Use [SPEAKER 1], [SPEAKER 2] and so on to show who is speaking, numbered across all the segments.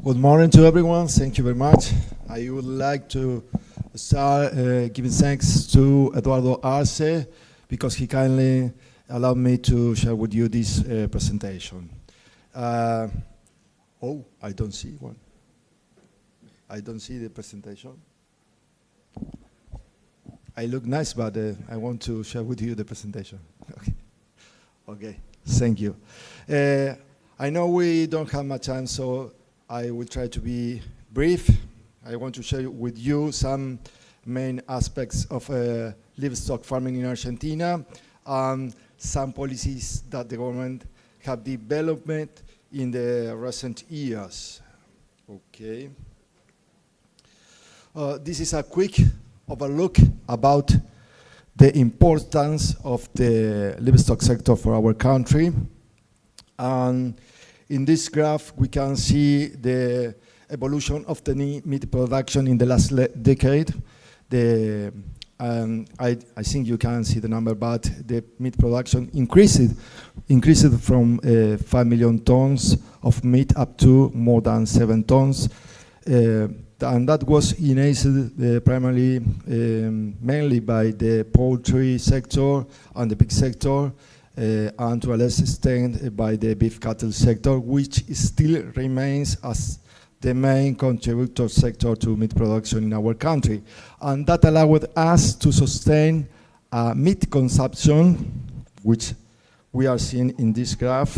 [SPEAKER 1] Good morning to everyone. Thank you very much. I would like to start giving thanks to Eduardo Arce because he kindly allowed me to share with you this presentation. Oh, I don't see one. I don't see the presentation. I look nice, but I want to share with you the presentation. Okay. Okay, thank you. I know we don't have much time, so I will try to be brief. I want to share with you some main aspects of livestock farming in Argentina and some policies that the government have developed in the recent years. Okay. This is a quick overlook about the importance of the livestock sector for our country. And in this graph, we can see the evolution of the meat production in the last decade. I think you can see the number, but the meat production increased from 5 million tons of meat up to more than 7 tons. And that was enabled primarily, mainly by the poultry sector and the pig sector, and to a less extent by the beef cattle sector, which still remains as the main contributor sector to meat production in our country. And that allowed us to sustain meat consumption, which we are seeing in this graph,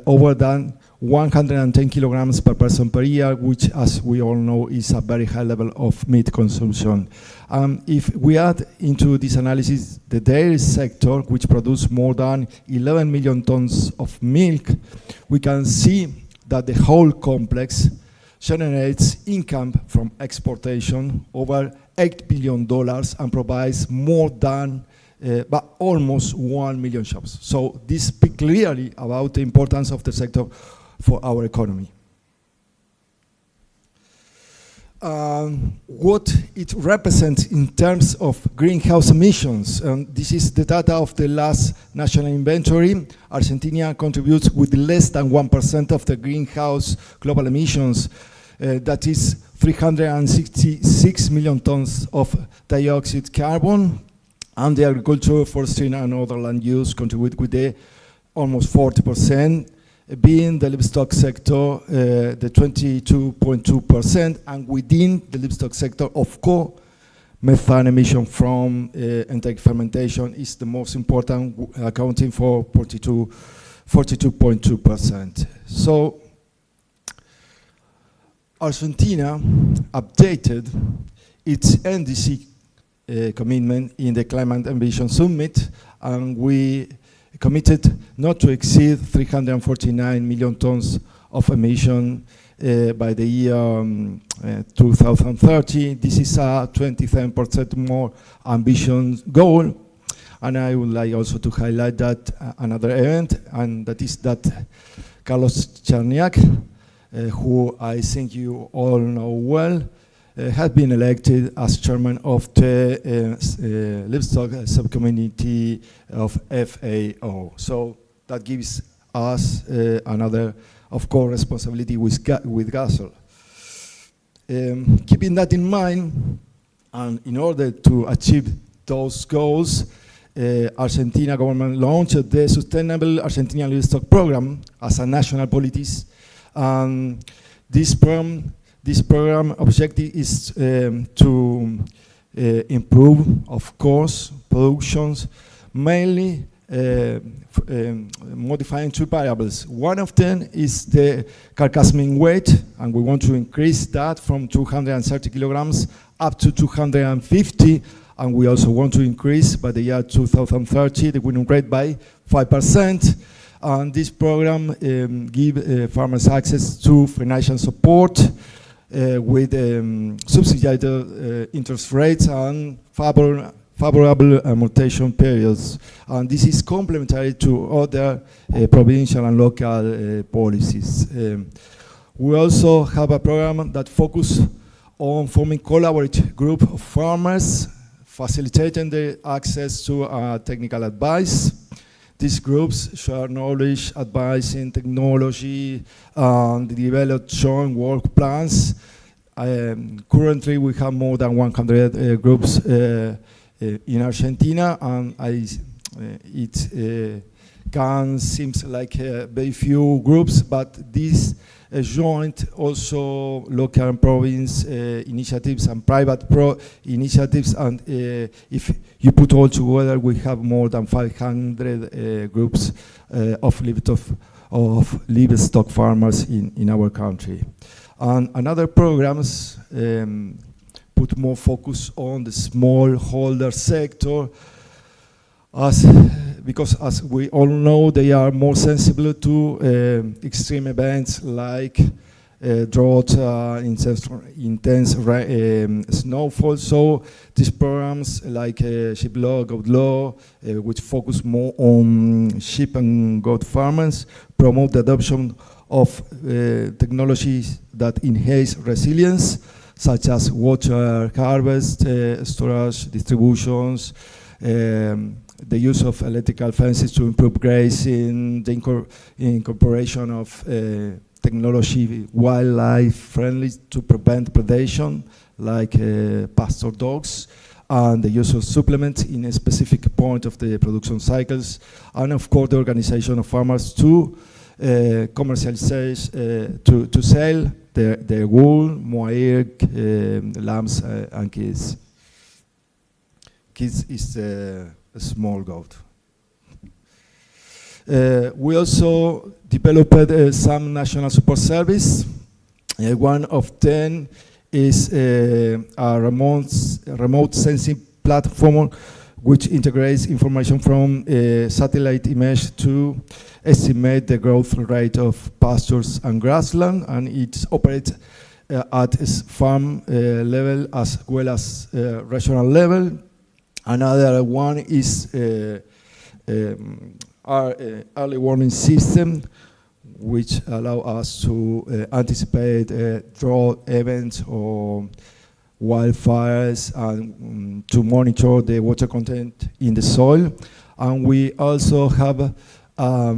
[SPEAKER 1] over than 110 kilograms per person per year, which, as we all know, is a very high level of meat consumption. If we add into this analysis the dairy sector, which produces more than 11 million tons of milk, we can see that the whole complex generates income from exportation over $8 billion and provides more than but almost 1 million jobs. So this speaks clearly about the importance of the sector for our economy. What it represents in terms of greenhouse emissions, this is the data of the last national inventory. Argentina contributes with less than 1% of the greenhouse global emissions. That is 366 million tons of dioxide carbon, and the agriculture, forestry, and other land use contribute with the almost 40%, being the livestock sector the 22.2%, and within the livestock sector, of course, methane emission from intake fermentation is the most important, accounting for 42.2%. So Argentina updated its NDC commitment in the Climate Ambition Summit, and we committed not to exceed 349 million tons of emission by the year 2030. This is a 27% more ambitious goal. And I would like also to highlight that another event, and that is that Carlos Cherniak, who I think you all know well, has been elected as chairman of the livestock subcommittee of FAO. So that gives us another, of course, responsibility with GASL. Keeping that in mind, and in order to achieve those goals, Argentina government launched the Sustainable Argentinian Livestock Program as a national policy. This program objective is to improve, of course, productions, mainly modifying two variables. One of them is the carcass mean weight, and we want to increase that from 230 kilograms up to 250, and we also want to increase by the year 2030 the winning rate by 5%. And this program gives farmers access to financial support with subsidized interest rates and favorable amortization periods. And this is complementary to other provincial and local policies. We also have a program that focuses on forming collaborative group of farmers, facilitating the access to technical advice. These groups share knowledge, advice in technology, and develop joint work plans. Currently, we have more than 100 groups in Argentina, and it can seem like very few groups, but these joint also local and province initiatives and private initiatives, and if you put all together, we have more than 500 groups of livestock farmers in our country. And other programs put more focus on the smallholder sector, because as we all know, they are more sensible to extreme events like drought, intense snowfall. So these programs like sheep law, goat law, which focus more on sheep and goat farmers, promote the adoption of technologies that enhance resilience, such as water harvest, storage, distributions, the use of electrical fences to improve grazing, the incorporation of technology wildlife friendly to prevent predation, like pasture dogs, and the use of supplements in a specific point of the production cycles, and of course the organization of farmers to commercialize, to sell their wool, mohair, lambs, and kids. Kids is a small goat. We also developed some national support service. One of them is a remote sensing platform which integrates information from satellite image to estimate the growth rate of pastures and grassland, and it operates at farm level as well as regional level. Another one is our early warning system, which allow us to anticipate drought events or wildfires, and to monitor the water content in the soil. And we also have a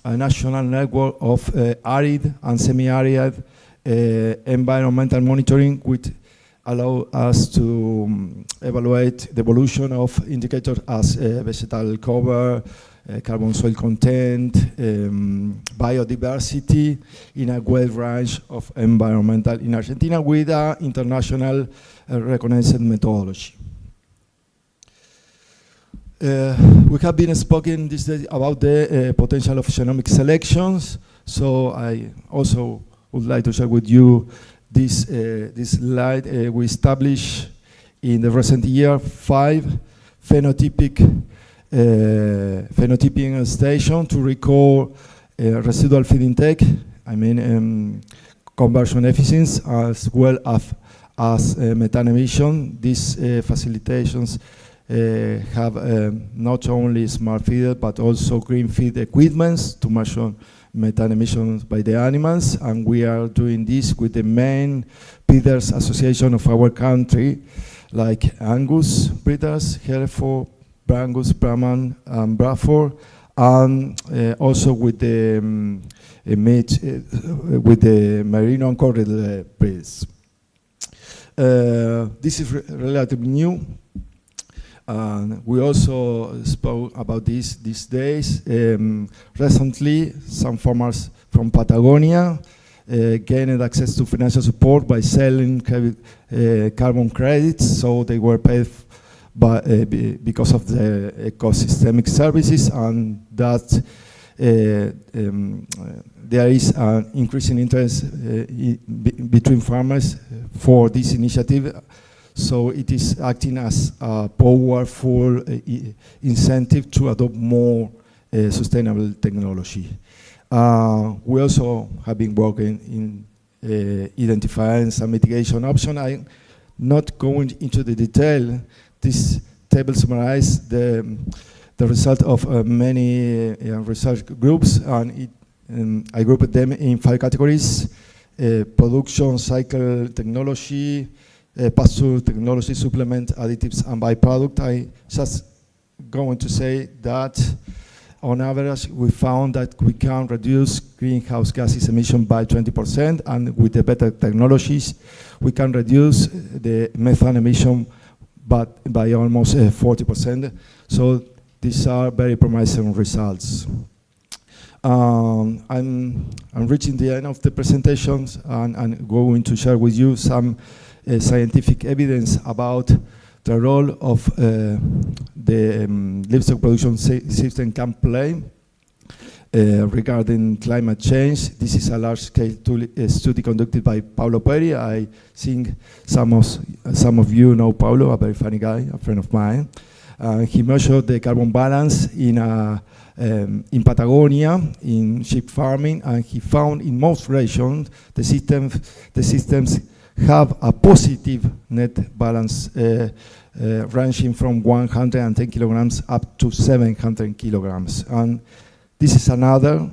[SPEAKER 1] national network of arid and semi-arid environmental monitoring, which allow us to evaluate the evolution of indicators as vegetal cover, carbon soil content, biodiversity in a wide range of environmental in Argentina with an international recognized methodology. We have been speaking this day about the potential of genomic selections, so I also would like to share with you this slide. We established in the recent year 5 phenotyping stations to record residual feed intake, conversion efficiency, as well as methane emission. These facilitations have not only smart feeder but also green feed equipments to measure methane emissions by the animals, and we are doing this with the main breeders association of our country, like Angus breeders, Hereford, Brangus, Brahman, and Bradford, and also with the Merino and Corriedale breeds. This is relatively new. We also spoke about this these days. Recently, some farmers from Patagonia gained access to financial support by selling carbon credits, so they were paid because of the ecosystemic services, and that there is an increasing interest between farmers for this initiative. So it is acting as a powerful incentive to adopt more sustainable technology. We also have been working in identifying some mitigation options. I'm not going into the detail. This table summarizes the result of many research groups, and I grouped them in 5 categories: production, cycle, technology, pasture technology, supplement, additives, and byproduct. I just going to say that on average, we found that we can reduce greenhouse gases emission by 20%, and with the better technologies, we can reduce the methane emission by almost 40%. So these are very promising results. I'm reaching the end of the presentations, and I'm going to share with you some scientific evidence about the role of the livestock production system can play regarding climate change. This is a large-scale study conducted by Paulo Peri. I think some of you know Paulo, a very funny guy, a friend of mine. He measured the carbon balance in Patagonia, in sheep farming, and he found in most regions the systems have a positive net balance ranging from 110 kilograms up to 700 kilograms. And this is another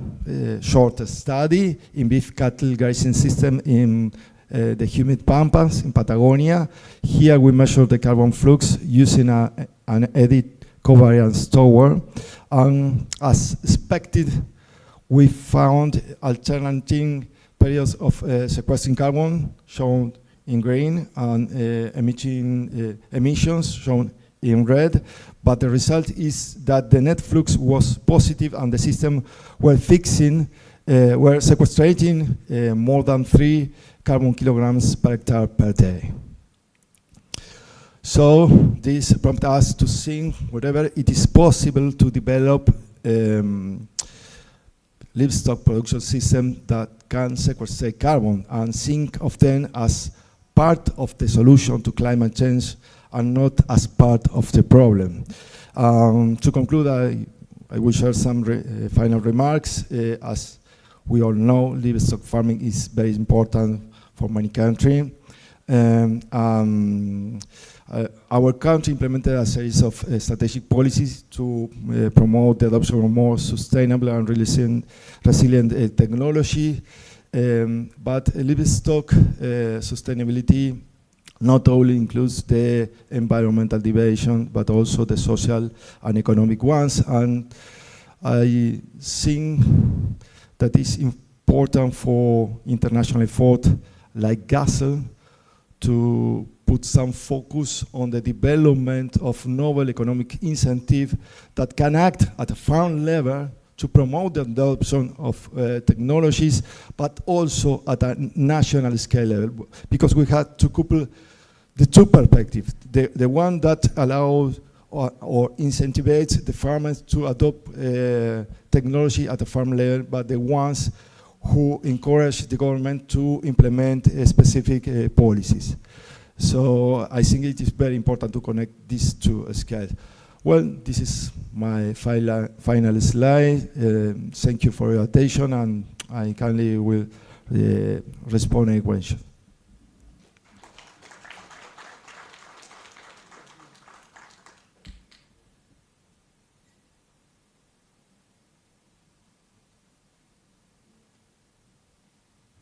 [SPEAKER 1] short study in beef cattle grazing system in the humid pampas in Patagonia. Here we measure the carbon flux using an edit covariance tower. And as expected, we found alternating periods of sequestering carbon shown in green and emissions shown in red, but the result is that the net flux was positive and the system were sequestrating more than 3 carbon kilograms per hectare per day. So this prompted us to think whether it is possible to develop livestock production system that can sequestrate carbon and think of them as part of the solution to climate change and not as part of the problem. To conclude, I will share some final remarks. As we all know, livestock farming is very important for many countries. Our country implemented a series of strategic policies to promote the adoption of more sustainable and resilient technology. But livestock sustainability not only includes the environmental dimension, but also the social and economic ones. And I think that it's important for international effort like GASL to put some focus on the development of novel economic incentive that can act at a farm level to promote the adoption of technologies, but also at a national scale level, because we had to couple the two perspectives, the one that allows or incentivizes the farmers to adopt technology at the farm level, but the ones who encourage the government to implement specific policies. So I think it is very important to connect these two scales. Well, this is my final slide. Thank you for your attention, and I kindly will respond to any question.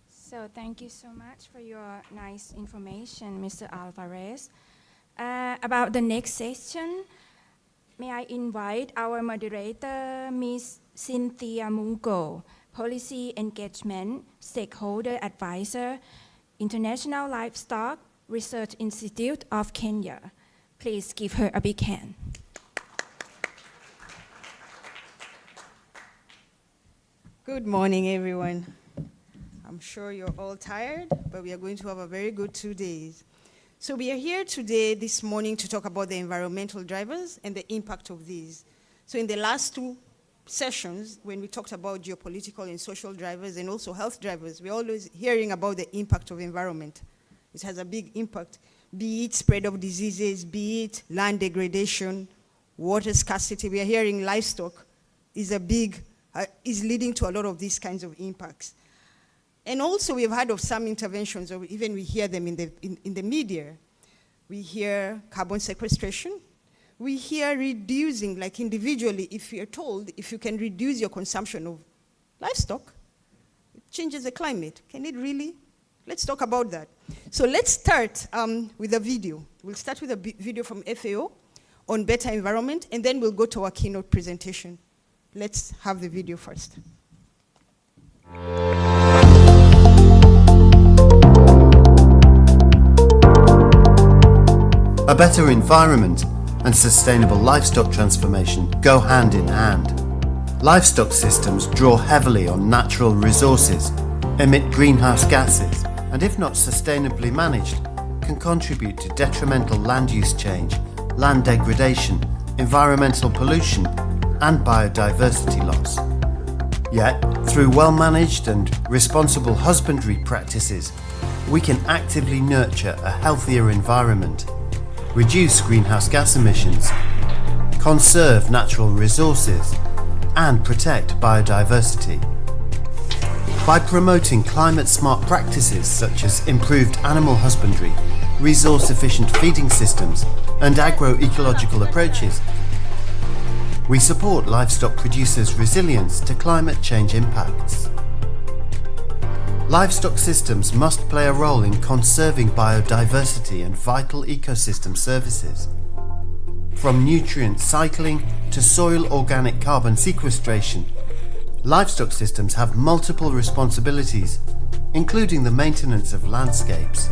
[SPEAKER 2] So thank you so much for your nice information, Mr. Alvarez. About the next session, may I invite our moderator, Ms. Cynthia Mungo, Policy Engagement Stakeholder Advisor, International Livestock Research Institute of Kenya. Please give her a big hand.
[SPEAKER 3] Good morning, everyone. I'm sure you're all tired, but we are going to have a very good 2 days. So we are here today, this morning, to talk about the environmental drivers and the impact of these. So in the last 2 sessions, when we talked about geopolitical and social drivers and also health drivers, we're always hearing about the impact of environment. It has a big impact, be it spread of diseases, be it land degradation, water scarcity. We are hearing livestock is leading to a lot of these kinds of impacts. And also we've heard of some interventions, or even we hear them in the media. We hear carbon sequestration. We hear reducing, like individually, if you're told, if you can reduce your consumption of livestock, it changes the climate. Can it really? Let's talk about that. So let's start with a video. We'll start with a video from FAO on better environment, and then we'll go to our keynote presentation. Let's have the video first.
[SPEAKER 4] A better environment and sustainable livestock transformation go hand in hand. Livestock systems draw heavily on natural resources, emit greenhouse gases, and if not sustainably managed, can contribute to detrimental land use change, land degradation, environmental pollution, and biodiversity loss. Yet, through well-managed and responsible husbandry practices, we can actively nurture a healthier environment, reduce greenhouse gas emissions, conserve natural resources, and protect biodiversity. By promoting climate-smart practices such as improved animal husbandry, resource-efficient feeding systems, and agroecological approaches, we support livestock producers' resilience to climate change impacts. Livestock systems must play a role in conserving biodiversity and vital ecosystem services. From nutrient cycling to soil organic carbon sequestration, livestock systems have multiple responsibilities, including the maintenance of landscapes.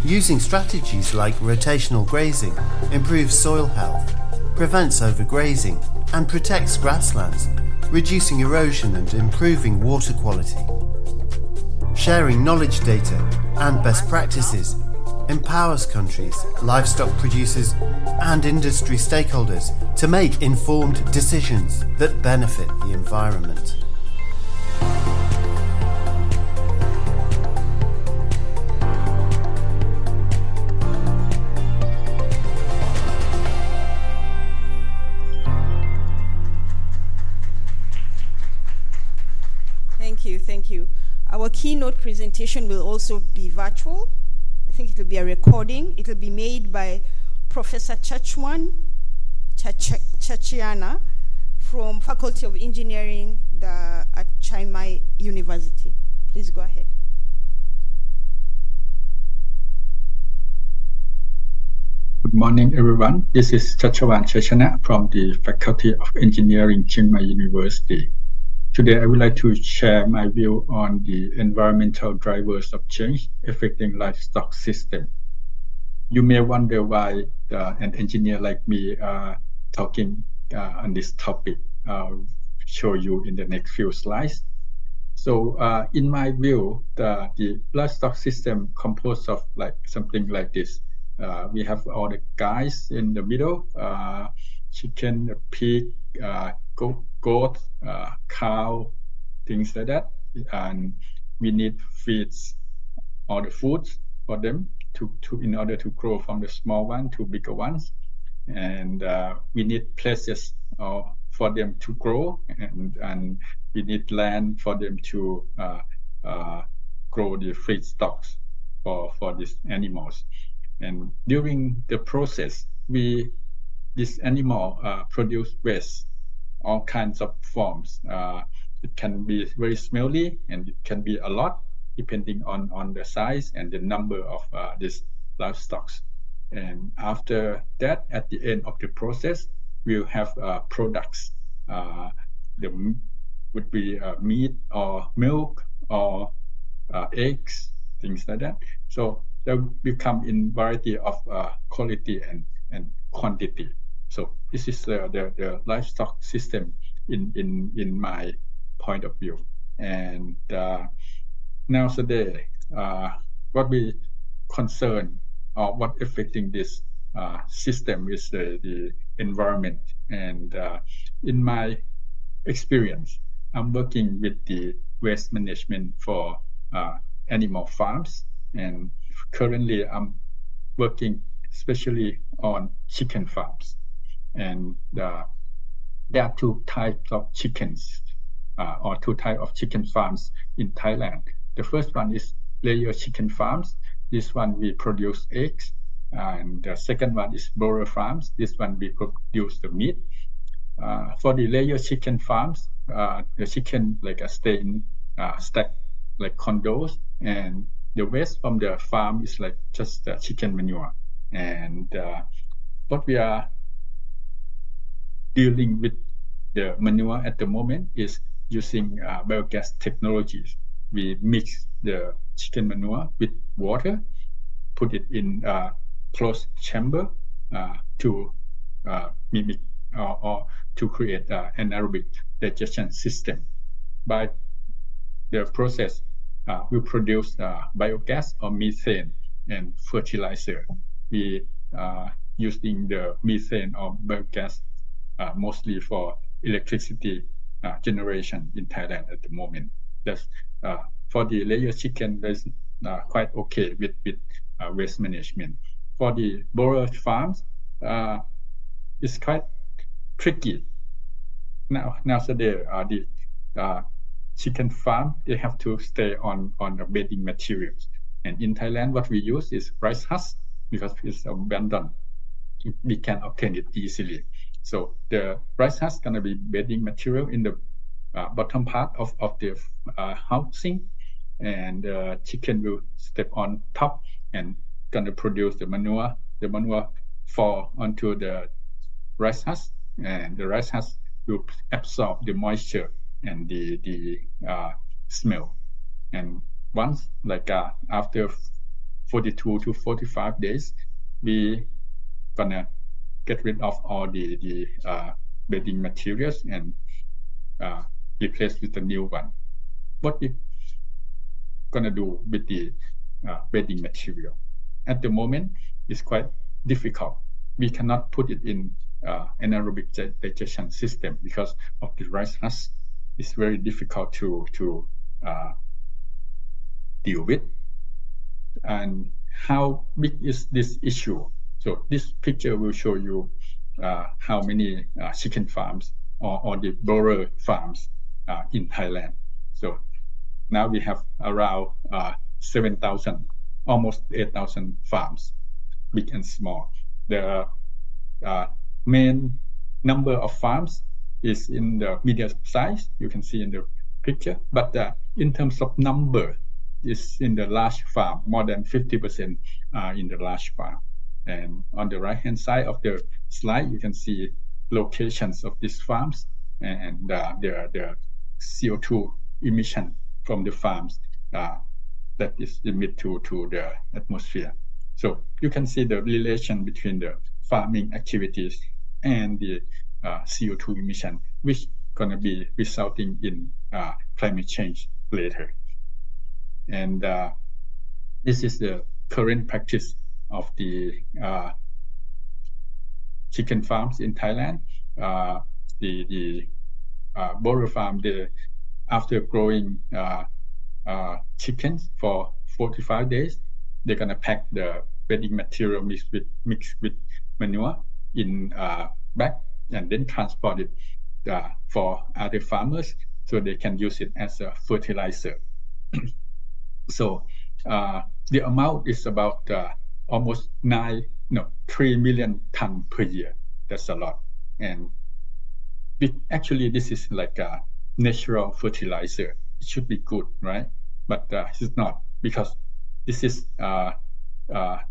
[SPEAKER 4] Using strategies like rotational grazing improves soil health, prevents overgrazing, and protects grasslands, reducing erosion and improving water quality. Sharing knowledge data and best practices empowers countries, livestock producers, and industry stakeholders to make informed decisions that benefit the environment.
[SPEAKER 3] Thank you. Our keynote presentation will also be virtual. I think it will be a recording. It will be made by Professor Chachiana from Faculty of Engineering at Chiang Mai University. Please go ahead.
[SPEAKER 5] Good morning, everyone. This is Chachiana from the Faculty of Engineering, Chiang Mai University. Today, I would like to share my view on the environmental drivers of change affecting livestock system. You may wonder why an engineer like me talking on this topic. I'll show you in the next few slides. So in my view, the livestock system composed of something like this. We have all the guys in the middle, chicken, pig, goat, cow, things like that, and we need feeds all the foods for them to in order to grow from the small one to bigger ones, and we need places for them to grow, and we need land for them to grow the feed stocks for these animals. And during the process, this animal produce waste, all kinds of forms. It can be very smelly, and it can be a lot, depending on the size and the number of these livestock. And after that, at the end of the process, we'll have products. Would be meat or milk or eggs, things like that. So they will come in variety of quality and quantity. So this is the livestock system in my point of view. And nowadays, what we concern or what affecting this system is the environment. And in my experience, I'm working with the waste management for animal farms, and currently I'm working especially on chicken farms. And there are two types of chickens, or two types of chicken farms in Thailand. The first one is layer chicken farms. This one we produce eggs. And the second one is broiler farms. This one we produce the meat. For the layer chicken farms, the chicken stay in stack like condos, and the waste from the farm is like just chicken manure. And what we are dealing with the manure at the moment is using biogas technologies. We mix the chicken manure with water, put it in a closed chamber to mimic or to create an anaerobic digestion system. By the process will produce biogas or methane and fertilizer. We using the methane or biogas mostly for electricity generation in Thailand at the moment. That's for the layer chicken. That's quite okay with waste management. For the broiler farms, it's quite tricky. Nowadays, the chicken farm, they have to stay on the bedding materials. And in Thailand, what we use is rice husk because it's abundant. We can obtain it easily. So the rice husk is going to be bedding material in the bottom part of the housing, and the chicken will step on top and going to produce the manure. The manure fall onto the rice husk, and the rice husk will absorb the moisture and the smell. And once, like after 42 to 45 days, we gonna get rid of all the bedding materials and replace with the new one. What we gonna do with the bedding material? At the moment, it's quite difficult. We cannot put it in anaerobic digestion system because of the rice husk. It's very difficult to deal with. And how big is this issue? So this picture will show you how many chicken farms or the broiler farms in Thailand. So now we have around 7,000, almost 8,000 farms, big and small. The main number of farms is in the medium size, you can see in the picture, but in terms of number, is in the large farm, more than 50% in the large farm. And on the right-hand side of the slide, you can see locations of these farms and the CO2 emission from the farms that is emitted to the atmosphere. So you can see the relation between the farming activities and the CO2 emission, which going to be resulting in climate change later. And this is the current practice of the chicken farms in Thailand. The broiler farm, after growing chickens for 45 days, they're gonna pack the bedding material mixed with manure in bag and then transport it for other farmers so they can use it as a fertilizer. So the amount is about almost 3 million tons per year. That's a lot. And actually, this is like a natural fertilizer. It should be good, right? But it's not, because this is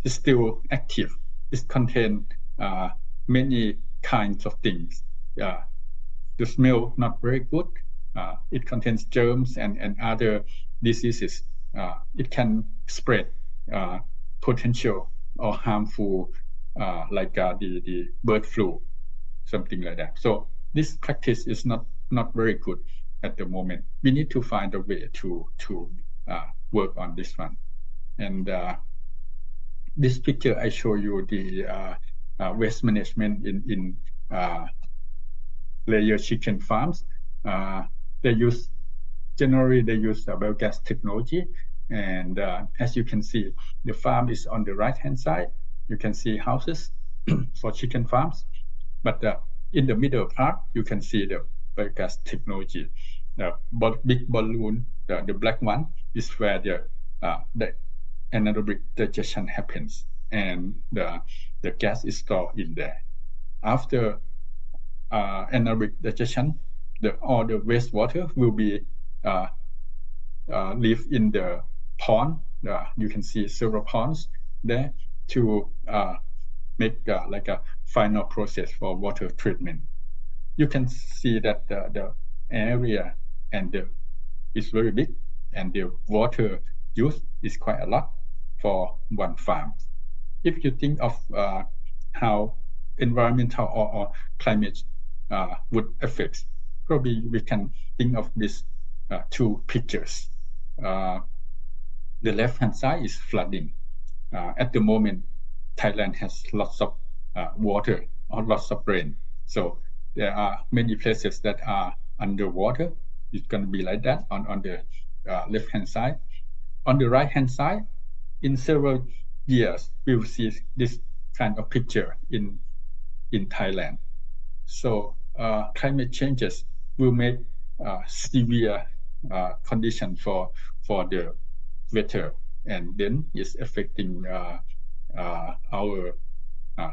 [SPEAKER 5] still active. It contains many kinds of things. The smell not very good. It contains germs and other diseases. It can spread potential or harmful like the bird flu, something like that. So this practice is not very good at the moment. We need to find a way to work on this one. And this picture, I show you the waste management in layer chicken farms. Generally they use biogas technology. And as you can see, the farm is on the right-hand side. You can see houses for chicken farms. But in the middle part, you can see the biogas technology. The big balloon, the black one, is where the anaerobic digestion happens, and the gas is stored in there. After anaerobic digestion, all the wastewater will be live in the pond. You can see several ponds there to make like a final process for water treatment. you can see that the area and is very big, and the water use is quite a lot for one farm. If you think of how environmental or climate would affect, probably we can think of these two pictures. The left-hand side is flooding. At the moment, Thailand has lots of water or lots of rain. So there are many places that are underwater. It's going to be like that on the left-hand side. On the right-hand side, in several years, we will see this kind of picture in Thailand. So climate changes will make severe condition for the weather, and then it's affecting our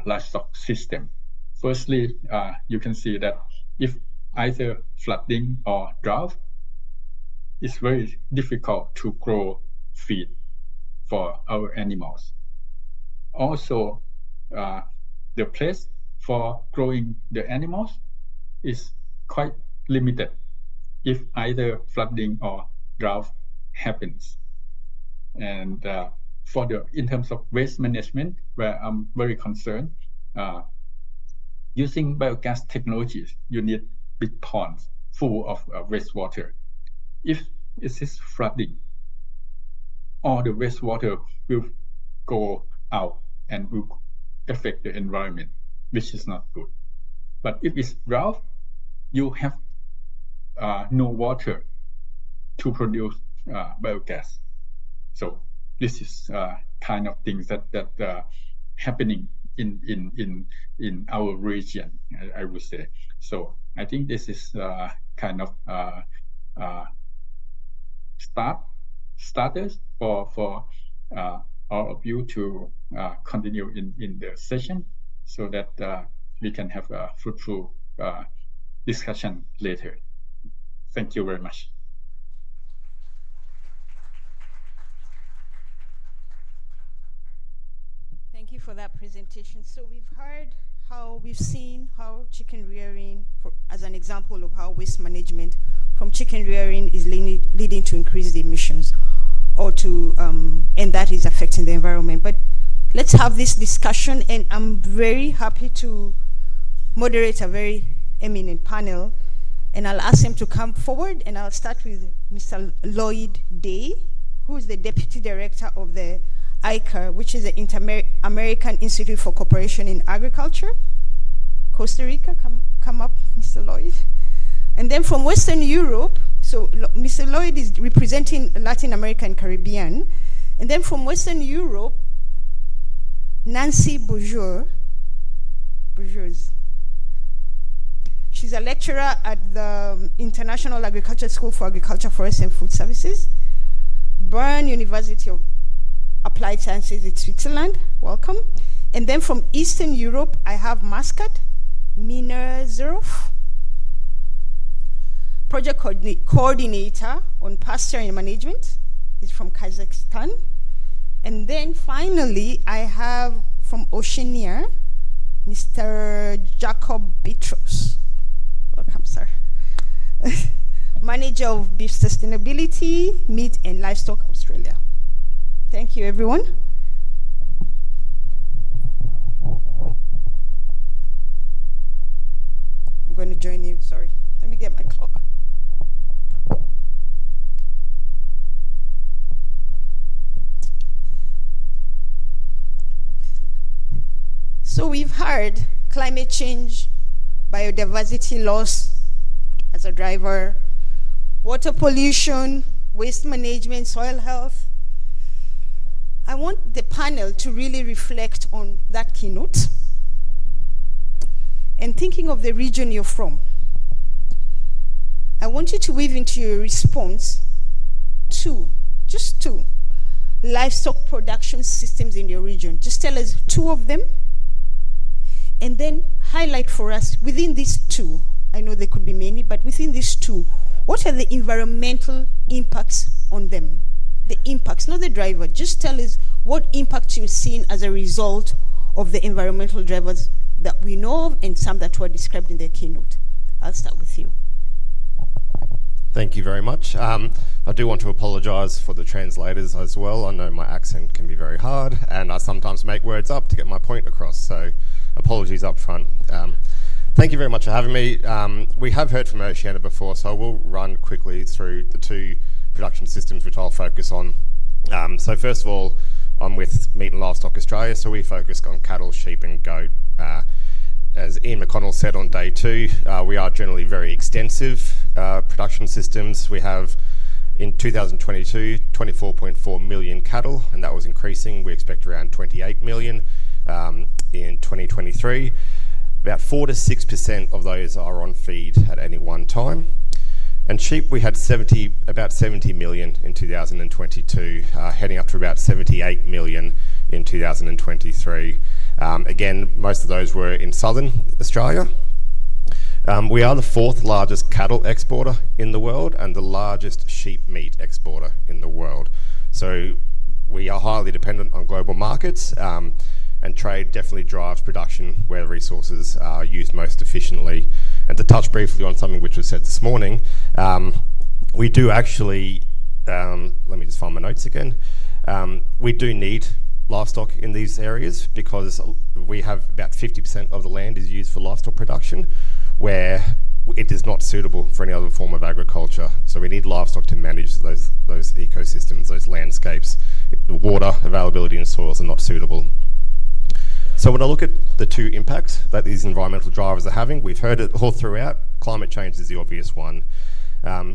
[SPEAKER 5] livestock system. Firstly, you can see that if either flooding or drought, it's very difficult to grow feed for our animals. Also, the place for growing the animals is quite limited if either flooding or drought happens. And in terms of waste management, where I'm very concerned, using biogas technologies, you need big ponds full of wastewater. If it is flooding, all the wastewater will go out and will affect the environment, which is not good. But if it's drought, you have no water to produce biogas. So this is kind of things that happening in our region, I would say. So I think this is kind of starters for all of you to continue in the session, so that we can have a fruitful discussion later. Thank you very much.
[SPEAKER 3] Thank you for that presentation. So we've seen how chicken rearing, as an example of how waste management from chicken rearing is leading to increased emissions, or and that is affecting the environment. But let's have this discussion, and I'm very happy to moderate a very eminent panel, and I'll ask him to come forward, and I'll start with Mr. Lloyd Day, who is the Deputy Director of the ICAR, which is the Inter-American Institute for Cooperation in Agriculture. Costa Rica, come up, Mr. Lloyd. And then from Western Europe, so Mr. Lloyd is representing Latin America and Caribbean. And then from Western Europe, Nancy Bourgeois. She's a lecturer at the International Agriculture School for Agriculture, Forest and Food Services, Bern University of Applied Sciences in Switzerland. Welcome. And then from Eastern Europe, I have Muscat Minazarov, project coordinator on pasture and management. He's from Kazakhstan. And then finally, I have from Oceania, Mr. Jacob Bitros. Welcome, sir. Manager of Beef Sustainability, Meat and Livestock Australia. Thank you, everyone. I'm going to join you. Sorry. Let me get my clock. So we've heard climate change, biodiversity loss as a driver, water pollution, waste management, soil health. I want the panel to really reflect on that keynote. And thinking of the region you're from, I want you to weave into your response just two livestock production systems in your region. Just tell us two of them, and then highlight for us within these two. I know there could be many, but within these two, what are the environmental impacts on them? The impacts, not the driver. Just tell us what impacts you've seen as a result of the environmental drivers that we know of and some that were described in the keynote. I'll start with you.
[SPEAKER 6] Thank you very much. I do want to apologise for the translators as well. I know my accent can be very hard and I sometimes make words up to get my point across, so apologies up front. Thank you very much for having me. We have heard from Oceania before, so I will run quickly through the two production systems which I'll focus on. So first of all, I'm with Meat and Livestock Australia, so we focus on cattle, sheep and goat. As Ian McConnell said on day 2, we are generally very extensive production systems. We have, in 2022, 24.4 million cattle, and that was increasing. We expect around 28 million in 2023. About 4 to 6% of those are on feed at any one time. And sheep, we had about 70 million in 2022, heading up to about 78 million in 2023. Again, most of those were in southern Australia. We are the 4th largest cattle exporter in the world and the largest sheep meat exporter in the world. So we are highly dependent on global markets, and trade definitely drives production where resources are used most efficiently. And to touch briefly on something which was said this morning, we do actually, let me just find my notes again, we do need livestock in these areas because we have about 50% of the land is used for livestock production, where it is not suitable for any other form of agriculture. So we need livestock to manage those ecosystems, those landscapes. The water availability in soils are not suitable. So when I look at the two impacts that these environmental drivers are having, we've heard it all throughout. Climate change is the obvious one.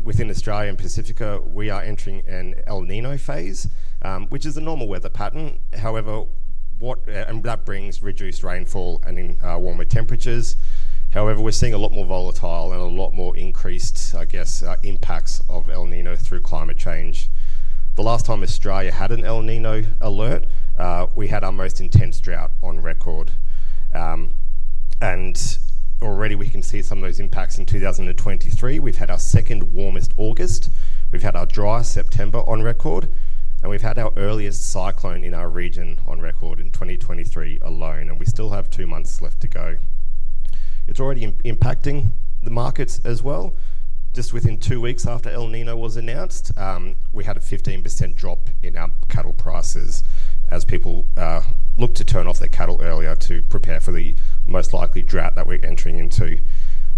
[SPEAKER 6] Within Australia and Pacifica, we are entering an El Nino phase, which is a normal weather pattern. However, and that brings reduced rainfall and warmer temperatures. However, we're seeing a lot more volatile and a lot more increased, impacts of El Nino through climate change. The last time Australia had an El Nino alert, we had our most intense drought on record. And already we can see some of those impacts in 2023. We've had our 2nd warmest August, we've had our driest September on record, and we've had our earliest cyclone in our region on record in 2023 alone, and we still have 2 months left to go. It's already impacting the markets as well. Just within 2 weeks after El Nino was announced, we had a 15% drop in our cattle prices as people look to turn off their cattle earlier to prepare for the most likely drought that we're entering into.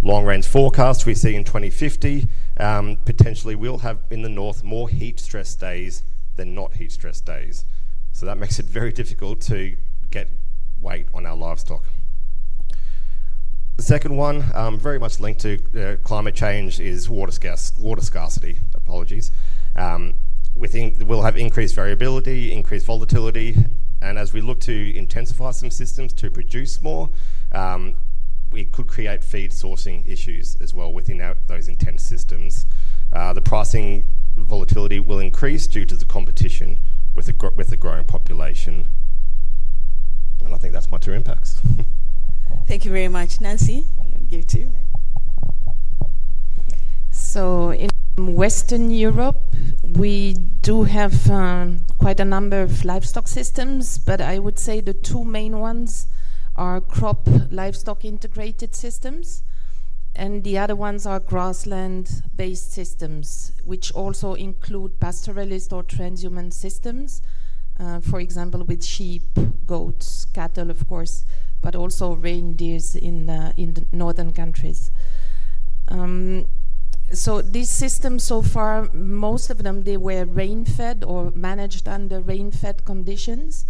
[SPEAKER 6] Long-range forecast we see in 2050, potentially we'll have in the north more heat-stress days than not heat-stress days. So that makes it very difficult to get weight on our livestock. The second one, very much linked to climate change, is water scarcity. We think we'll have increased variability, increased volatility, and as we look to intensify some systems to produce more, we could create feed sourcing issues as well within those intense systems. The pricing volatility will increase due to the competition with the growing population. And I think that's my two impacts.
[SPEAKER 3] Thank you very much. Nancy, let me give it to you.
[SPEAKER 7] So in Western Europe, we do have quite a number of livestock systems, but I would say the two main ones are crop livestock integrated systems, and the other ones are grassland-based systems, which also include pastoralist or transhumant systems, for example, with sheep, goats, cattle, of course, but also reindeers in the northern countries. So these systems so far, most of them, they were rain-fed or managed under rain-fed conditions.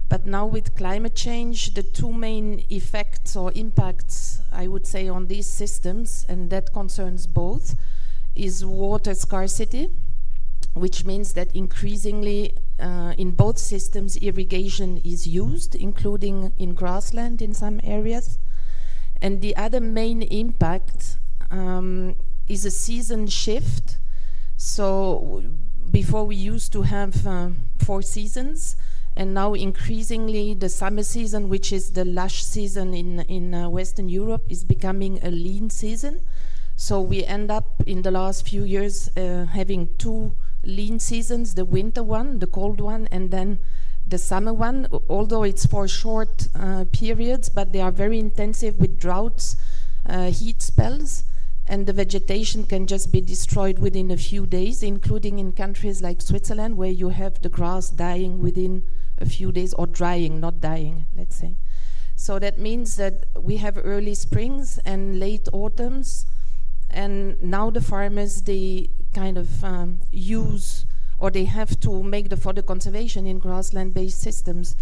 [SPEAKER 7] But now with climate change, the two main effects or impacts, I would say, on these systems, and that concerns both, is water scarcity, which means that increasingly in both systems irrigation is used, including in grassland in some areas. And the other main impact is a season shift. So before we used to have 4 seasons, and now increasingly the summer season, which is the lush season in Western Europe, is becoming a lean season. So we end up in the last few years having 2 lean seasons, the winter one, the cold one, and then the summer one, although it's for short periods, but they are very intensive with droughts heat spells, and the vegetation can just be destroyed within a few days, including in countries like Switzerland, where you have the grass dying within a few days, or drying, not dying, let's say. So that means that we have early springs and late autumns, and now the farmers, they kind of use, or they have to make the fodder conservation in grassland-based systems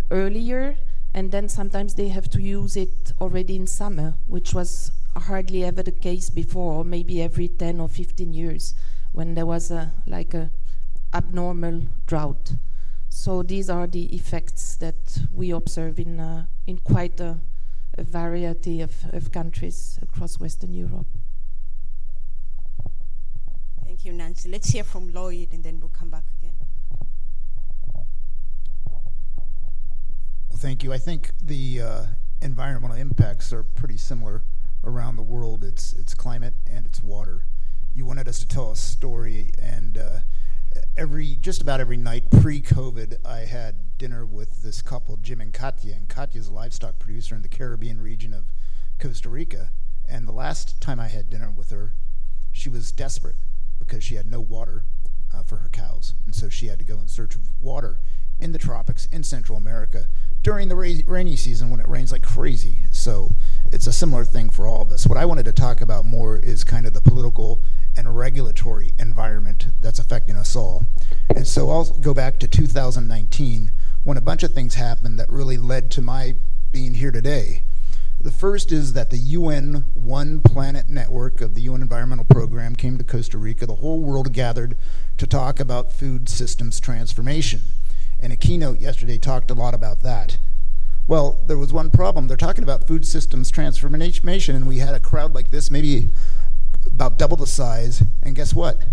[SPEAKER 7] earlier, and then sometimes they have to use it already in summer, which was hardly ever the case before, or maybe every 10 or 15 years when there was a abnormal drought. So these are the effects that we observe in quite a variety of countries across Western Europe.
[SPEAKER 3] Thank you, Nancy. Let's hear from Lloyd, and then we'll come back again.
[SPEAKER 8] Well, thank you. I think the environmental impacts are pretty similar around the world. It's climate and it's water. You wanted us to tell a story, and just about every night pre-COVID, I had dinner with this couple, Jim and Katya's a livestock producer in the Caribbean region of Costa Rica. And the last time I had dinner with her, she was desperate because she had no water for her cows. And so she had to go in search of water in the tropics in Central America during the rainy season when it rains like crazy. So it's a similar thing for all of us. What I wanted to talk about more is kind of the political and regulatory environment that's affecting us all. And so I'll go back to 2019 when a bunch of things happened that really led to my being here today. The first is that the UN One Planet Network of the UN Environmental Program came to Costa Rica. The whole world gathered to talk about food systems transformation. And a keynote yesterday talked a lot about that. Well, there was one problem. They're talking about food systems transformation, and we had a crowd like this, maybe about double the size, and guess what?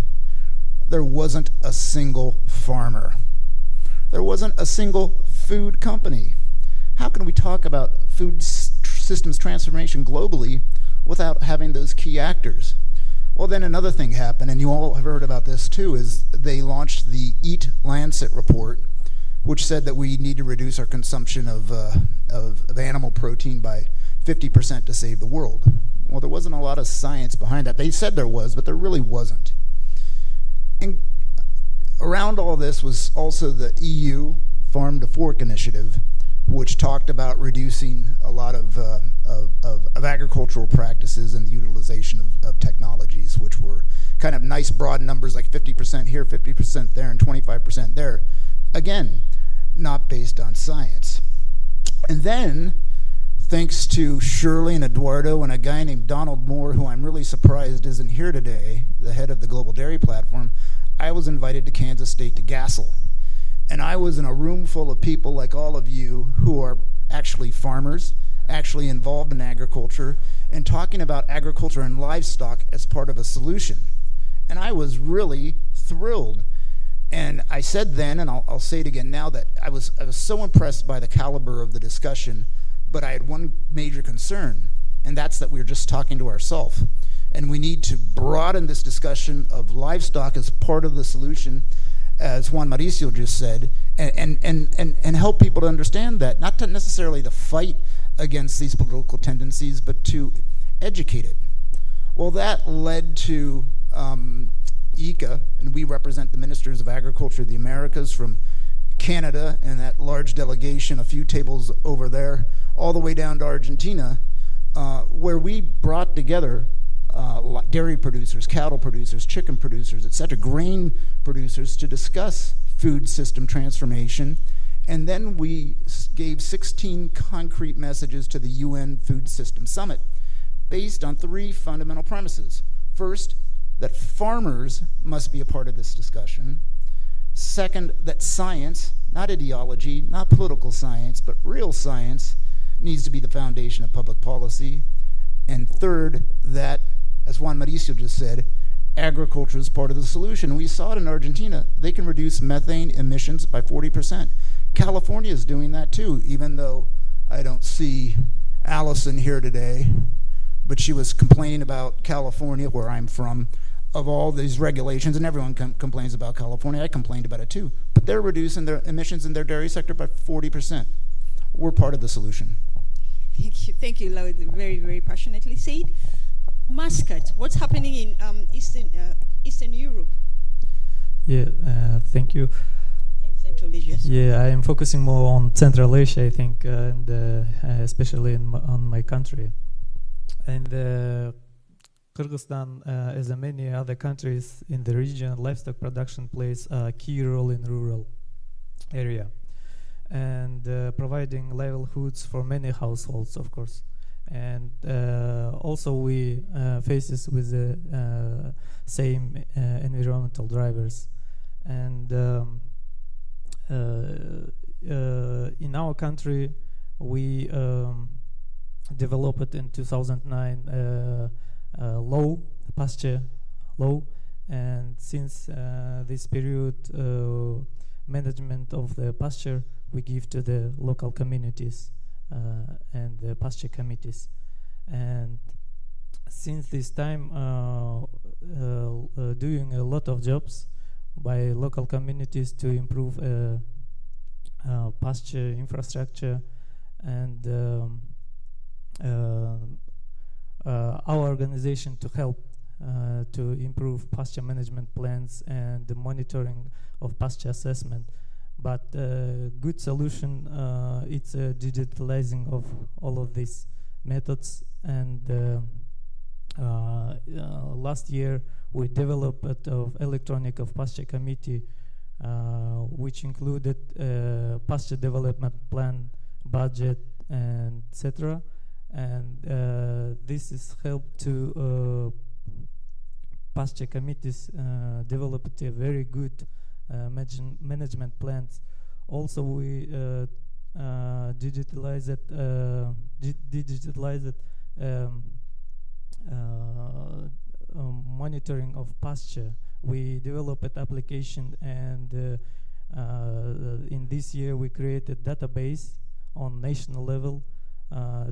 [SPEAKER 8] There wasn't a single farmer. There wasn't a single food company. How can we talk about food systems transformation globally without having those key actors? Well, then another thing happened, and you all have heard about this too, is they launched the Eat Lancet report, which said that we need to reduce our consumption of animal protein by 50% to save the world. Well, there wasn't a lot of science behind that. They said there was, but there really wasn't. And around all this was also the EU Farm to Fork initiative, which talked about reducing a lot of agricultural practices and the utilization of technologies, which were kind of nice broad numbers like 50% here, 50% there, and 25% there. Again, not based on science. And then, thanks to Shirley and Eduardo and a guy named Donald Moore, who I'm really surprised isn't here today, the head of the Global Dairy Platform, I was invited to Kansas State to GASL. And I was in a room full of people like all of you who are actually farmers, actually involved in agriculture, and talking about agriculture and livestock as part of a solution. And I was really thrilled. And I said then, and I'll say it again now, that I was so impressed by the caliber of the discussion, but I had one major concern, and that's that we were just talking to ourselves. And we need to broaden this discussion of livestock as part of the solution, as Juan Mauricio just said, and help people to understand that, not to necessarily to fight against these political tendencies, but to educate it. Well, that led to ICA, and we represent the Ministers of Agriculture of the Americas from Canada and that large delegation, a few tables over there, all the way down to Argentina, where we brought together dairy producers, cattle producers, chicken producers, etc., grain producers to discuss food system transformation. And then we gave 16 concrete messages to the UN Food System Summit based on 3 fundamental premises. First, that farmers must be a part of this discussion. Second, that science, not ideology, not political science, but real science, needs to be the foundation of public policy. And third, that, as Juan Mauricio just said, agriculture is part of the solution. We saw it in Argentina. They can reduce methane emissions by 40%. California is doing that too, even though I don't see Allison here today, but she was complaining about California, where I'm from, of all these regulations, and everyone complains about California. I complained about it too. But they're reducing their emissions in their dairy sector by 40%. We're part of the solution.
[SPEAKER 3] Thank you, Lloyd. Very, very passionately said. Muscat, what's happening in Eastern Europe
[SPEAKER 9] Yeah, thank you.
[SPEAKER 3] and Central Asia? Sorry.
[SPEAKER 9] Yeah, I am focusing more on Central Asia, I think, and especially on my country. And Kyrgyzstan, as in many other countries in the region, livestock production plays a key role in rural area and providing livelihoods for many households, of course. And also we faces with the same environmental drivers. And in our country, we developed in 2009 law, pasture law, and since this period, management of the pasture we give to the local communities and the pasture committees. And since this time, doing a lot of jobs by local communities to improve pasture infrastructure, and our organization to help to improve pasture management plans and the monitoring of pasture assessment. But good solution, it's digitalizing of all of these methods. And last year we developed of electronic of pasture committee, which included pasture development plan, budget, and etc. And this has helped to pasture committees developed a very good management plans. Also, we digitalized monitoring of pasture. We developed application, and in this year we created database on national level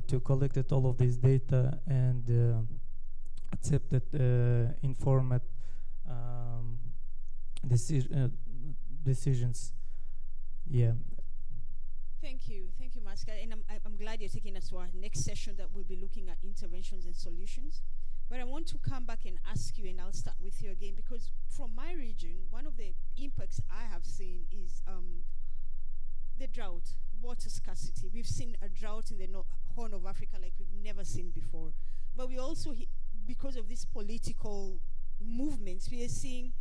[SPEAKER 9] to collect all of this data and accepted informed decisions. Yeah.
[SPEAKER 3] Thank you, Masca. And I'm glad you're taking us to our next session that we'll be looking at interventions and solutions. But I want to come back and ask you, and I'll start with you again, because from my region, one of the impacts I have seen is the drought, water scarcity. We've seen a drought in the Horn of Africa like we've never seen before. But we also, because of these political movements, we are seeing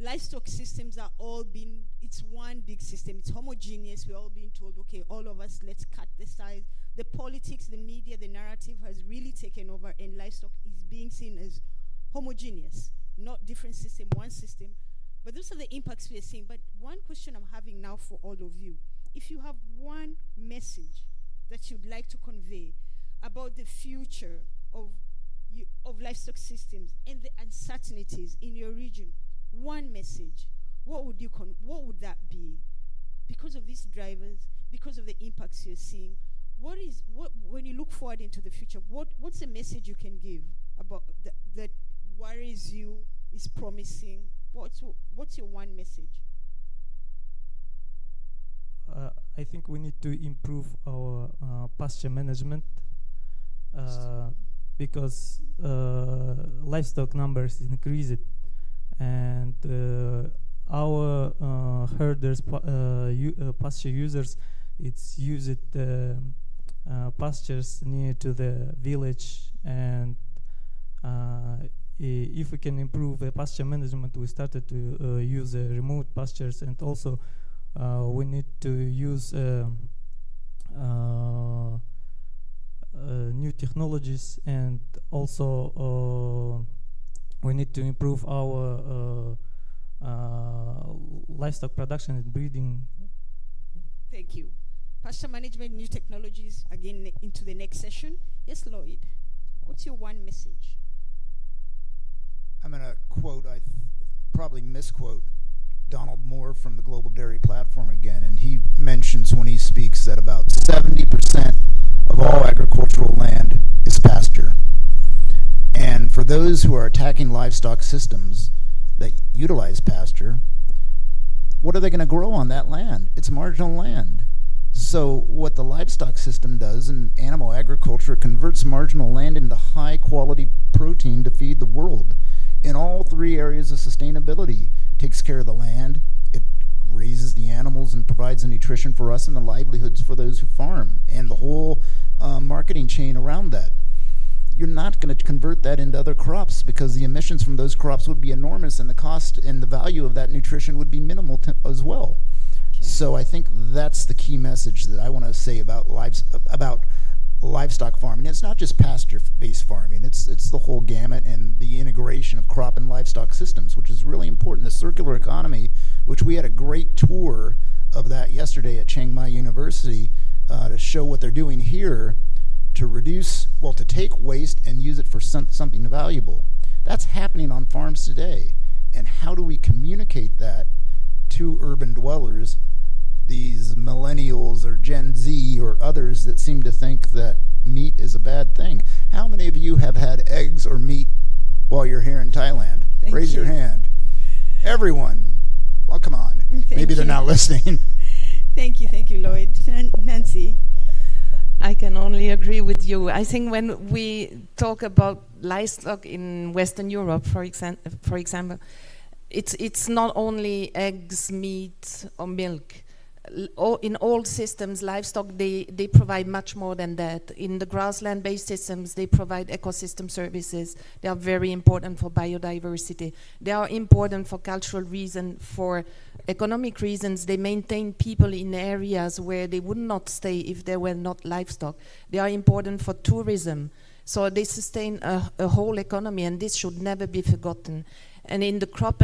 [SPEAKER 3] livestock systems are all being, it's one big system, it's homogeneous. We're all being told, okay, all of us, let's cut the size. The politics, the media, the narrative has really taken over, and livestock is being seen as homogeneous, not different system, one system. But those are the impacts we are seeing. But one question I'm having now for all of you, if you have one message that you'd like to convey about the future of livestock systems and the uncertainties in your region, one message, what would that be? Because of these drivers, because of the impacts you're seeing, when you look forward into the future, what's the message you can give about that worries you, is promising? What's your one message?
[SPEAKER 9] I think we need to improve our pasture management because livestock numbers increased, and our herders, pasture users, it's used pastures near to the village, and if we can improve the pasture management, we started to use remote pastures, and also we need to use new technologies, and also we need to improve our livestock production and breeding.
[SPEAKER 3] Thank you. Pasture management, new technologies, again into the next session. Yes, Lloyd, what's your one message?
[SPEAKER 8] I'm going to quote, probably misquote, Donald Moore from the Global Dairy Platform again, and he mentions when he speaks that about 70% of all agricultural land is pasture. And for those who are attacking livestock systems that utilize pasture, what are they going to grow on that land? It's marginal land. So what the livestock system does in animal agriculture, it converts marginal land into high quality protein to feed the world in all three areas of sustainability. It takes care of the land, it raises the animals and provides the nutrition for us and the livelihoods for those who farm and the whole marketing chain around that. You're not going to convert that into other crops because the emissions from those crops would be enormous and the cost and the value of that nutrition would be minimal as well. Okay. So I think that's the key message that I want to say about livestock farming. It's not just pasture-based farming. It's the whole gamut and the integration of crop and livestock systems, which is really important. The circular economy, which we had a great tour of that yesterday at Chiang Mai University to show what they're doing here to reduce, well, to take waste and use it for something valuable. That's happening on farms today. And how do we communicate that to urban dwellers, these millennials or Gen Z or others that seem to think that meat is a bad thing? How many of you have had eggs or meat while you're here in Thailand? Raise your hand. Everyone. Well, come on. Maybe they're not listening.
[SPEAKER 3] Thank you, Lloyd. Nancy?
[SPEAKER 7] I can only agree with you. I think when we talk about livestock in Western Europe, for example, it's not only eggs, meat, or milk. In all systems, livestock, they provide much more than that. In the grassland-based systems, they provide ecosystem services. They are very important for biodiversity. They are important for cultural reasons, for economic reasons. They maintain people in areas where they would not stay if there were not livestock. They are important for tourism. So they sustain a whole economy, and this should never be forgotten. And in the crop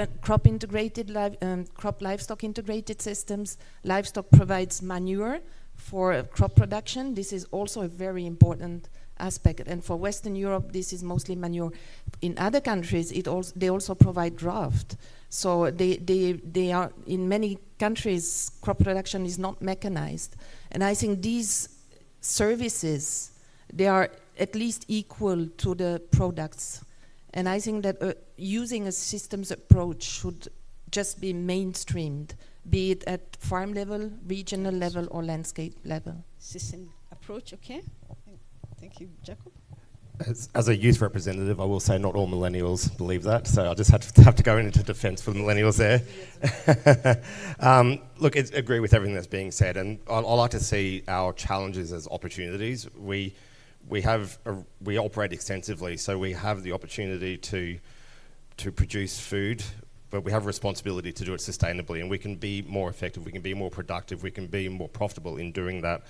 [SPEAKER 7] livestock integrated systems, livestock provides manure for crop production. This is also a very important aspect. And for Western Europe, this is mostly manure. In other countries, they also provide draft. So they are, in many countries, crop production is not mechanized. And I think these services, they are at least equal to the products. And I think that using a systems approach should just be mainstreamed, be it at farm level, regional level, or landscape level.
[SPEAKER 3] System approach, okay. Thank you, Jacob.
[SPEAKER 6] As a youth representative, I will say not all millennials believe that, so I just have to go into defence for the millennials there. Look, I agree with everything that's being said, and I like to see our challenges as opportunities. We operate extensively, so we have the opportunity to produce food, but we have a responsibility to do it sustainably, and we can be more effective, we can be more productive, we can be more profitable in doing that.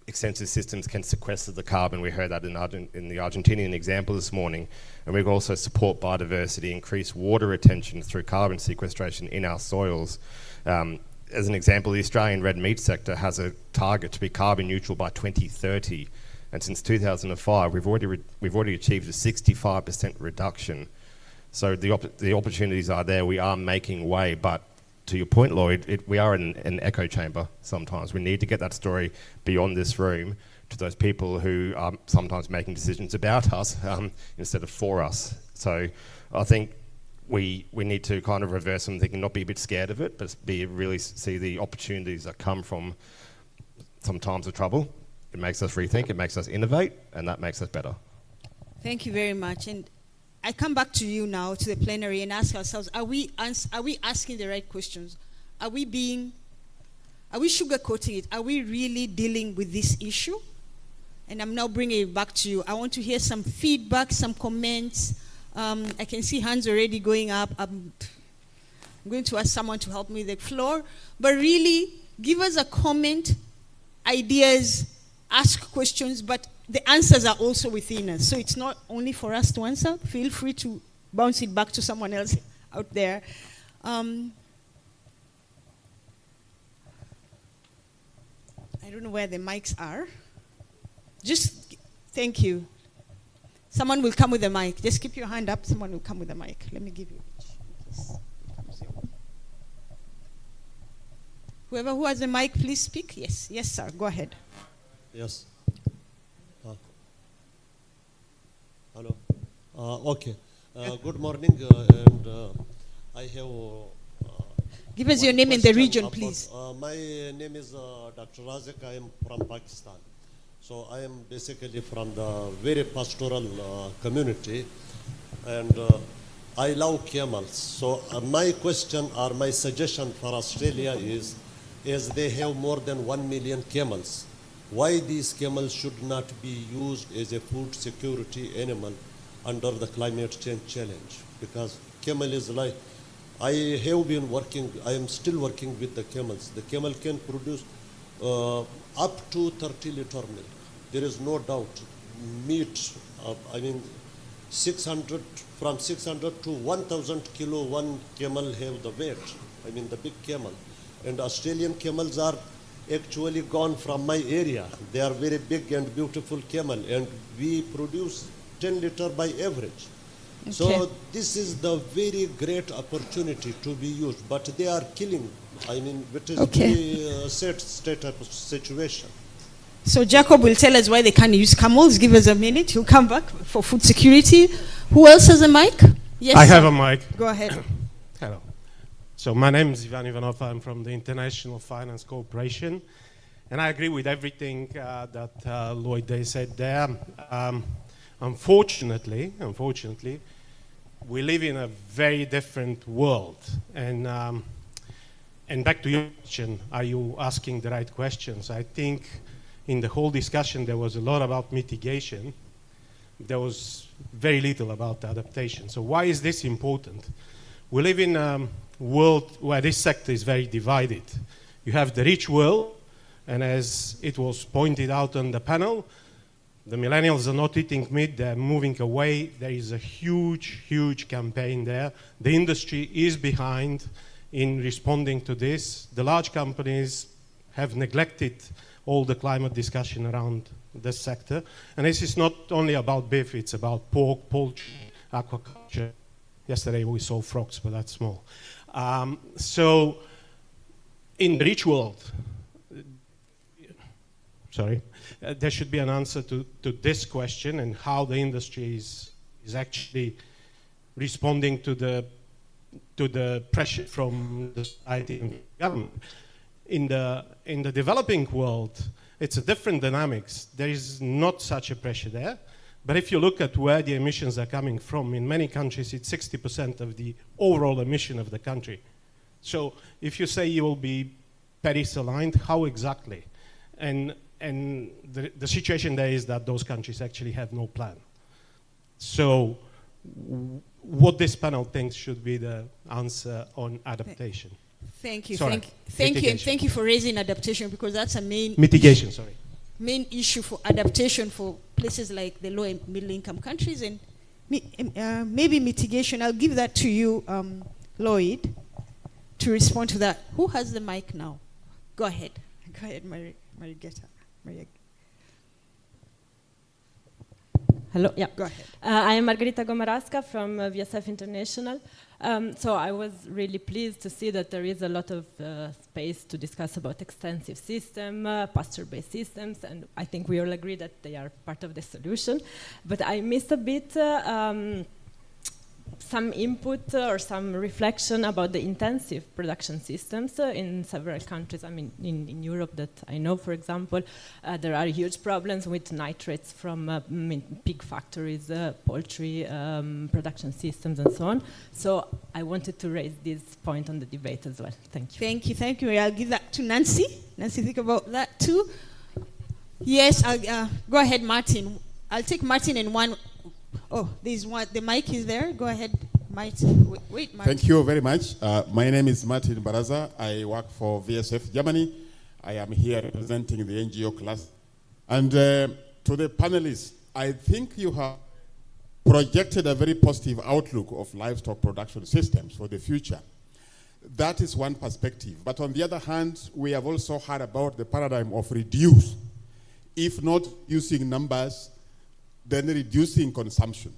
[SPEAKER 6] Extensive systems can sequester the carbon. We heard that in the Argentinian example this morning, and we can also support biodiversity, increase water retention through carbon sequestration in our soils. As an example, the Australian red meat sector has a target to be carbon neutral by 2030. And since 2005, we've already achieved a 65% reduction. So the opportunities are there. We are making way, but to your point, Lloyd, we are in an echo chamber sometimes. We need to get that story beyond this room to those people who are sometimes making decisions about us instead of for us. So I think we need to kind of reverse some thinking, not be a bit scared of it, but really see the opportunities that come from some times of trouble. It makes us rethink, it makes us innovate, and that makes us better.
[SPEAKER 3] Thank you very much. And I come back to you now, to the plenary, and ask ourselves, are we asking the right questions? Are we sugarcoating it? Are we really dealing with this issue? And I'm now bringing it back to you. I want to hear some feedback, some comments. I can see hands already going up. I'm going to ask someone to help me with the floor. But really, give us a comment, ideas, ask questions, but the answers are also within us. So it's not only for us to answer. Feel free to bounce it back to someone else out there. I don't know where the mics are. Just, thank you. Someone will come with a mic. Just keep your hand up. Someone will come with a mic. Let me give you each. Whoever who has a mic, please speak. Yes, yes, sir. Go ahead.
[SPEAKER 10] Yes. Hello. Okay. Good morning. And I have
[SPEAKER 3] Give us your
[SPEAKER 10] one
[SPEAKER 3] name and the
[SPEAKER 10] question
[SPEAKER 3] region,
[SPEAKER 10] about-
[SPEAKER 3] please.
[SPEAKER 10] My name is Dr. Razak. I am from Pakistan. So I am basically from the very pastoral community, and I love camels. So my question or my suggestion for Australia is they have more than 1 million camels. Why these camels should not be used as a food security animal under the climate change challenge? Because camel is like, I have been working, I am still working with the camels. The camel can produce up to 30 liter milk. There is no doubt. Meat, I mean, 600, from 600 to 1,000 kilo, one camel have the weight. I mean, the big camel. And Australian camels are actually gone from my area. They are very big and beautiful camel, and we produce 10 liter by average.
[SPEAKER 3] Okay.
[SPEAKER 10] So this is the very great opportunity to be used, but they are killing. I mean, it is very sad state of situation.
[SPEAKER 3] So Jacob will tell us why they can't use camels. Give us a minute. He'll come back for food security. Who else has a mic? Yes,
[SPEAKER 11] I
[SPEAKER 3] sir.
[SPEAKER 11] have a mic.
[SPEAKER 3] Go ahead.
[SPEAKER 11] Hello. So my name is Ivan Ivanov. I'm from the International Finance Corporation. And I agree with everything that Lloyd Day said there. Unfortunately, we live in a very different world. And back to your question, are you asking the right questions? I think in the whole discussion there was a lot about mitigation. There was very little about adaptation. So why is this important? We live in a world where this sector is very divided. You have the rich world, and as it was pointed out on the panel, the millennials are not eating meat, they're moving away. There is a huge campaign there. The industry is behind in responding to this. The large companies have neglected all the climate discussion around this sector. And this is not only about beef, it's about pork, poultry, aquaculture. Yesterday we saw frogs, but that's small. So in the rich world, there should be an answer to this question and how the industry is actually responding to the pressure from the society and the government. In the developing world, it's a different dynamics. There is not such a pressure there. But if you look at where the emissions are coming from, in many countries it's 60% of the overall emission of the country. So if you say you will be Paris aligned, how exactly? And the situation there is that those countries actually have no plan. So what this panel thinks should be the answer on adaptation.
[SPEAKER 3] Thank you.
[SPEAKER 11] Sorry.
[SPEAKER 3] Thank you, and thank you for raising adaptation, because that's a main issue for adaptation for places like the low and middle income countries, and maybe mitigation. I'll give that to you, Lloyd, to respond to that. Who has the mic now? Go ahead. Go ahead, Marietta.
[SPEAKER 12] Hello, yeah.
[SPEAKER 3] Go ahead.
[SPEAKER 12] I am Margarita Gomaraska from VSF International. So I was really pleased to see that there is a lot of space to discuss about extensive system, pasture-based systems, and I think we all agree that they are part of the solution. But I missed a bit some input or some reflection about the intensive production systems in several countries. I mean, in Europe that I know, for example, there are huge problems with nitrates from pig factories, poultry production systems, and so on. So I wanted to raise this point on the debate as well. Thank you.
[SPEAKER 3] Thank you. I'll give that to Nancy. Nancy, think about that too. Yes, go ahead, Martin. I'll take Martin and one. Oh, there's one. The mic is there. Go ahead, Martin. Wait, Martin.
[SPEAKER 13] Thank you very much. My name is Martin Baraza. I work for VSF Germany. I am here representing the NGO class. And to the panelists, I think you have projected a very positive outlook of livestock production systems for the future. That is one perspective. But on the other hand, we have also heard about the paradigm of reduce. If not using numbers, then reducing consumption.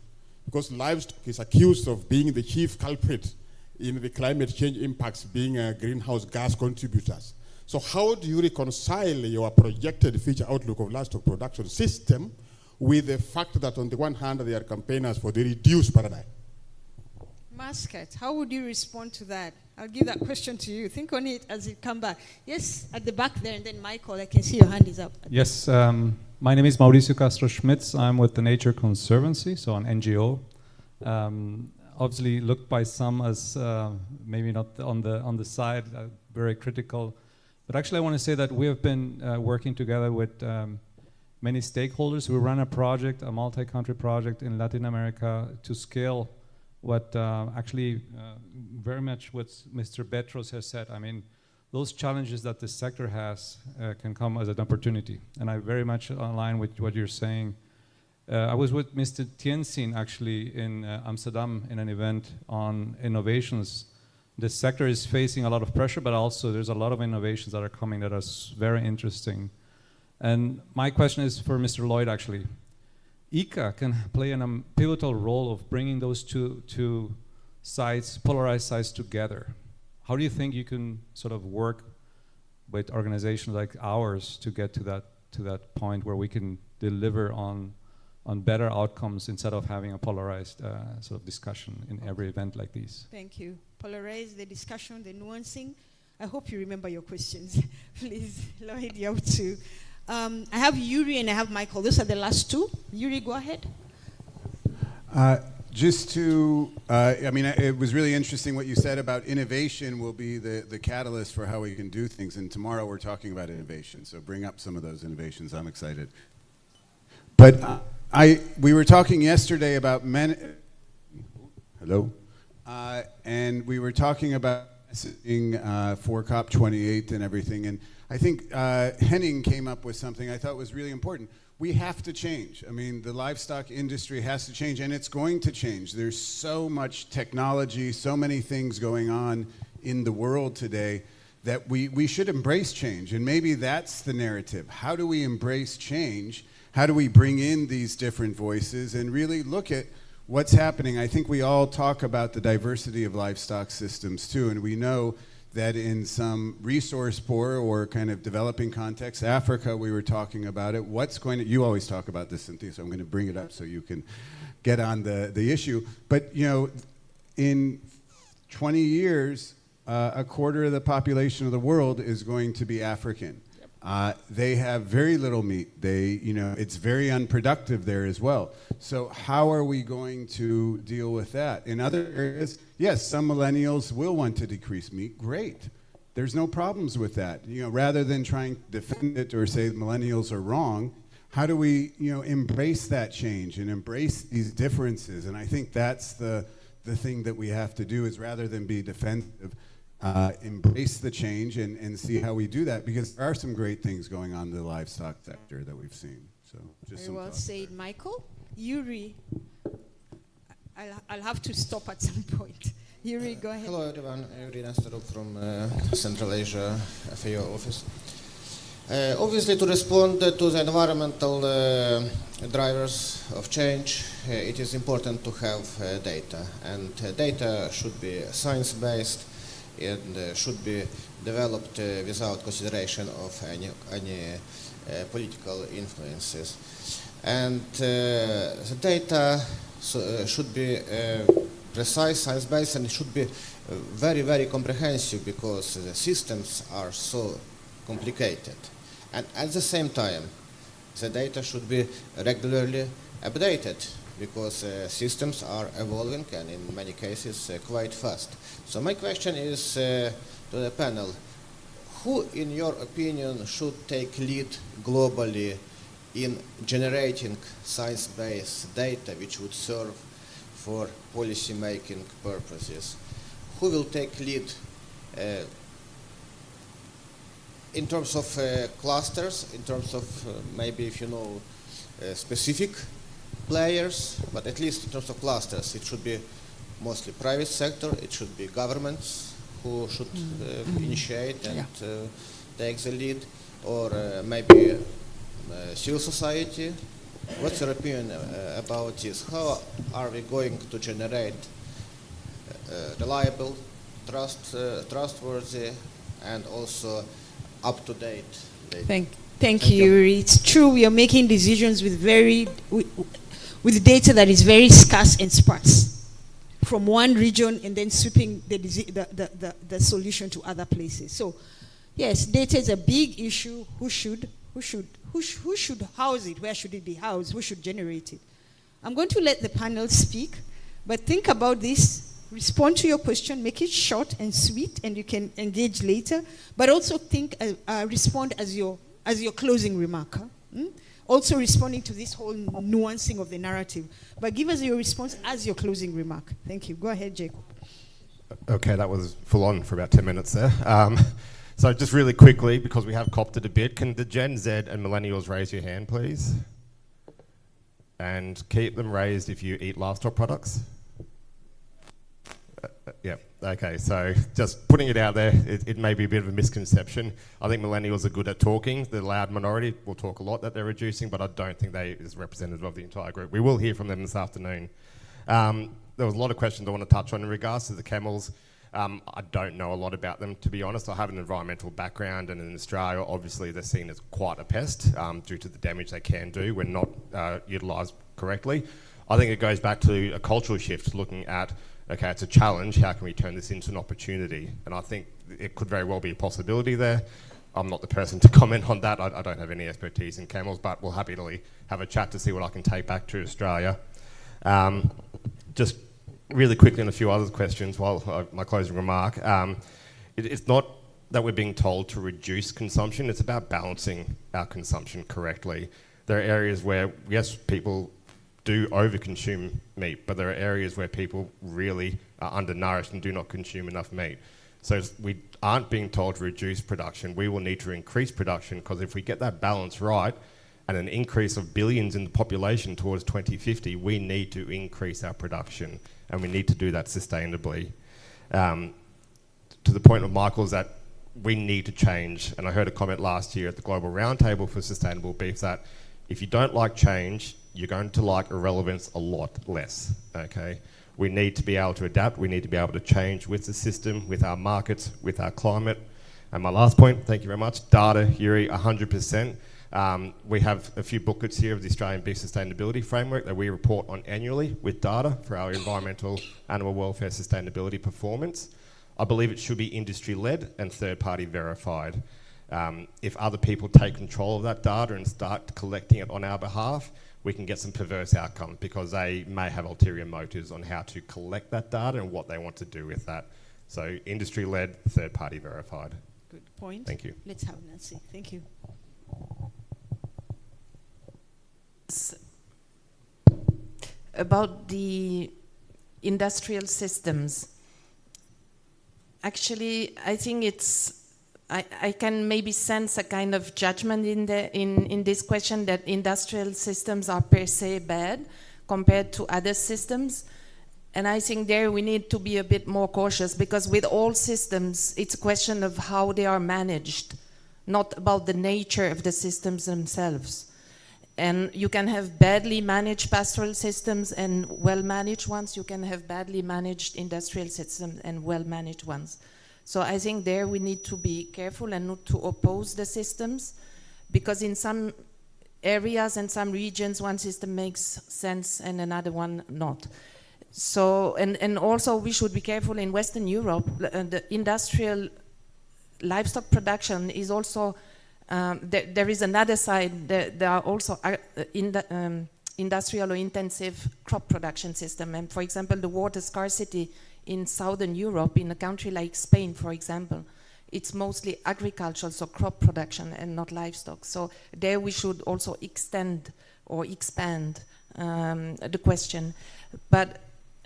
[SPEAKER 13] Because livestock is accused of being the chief culprit in the climate change impacts, being greenhouse gas contributors. So how do you reconcile your projected future outlook of livestock production system with the fact that on the one hand, they are campaigners for the reduced paradigm?
[SPEAKER 3] Muscat, how would you respond to that? I'll give that question to you. Think on it as it come back. Yes, at the back there, and then Michael, I can see your hand is up.
[SPEAKER 14] Yes, my name is Mauricio Castro-Schmitz. I'm with the Nature Conservancy, so an NGO. Obviously looked by some as maybe not on the side, very critical. But actually I want to say that we have been working together with many stakeholders. We run a project, a multi-country project in Latin America to scale what actually very much what Mr. Betros has said. I mean, those challenges that the sector has can come as an opportunity. And I very much align with what you're saying. I was with Mr. Tiensin actually in Amsterdam in an event on innovations. The sector is facing a lot of pressure, but also there's a lot of innovations that are coming that are very interesting. And my question is for Mr. Lloyd actually. ICA can play a pivotal role of bringing those two sides, polarized sides together. How do you think you can sort of work with organizations like ours to get to that point where we can deliver on better outcomes instead of having a polarized sort of discussion in every event like these?
[SPEAKER 3] Thank you. Polarize the discussion, the nuancing. I hope you remember your questions. Please, Lloyd, you have to. I have Yuri and I have Michael. Those are the last two. Yuri, go ahead.
[SPEAKER 15] Just to, I mean, it was really interesting what you said about innovation will be the catalyst for how we can do things. And tomorrow we're talking about innovation. So bring up some of those innovations. I'm excited. But we were talking yesterday about hello? And we were talking about messaging for COP28 and everything. And I think Henning came up with something I thought was really important. We have to change. I mean, the livestock industry has to change, and it's going to change. There's so much technology, so many things going on in the world today that we should embrace change. And maybe that's the narrative. How do we embrace change? How do we bring in these different voices and really look at what's happening? I think we all talk about the diversity of livestock systems too, and we know that in some resource poor or kind of developing contexts, Africa, we were talking about it. You always talk about this, Cynthia, so I'm going to bring it up so you can get on the issue. But, you know, in 20 years, a quarter of the population of the world is going to be African. They have very little meat. It's very unproductive there as well. So how are we going to deal with that? In other areas, yes, some millennials will want to decrease meat. Great. There's no problems with that. You know, rather than trying to defend it or say millennials are wrong, how do we, embrace that change and embrace these differences? And I think that's the thing that we have to do is rather than be defensive, embrace the change and see how we do that, because there are some great things going on in the livestock sector that we've seen. So just
[SPEAKER 3] very well said, Michael. Yuri, I'll have to stop at some point. Yuri, go ahead.
[SPEAKER 16] Hello everyone, Yuri Nestoruk from Central Asia FAO office. Obviously, to respond to the environmental drivers of change, it is important to have data, and data should be science-based and should be developed without consideration of any political influences. And the data should be precise, science-based, and it should be very, very comprehensive, because the systems are so complicated. And at the same time, the data should be regularly updated, because systems are evolving and in many cases quite fast. So my question is to the panel, who in your opinion should take lead globally in generating science-based data which would serve for policy-making purposes? Who will take lead in terms of clusters, in terms of maybe if you know specific players, but at least in terms of clusters, it should be mostly private sector, it should be governments who should initiate and take the lead, or maybe civil society. What's your opinion about this? How are we going to generate reliable, trustworthy, and also up-to-date data?
[SPEAKER 3] Thank you, Yuri. It's true, we are making decisions with data that is very scarce and sparse. from one region and then sweeping the solution to other places. So, yes, data is a big issue. Who should house it? Where should it be housed? Who should generate it? I'm going to let the panel speak, but think about this. Respond to your question, make it short and sweet, and you can engage later. But also respond as your closing remark. Huh? Also responding to this whole nuancing of the narrative. But give us your response as your closing remark. Thank you. Go ahead, Jacob.
[SPEAKER 6] Okay, that was full on for about 10 minutes there. So just really quickly, because we have copped it a bit, can the Gen Z and millennials raise your hand, please? And keep them raised if you eat livestock products. Yeah, okay, so just putting it out there, it may be a bit of a misconception. I think millennials are good at talking. The loud minority will talk a lot that they're reducing, but I don't think they is representative of the entire group. We will hear from them this afternoon. There was a lot of questions I want to touch on in regards to the camels. I don't know a lot about them, to be honest. I have an environmental background, and in Australia, obviously, they're seen as quite a pest due to the damage they can do when not utilised correctly. I think it goes back to a cultural shift, looking at, okay, it's a challenge, how can we turn this into an opportunity? And I think it could very well be a possibility there. I'm not the person to comment on that. I don't have any expertise in camels, but we'll happily have a chat to see what I can take back to Australia. Just really quickly on a few other questions while my closing remark. It's not that we're being told to reduce consumption, it's about balancing our consumption correctly. There are areas where, yes, people do overconsume meat, but there are areas where people really are undernourished and do not consume enough meat. So we aren't being told to reduce production. We will need to increase production, because if we get that balance right and an increase of billions in the population towards 2050, we need to increase our production, and we need to do that sustainably. To the point of Michael's that we need to change, and I heard a comment last year at the Global Roundtable for Sustainable Beef that if you don't like change, you're going to like irrelevance a lot less, okay? We need to be able to adapt, we need to be able to change with the system, with our markets, with our climate. And my last point, thank you very much, data, Yuri, 100%. We have a few booklets here of the Australian Beef Sustainability Framework that we report on annually with data for our environmental, animal welfare, sustainability performance. I believe it should be industry-led and third-party verified. If other people take control of that data and start collecting it on our behalf, we can get some perverse outcomes, because they may have ulterior motives on how to collect that data and what they want to do with that. So industry-led, third-party verified.
[SPEAKER 3] Good point.
[SPEAKER 6] Thank you.
[SPEAKER 3] Let's have Nancy. Thank you.
[SPEAKER 7] About the industrial systems, actually, I think I can maybe sense a kind of judgment in this question that industrial systems are per se bad compared to other systems. And I think there we need to be a bit more cautious, because with all systems, it's a question of how they are managed, not about the nature of the systems themselves. And you can have badly managed pastoral systems and well-managed ones. You can have badly managed industrial systems and well-managed ones. So I think there we need to be careful and not to oppose the systems, because in some areas and some regions one system makes sense and another one not. So, and also we should be careful in Western Europe. The industrial livestock production is also, there is another side. There are also industrial or intensive crop production system. And for example, the water scarcity in Southern Europe, in a country like Spain, for example, it's mostly agricultural, so crop production and not livestock. So there we should also extend or expand the question. But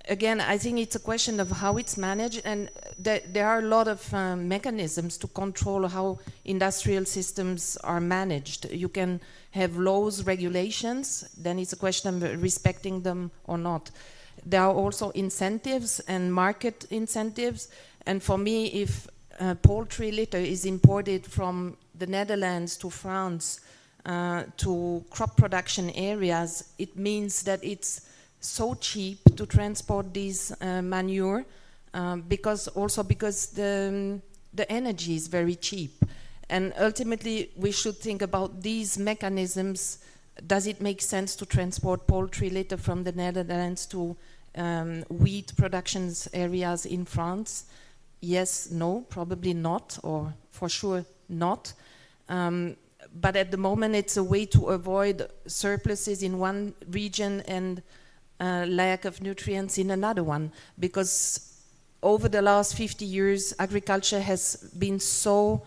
[SPEAKER 7] again, I think it's a question of how it's managed, and there are a lot of mechanisms to control how industrial systems are managed. You can have laws, regulations, then it's a question of respecting them or not. There are also incentives and market incentives, and for me, if poultry litter is imported from the Netherlands to France to crop production areas, it means that it's so cheap to transport these manure, because the energy is very cheap. And ultimately, we should think about these mechanisms. Does it make sense to transport poultry litter from the Netherlands to wheat productions areas in France? Yes, no, probably not, or for sure not. But at the moment, it's a way to avoid surpluses in one region and lack of nutrients in another one, because over the last 50 years, agriculture has been so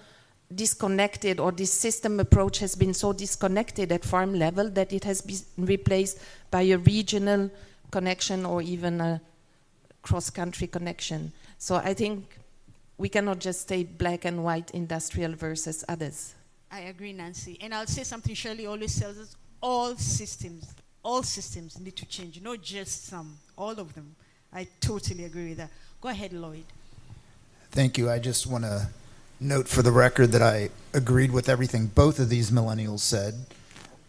[SPEAKER 7] disconnected, or this system approach has been so disconnected at farm level that it has been replaced by a regional connection or even a cross-country connection. So I think we cannot just say black and white industrial versus others.
[SPEAKER 3] I agree, Nancy. And I'll say something Shirley always tells us: all systems need to change, not just some, all of them. I totally agree with that. Go ahead, Lloyd.
[SPEAKER 8] Thank you. I just want to note for the record that I agreed with everything both of these millennials said.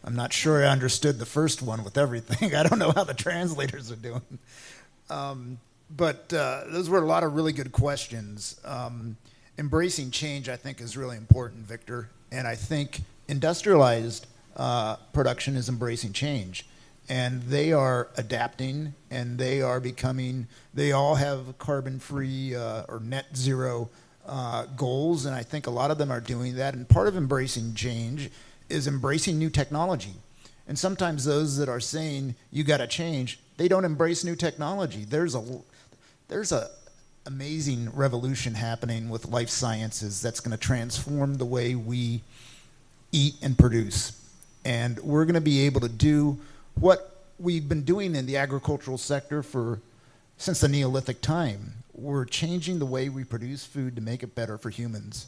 [SPEAKER 8] I'm not sure I understood the first one with everything. I don't know how the translators are doing. But those were a lot of really good questions. Embracing change, I think, is really important, Victor. And I think industrialized production is embracing change. And they are adapting, and they are becoming, they all have carbon-free or net zero goals, and I think a lot of them are doing that. And part of embracing change is embracing new technology. And sometimes those that are saying, you gotta change, they don't embrace new technology. There's a amazing revolution happening with life sciences that's gonna transform the way we eat and produce. And we're gonna be able to do what we've been doing in the agricultural sector since the Neolithic time. We're changing the way we produce food to make it better for humans.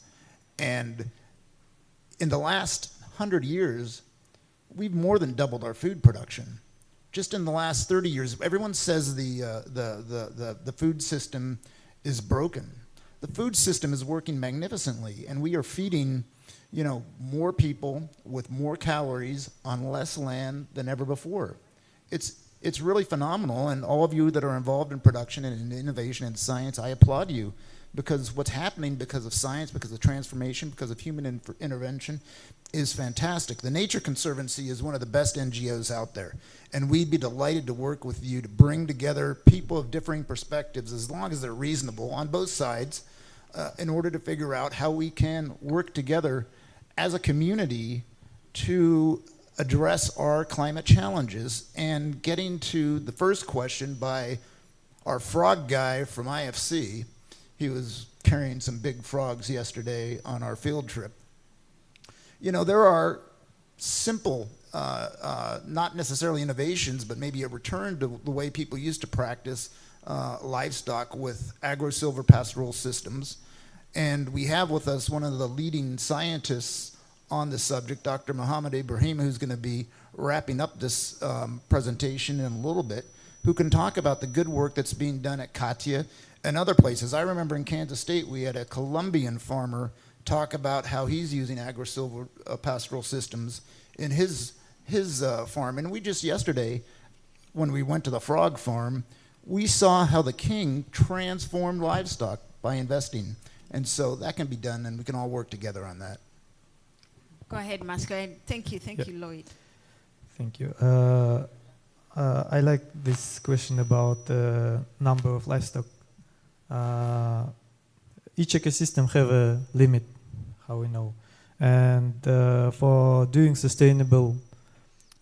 [SPEAKER 8] And in the last 100 years, we've more than doubled our food production. Just in the last 30 years, everyone says the food system is broken. The food system is working magnificently, and we are feeding, more people with more calories on less land than ever before. It's really phenomenal, and all of you that are involved in production and in innovation and science, I applaud you, because what's happening because of science, because of transformation, because of human intervention is fantastic. The Nature Conservancy is one of the best NGOs out there, and we'd be delighted to work with you to bring together people of differing perspectives, as long as they're reasonable on both sides, in order to figure out how we can work together as a community to address our climate challenges. And getting to the first question by our frog guy from IFC, he was carrying some big frogs yesterday on our field trip. There are simple, not necessarily innovations, but maybe a return to the way people used to practice livestock with agro-silvopastoral systems. And we have with us one of the leading scientists on the subject, Dr. Mohammed Ibrahim, who's going to be wrapping up this presentation in a little bit, who can talk about the good work that's being done at Katia and other places. I remember in Kansas State, we had a Colombian farmer talk about how he's using agro-silvopastoral systems in his farm. And we just yesterday, when we went to the frog farm, we saw how the king transformed livestock by investing. And so that can be done, and we can all work together on that.
[SPEAKER 3] Go ahead, Masco. Thank you, Lloyd.
[SPEAKER 9] Thank you. I like this question about the number of livestock. Each ecosystem have a limit, how we know. And for doing sustainable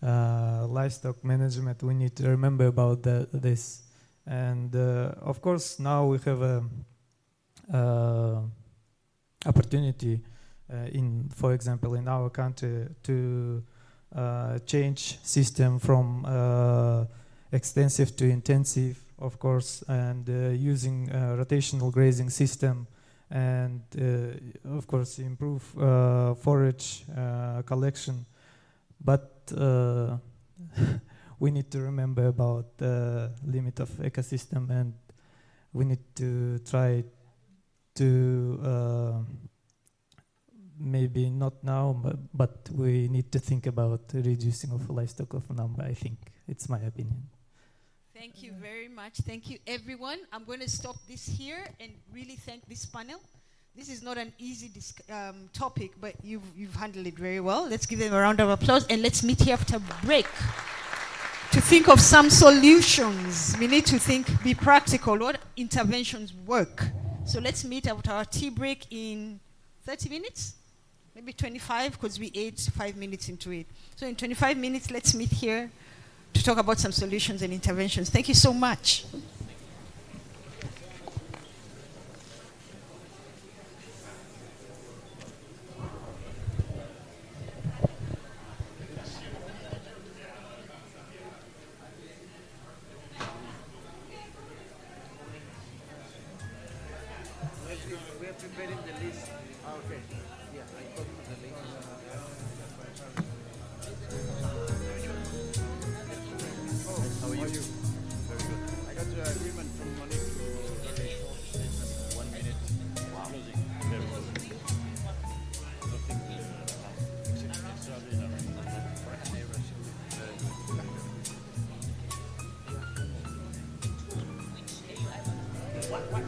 [SPEAKER 9] livestock management, we need to remember about this. And of course, now we have a opportunity for example, in our country to change system from extensive to intensive, of course, and using rotational grazing system, and of course improve forage collection. But we need to remember about the limit of ecosystem, and we need to try to maybe not now, but we need to think about reducing of livestock of number. I think it's my opinion.
[SPEAKER 3] Thank you very much. Thank you, everyone. I'm going to stop this here and really thank this panel. This is not an easy topic, but you've handled it very well. Let's give them a round of applause, and let's meet here after break to think of some solutions. We need to think, be practical. What interventions work? So let's meet at our tea break in 30 minutes, maybe 25, because we ate 5 minutes into it. So in 25 minutes, let's meet here to talk about some solutions and interventions. Thank you so much.
[SPEAKER 17] We are preparing the list. Okay. Yeah, I got the link. Oh, how are you? Very good. I got the agreement from Monique to very short statement, 1 minute. Wow. Closing. Very good. Nothing extraordinary. What?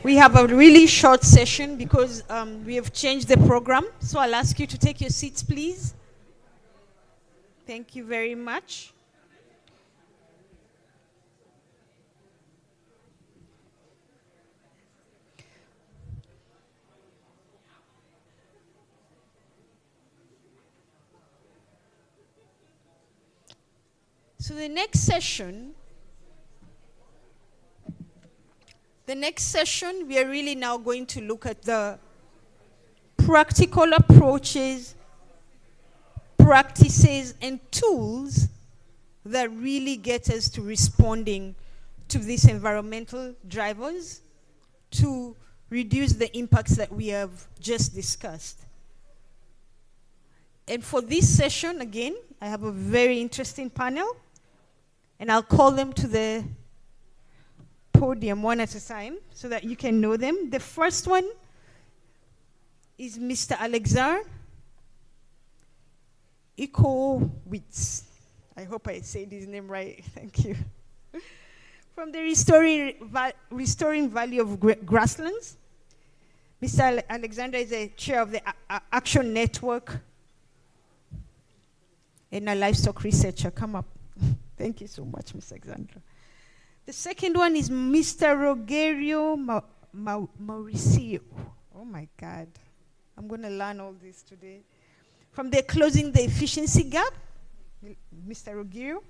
[SPEAKER 3] We have a really short session because we have changed the program. So I'll ask you to take your seats, please. Thank you very much. So the next session, we are really now going to look at the practical approaches, practices, and tools that really get us to responding to these environmental drivers to reduce the impacts that we have just discussed. And for this session, again, I have a very interesting panel, and I'll call them to the podium one at a time so that you can know them. The first one is Mr. Alexander Ikowitz. I hope I said his name right. Thank you. From the Restoring Value of Grasslands. Mr. Alexander is the chair of the Action Network and a livestock researcher. Come up. Thank you so much, Mr. Alexander. The second one is Mr. Rogerio Mauricio. Oh my God. I'm going to learn all this today. From the Closing the Efficiency Gap, Mr. Rogerio.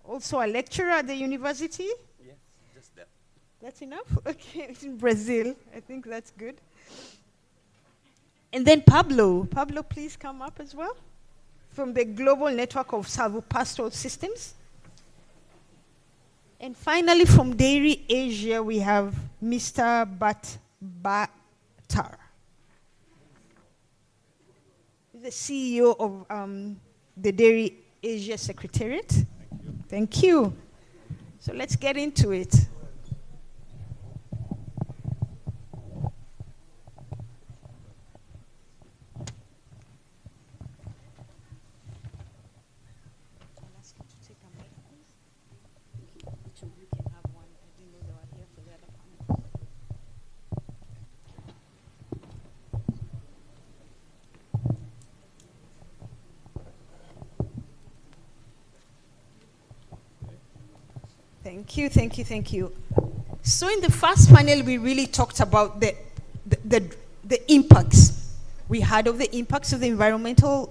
[SPEAKER 3] Also a lecturer at the university.
[SPEAKER 18] Yes, just that.
[SPEAKER 3] That's enough? Okay, it's in Brazil. I think that's good. And then Pablo. Pablo, please come up as well. From the Global Network of Salvo-Pastoral Systems. And finally, from Dairy Asia, we have Mr. Bhatter. He's the CEO of the Dairy Asia Secretariat. Thank you. So let's get into it. Thank you. So in the first panel, we really talked about the impacts. We had of the impacts of the environmental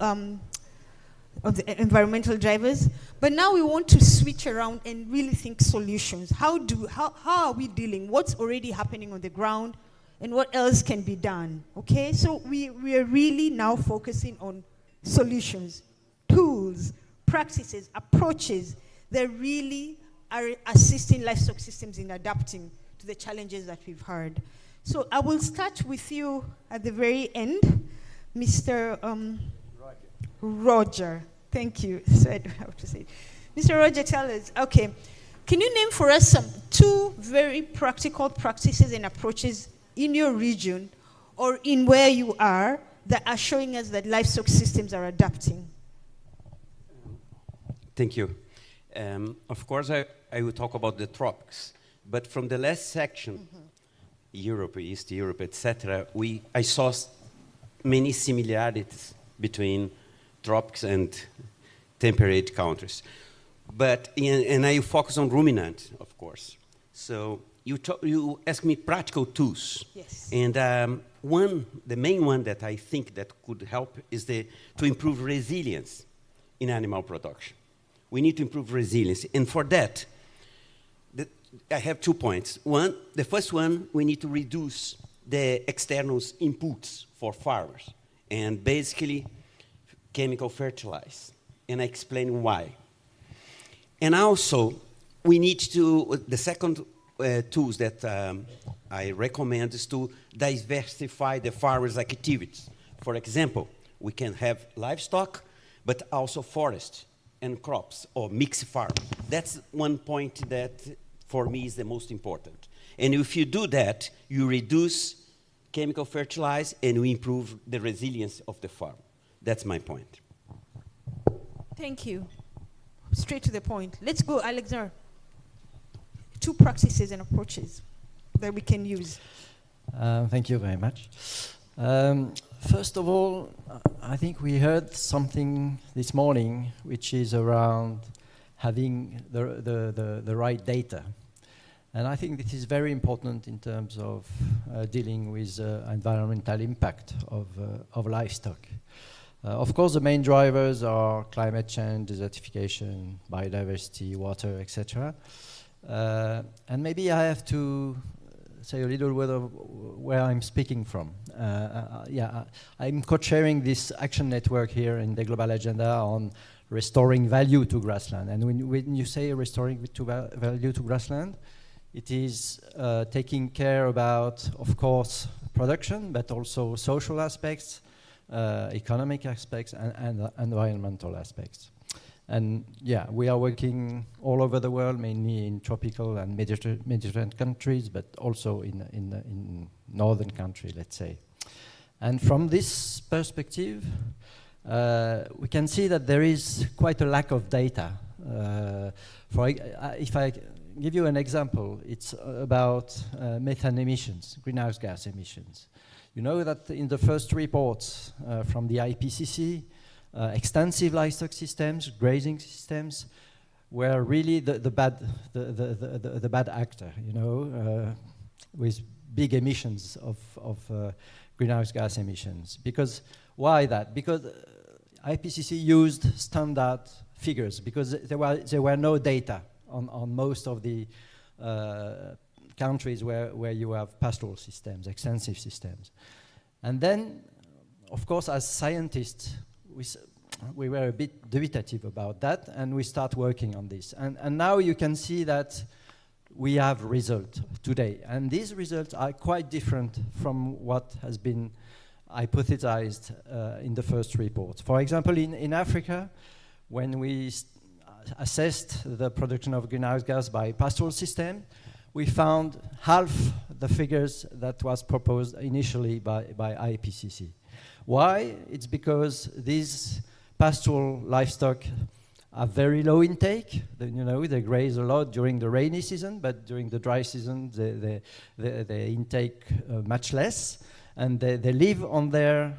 [SPEAKER 3] drivers, but now we want to switch around and really think solutions. How are we dealing? What's already happening on the ground, and what else can be done? Okay, so we are really now focusing on solutions, tools, practices, approaches that really are assisting livestock systems in adapting to the challenges that we've heard. So I will start with you at the very end, Mr. Roger. Thank you. So I don't have to say it. Mr. Roger, tell us, okay, can you name for us two very practical practices and approaches in your region or in where you are that are showing us that livestock systems are adapting?
[SPEAKER 18] Thank you. Of course, I will talk about the tropics, but from the last section, Europe, East Europe, etc., I saw many similarities between tropics and temperate countries. And I focus on ruminant, of course. So you ask me practical tools.
[SPEAKER 3] Yes.
[SPEAKER 18] And the main one that I think that could help is to improve resilience in animal production. We need to improve resilience. And for that, I have 2 points. The first one, we need to reduce the external inputs for farmers, and basically chemical fertilizer. And I explain why. And also, we need to, the second tools that I recommend is to diversify the farmers' activities. For example, we can have livestock, but also forest and crops, or mixed farm. That's one point that, for me, is the most important. And if you do that, you reduce chemical fertilizer and you improve the resilience of the farm. That's my point.
[SPEAKER 3] Thank you. Straight to the point. Let's go, Alexander. Two practices and approaches. that we can use?
[SPEAKER 19] Thank you very much. First of all, I think we heard something this morning which is around having the right data. And I think this is very important in terms of dealing with environmental impact of livestock. Of course, the main drivers are climate change, desertification, biodiversity, water, etc. And maybe I have to say a little word of where I'm speaking from. I'm co-chairing this action network here in the Global Agenda on restoring value to grassland. And when you say restoring value to grassland, it is taking care about, of course, production, but also social aspects, economic aspects, and environmental aspects. And yeah, we are working all over the world, mainly in tropical and Mediterranean countries, but also in northern countries, let's say. And from this perspective, we can see that there is quite a lack of data. If I give you an example, it's about methane emissions, greenhouse gas emissions. You know that in the first reports from the IPCC, extensive livestock systems, grazing systems, were really the bad actor, you know, with big emissions of greenhouse gas emissions. Because why that? Because IPCC used standard figures because there were no data on most of the countries where you have pastoral systems, extensive systems. And then, of course, as scientists, we were a bit dubitative about that, and we start working on this. And now you can see that we have results today. And these results are quite different from what has been hypothesized in the first report. For example, in Africa, when we assessed the production of greenhouse gas by pastoral system, we found half the figures that was proposed initially by IPCC. Why? It's because these pastoral livestock have very low intake. They graze a lot during the rainy season, but during the dry season, they intake much less, and they live on their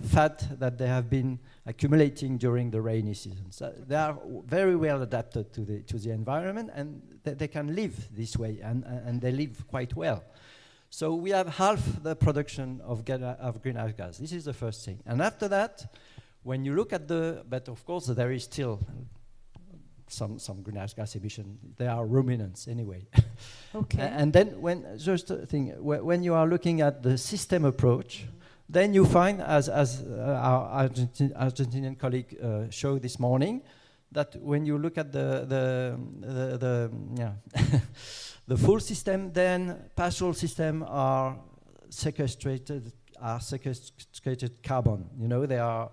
[SPEAKER 19] fat that they have been accumulating during the rainy season. So they are very well adapted to the environment, and they can live this way, and they live quite well. So we have half the production of greenhouse gas. This is the first thing. And after that, when you look at but of course there is still some greenhouse gas emission. They are ruminants anyway.
[SPEAKER 3] Okay.
[SPEAKER 19] And then when you are looking at the system approach, then you find, as our Argentinian colleague showed this morning, that when you look at the full system, then pastoral system are sequestrated carbon. You know, they are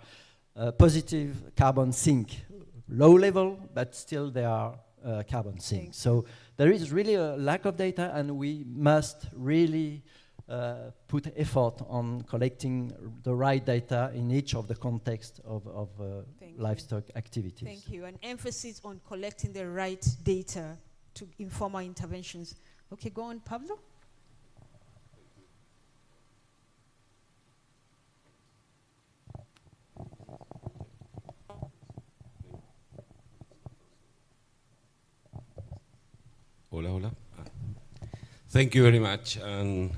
[SPEAKER 19] positive carbon sink, low level, but still they are carbon sink. So there is really a lack of data, and we must really put effort on collecting the right data in each of the context of livestock activities.
[SPEAKER 3] Thank you. An emphasis on collecting the right data to inform our interventions. Okay, go on, Pablo.
[SPEAKER 20] Hola, hola. Thank you very much, and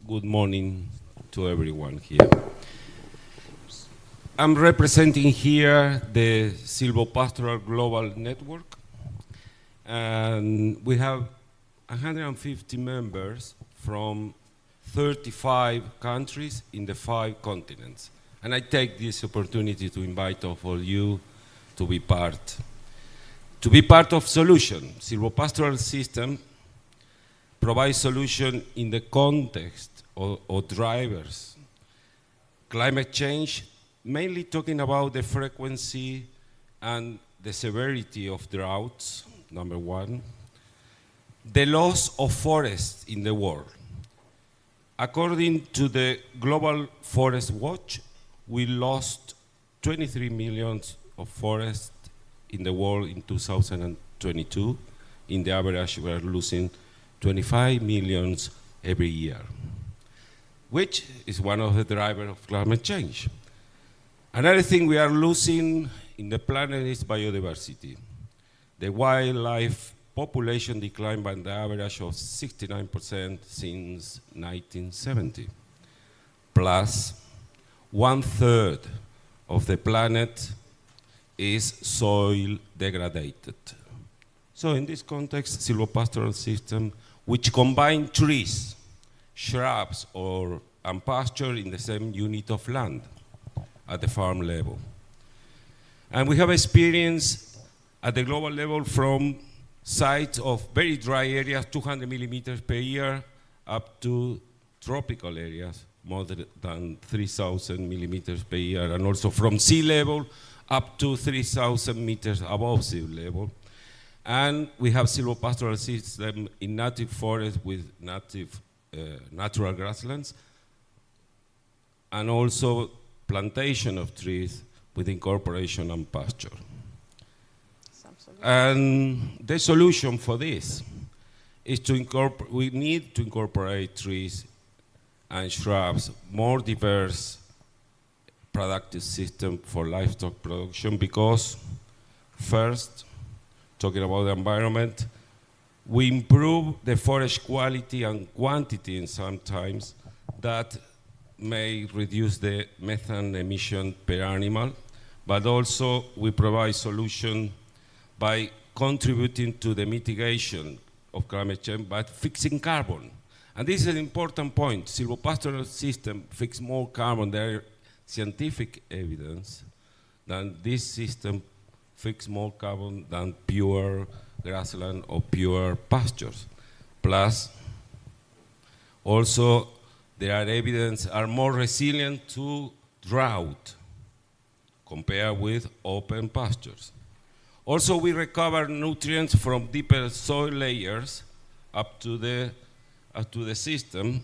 [SPEAKER 20] good morning to everyone here. I'm representing here the Silvopastoral Global Network, and we have 150 members from 35 countries in the 5 continents. And I take this opportunity to invite all you to be part of solution. Silvopastoral system provides solution in the context of drivers. Climate change, mainly talking about the frequency and the severity of droughts, number one. The loss of forests in the world. According to the Global Forest Watch, we lost 23 million of forests in the world in 2022. In the average, we are losing 25 million every year, which is one of the drivers of climate change. Another thing we are losing in the planet is biodiversity. The wildlife population declined by the average of 69% since 1970. Plus, 1/3 of the planet is soil degraded. So in this context, silvopastoral system, which combine trees, shrubs, and pasture in the same unit of land at the farm level. And we have experience at the global level from sites of very dry areas, 200 millimeters per year, up to tropical areas, more than 3,000 millimeters per year, and also from sea level up to 3,000 meters above sea level. And we have silvopastoral system in native forests with natural grasslands, and also plantation of trees with incorporation and pasture. And the solution for this is we need to incorporate trees and shrubs, more diverse productive system for livestock production, because first, talking about the environment, we improve the forest quality and quantity in sometimes that may reduce the methane emission per animal, but also we provide solution by contributing to the mitigation of climate change by fixing carbon. And this is an important point. Silvopastoral system fix more carbon. There are scientific evidence that this system fix more carbon than pure grassland or pure pastures. Plus, also, there are evidence are more resilient to drought compared with open pastures. Also, we recover nutrients from deeper soil layers up to the system.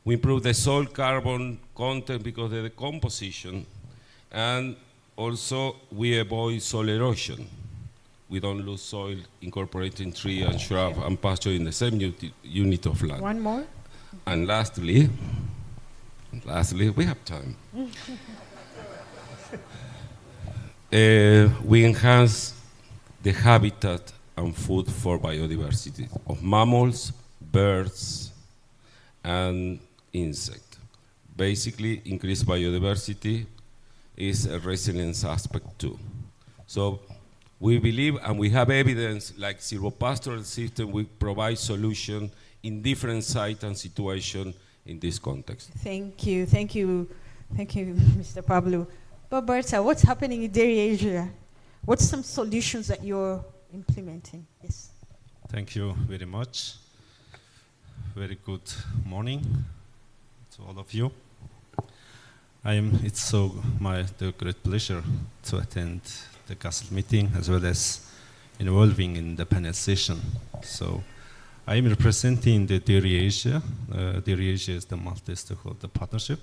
[SPEAKER 20] We improve the soil carbon content because of the composition, and also we avoid soil erosion. We don't lose soil incorporating tree and shrub and pasture in the same unit of land.
[SPEAKER 3] One more.
[SPEAKER 20] And lastly, we have time. We enhance the habitat and food for biodiversity of mammals, birds, and insects. Basically, increased biodiversity is a resilience aspect too. So we believe, and we have evidence, like silvopastoral system, we provide solution in different sites and situations in this context.
[SPEAKER 3] Thank you, Mr. Pablo. But Berta, what's happening in Dairy Asia? What's some solutions that you're implementing? Yes.
[SPEAKER 21] Thank you very much. Very good morning to all of you. It's the great pleasure to attend the GASL meeting as well as involving in the panel session. So I am representing the Dairy Asia. Dairy Asia is the multi-stakeholder partnership.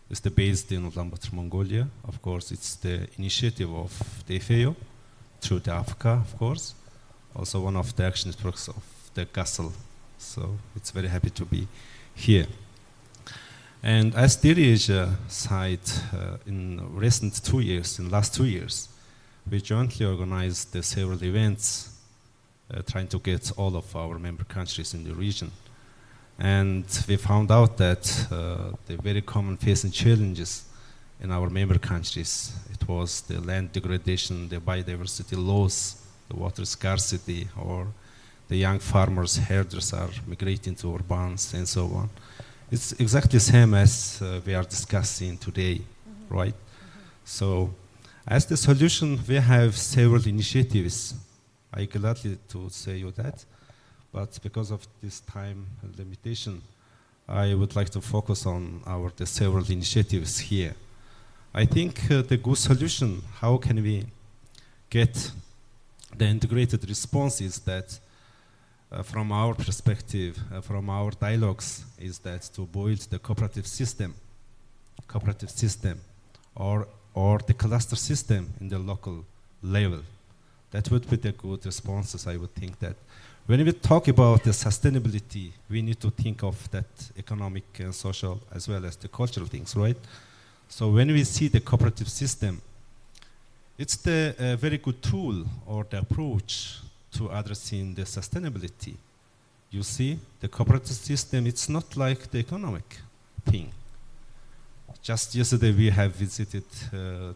[SPEAKER 21] It's based in Ulaanbaatar, Mongolia. Of course, it's the initiative of the FAO through the Africa, of course. Also one of the action networks of the GASL. So it's very happy to be here. And as Dairy Asia side, in last 2 years, we jointly organized several events trying to get all of our member countries in the region. And we found out that the very common facing challenges in our member countries, it was the land degradation, the biodiversity loss, the water scarcity, or the young farmers, herders are migrating to urbans and so on. It's exactly the same as we are discussing today, right? So as the solution, we have several initiatives. I gladly to say you that. But because of this time limitation, I would like to focus on the several initiatives here. I think the good solution, how can we get the integrated responses that from our perspective, from our dialogues, is that to build the cooperative system or the cluster system in the local level. That would be the good responses, I would think that. when we talk about the sustainability, we need to think of that economic and social as well as the cultural things, right? So when we see the cooperative system, it's the very good tool or the approach to addressing the sustainability. You see, the cooperative system, it's not like the economic thing. Just yesterday we have visited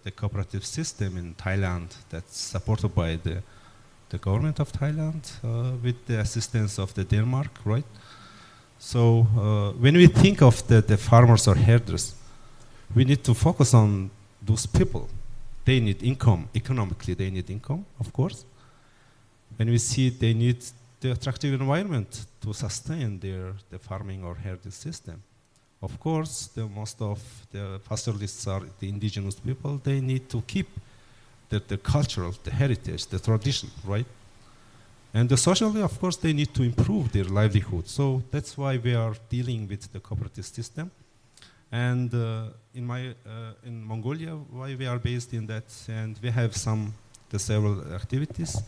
[SPEAKER 21] the cooperative system in Thailand that's supported by the government of Thailand with the assistance of the Denmark, right? So when we think of the farmers or herders, we need to focus on those people. They need income, economically they need income, of course. When we see they need the attractive environment to sustain the farming or herding system. Of course, most of the pastoralists are the indigenous people. They need to keep the cultural, the heritage, the tradition, right? And socially, of course, they need to improve their livelihood. So that's why we are dealing with the cooperative system. And in Mongolia, why we are based in that, and we have several activities.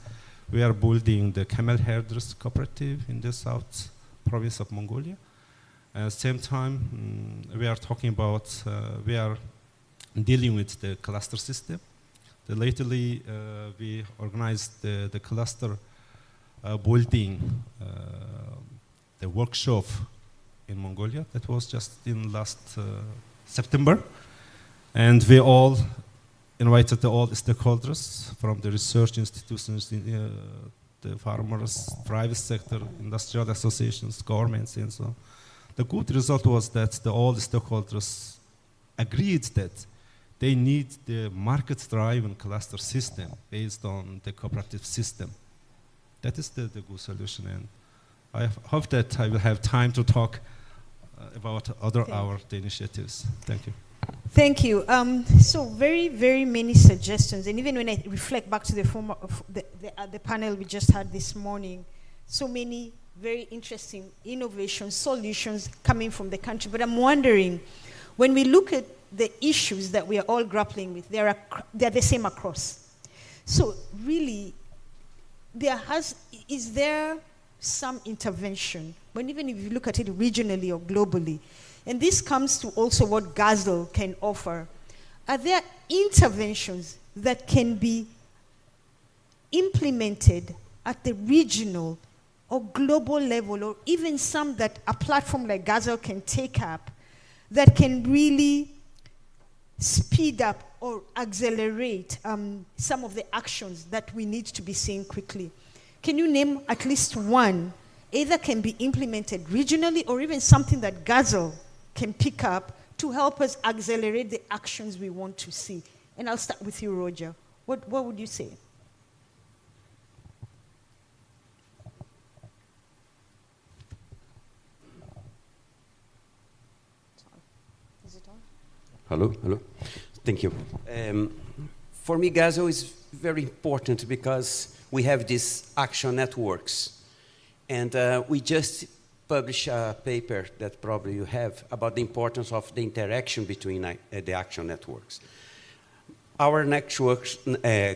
[SPEAKER 21] We are building the camel herders cooperative in the south province of Mongolia. At the same time, we are talking about, we are dealing with the cluster system. Lately, we organized the cluster building, the workshop in Mongolia. That was just in last September. And we all invited all stakeholders from the research institutions, the farmers, private sector, industrial associations, governments, and so on. The good result was that all the stakeholders agreed that they need the market-driven cluster system based on the cooperative system. That is the good solution, and I hope that I will have time to talk about our initiatives. Thank you.
[SPEAKER 3] Thank you. So very, very many suggestions, and even when I reflect back to the panel we just had this morning, so many very interesting innovations, solutions coming from the country. But I'm wondering, when we look at the issues that we are all grappling with, they're the same across. So really, is there some intervention, when even if you look at it regionally or globally, and this comes to also what GASL can offer, are there interventions that can be implemented at the regional or global level, or even some that a platform like GASL can take up that can really speed up or accelerate some of the actions that we need to be seeing quickly? Can you name at least one, either can be implemented regionally or even something that GASL can pick up to help us accelerate the actions we want to see? And I'll start with you, Roger. What would you say?
[SPEAKER 18] Hello. Thank you. For me, GASL is very important because we have these action networks. And we just published a paper that probably you have about the importance of the interaction between the action networks. Our network,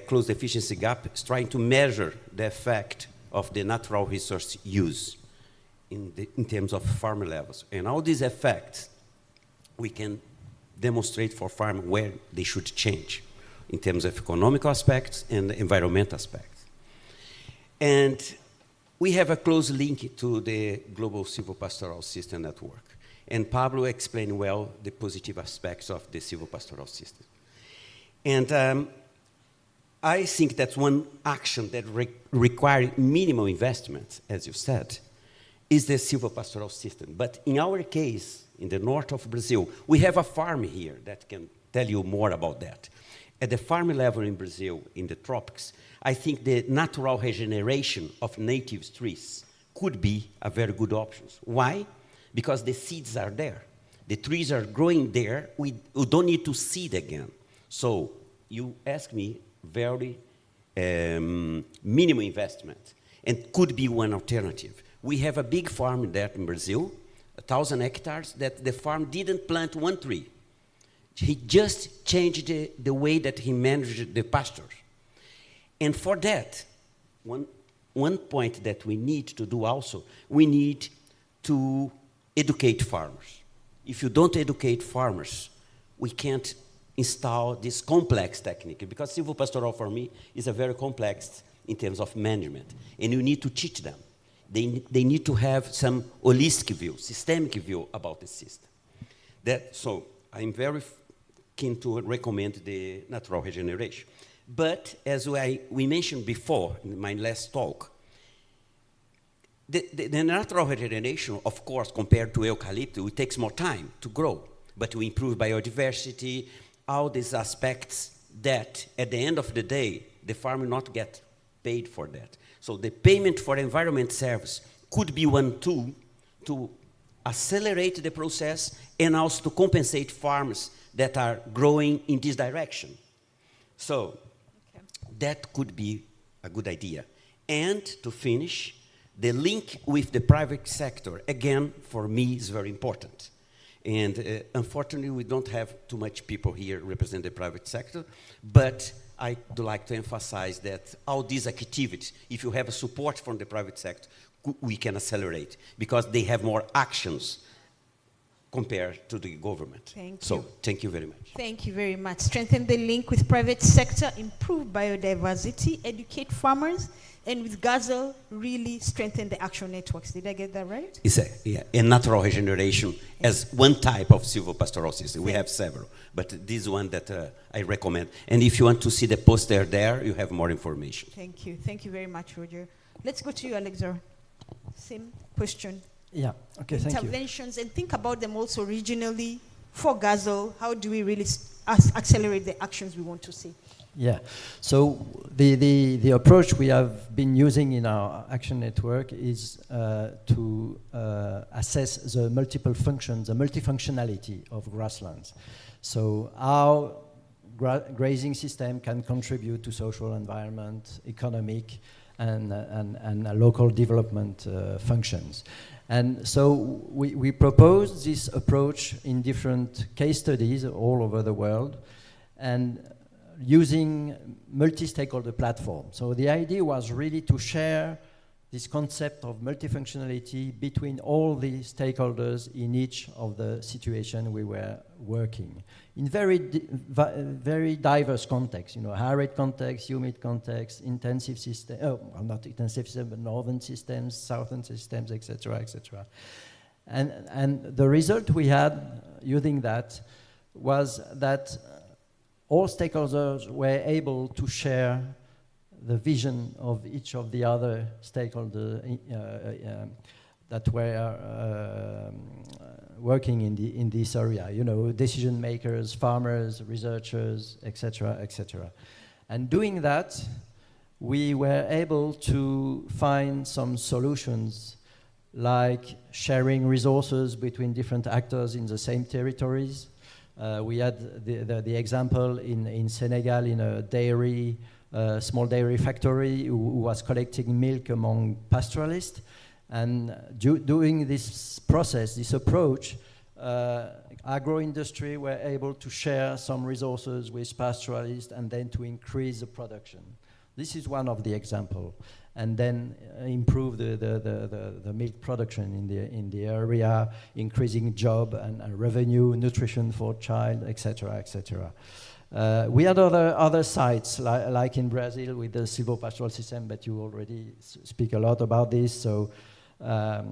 [SPEAKER 18] Closed Efficiency Gap, is trying to measure the effect of the natural resource use in terms of farm levels. And all these effects, we can demonstrate for farm where they should change in terms of economic aspects and environmental aspects. And we have a close link to the Global Silvopastoral System Network. And Pablo explained well the positive aspects of the silvopastoral system. And I think that's one action that requires minimal investment, as you said, is the silvopastoral system. But in our case, in the north of Brazil, we have a farm here that can tell you more about that. At the farm level in Brazil, in the tropics, I think the natural regeneration of native trees could be a very good option. Why? Because the seeds are there. The trees are growing there. We don't need to seed again. So you ask me, very minimum investment, and could be one alternative. We have a big farm there in Brazil, 1,000 hectares, that the farm didn't plant one tree. He just changed the way that he managed the pastures. And for that, one point that we need to do also, we need to educate farmers. If you don't educate farmers, we can't install this complex technique, because silvopastoral for me is a very complex in terms of management, and you need to teach them. They need to have some holistic view, systemic view about the system. So I'm very keen to recommend the natural regeneration. But as we mentioned before in my last talk, the natural regeneration, of course, compared to eucalyptus, it takes more time to grow, but we improve biodiversity, all these aspects that, at the end of the day, the farmer not get paid for that. So the payment for environment service could be one tool to accelerate the process and also to compensate farmers that are growing in this direction. So that could be a good idea. And to finish, the link with the private sector, again, for me, is very important. And unfortunately, we don't have too much people here represent the private sector, but I do like to emphasize that all these activities, if you have a support from the private sector, we can accelerate, because they have more actions compared to the government. Thank you very much.
[SPEAKER 3] Thank you very much. Strengthen the link with private sector, improve biodiversity, educate farmers, and with GASL, really strengthen the action networks. Did I get that right?
[SPEAKER 18] And natural regeneration as one type of silvopastoral system. We have several, but this one that I recommend. And if you want to see the poster there, you have more information.
[SPEAKER 3] Thank you. Thank you very much, Roger. Let's go to you, Alexander. Same question.
[SPEAKER 19] Yeah, okay, thank you.
[SPEAKER 3] Interventions, and think about them also regionally for GASL. How do we really accelerate the actions we want to see?
[SPEAKER 19] Yeah, so the approach we have been using in our action network is to assess the multiple functions, the multifunctionality of grasslands. So how grazing system can contribute to social environment, economic, and local development functions. And so we propose this approach in different case studies all over the world, and using multi-stakeholder platform. So the idea was really to share this concept of multifunctionality between all the stakeholders in each of the situation we were working in very diverse contexts, arid context, humid context, intensive system, not intensive system, but northern systems, southern systems, etc., etc. And the result we had using that was that all stakeholders were able to share the vision of each of the other stakeholders that were working in this area, decision makers, farmers, researchers, etc., etc. And doing that, we were able to find some solutions like sharing resources between different actors in the same territories. We had the example in Senegal in a dairy, small dairy factory who was collecting milk among pastoralists. And doing this process, this approach, agro-industry were able to share some resources with pastoralists and then to increase the production. This is one of the examples. And then improve the milk production in the area, increasing job and revenue, nutrition for child, etc., etc. We had other sites, like in Brazil with the silvopastoral system, but you already speak a lot about this, so I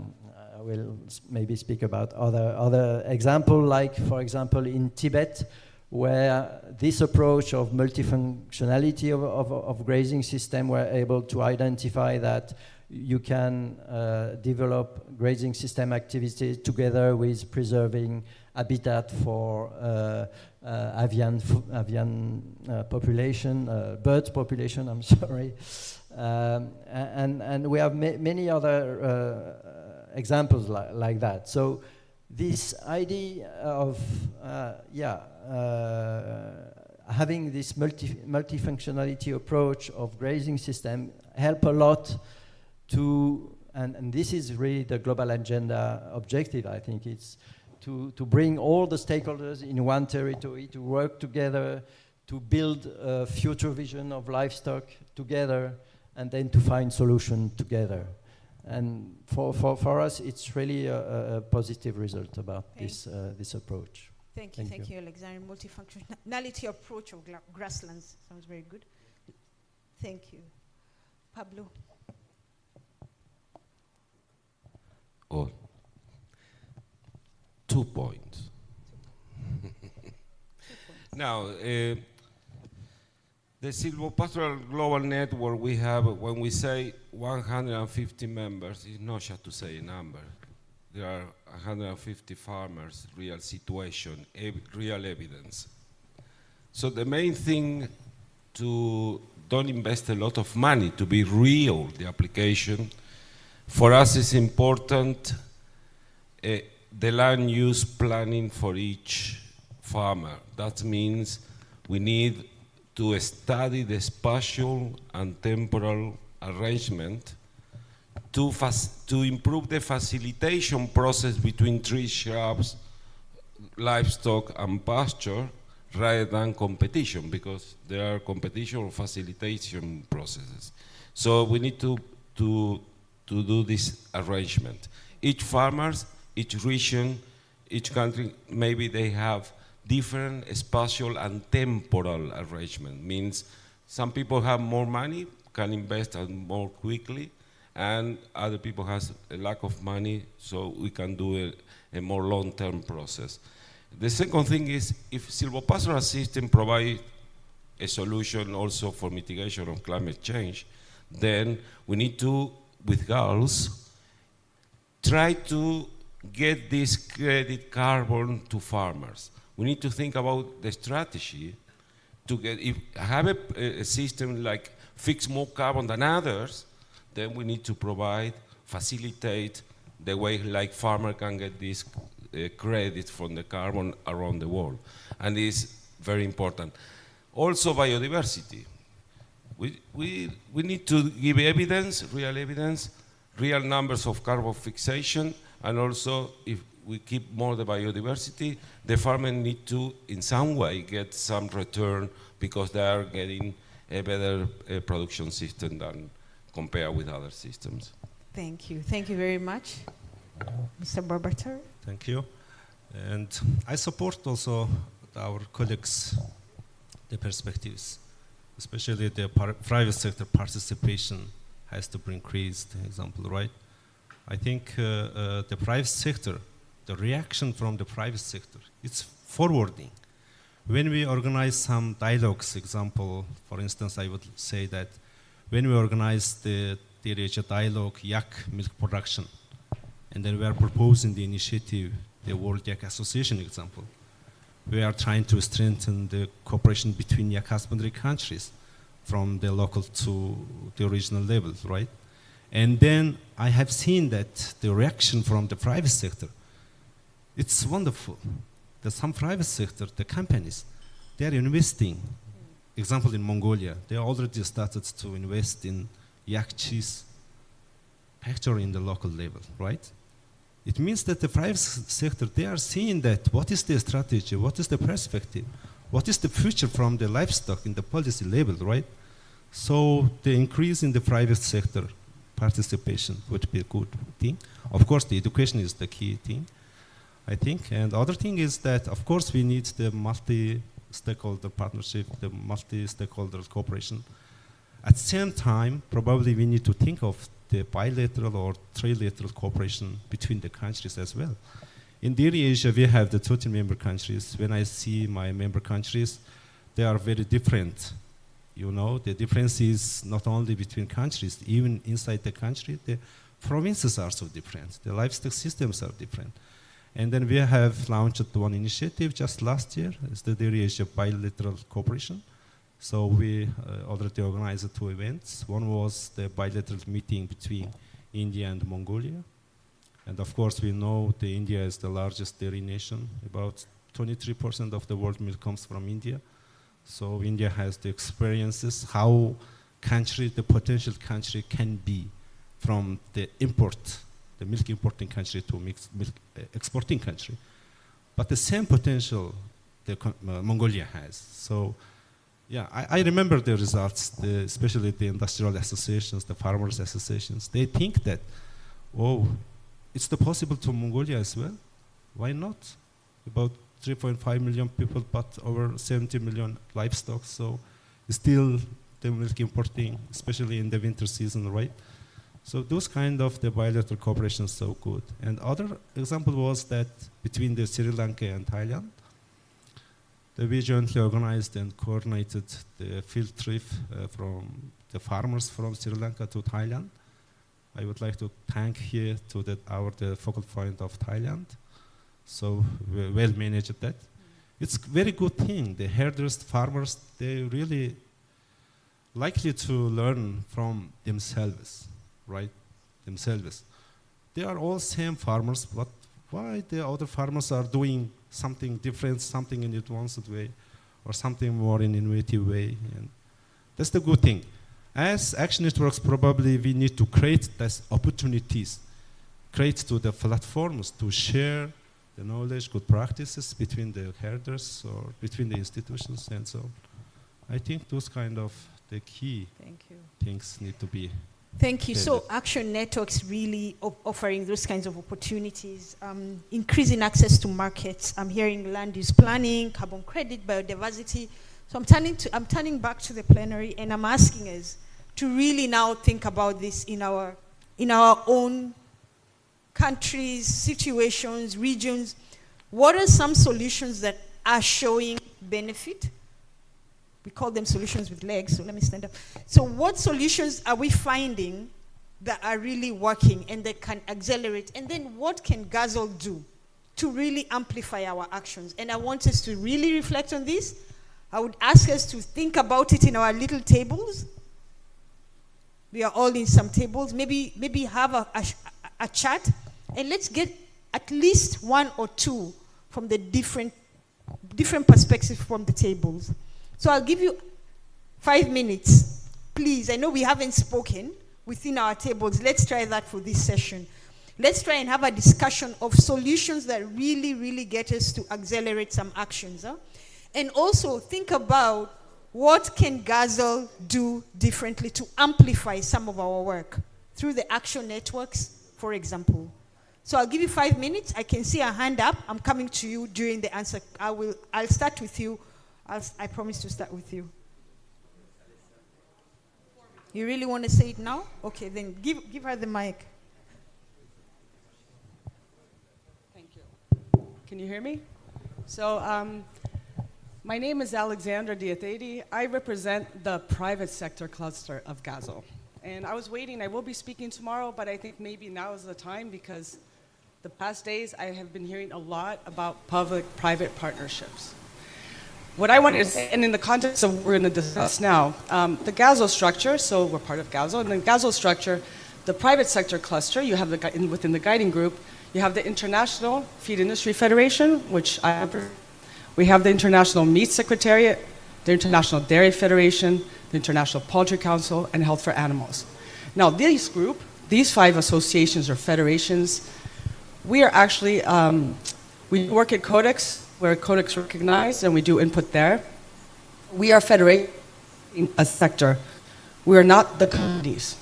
[SPEAKER 19] will maybe speak about other examples, like, for example, in Tibet, where this approach of multifunctionality of grazing system were able to identify that you can develop grazing system activities together with preserving habitat for avian population, bird population, I'm sorry. And we have many other examples like that. So this idea of having this multifunctionality approach of grazing system help a lot to, and this is really the global agenda objective, I think, it's to bring all the stakeholders in one territory to work together to build a future vision of livestock together and then to find solution together. And for us, it's really a positive result about this approach.
[SPEAKER 3] Thank you, Alexander. Multifunctionality approach of grasslands sounds very good. Thank you. Pablo.
[SPEAKER 20] Oh, 2 points. Now, the silvopastoral global network we have, when we say 150 members, it's not just to say a number. There are 150 farmers, real situation, real evidence. So the main thing to don't invest a lot of money to be real, the application. For us is important the land use planning for each farmer. That means we need to study the spatial and temporal arrangement to improve the facilitation process between tree shrubs, livestock and pasture rather than competition, because there are competition or facilitation processes. So we need to do this arrangement. Each farmers, each region, each country, maybe they have different spatial and temporal arrangement. Means some people have more money, can invest more quickly, and other people has a lack of money, so we can do a more long-term process. The second thing is, if silvopastoral system provide a solution also for mitigation of climate change, then we need to, with GASL, try to get this credit carbon to farmers. We need to think about the strategy to get, if have a system like fix more carbon than others, then we need to provide, facilitate the way like farmer can get this credit from the carbon around the world. And it's very important. Also biodiversity. We need to give evidence, real numbers of carbon fixation, and also if we keep more the biodiversity, the farmer need to, in some way, get some return because they are getting a better production system than compared with other systems.
[SPEAKER 3] Thank you. Thank you very much. Mr. Barbater.
[SPEAKER 21] Thank you. And I support also our colleagues, the perspectives, especially the private sector participation has to be increased, example, right? I think the private sector, the reaction from the private sector, it's forwarding. When we organize some dialogues, example, for instance, I would say that when we organize the dialogue yak milk production, and then we are proposing the initiative, the World Yak Association example, we are trying to strengthen the cooperation between yak husbandry countries from the local to the regional levels, right? And then I have seen that the reaction from the private sector, it's wonderful. That some private sector, the companies, they are investing. Example, in Mongolia, they already started to invest in yak cheese factory in the local level, right? It means that the private sector, they are seeing that what is the strategy, what is the perspective, what is the future from the livestock in the policy level, right? So the increase in the private sector participation would be a good thing. Of course, the education is the key thing, I think. And the other thing is that, of course, we need the multi-stakeholder partnership, the multi-stakeholder cooperation. At the same time, probably we need to think of the bilateral or trilateral cooperation between the countries as well. In Dairy Asia, we have the 13 member countries. When I see my member countries, they are very different. You know, the difference is not only between countries, even inside the country, the provinces are so different. The livestock systems are different. And then we have launched one initiative just last year. It's the Dairy Asia bilateral cooperation. So we already organized 2 events. One was the bilateral meeting between India and Mongolia. And of course, we know that India is the largest dairy nation. About 23% of the world milk comes from India. So India has the experiences, how the potential country can be from the milk importing country to milk exporting country. But the same potential Mongolia has. So Yeah, I remember the results, especially the industrial associations, the farmers associations. They think that, oh, it's possible to Mongolia as well. Why not? About 3.5 million people, but over 70 million livestock. So still the milk importing, especially in the winter season, right? So those kind of the bilateral cooperation is so good. And other example was that between the Sri Lanka and Thailand, we jointly organized and coordinated the field trip from the farmers from Sri Lanka to Thailand. I would like to thank here to the focal point of Thailand. So we well managed that. It's a very good thing. The herders, farmers, they really likely to learn from themselves, right? Themselves. They are all same farmers, but why the other farmers are doing something different, something in advanced way, or something more in innovative way? And that's the good thing. As action networks, probably we need to create these opportunities, create to the platforms to share the knowledge, good practices between the herders or between the institutions and so on. I think those kind of the key things need to be.
[SPEAKER 3] Thank you. So action networks really offering those kinds of opportunities, increasing access to markets. I'm hearing land use planning, carbon credit, biodiversity. So I'm turning back to the plenary, and I'm asking us to really now think about this in our own countries, situations, regions. What are some solutions that are showing benefit? We call them solutions with legs, so let me stand up. So what solutions are we finding that are really working and that can accelerate? And then what can GASL do to really amplify our actions? And I want us to really reflect on this. I would ask us to think about it in our little tables. We are all in some tables. Maybe have a chat, and let's get at least one or two from the different perspectives from the tables. So I'll give you 5 minutes. Please, I know we haven't spoken within our tables. Let's try that for this session. Let's try and have a discussion of solutions that really, really get us to accelerate some actions. And also think about what can GASL do differently to amplify some of our work through the action networks, for example. So I'll give you 5 minutes. I can see a hand up. I'm coming to you during the answer. I'll start with you. I promise to start with you. You really want to say it now? Okay, then give her the mic.
[SPEAKER 1] Thank you. Can you hear me? So my name is Alexandra Diathedi. I represent the private sector cluster of GASL. And I was waiting. I will be speaking tomorrow, but I think maybe now is the time because the past days I have been hearing a lot about public-private partnerships. What I wanted to say, and in the context of what we're going to discuss now, the GASL structure, so we're part of GASL, and the GASL structure, the private sector cluster, you have within the guiding group, you have the International Feed Industry Federation, which I represent. We have the International Meat Secretariat, the International Dairy Federation, the International Poultry Council, and Health for Animals. Now, these 5 associations or federations, we are actually, we work at Codex, we're Codex recognized, and we do input there. We are federating a sector. We are not the companies.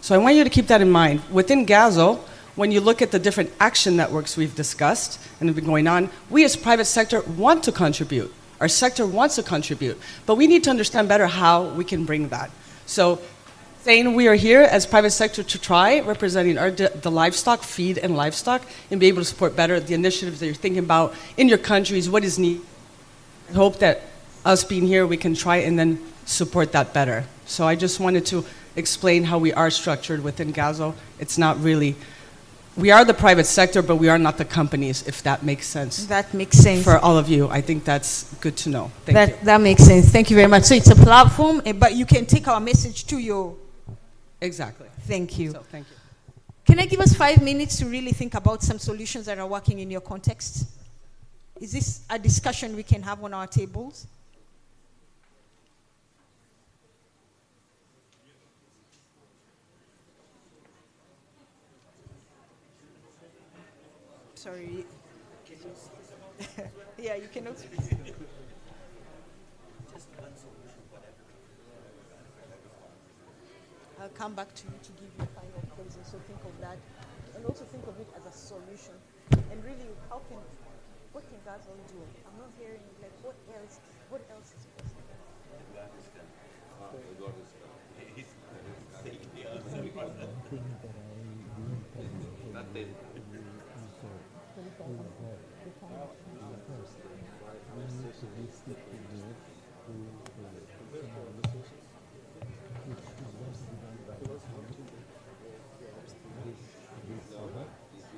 [SPEAKER 1] So I want you to keep that in mind. Within GASL, when you look at the different action networks we've discussed and have been going on, we as private sector want to contribute. Our sector wants to contribute, but we need to understand better how we can bring that. So saying we are here as private sector to try representing the livestock, feed and livestock, and be able to support better the initiatives that you're thinking about in your countries, what is needed. I hope that us being here, we can try and then support that better. So I just wanted to explain how we are structured within GASL. It's not really, we are the private sector, but we are not the companies, if that makes sense.
[SPEAKER 3] That makes sense.
[SPEAKER 1] For all of you, I think that's good to know. Thank you.
[SPEAKER 3] That makes sense. Thank you very much. So it's a platform, but you can take our message to your...
[SPEAKER 1] Exactly.
[SPEAKER 3] Thank you.
[SPEAKER 1] So, thank you.
[SPEAKER 3] Can I give us 5 minutes to really think about some solutions that are working in your context? Is this a discussion we can have on our tables? Sorry. Yeah, you cannot. I'll come back to you to give you final closing. So think of that, and also think of it as a solution. And really, what can GASL do? I'm not hearing like what else is possible.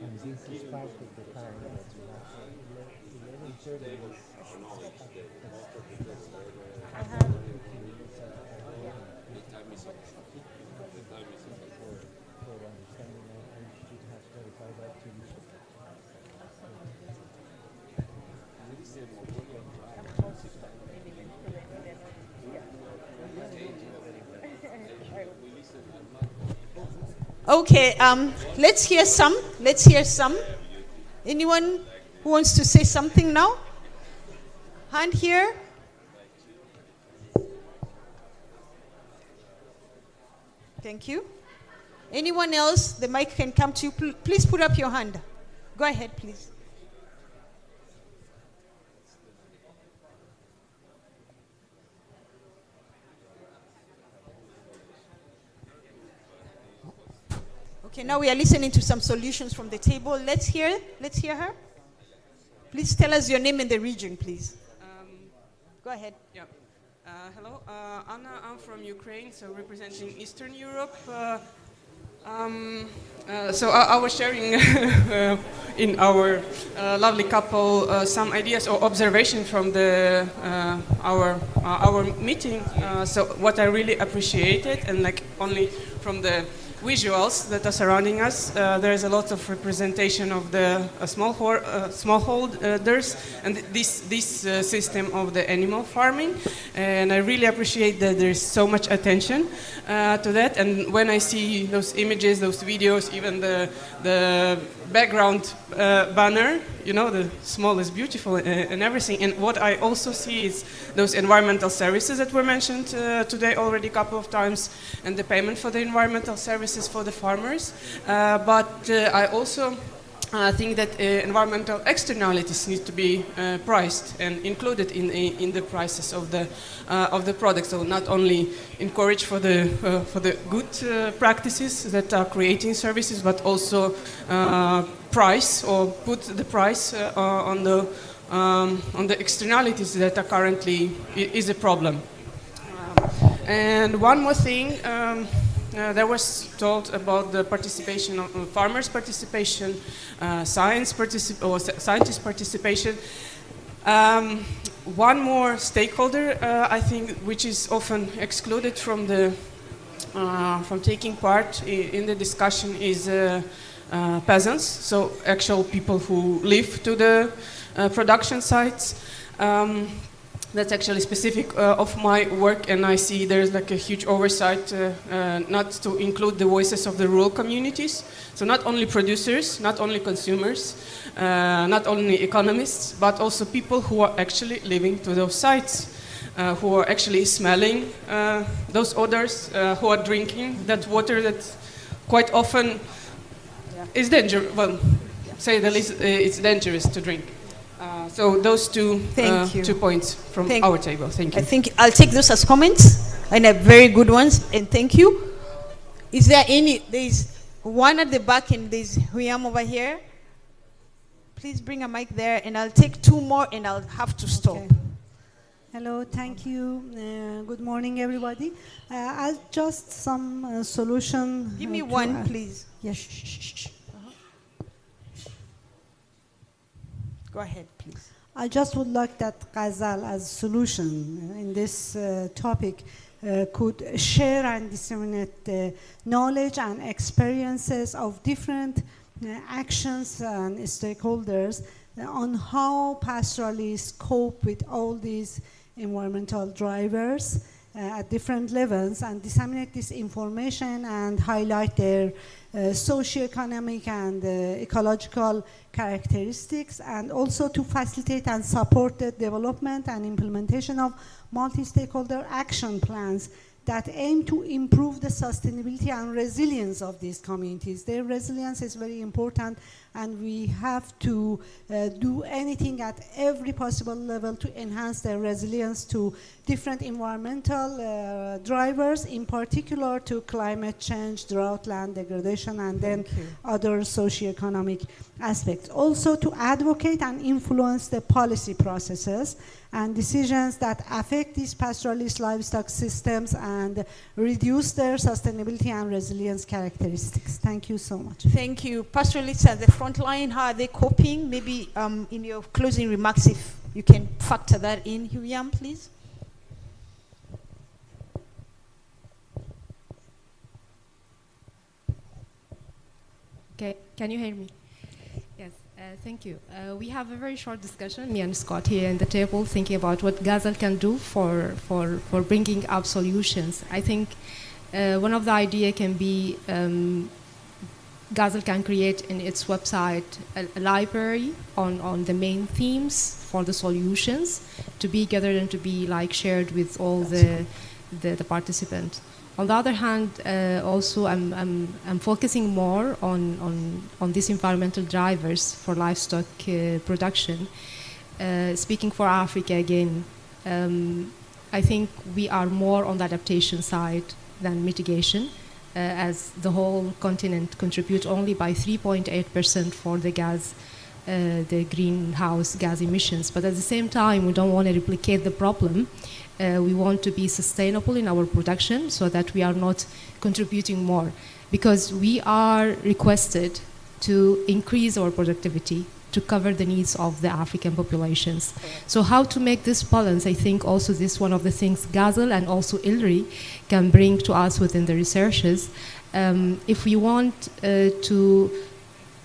[SPEAKER 2] And this is part of the time that we have. 11:30
[SPEAKER 3] Okay, let's hear some. Let's hear some. Anyone who wants to say something now? Hand here. Thank you. Anyone else? The mic can come to you. Please put up your hand. Go ahead, please. Okay, now we are listening to some solutions from the table. Let's hear her. Please tell us your name and the region, please. Go ahead.
[SPEAKER 22] Yeah. Hello, Anna. I'm from Ukraine, so representing Eastern Europe. So I was sharing in our lovely couple some ideas or observation from our meeting. So what I really appreciated, and like only from the visuals that are surrounding us, there is a lot of representation of the smallholders and this system of the animal farming, and I really appreciate that there is so much attention to that. And when I see those images, those videos, even the background banner, you know, the small is beautiful and everything. And what I also see is those environmental services that were mentioned today already a couple of times, and the payment for the environmental services for the farmers. But I also think that environmental externalities need to be priced and included in the prices of the product. So not only encourage for the good practices that are creating services, but also price or put the price on the externalities that are currently is a problem. And one more thing. There was told about the participation of farmers' participation, scientist participation. One more stakeholder, I think, which is often excluded from taking part in the discussion, is peasants. So actual people who live to the production sites. That's actually specific of my work, and I see there's like a huge oversight not to include the voices of the rural communities. So not only producers, not only consumers, not only economists, but also people who are actually living to those sites, who are actually smelling those odors, who are drinking that water that quite often is dangerous. Well, say the least, it's dangerous to drink. So those two points from our table. Thank you.
[SPEAKER 3] I think I'll take those as comments, and very good ones, and thank you. Is there any? There's one at the back, and there's Huyam over here. Please bring a mic there, and I'll take two more, and I'll have to stop.
[SPEAKER 23] Okay. Hello, thank you. Good morning, everybody. I'll just some solution.
[SPEAKER 3] Give me one, please.
[SPEAKER 23] Yes.
[SPEAKER 3] Go ahead, please.
[SPEAKER 23] I just would like that GASL as solution in this topic could share and disseminate the knowledge and experiences of different actions and stakeholders on how pastoralists cope with all these environmental drivers at different levels, and disseminate this information and highlight their socioeconomic and ecological characteristics, and also to facilitate and support the development and implementation of multi-stakeholder action plans that aim to improve the sustainability and resilience of these communities. Their resilience is very important, and we have to do anything at every possible level to enhance their resilience to different environmental drivers, in particular to climate change, drought, land degradation, and then other socioeconomic aspects. Also to advocate and influence the policy processes and decisions that affect these pastoralist livestock systems and reduce their sustainability and resilience characteristics. Thank you so much.
[SPEAKER 4] Thank you. Pastoralists at the front line, how are they coping? Maybe in your closing remarks, if you can factor that in, Huriam, please.
[SPEAKER 5] Okay, can you hear me? Yes, thank you. We have a very short discussion, me and Scott here at the table, thinking about what GASL can do for bringing up solutions. I think one of the ideas can be GASL can create in its website a library on the main themes for the solutions to be gathered and to be like shared with all the participants. On the other hand, also I'm focusing more on these environmental drivers for livestock production. Speaking for Africa again, I think we are more on the adaptation side than mitigation, as the whole continent contributes only by 3.8% for the greenhouse gas emissions. But at the same time, we don't want to replicate the problem. We want to be sustainable in our production so that we are not contributing more, because we are requested to increase our productivity to cover the needs of the African populations. So how to make this balance, I think also this is one of the things GASL and also ILRI can bring to us within the researches. If we want to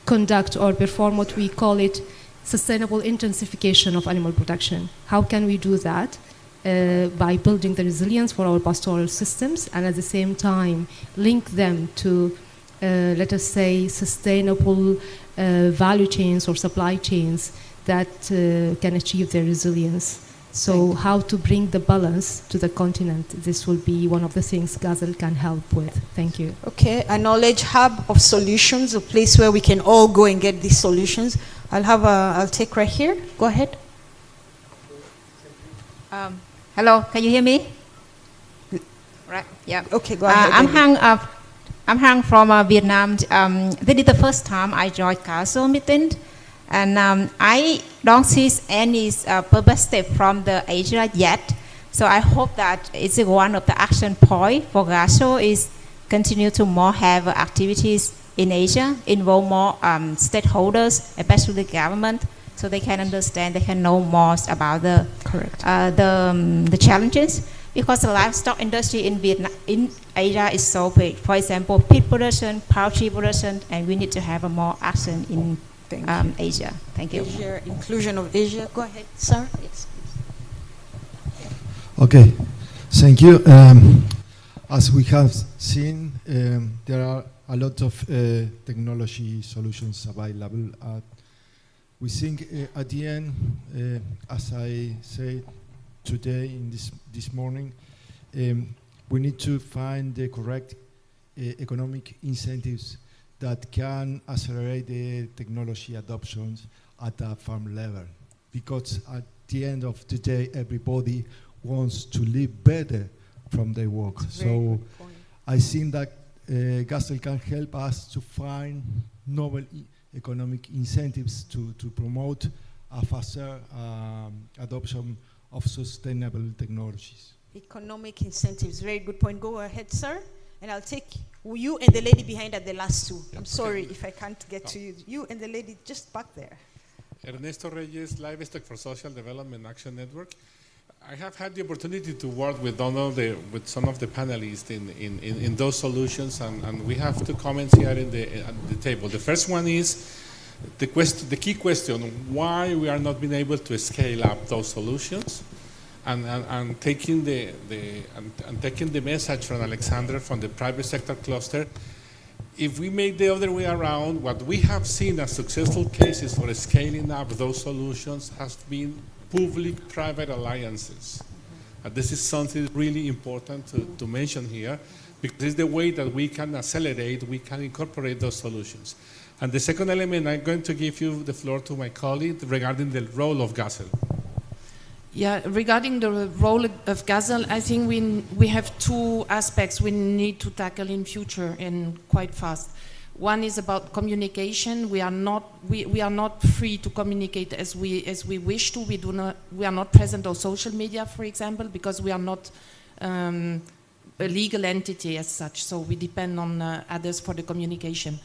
[SPEAKER 5] conduct or perform what we call it sustainable intensification of animal production, how can we do that? By building the resilience for our pastoral systems and at the same time link them to, let us say, sustainable value chains or supply chains that can achieve their resilience. So how to bring the balance to the continent, this will be one of the things GASL can help with. Thank you.
[SPEAKER 4] Okay, a knowledge hub of solutions, a place where we can all go and get these solutions. I'll take right here. Go ahead.
[SPEAKER 10] Hello, can you hear me? Right, yeah.
[SPEAKER 4] Okay, go ahead.
[SPEAKER 10] I'm Hang from Vietnam. This is the first time I joined GASL meeting, and I don't see any perspective from the Asia yet. So I hope that it's one of the action points for GASL is continue to more have activities in Asia, involve more stakeholders, especially the government, so they can understand, they can know more about the challenges. Because the livestock industry in Vietnam, in Asia is so big. For example, pig production, poultry production, and we need to have a more action in Asia. Thank you.
[SPEAKER 4] Asia, inclusion of Asia. Go ahead, sir. Yes.
[SPEAKER 24] Okay, thank you. As we have seen, there are a lot of technology solutions available. We think at the end, as I said today in this morning, we need to find the correct economic incentives that can accelerate the technology adoptions at a farm level. Because at the end of the day, everybody wants to live better from their work. So I think that GASL can help us to find novel economic incentives to promote a faster adoption of sustainable technologies.
[SPEAKER 4] Economic incentives, very good point. Go ahead, sir. And I'll take you and the lady behind at the last two. I'm sorry if I can't get to you. You and the lady just back there.
[SPEAKER 25] Ernesto Reyes, Livestock for Social Development Action Network. I have had the opportunity to work with some of the panelists in those solutions, and we have two comments here at the table. The first one is the key question: why we are not being able to scale up those solutions, and taking the message from Alexander from the private sector cluster. If we make the other way around, what we have seen as successful cases for scaling up those solutions has been public-private alliances. This is something really important to mention here, because it's the way that we can accelerate, we can incorporate those solutions. And the second element, I'm going to give you the floor to my colleague regarding the role of GASL.
[SPEAKER 7] Yeah, regarding the role of GASL, I think we have two aspects we need to tackle in future and quite fast. One is about communication. We are not free to communicate as we wish to. We are not present on social media, for example, because we are not a legal entity as such. So we depend on others for the communication.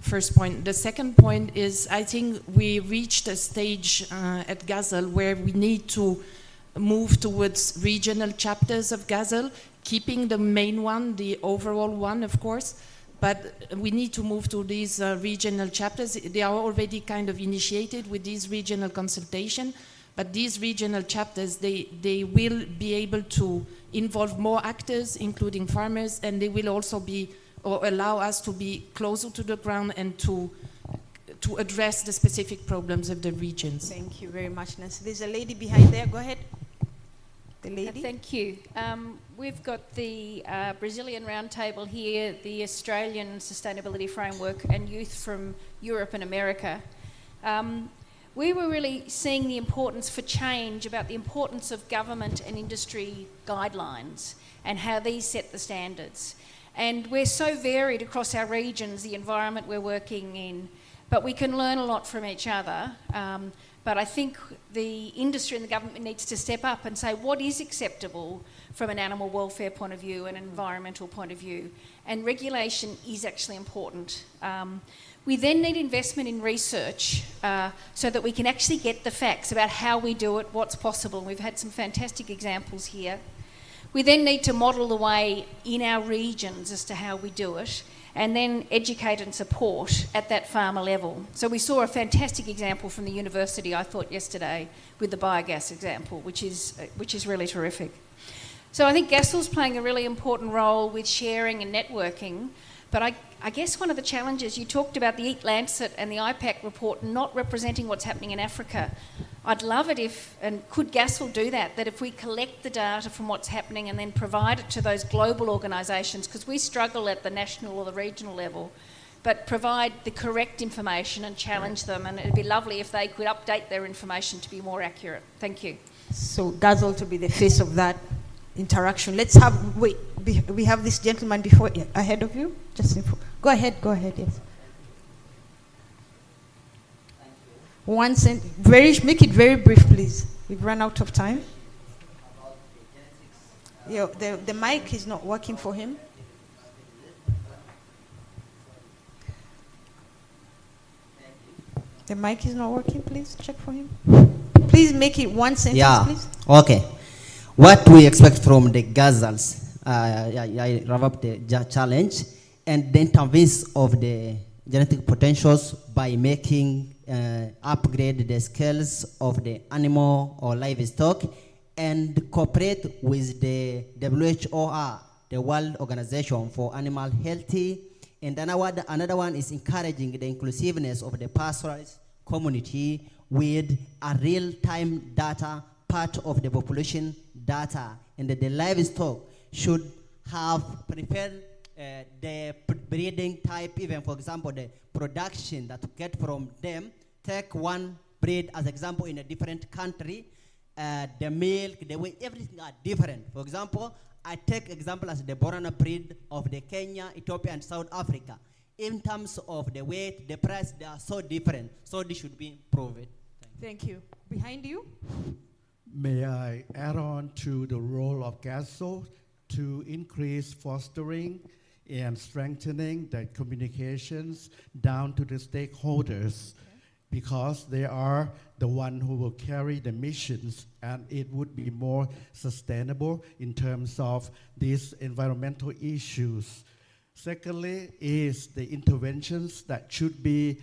[SPEAKER 7] First point. The second point is, I think we reached a stage at GASL where we need to move towards regional chapters of GASL, keeping the main one, the overall one, of course, but we need to move to these regional chapters. They are already kind of initiated with these regional consultation, but these regional chapters, they will be able to involve more actors, including farmers, and they will also be or allow us to be closer to the ground and to address the specific problems of the regions.
[SPEAKER 4] Thank you very much, Nancy. There's a lady behind there. Go ahead. The lady.
[SPEAKER 11] Thank you. We've got the Brazilian Roundtable here, the Australian Sustainability Framework, and youth from Europe and America. We were really seeing the importance for change, about the importance of government and industry guidelines and how these set the standards. And we're so varied across our regions, the environment we're working in, but we can learn a lot from each other. But I think the industry and the government needs to step up and say what is acceptable from an animal welfare point of view and an environmental point of view. And regulation is actually important. We then need investment in research so that we can actually get the facts about how we do it, what's possible. We've had some fantastic examples here. We then need to model the way in our regions as to how we do it, and then educate and support at that farmer level. So we saw a fantastic example from the university, I thought, yesterday with the biogas example, which is really terrific. So I think GASL's playing a really important role with sharing and networking, but I guess one of the challenges, you talked about the Eat Lancet and the IPAC report not representing what's happening in Africa. I'd love it if, and could GASL do that if we collect the data from what's happening and then provide it to those global organisations, because we struggle at the national or the regional level, but provide the correct information and challenge them, and it'd be lovely if they could update their information to be more accurate. Thank you.
[SPEAKER 4] So GASL to be the face of that interaction. Let's have, we have this gentleman ahead of you. Go ahead, yes. One sentence, make it very brief, please. We've run out of time. Yeah, the mic is not working for him. The mic is not working, please check for him. Please make it one sentence, please.
[SPEAKER 12] Okay. What we expect from the GASLs, I wrap up the challenge, and the intervention of the genetic potentials by making upgrade the skills of the animal or livestock and cooperate with the WHO, the World Organization for Animal Health. And another one is encouraging the inclusiveness of the pastoralist community with a real-time data part of the population data, and the livestock should have prepared the breeding type, even for example, the production that you get from them. Take one breed as example in a different country, the milk, the way, everything are different. For example, I take example as the Borana breed of the Kenya, Ethiopia, and South Africa. In terms of the weight, the price, they are so different. So this should be improved.
[SPEAKER 4] Thank you. Behind you?
[SPEAKER 13] May I add on to the role of GASL to increase fostering and strengthening the communications down to the stakeholders, because they are the one who will carry the missions, and it would be more sustainable in terms of these environmental issues. Secondly is the interventions that should be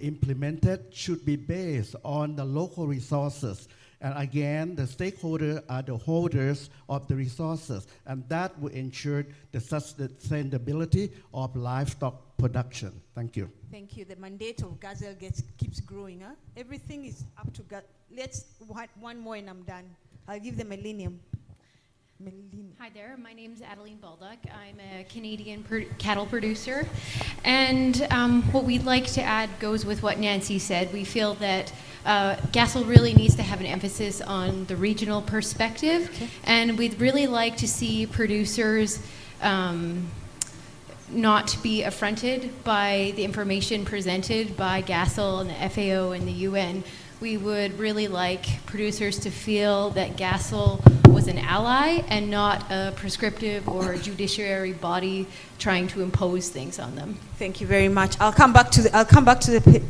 [SPEAKER 13] implemented should be based on the local resources. And again, the stakeholders are the holders of the resources, and that will ensure the sustainability of livestock production. Thank you.
[SPEAKER 4] Thank you. The mandate of GASL keeps growing. Huh? Everything is up to GASL. Let's one more and I'm done. I'll give the millennium.
[SPEAKER 5] Hi there, my name is Adeline Baldock. I'm a Canadian cattle producer. And what we'd like to add goes with what Nancy said. We feel that GASL really needs to have an emphasis on the regional perspective. Okay. And we'd really like to see producers not be affronted by the information presented by GASL and the FAO and the UN. We would really like producers to feel that GASL was an ally and not a prescriptive or a judiciary body trying to impose things on them.
[SPEAKER 4] Thank you very much. I'll come back to the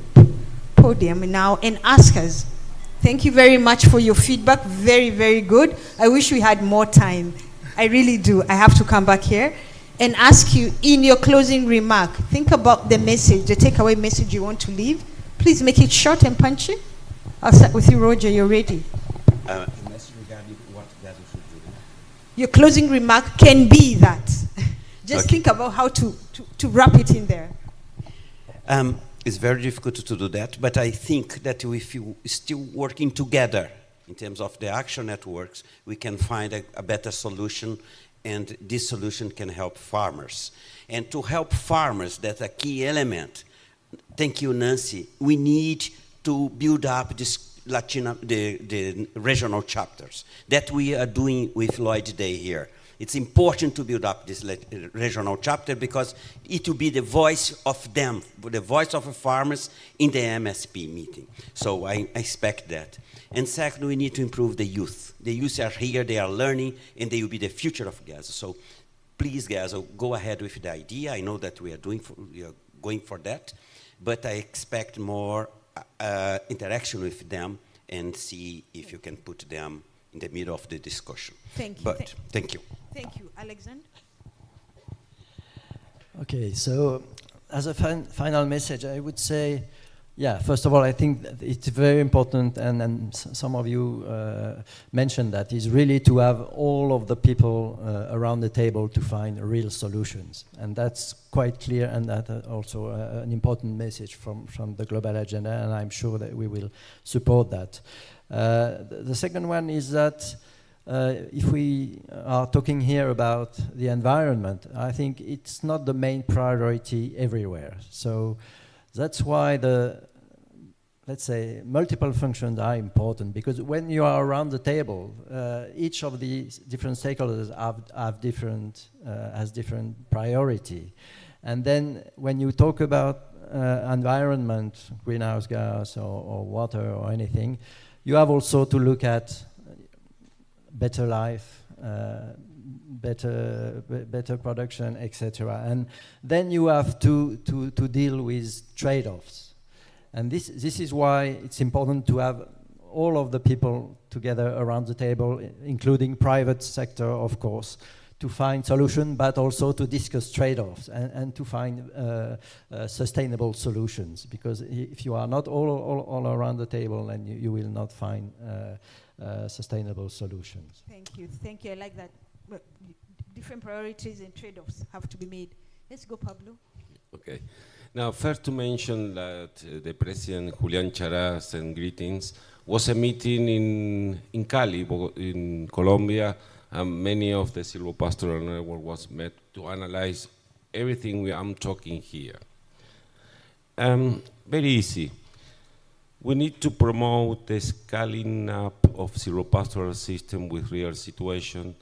[SPEAKER 4] podium now and ask us. Thank you very much for your feedback. Very, very good. I wish we had more time. I really do. I have to come back here and ask you in your closing remark, think about the message, the takeaway message you want to leave. Please make it short and punchy. I'll start with you, Roger. You're ready.
[SPEAKER 18] The message regarding what GASL should do.
[SPEAKER 4] Your closing remark can be that. Just
[SPEAKER 18] Okay.
[SPEAKER 4] think about how to wrap it in there.
[SPEAKER 18] It's very difficult to do that, but I think that if you still working together in terms of the action networks, we can find a better solution, and this solution can help farmers. And to help farmers, that's a key element. Thank you, Nancy. We need to build up this the regional chapters that we are doing with Lloyd Day here. It's important to build up this regional chapter because it will be the voice of them, the voice of the farmers in the MSP meeting. So I expect that. And second, we need to improve the youth. The youth are here, they are learning, and they will be the future of GASL. So please, GASL, go ahead with the idea. I know that we are going for that, but I expect more interaction with them and see if you can put them in the middle of the discussion.
[SPEAKER 4] Thank you.
[SPEAKER 18] But thank you.
[SPEAKER 4] Thank you. Alexander?
[SPEAKER 19] Okay, so as a final message, I would say, yeah, first of all, I think that it's very important, and some of you mentioned that, is really to have all of the people around the table to find real solutions. And that's quite clear, and that also an important message from the global agenda, and I'm sure that we will support that. The second one is that if we are talking here about the environment, I think it's not the main priority everywhere. So that's why let's say, multiple functions are important, because when you are around the table, each of the different stakeholders has different priority. And then when you talk about environment, greenhouse gas or water or anything, you have also to look at better life, better production, etc. And then you have to deal with trade-offs. And this is why it's important to have all of the people together around the table, including private sector, of course, to find solutions, but also to discuss trade-offs and to find sustainable solutions. Because if you are not all around the table, then you will not find sustainable solutions.
[SPEAKER 4] Thank you. Thank you. I like that. Well, different priorities and trade-offs have to be made. Let's go, Pablo.
[SPEAKER 20] Okay. Now, first to mention that the President Julian Charaz sent greetings. Was a meeting in Cali, in Colombia, and many of the silvopastoral network was met to analyze everything I'm talking here. Very easy. We need to promote the scaling up of silvopastoral system with real situation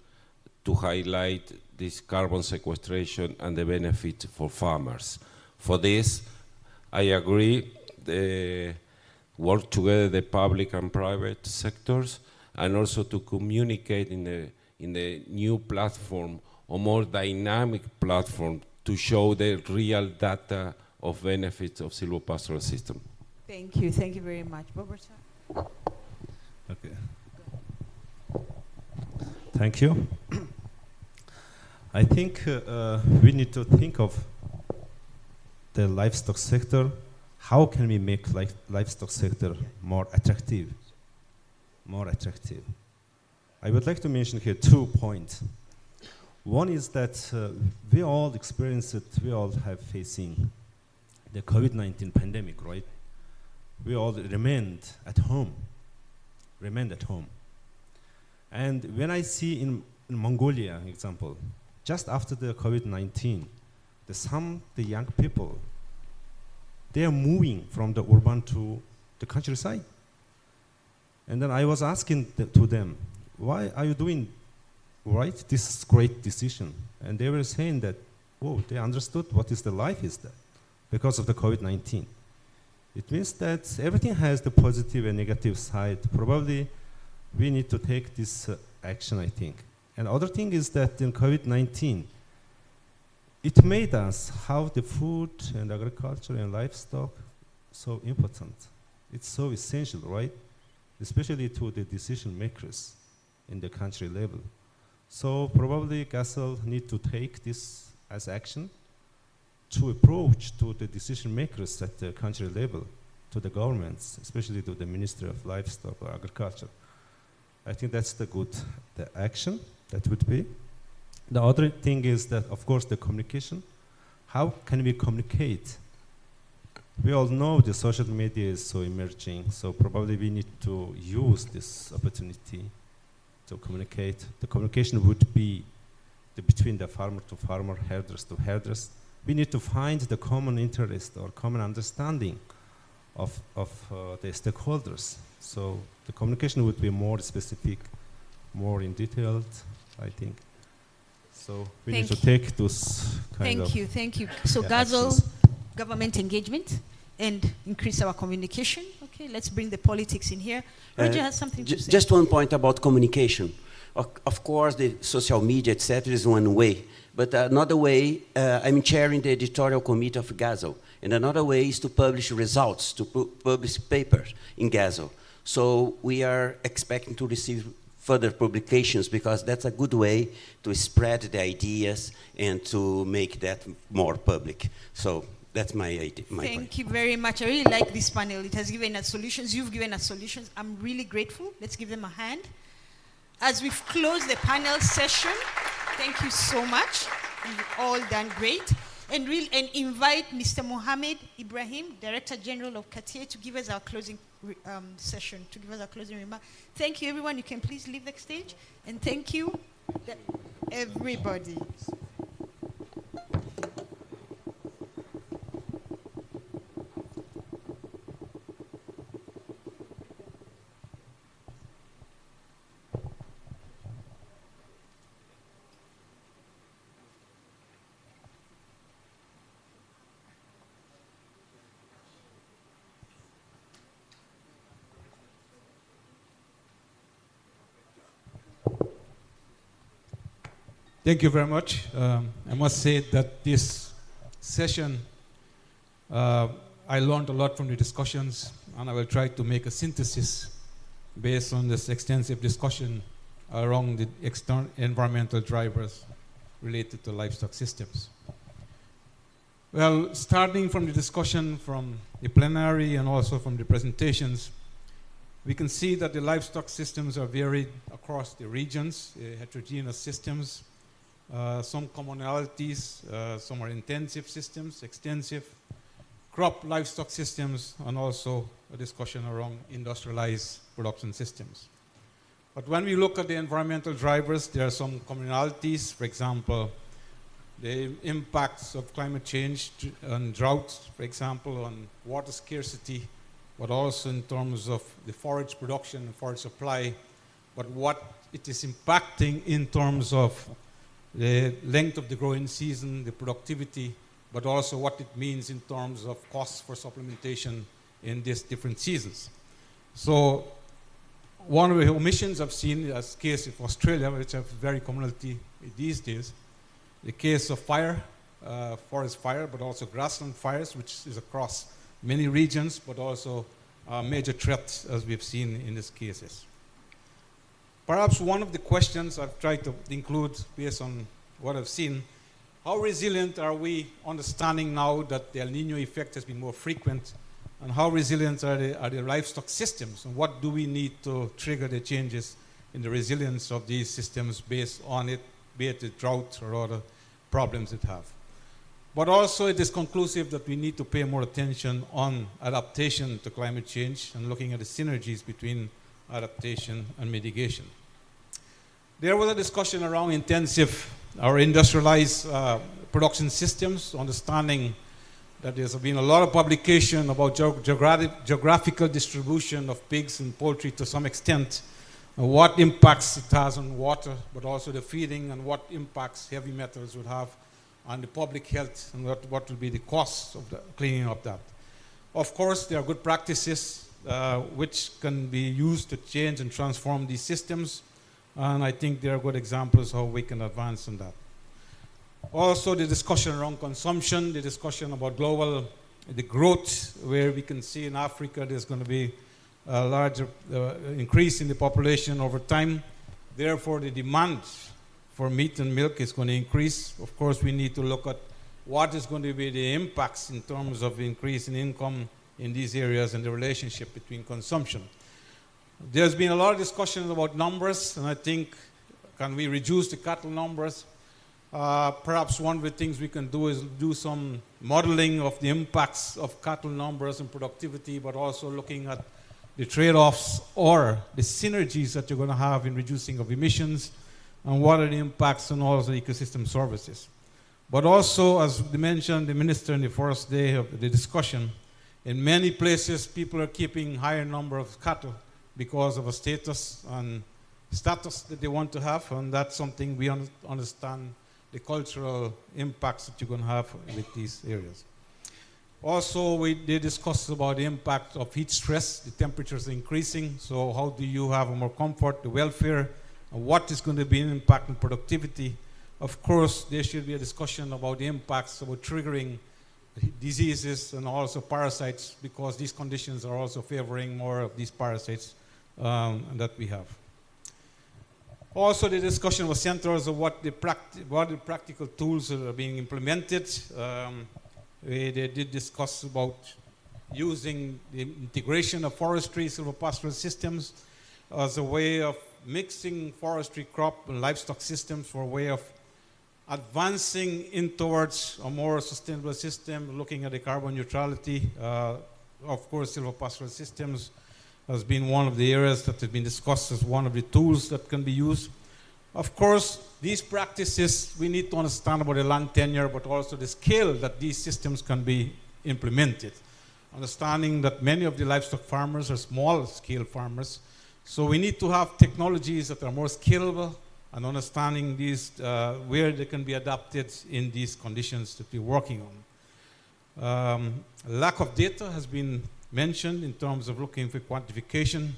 [SPEAKER 20] to highlight this carbon sequestration and the benefit for farmers. For this, I agree, work together the public and private sectors, and also to communicate in the new platform, or more dynamic platform, to show the real data of benefits of silvopastoral system.
[SPEAKER 4] Thank you. Thank you very much. Roberta?
[SPEAKER 21] Okay. Thank you. I think we need to think of the livestock sector. How can we make livestock sector more attractive? More attractive. I would like to mention here 2 points. One is that we all experience it, we all have facing the COVID-19 pandemic, right? We all remained at home. And when I see in in Mongolia, example, just after the COVID-19, the young people, they are moving from the urban to the countryside. And then I was asking to them, why are you doing this great decision? And they were saying that, whoa, they understood what is the life is that because of the COVID-19. It means that everything has the positive and negative side. Probably we need to take this action, I think. And other thing is that in COVID-19, it made us how the food and agriculture and livestock so important. It's so essential, right? Especially to the decision makers in the country level. So probably GASL need to take this as action to approach to the decision makers at the country level, to the governments, especially to the Ministry of Livestock or Agriculture. I think that's the action that would be. The other thing is that, of course, the communication. How can we communicate? We all know the social media is so emerging, so probably we need to use this opportunity to communicate. The communication would be between the farmer to farmer, herders to herders. We need to find the common interest or common understanding of the stakeholders. So the communication would be more specific, more in detailed, I think. So we need to take those kind of...
[SPEAKER 4] Thank you. So GASL,
[SPEAKER 21] actions.
[SPEAKER 4] government engagement, and increase our communication. Okay, let's bring the politics in here. Roger has something to say.
[SPEAKER 18] Just one point about communication. Of course, the social media, etc., is one way. But another way, I'm chairing the editorial committee of GASL. And another way is to publish results, to publish papers in GASL. So we are expecting to receive further publications because that's a good way to spread the ideas and to make that more public. So that's my idea.
[SPEAKER 4] Thank you very much. I really like this panel. It has given us solutions. You've given us solutions. I'm really grateful. Let's give them a hand. As we've closed the panel session, thank you so much. You've all done great. And invite Mr. Mohammed Ibrahim, Director General of CATIE, to give us our closing session, to give us our closing remark. Thank you, everyone. You can please leave the stage. And thank you, everybody.
[SPEAKER 6] Thank you very much. I must say that this session, I learned a lot from the discussions, and I will try to make a synthesis based on this extensive discussion around the external environmental drivers related to livestock systems. Well, starting from the discussion from the plenary and also from the presentations, we can see that the livestock systems are varied across the regions, heterogeneous systems. Some commonalities, some are intensive systems, extensive crop livestock systems, and also a discussion around industrialized production systems. But when we look at the environmental drivers, there are some commonalities. For example, the impacts of climate change on droughts, for example, on water scarcity, but also in terms of the forage production and forage supply, but what it is impacting in terms of the length of the growing season, the productivity, but also what it means in terms of costs for supplementation in these different seasons. So one of the omissions I've seen as case of Australia, which have very commonality these days, the case of fire, forest fire, but also grassland fires, which is across many regions, but also major threats as we've seen in these cases. Perhaps one of the questions I've tried to include based on what I've seen, how resilient are we understanding now that the El Nino effect has been more frequent, and how resilient are the livestock systems, and what do we need to trigger the changes in the resilience of these systems based on it, be it the drought or other problems it have. But also it is conclusive that we need to pay more attention on adaptation to climate change and looking at the synergies between adaptation and mitigation. There was a discussion around intensive or industrialized production systems, understanding that there's been a lot of publication about geographical distribution of pigs and poultry to some extent, and what impacts it has on water, but also the feeding, and what impacts heavy metals would have on the public health, and what will be the costs of the cleaning up that. Of course, there are good practices which can be used to change and transform these systems, and I think there are good examples how we can advance on that. Also, the discussion around consumption, the discussion about the growth, where we can see in Africa there's going to be a larger increase in the population over time. Therefore, the demand for meat and milk is going to increase. Of course, we need to look at what is going to be the impacts in terms of increase in income in these areas and the relationship between consumption. There's been a lot of discussion about numbers, and I think, can we reduce the cattle numbers? Perhaps one of the things we can do is do some modeling of the impacts of cattle numbers and productivity, but also looking at the trade-offs or the synergies that you're going to have in reducing of emissions, and what are the impacts on all the ecosystem services. But also, as mentioned the minister in the first day of the discussion, in many places people are keeping higher number of cattle because of a status that they want to have, and that's something we understand the cultural impacts that you're going to have with these areas. Also, they discussed about the impact of heat stress. The temperatures are increasing, so how do you have more comfort, the welfare, and what is going to be an impact on productivity? Of course, there should be a discussion about the impacts about triggering diseases and also parasites, because these conditions are also favoring more of these parasites that we have. Also, the discussion was centered on what the practical tools that are being implemented. They did discuss about using the integration of forestry silvopastoral systems as a way of mixing forestry crop and livestock systems for a way of advancing in towards a more sustainable system, looking at the carbon neutrality. Of course, silvopastoral systems has been one of the areas that has been discussed as one of the tools that can be used. Of course, these practices, we need to understand about the land tenure, but also the scale that these systems can be implemented. Understanding that many of the livestock farmers are small-scale farmers, so we need to have technologies that are more scalable, and understanding these, where they can be adapted in these conditions that we're working on. Lack of data has been mentioned in terms of looking for quantification,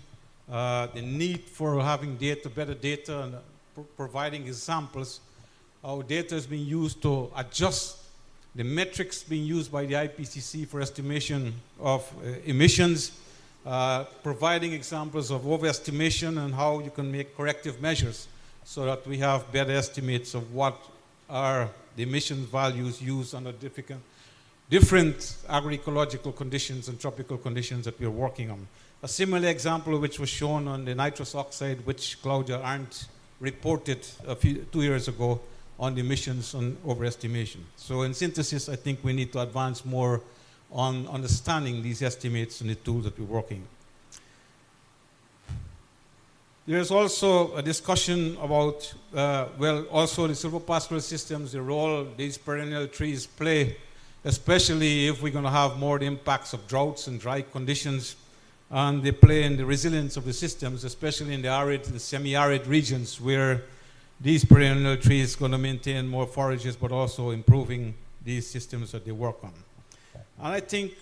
[SPEAKER 6] the need for having data, better data, and providing examples how data is being used to adjust the metrics being used by the IPCC for estimation of emissions, providing examples of overestimation and how you can make corrective measures so that we have better estimates of what are the emission values used under different agroecological conditions and tropical conditions that we're working on. A similar example which was shown on the nitrous oxide, which Claudia Arndt reported 2 years ago on the emissions on overestimation. So in synthesis, I think we need to advance more on understanding these estimates and the tools that we're working. There's also a discussion about, also the silvopastoral systems, the role these perennial trees play, especially if we're going to have more the impacts of droughts and dry conditions, and they play in the resilience of the systems, especially in the arid and semi-arid regions where these perennial trees are going to maintain more forages, but also improving these systems that they work on. And I think,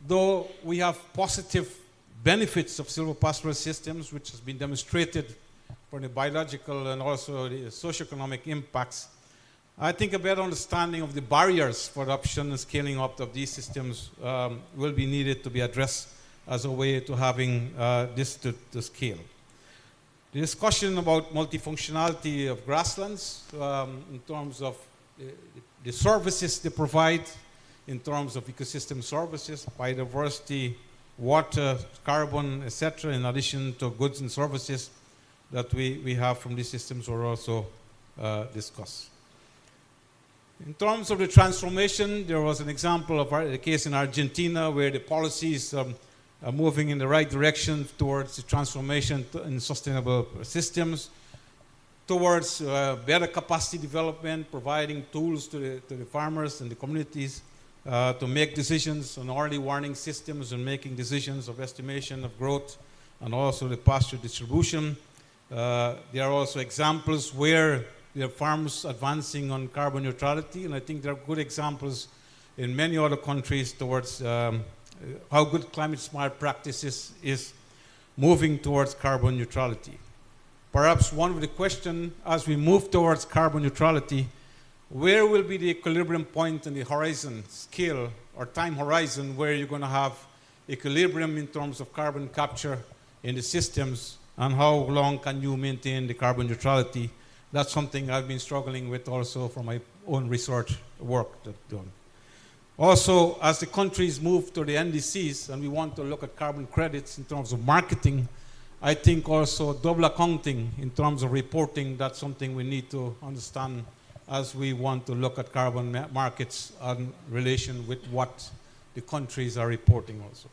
[SPEAKER 6] though we have positive benefits of silvopastoral systems, which has been demonstrated for the biological and also the socioeconomic impacts, I think a better understanding of the barriers for adoption and scaling up of these systems will be needed to be addressed as a way to having this to scale. The discussion about multifunctionality of grasslands in terms of the services they provide, in terms of ecosystem services, biodiversity, water, carbon, etc., in addition to goods and services that we have from these systems were also discussed. In terms of the transformation, there was an example of the case in Argentina where the policies are moving in the right direction towards the transformation in sustainable systems. towards better capacity development, providing tools to the farmers and the communities to make decisions on early warning systems and making decisions of estimation of growth and also the pasture distribution. There are also examples where there are farms advancing on carbon neutrality, and I think there are good examples in many other countries towards how good climate smart practices is moving towards carbon neutrality. Perhaps one of the questions as we move towards carbon neutrality, where will be the equilibrium point in the horizon scale or time horizon where you're going to have equilibrium in terms of carbon capture in the systems, and how long can you maintain the carbon neutrality? That's something I've been struggling with also for my own research work that I've done. Also, as the countries move to the NDCs and we want to look at carbon credits in terms of marketing, I think also double accounting in terms of reporting, that's something we need to understand as we want to look at carbon markets in relation with what the countries are reporting also.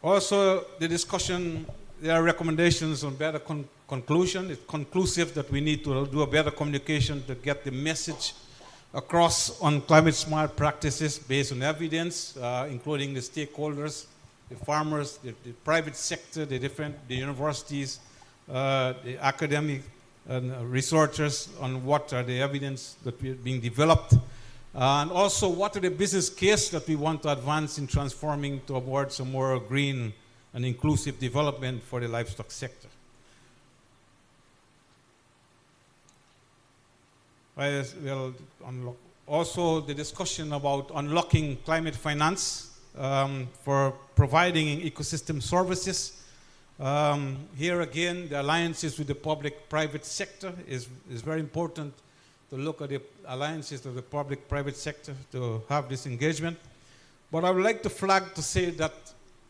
[SPEAKER 6] Also, the discussion, there are recommendations on better conclusion. It's conclusive that we need to do a better communication to get the message across on climate smart practices based on evidence, including the stakeholders, the farmers, the private sector, the universities, the academic researchers on what are the evidence that are being developed, and also what are the business case that we want to advance in transforming towards a more green and inclusive development for the livestock sector. Also, the discussion about unlocking climate finance for providing ecosystem services. Here again, the alliances with the public-private sector is very important to look at the alliances of the public-private sector to have this engagement. But I would like to flag to say that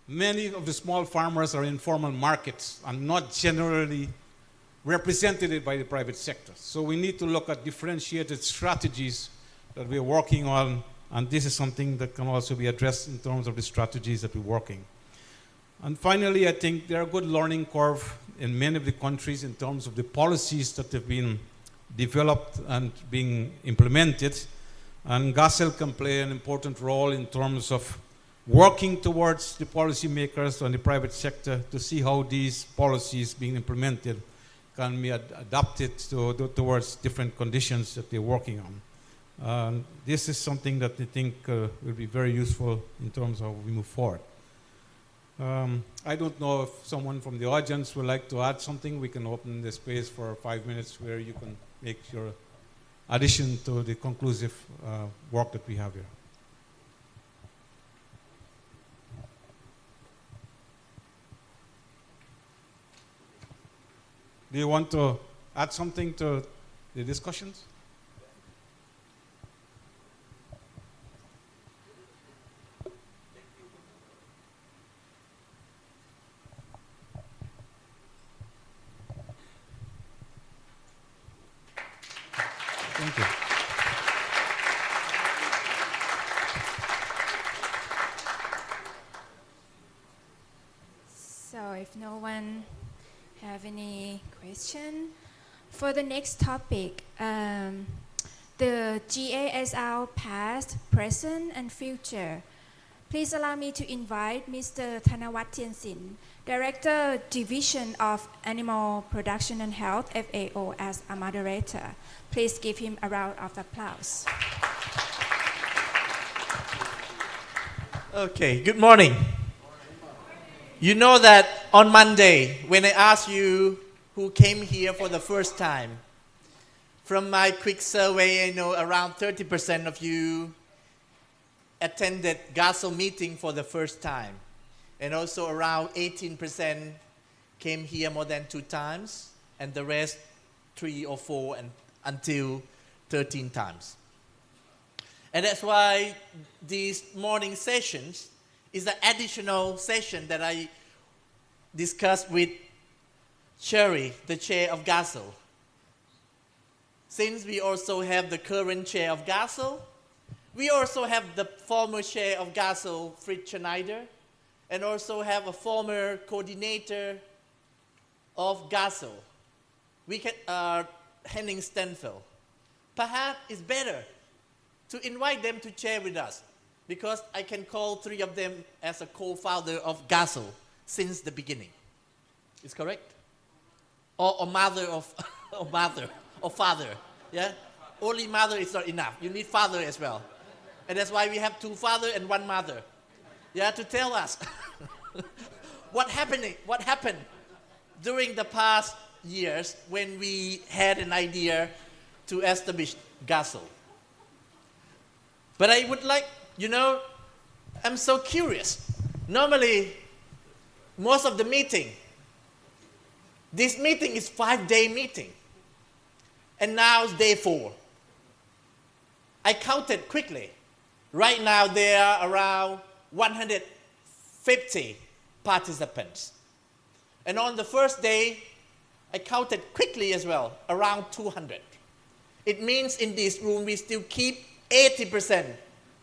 [SPEAKER 6] many of the small farmers are in informal markets and not generally represented by the private sector. So we need to look at differentiated strategies that we're working on, and this is something that can also be addressed in terms of the strategies that we're working. And finally, I think there are good learning curve in many of the countries in terms of the policies that have been developed and being implemented, and GASL can play an important role in terms of working towards the policymakers and the private sector to see how these policies being implemented can be adapted towards different conditions that they're working on. This is something that I think will be very useful in terms of how we move forward. I don't know if someone from the audience would like to add something. We can open the space for 5 minutes where you can make your addition to the conclusive work that we have here. Do you want to add something to the discussions? Thank you.
[SPEAKER 8] So if no one have any question for the next topic, the GASL past, present, and future. Please allow me to invite Mr. Thanawat Tiansin, Director, Division of Animal Production and Health, FAO, as a moderator. Please give him a round of applause.
[SPEAKER 9] Okay, good morning. You know that on Monday, when I asked you who came here for the first time, from my quick survey, I know around 30% of you attended GASL meeting for the first time. And also around 18% came here more than 2 times, and the rest 3 or 4 and until 13 times. And that's why these morning sessions is an additional session that I discussed with Sherry, the chair of GASL. Since we also have the current chair of GASL, we also have the former chair of GASL, Fritz Schneider, and also have a former coordinator of GASL, we can, Henning Stenfeld. Perhaps it's better to invite them to share with us, because I can call 3 of them as a co-founder of GASL since the beginning. Is correct? Or mother of, or mother, or father, yeah? Only mother is not enough. You need father as well. And that's why we have 2 father and 1 mother. Yeah, to tell us what happened during the past years when we had an idea to establish GASL. But I would like, I'm so curious. Normally, most of the meeting, this meeting is 5-day meeting. And now it's day 4. I counted quickly. Right now there are around 150 participants. And on the first day, I counted quickly as well, around 200. It means in this room we still keep 80%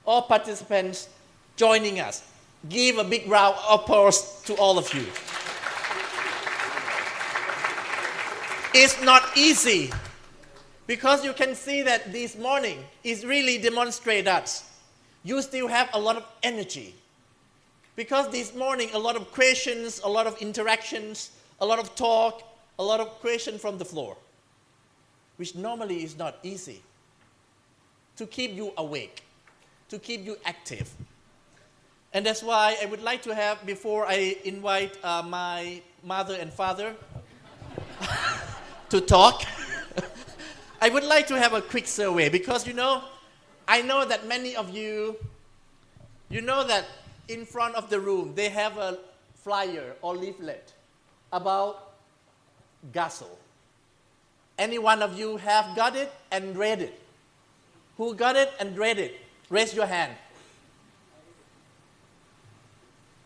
[SPEAKER 9] of participants joining us. Give a big round of applause to all of you. It's not easy, because you can see that this morning is really demonstrate us. You still have a lot of energy. Because this morning, a lot of questions, a lot of interactions, a lot of talk, a lot of questions from the floor, which normally is not easy. To keep you awake, to keep you active. And that's why I would like to have, before I invite my mother and father to talk, I would like to have a quick survey, because I know that many of you, that in front of the room, they have a flyer or leaflet about GASL. Any one of you have got it and read it? Who got it and read it? Raise your hand.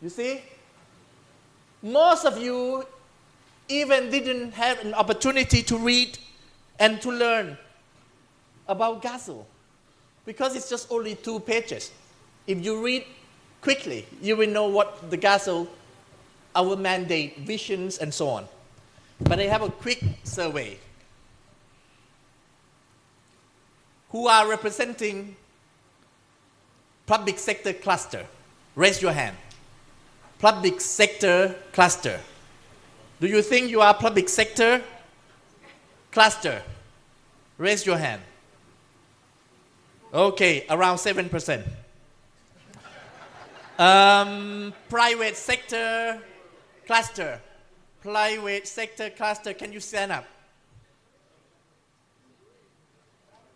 [SPEAKER 9] You see? Most of you even didn't have an opportunity to read and to learn about GASL, because it's just only 2 pages. If you read quickly, you will know what the GASL, our mandate, visions, and so on. But I have a quick survey. Who are representing public sector cluster? Raise your hand. Public sector cluster. Do you think you are public sector cluster? Raise your hand. Okay, around 7%. Private sector cluster. Private sector cluster, can you stand up?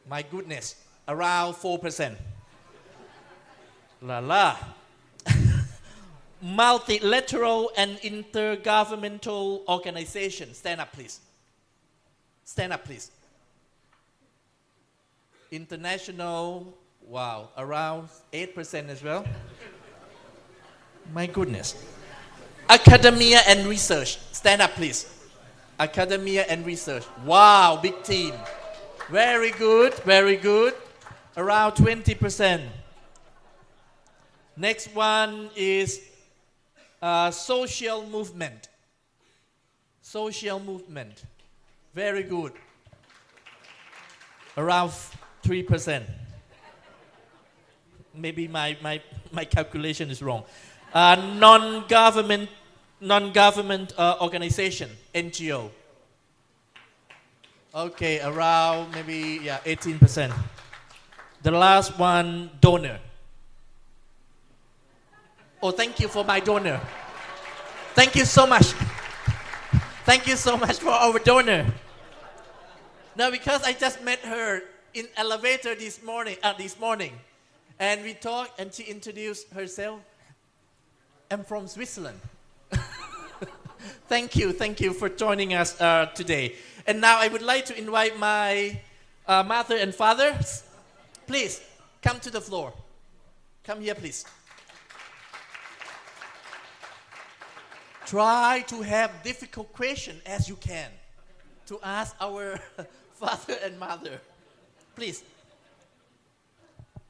[SPEAKER 9] My goodness, around 4%. La la. Multilateral and intergovernmental organization. Stand up, please. Stand up, please. International, wow, around 8% as well. My goodness. Academia and research. Stand up, please. Academia and research. Wow, big team. Very good, very good. Around 20%. Next one is social movement. Social movement. Very good. Around 3%. Maybe my calculation is wrong. Non-government organization, NGO. Okay, around maybe 18%. The last one, donor. Oh, thank you for my donor. Thank you so much. Thank you so much for our donor. Now, because I just met her in elevator this morning, and we talked, and she introduced herself. I'm from Switzerland. Thank you for joining us today. And now I would like to invite my mother and father. Please, come to the floor. Come here, please. Try to have difficult questions as you can to ask our father and mother. Please.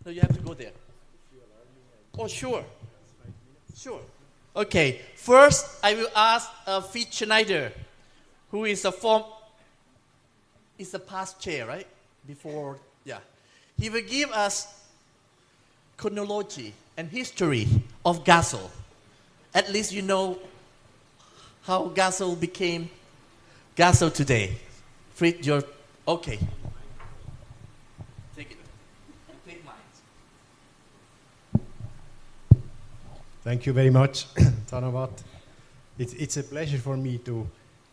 [SPEAKER 9] No, you have to go there. Oh, sure. Sure. Okay. First, I will ask Fitz Schneider. who is a past chair, right? Before, yeah. He will give us chronology and history of GASL. At least you know how GASL became GASL today. Fritz, you're okay. Take it. Take mine.
[SPEAKER 1] Thank you very much, Tanawat. It's a pleasure for me to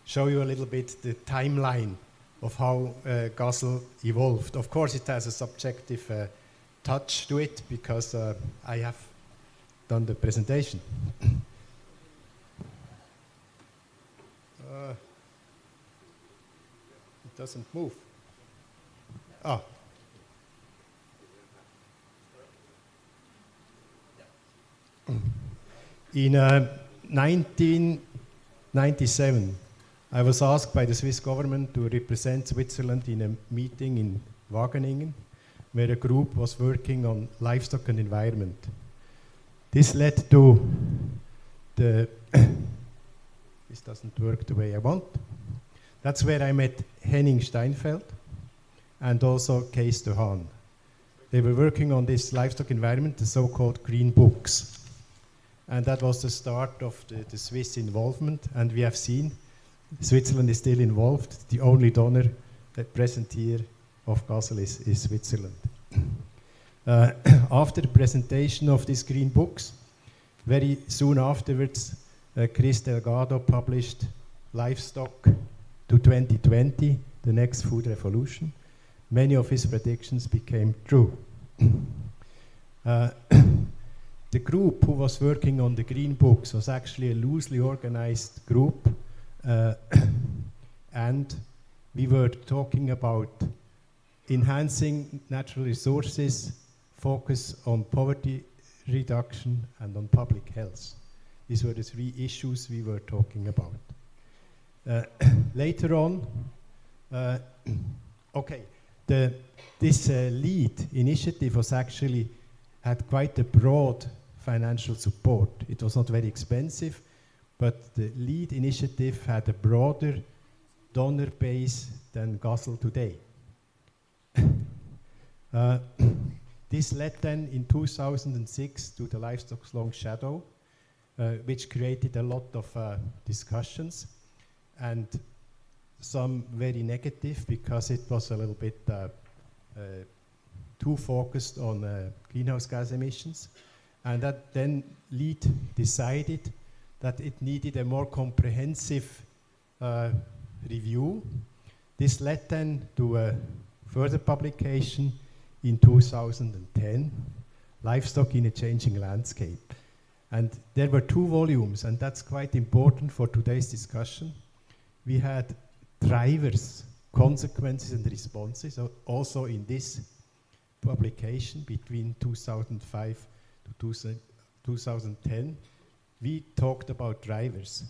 [SPEAKER 1] show you a little bit the timeline of how GASL evolved. Of course, it has a subjective touch to it because I have done the presentation. It doesn't move. Ah. In 1997, I was asked by the Swiss government to represent Switzerland in a meeting in Wageningen, where a group was working on livestock and environment. This led to the this doesn't work the way I want. That's where I met Henning Steinfeld and also Kees de Haan. They were working on this livestock environment, the so-called green books. And that was the start of the Swiss involvement, and we have seen Switzerland is still involved. The only donor at present here of GASL is Switzerland. After the presentation of these green books, very soon afterwards, Chris Delgado published Livestock to 2020, the next food revolution. Many of his predictions became true. The group who was working on the green books was actually a loosely organized group, and we were talking about enhancing natural resources, focus on poverty reduction, and on public health. These were the three issues we were talking about. Later on, this LEAD initiative was actually had quite a broad financial support. It was not very expensive, but the LEAD initiative had a broader donor base than GASL today. This led then in 2006 to the Livestock's Long Shadow, which created a lot of discussions, and some very negative because it was a little bit too focused on greenhouse gas emissions. And that then LEAD decided that it needed a more comprehensive review. This led then to a further publication in 2010, Livestock in a Changing Landscape. And there were 2 volumes, and that's quite important for today's discussion. We had drivers, consequences and responses, also in this publication between 2005 to 2010. We talked about drivers.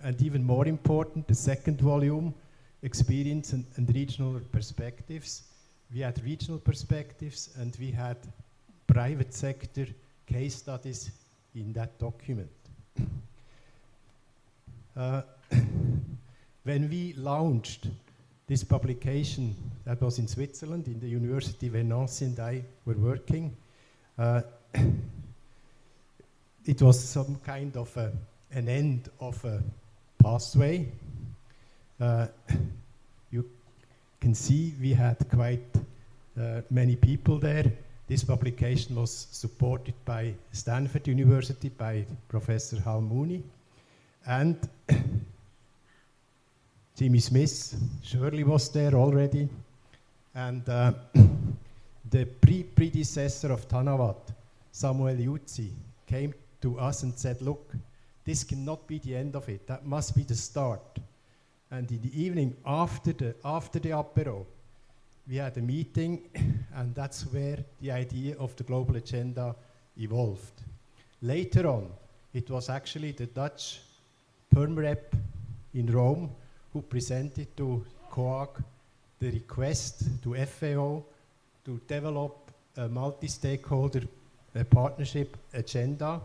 [SPEAKER 1] And even more important, the second volume, Experience and Regional Perspectives. We had regional perspectives and we had private sector case studies in that document. When we launched this publication, that was in Switzerland, in the university where Nancy and I were working, it was some kind of an end of a pathway. You can see we had quite many people there. This publication was supported by Stanford University, by Professor Hal Mooney, and Jimmy Smith, Shirley was there already, and the predecessor of Tanawat, Samuel Yutzi, came to us and said, look, this cannot be the end of it, that must be the start. And in the evening after the apéro, we had a meeting, and that's where the idea of the global agenda evolved. Later on, it was actually the Dutch Perm Rep in Rome who presented to COAG the request to FAO to develop a multi-stakeholder partnership agenda,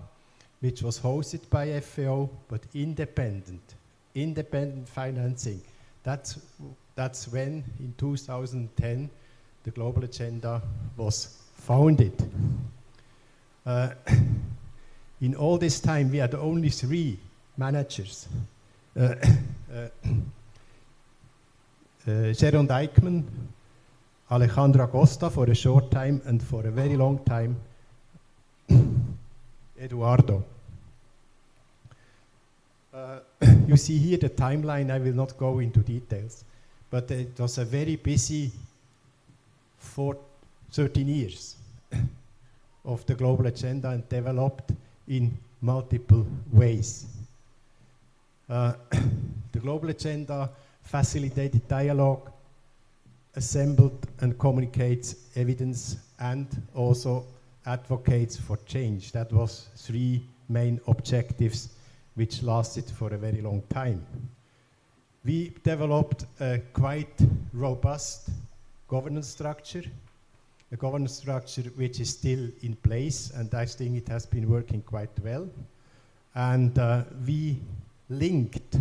[SPEAKER 1] which was hosted by FAO, but independent financing. That's when, in 2010, the Global Agenda was founded. In all this time, we had only 3 managers. Sharon Dykman, Alejandra Costa for a short time, and for a very long time, Eduardo. You see here the timeline. I will not go into details, but it was a very busy 13 years of the Global Agenda, and developed in multiple ways. The Global Agenda facilitated dialogue, assembled and communicates evidence, and also advocates for change. That was 3 main objectives which lasted for a very long time. We developed a quite robust governance structure, a governance structure which is still in place, and I think it has been working quite well. And we linked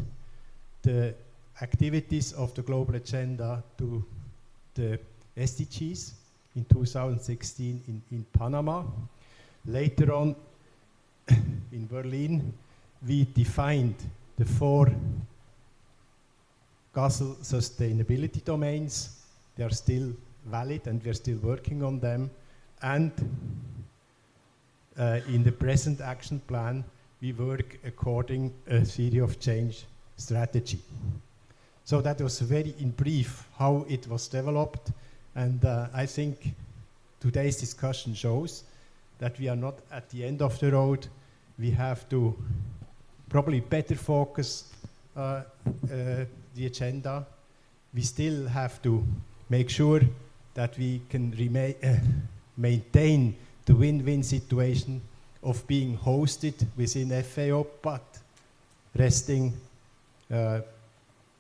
[SPEAKER 1] the activities of the Global Agenda to the SDGs in 2016 in Panama. Later on, in Berlin, we defined the 4 GASL sustainability domains. They are still valid, and we're still working on them. And in the present action plan, we work according a theory of change strategy. So that was very in brief how it was developed, and I think today's discussion shows that we are not at the end of the road. We have to probably better focus the agenda. We still have to make sure that we can maintain the win-win situation of being hosted within FAO, but resting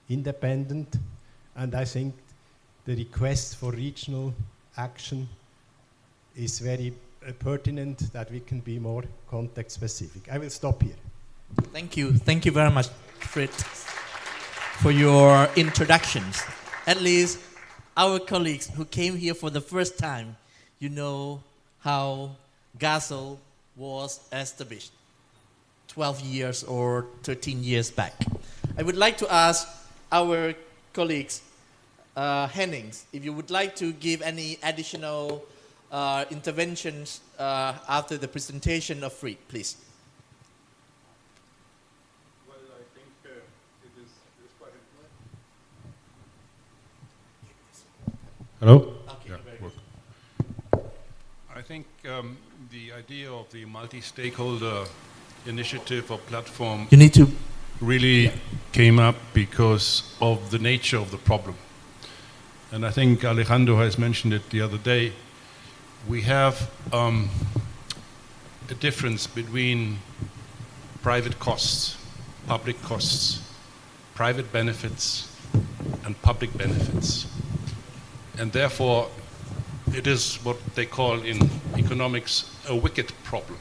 [SPEAKER 1] independent. And I think the request for regional action is very pertinent, that we can be more context specific. I will stop here.
[SPEAKER 9] Thank you. Thank you very much, Fritz, for your introductions. At least our colleagues who came here for the first time, you know how GASL was established 12 years or 13 years back. I would like to ask our colleagues, Hennings, if you would like to give any additional interventions after the presentation of Fritz, please.
[SPEAKER 2] Well, I think it is quite important. Hello?
[SPEAKER 9] Okay,
[SPEAKER 2] yeah, I think the idea of the multi-stakeholder initiative or platform
[SPEAKER 9] you need to
[SPEAKER 2] really came up because of the nature of the problem. And I think Alejandro has mentioned it the other day. We have a difference between private costs, public costs, private benefits, and public benefits. And therefore, it is what they call in economics a wicked problem.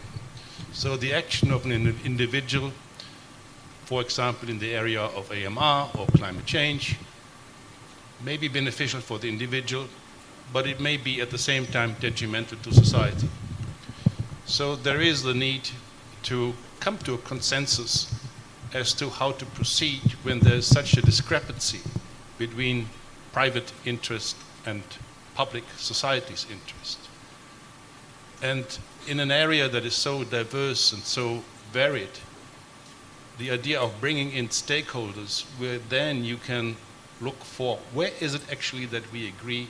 [SPEAKER 2] So the action of an individual, for example, in the area of AMR or climate change, may be beneficial for the individual, but it may be at the same time detrimental to society. So there is the need to come to a consensus as to how to proceed when there's such a discrepancy between private interest and public society's interest. And in an area that is so diverse and so varied, the idea of bringing in stakeholders where then you can look for where is it actually that we agree,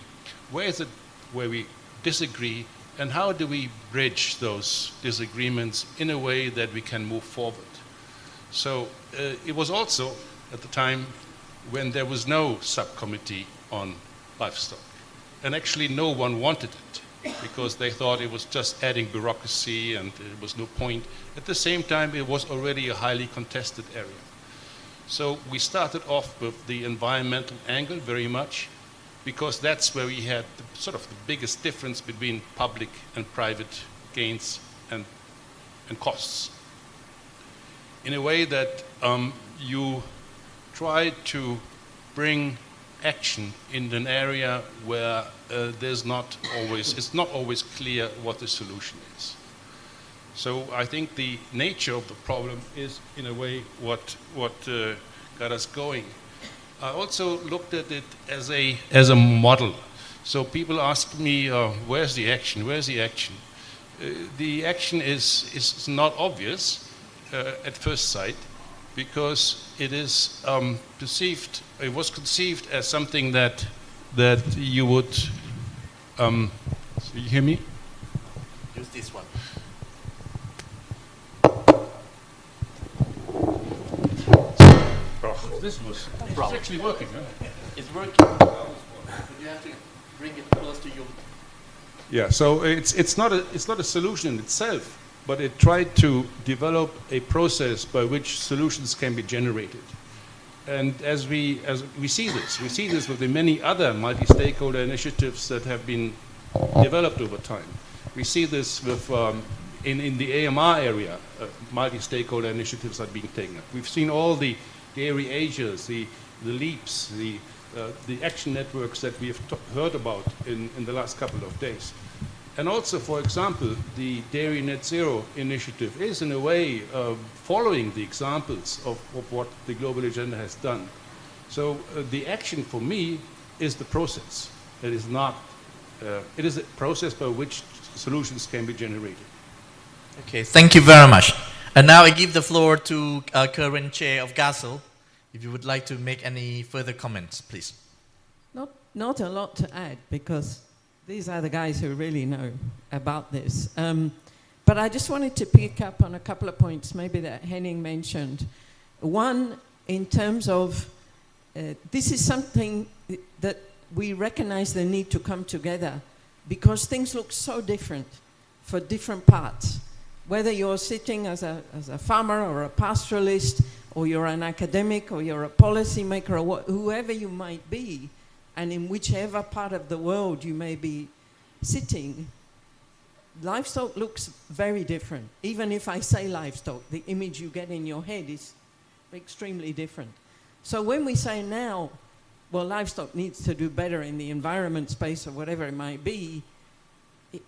[SPEAKER 2] where is it where we disagree, and how do we bridge those disagreements in a way that we can move forward. So it was also at the time when there was no subcommittee on livestock, and actually no one wanted it because they thought it was just adding bureaucracy and there was no point. At the same time, it was already a highly contested area. So we started off with the environmental angle very much, because that's where we had the biggest difference between public and private gains and costs. In a way that you try to bring action in an area where it's not always clear what the solution is. So I think the nature of the problem is, in a way, what got us going. I also looked at it as a model. So people ask me, where's the action? Where's the action? The action is not obvious at first sight, because it is it was conceived as something that you would. So you hear me?
[SPEAKER 9] Use this one.
[SPEAKER 2] This was it's actually working, huh?
[SPEAKER 9] It's working. But you have to bring it close to you.
[SPEAKER 2] Yeah. So it's not a solution in itself, but it tried to develop a process by which solutions can be generated. And as we see this with the many other multi-stakeholder initiatives that have been developed over time. We see this with in the AMR area, multi-stakeholder initiatives are being taken up. We've seen all the dairy Asias, the LEAPs, the action networks that we have heard about in the last couple of days. And also, for example, the Dairy Net Zero initiative is in a way following the examples of what the global agenda has done. So the action for me is the process. It is not, it is a process by which solutions can be generated.
[SPEAKER 9] Okay, thank you very much. And now I give the floor to current chair of GASL. If you would like to make any further comments, please.
[SPEAKER 14] Not a lot to add, because these are the guys who really know about this. But I just wanted to pick up on a couple of points maybe that Henning mentioned. One, in terms of this is something that we recognize the need to come together, because things look so different for different parts. Whether you're sitting as a farmer or a pastoralist, or you're an academic, or you're a policymaker, or whoever you might be, and in whichever part of the world you may be sitting, livestock looks very different. Even if I say livestock, the image you get in your head is extremely different. So when we say now, well, livestock needs to do better in the environment space or whatever it might be,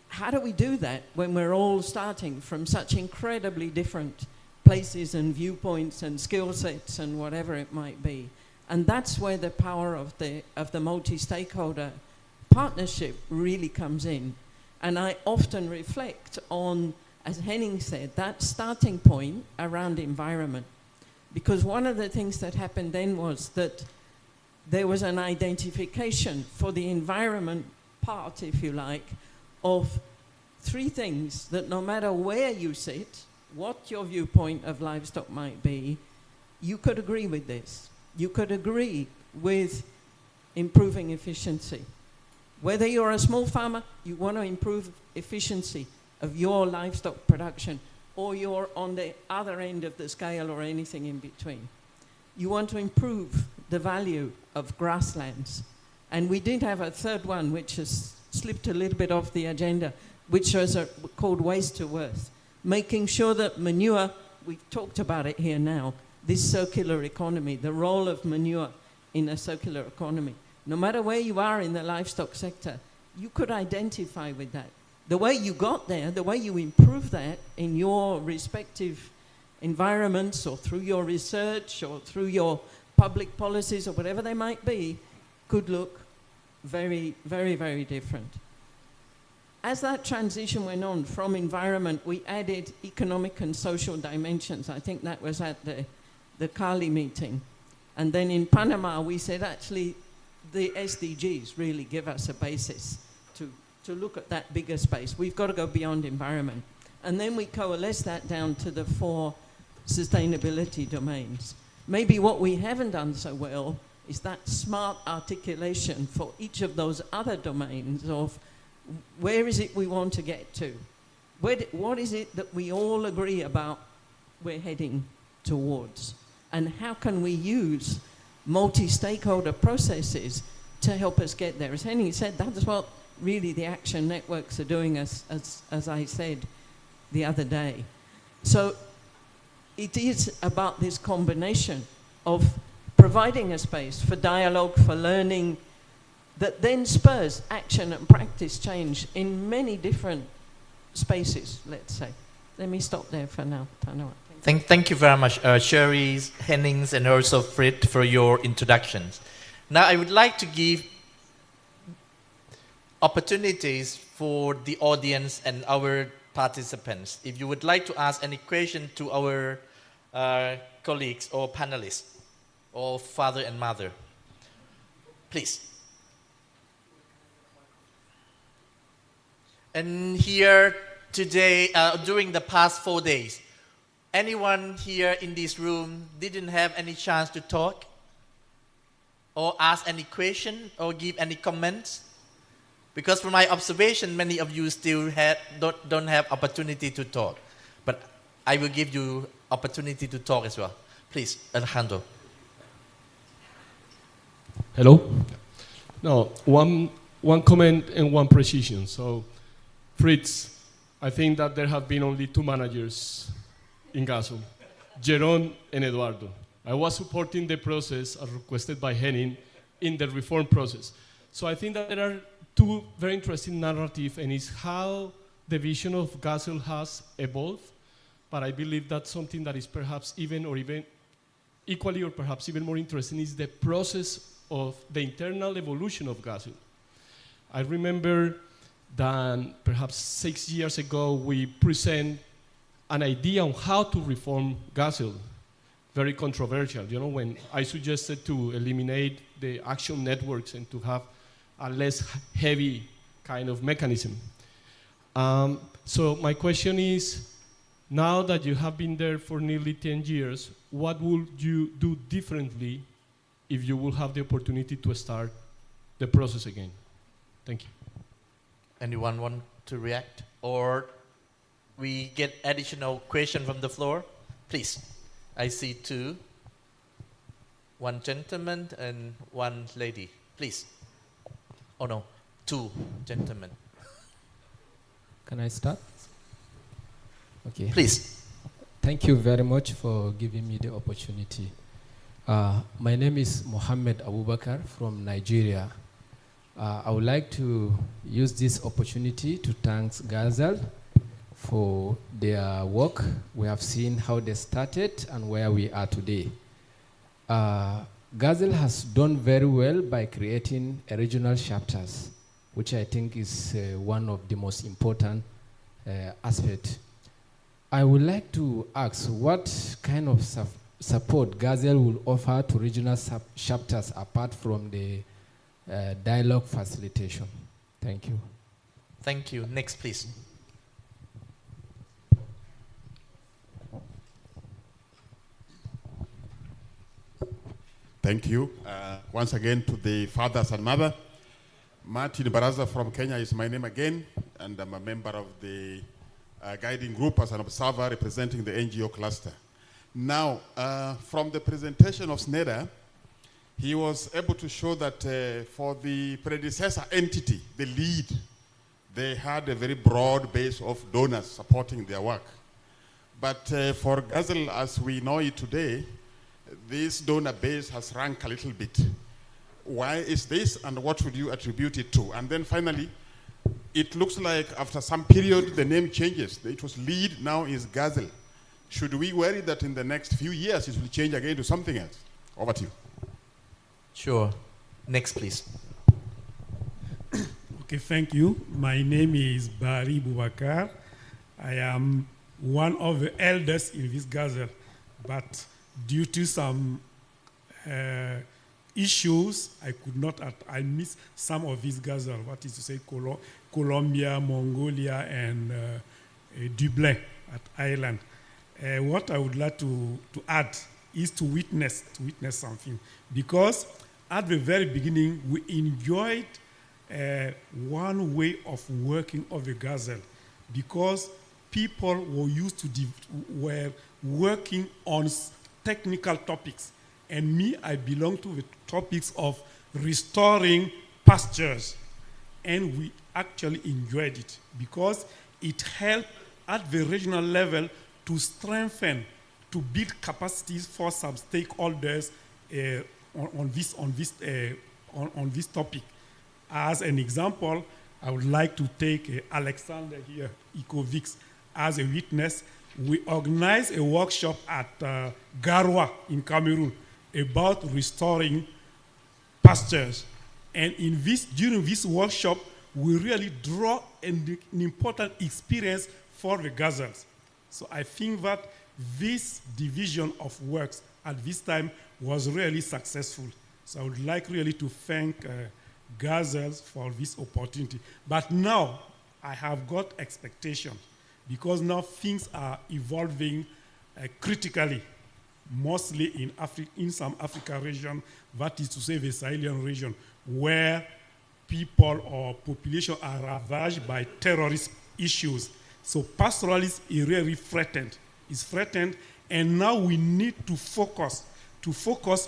[SPEAKER 14] how do we do that when we're all starting from such incredibly different places and viewpoints and skill sets and whatever it might be? And that's where the power of the multi-stakeholder partnership really comes in. And I often reflect on, as Henning said, that starting point around environment. Because one of the things that happened then was that there was an identification for the environment part, if you like, of three things that no matter where you sit, what your viewpoint of livestock might be, you could agree with this. You could agree with improving efficiency. Whether you're a small farmer, you want to improve efficiency of your livestock production, or you're on the other end of the scale or anything in between. You want to improve the value of grasslands. And we did have a third one, which has slipped a little bit off the agenda, which was called waste to worth. Making sure that manure, we've talked about it here now, this circular economy, the role of manure in a circular economy. No matter where you are in the livestock sector, you could identify with that. The way you got there, the way you improve that in your respective environments or through your research or through your public policies or whatever they might be, could look very, very, very different. As that transition went on from environment, we added economic and social dimensions. I think that was at the Cali meeting. And then in Panama, we said, actually, the SDGs really give us a basis to look at that bigger space. We've got to go beyond environment. And then we coalesce that down to the 4 sustainability domains. Maybe what we haven't done so well is that smart articulation for each of those other domains of where is it we want to get to? What is it that we all agree about we're heading towards? And how can we use multi-stakeholder processes to help us get there? As Henning said, that's what really the action networks are doing, as I said the other day. So it is about this combination of providing a space for dialogue, for learning, that then spurs action and practice change in many different spaces, let's say. Let me stop there for now.
[SPEAKER 9] Thank you very much, Sherry, Hennings, and also Fred, for your introductions. Now I would like to give opportunities for the audience and our participants. If you would like to ask any question to our colleagues or panelists, or father and mother, please. And here today, during the past 4 days, anyone here in this room didn't have any chance to talk or ask any question or give any comments? Because from my observation, many of you still don't have opportunity to talk. But I will give you opportunity to talk as well. Please, Alejandro.
[SPEAKER 3] Hello? No, one comment and one precision. So, Fritz, I think that there have been only 2 managers in GASL, Jeron and Eduardo. I was supporting the process as requested by Henning in the reform process. So I think that there are 2 very interesting narratives, and it's how the vision of GASL has evolved, but I believe that's something that is perhaps even equally or perhaps even more interesting is the process of the internal evolution of GASL. I remember that perhaps 6 years ago we present an idea on how to reform GASL, very controversial. You know, when I suggested to eliminate the action networks and to have a less heavy kind of mechanism. So my question is, now that you have been there for nearly 10 years, what would you do differently if you will have the opportunity to start the process again? Thank you.
[SPEAKER 9] Anyone want to react? Or we get additional question from the floor? Please. I see 2. 1 gentleman and 1 lady. Please. Oh no, 2 gentlemen.
[SPEAKER 15] Can I start? Okay.
[SPEAKER 9] Please.
[SPEAKER 15] Thank you very much for giving me the opportunity. My name is Mohammed Abubakar from Nigeria. I would like to use this opportunity to thank GASL for their work. We have seen how they started and where we are today. GASL has done very well by creating regional chapters, which I think is one of the most important aspects. I would like to ask what kind of support GASL will offer to regional chapters apart from the dialogue facilitation. Thank you.
[SPEAKER 9] Thank you. Next, please.
[SPEAKER 16] Thank you. Once again to the fathers and mother. Martin Baraza from Kenya is my name again, and I'm a member of the guiding group as an observer representing the NGO cluster. Now, from the presentation of Sneda, he was able to show that for the predecessor entity, the lead, they had a very broad base of donors supporting their work. But for GASL, as we know it today, this donor base has shrunk a little bit. Why is this, and what would you attribute it to? And then finally, it looks like after some period, the name changes. It was lead, now is GASL. Should we worry that in the next few years it will change again to something else? Over to you.
[SPEAKER 9] Sure. Next, please.
[SPEAKER 17] Okay, thank you. My name is Bari Boubacar. I am one of the elders in this GASL, but due to some issues, I missed some of these GASL, what is to say Colombia, Mongolia, and Dublin at Ireland. What I would like to add is to witness something, because at the very beginning, we enjoyed one way of working of the GASL, because people were working on technical topics. And me, I belong to the topics of restoring pastures. And we actually enjoyed it because it helped at the regional level to strengthen, to build capacities for some stakeholders on this topic. As an example, I would like to take Alexander here, Ecovix, as a witness. We organized a workshop at Garoua in Cameroon about restoring pastures. And during this workshop, we really draw an important experience for the gazelles. So I think that this division of works at this time was really successful. So I would like really to thank gazelles for this opportunity. But now I have got expectations, because now things are evolving critically, mostly in some Africa region, that is to say the Sahelian region, where people or population are ravaged by terrorist issues. So pastoralism is really threatened. It's threatened, and now we need to focus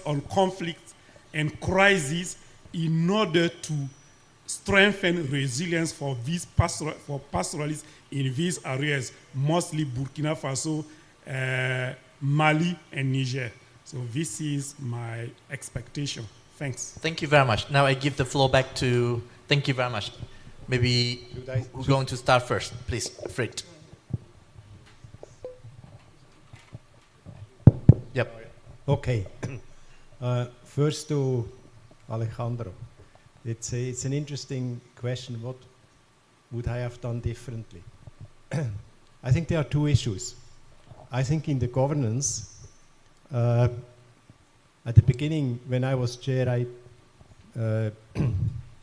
[SPEAKER 17] on conflict and crises in order to strengthen resilience for pastoralists in these areas, mostly Burkina Faso, Mali, and Niger. So this is my expectation. Thanks.
[SPEAKER 9] Thank you very much. Now I give the floor back to, thank you very much. Maybe who's going to start first? Please, Frit. Yep.
[SPEAKER 1] Okay. First to Alejandro. It's an interesting question. What would I have done differently? I think there are two issues. I think in the governance, at the beginning, when I was chair, I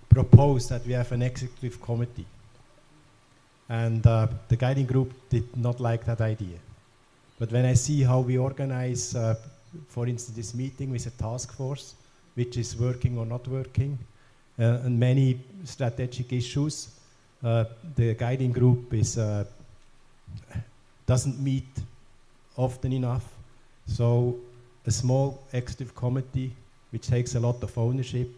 [SPEAKER 1] proposed that we have an executive committee. And the guiding group did not like that idea. But when I see how we organize, for instance, this meeting with a task force, which is working or not working, and many strategic issues, the guiding group doesn't meet often enough. So a small executive committee, which takes a lot of ownership.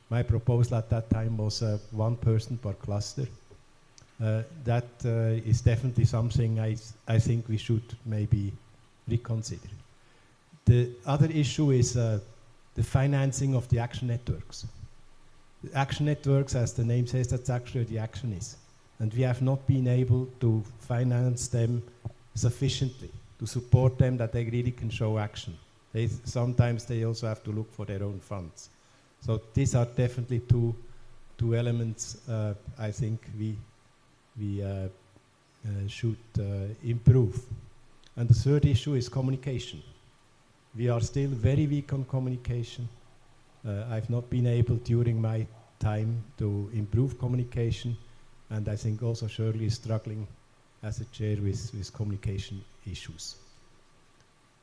[SPEAKER 1] My proposal at that time was one person per cluster. That is definitely something I think we should maybe reconsider. The other issue is the financing of the action networks. The action networks, as the name says, that's actually the action is. And we have not been able to finance them sufficiently, to support them that they really can show action. Sometimes they also have to look for their own funds. So these are definitely two elements I think we should improve. And the third issue is communication. We are still very weak on communication. I've not been able during my time to improve communication, and I think also Shirley is struggling as a chair with communication issues.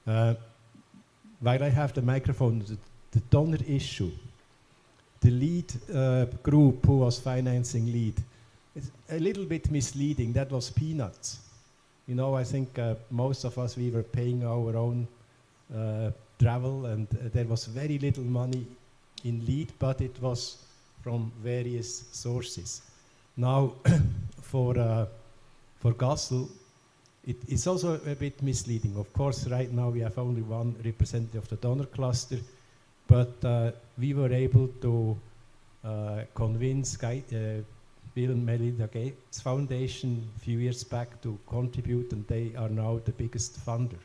[SPEAKER 1] While I have the microphone, the donor issue, the lead group who was financing lead, it's a little bit misleading. That was peanuts. You know, I think most of us, we were paying our own travel, and there was very little money in lead, but it was from various sources. Now, for GASL, it is also a bit misleading. Of course, right now we have only one representative of the donor cluster, but we were able to convince Bill and Melinda Gates Foundation a few years back to contribute, and they are now the biggest funder.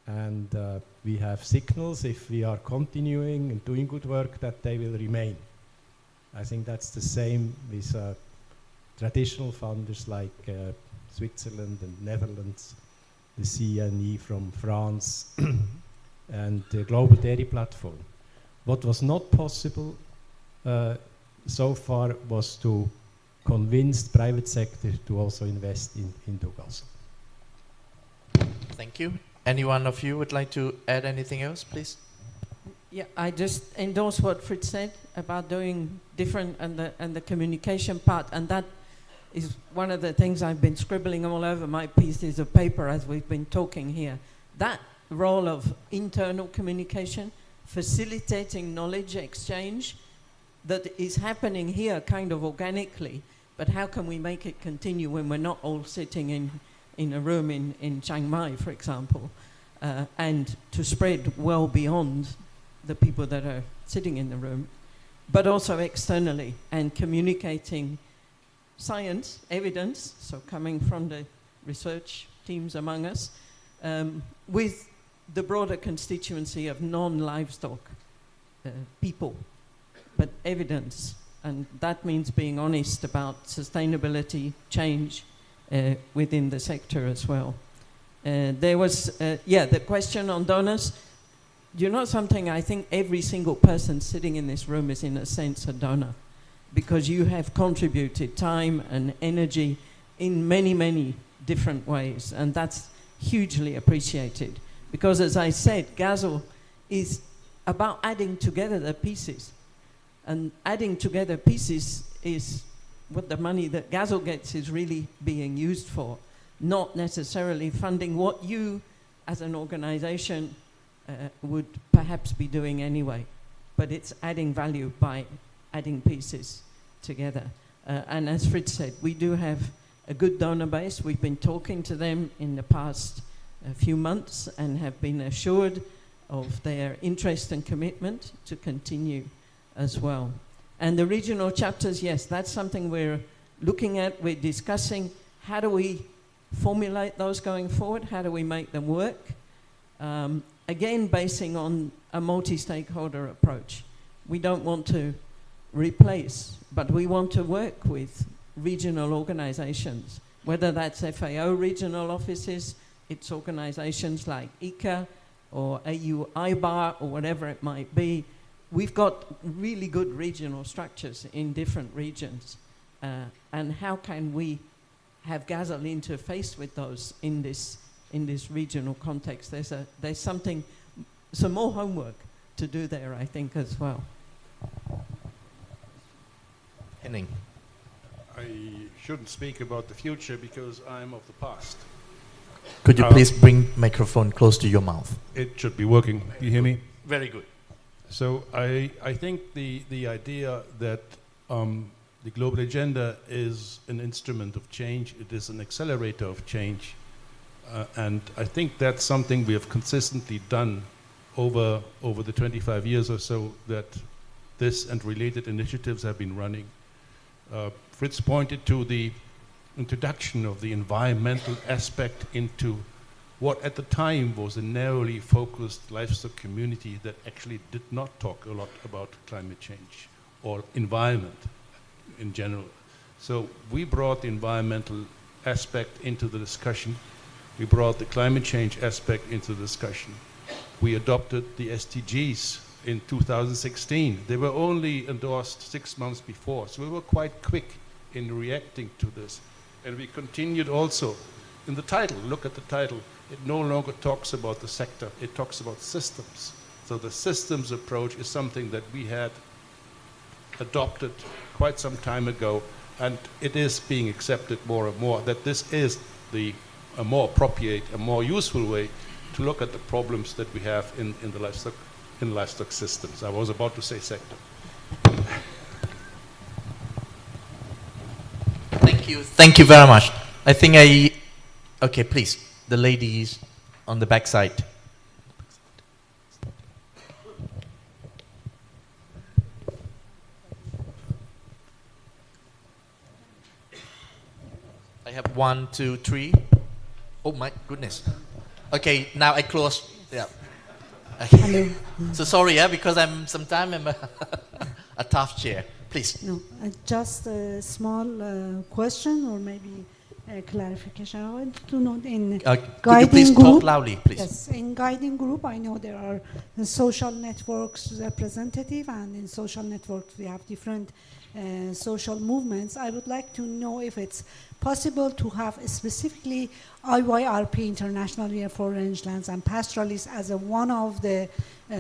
[SPEAKER 1] And we have signals, if we are continuing and doing good work, that they will remain. I think that's the same with traditional funders like Switzerland and Netherlands, the CNE from France, and the Global Dairy Platform. What was not possible so far was to convince the private sector to also invest into GASL.
[SPEAKER 9] Thank you. Anyone of you would like to add anything else, please?
[SPEAKER 14] Yeah, I just endorse what Fritz said about doing different and the communication part, and that is one of the things I've been scribbling all over my pieces of paper as we've been talking here. That role of internal communication, facilitating knowledge exchange that is happening here kind of organically, but how can we make it continue when we're not all sitting in a room in Chiang Mai, for example, and to spread well beyond the people that are sitting in the room, but also externally, and communicating science, evidence, so coming from the research teams among us, with the broader constituency of non-livestock people, but evidence. And that means being honest about sustainability, change within the sector as well. There was, the question on donors. You know something, I think every single person sitting in this room is in a sense a donor, because you have contributed time and energy in many, many different ways, and that's hugely appreciated. Because as I said, GASL is about adding together the pieces, and adding together pieces is what the money that GASL gets is really being used for, not necessarily funding what you as an organization would perhaps be doing anyway, but it's adding value by adding pieces together. And as Fritz said, we do have a good donor base. We've been talking to them in the past few months and have been assured of their interest and commitment to continue as well. And the regional chapters, yes, that's something we're looking at. We're discussing how do we formulate those going forward, how do we make them work? Again, basing on a multi-stakeholder approach. We don't want to replace, but we want to work with regional organizations, whether that's FAO regional offices, it's organizations like ICA or AU IBAR or whatever it might be. We've got really good regional structures in different regions. And how can we have GASL interface with those in this regional context? There's some more homework to do there, I think, as well.
[SPEAKER 9] Henning.
[SPEAKER 2] I shouldn't speak about the future because I'm of the past.
[SPEAKER 9] Could you please bring microphone close to your mouth?
[SPEAKER 2] It should be working. You hear me?
[SPEAKER 9] Very good.
[SPEAKER 2] So I think the idea that the global agenda is an instrument of change, it is an accelerator of change, and I think that's something we have consistently done over the 25 years or so that this and related initiatives have been running. Fritz pointed to the introduction of the environmental aspect into what at the time was a narrowly focused livestock community that actually did not talk a lot about climate change or environment in general. So we brought the environmental aspect into the discussion. We brought the climate change aspect into the discussion. We adopted the SDGs in 2016. They were only endorsed 6 months before, so we were quite quick in reacting to this. And we continued also in the title. Look at the title. It no longer talks about the sector, it talks about systems. So the systems approach is something that we had adopted quite some time ago, and it is being accepted more and more that this is a more appropriate, a more useful way to look at the problems that we have in the livestock systems. I was about to say sector.
[SPEAKER 9] Thank you very much. I think okay, please, the ladies on the back side. I have 1, 2, 3. Oh my goodness. Okay, now I close. Yeah.
[SPEAKER 10] Hello.
[SPEAKER 9] So sorry, because sometimes I'm a tough chair. Please.
[SPEAKER 10] No, just a small question or maybe a clarification. I want to know in
[SPEAKER 9] could you please talk loudly, please?
[SPEAKER 10] Yes, in guiding group, I know there are social networks representative, and in social networks we have different social movements. I would like to know if it's possible to have specifically IYRP, International Year for Rangelands and Pastoralists, as one of the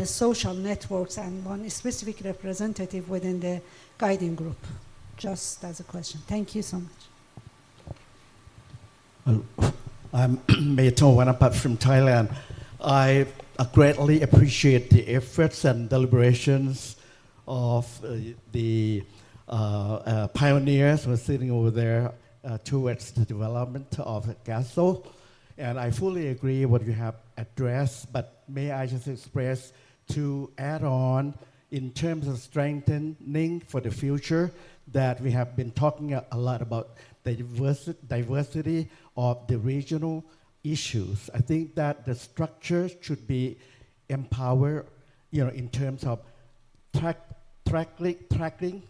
[SPEAKER 10] social networks and one specific representative within the guiding group, just as a question. Thank you so much.
[SPEAKER 13] I'm Meto Wanapat from Thailand. I greatly appreciate the efforts and deliberations of the pioneers who are sitting over there towards the development of GASL. And I fully agree what you have addressed, but may I just express to add on in terms of strengthening for the future that we have been talking a lot about the diversity of the regional issues. I think that the structure should be empowered, in terms of tracking,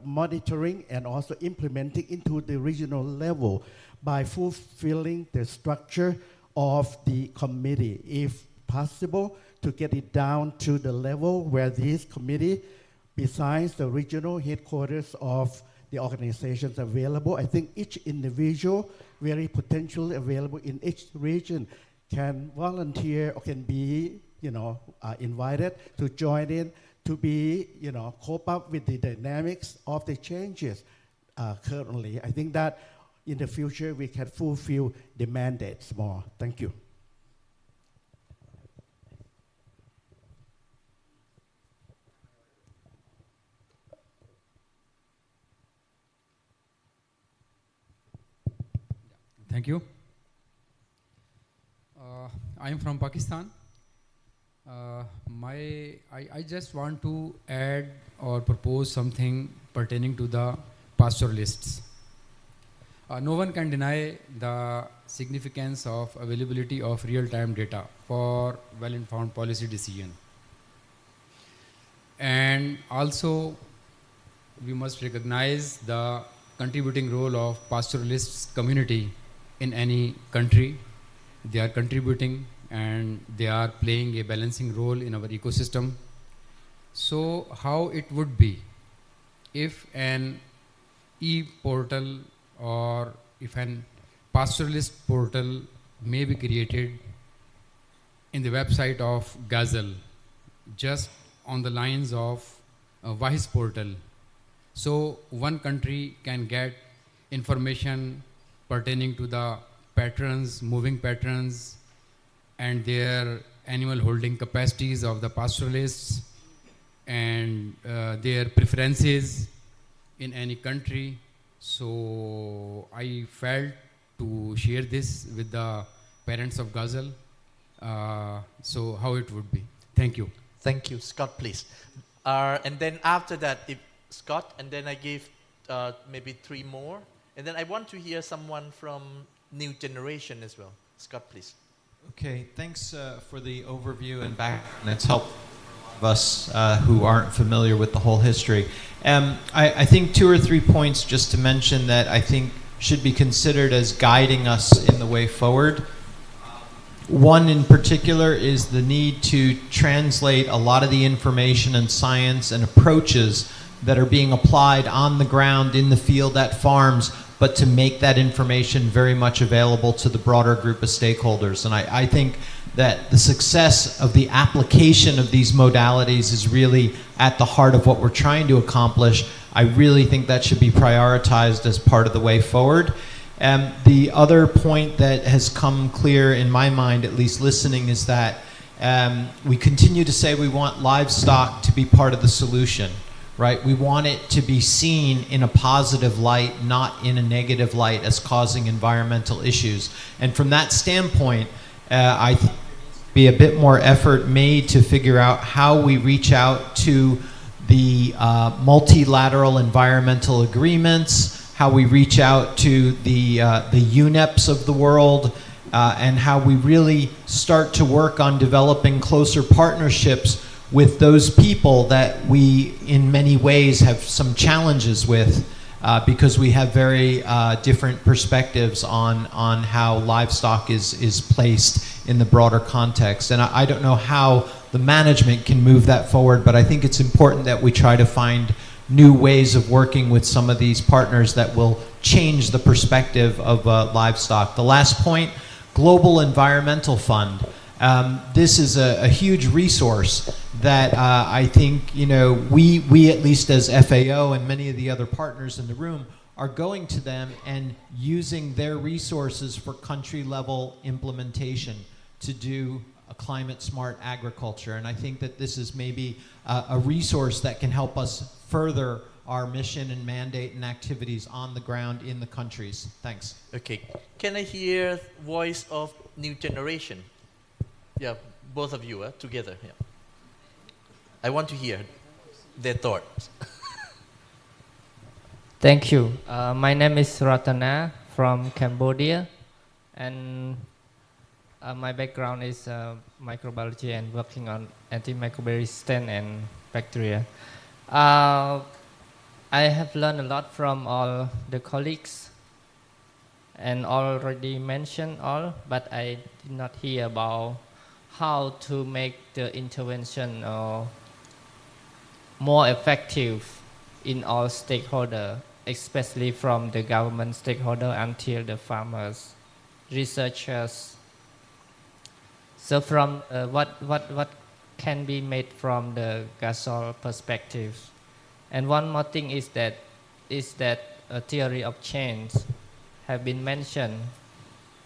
[SPEAKER 13] monitoring, and also implementing into the regional level by fulfilling the structure of the committee, if possible, to get it down to the level where this committee, besides the regional headquarters of the organizations available, I think each individual very potentially available in each region can volunteer or can be, invited to join in to be, cope up with the dynamics of the changes currently. I think that in the future we can fulfill the mandates more. Thank you.
[SPEAKER 7] Thank you. I am from Pakistan. I just want to add or propose something pertaining to the pastoralists. No one can deny the significance of availability of real-time data for well-informed policy decision. And also, we must recognize the contributing role of pastoralists community in any country. They are contributing and they are playing a balancing role in our ecosystem. So how it would be if an e-portal or if an pastoralist portal may be created in the website of GASL, just on the lines of a WISE portal. So one country can get information pertaining to the patterns, moving patterns, and their animal holding capacities of the pastoralists and their preferences in any country. So I felt to share this with the parents of GASL. So how it would be. Thank you.
[SPEAKER 9] Thank you. Scott, please. And then after that, if Scott, and then I give maybe 3 more. And then I want to hear someone from new generation as well. Scott, please.
[SPEAKER 22] Okay, thanks for the overview and background. It's helpful for us who aren't familiar with the whole history. I think 2 or 3 points just to mention that I think should be considered as guiding us in the way forward. One in particular is the need to translate a lot of the information and science and approaches that are being applied on the ground, in the field, at farms, but to make that information very much available to the broader group of stakeholders. And I think that the success of the application of these modalities is really at the heart of what we're trying to accomplish. I really think that should be prioritized as part of the way forward. The other point that has come clear in my mind, at least listening, is that we continue to say we want livestock to be part of the solution. Right? We want it to be seen in a positive light, not in a negative light as causing environmental issues. And from that standpoint, I think there needs to be a bit more effort made to figure out how we reach out to the multilateral environmental agreements, how we reach out to the UNEPs of the world, and how we really start to work on developing closer partnerships with those people that we, in many ways, have some challenges with because we have very different perspectives on how livestock is placed in the broader context. And I don't know how the management can move that forward, but I think it's important that we try to find new ways of working with some of these partners that will change the perspective of livestock. The last point, Global Environmental Fund. This is a huge resource that I think we at least as FAO and many of the other partners in the room are going to them and using their resources for country level implementation to do a climate smart agriculture. And I think that this is maybe a resource that can help us further our mission and mandate and activities on the ground in the countries. Thanks.
[SPEAKER 9] Okay. Can I hear voice of new generation? Yeah, both of you together. Yeah. I want to hear their thoughts.
[SPEAKER 11] Thank you. My name is Ratana from Cambodia, and my background is microbiology and working on antimicrobial resistance and bacteria. I have learned a lot from all the colleagues and already mentioned all, but I did not hear about how to make the intervention more effective in all stakeholders, especially from the government stakeholder until the farmers, researchers. So from what can be made from the GASL perspective. And one more thing is that a theory of change have been mentioned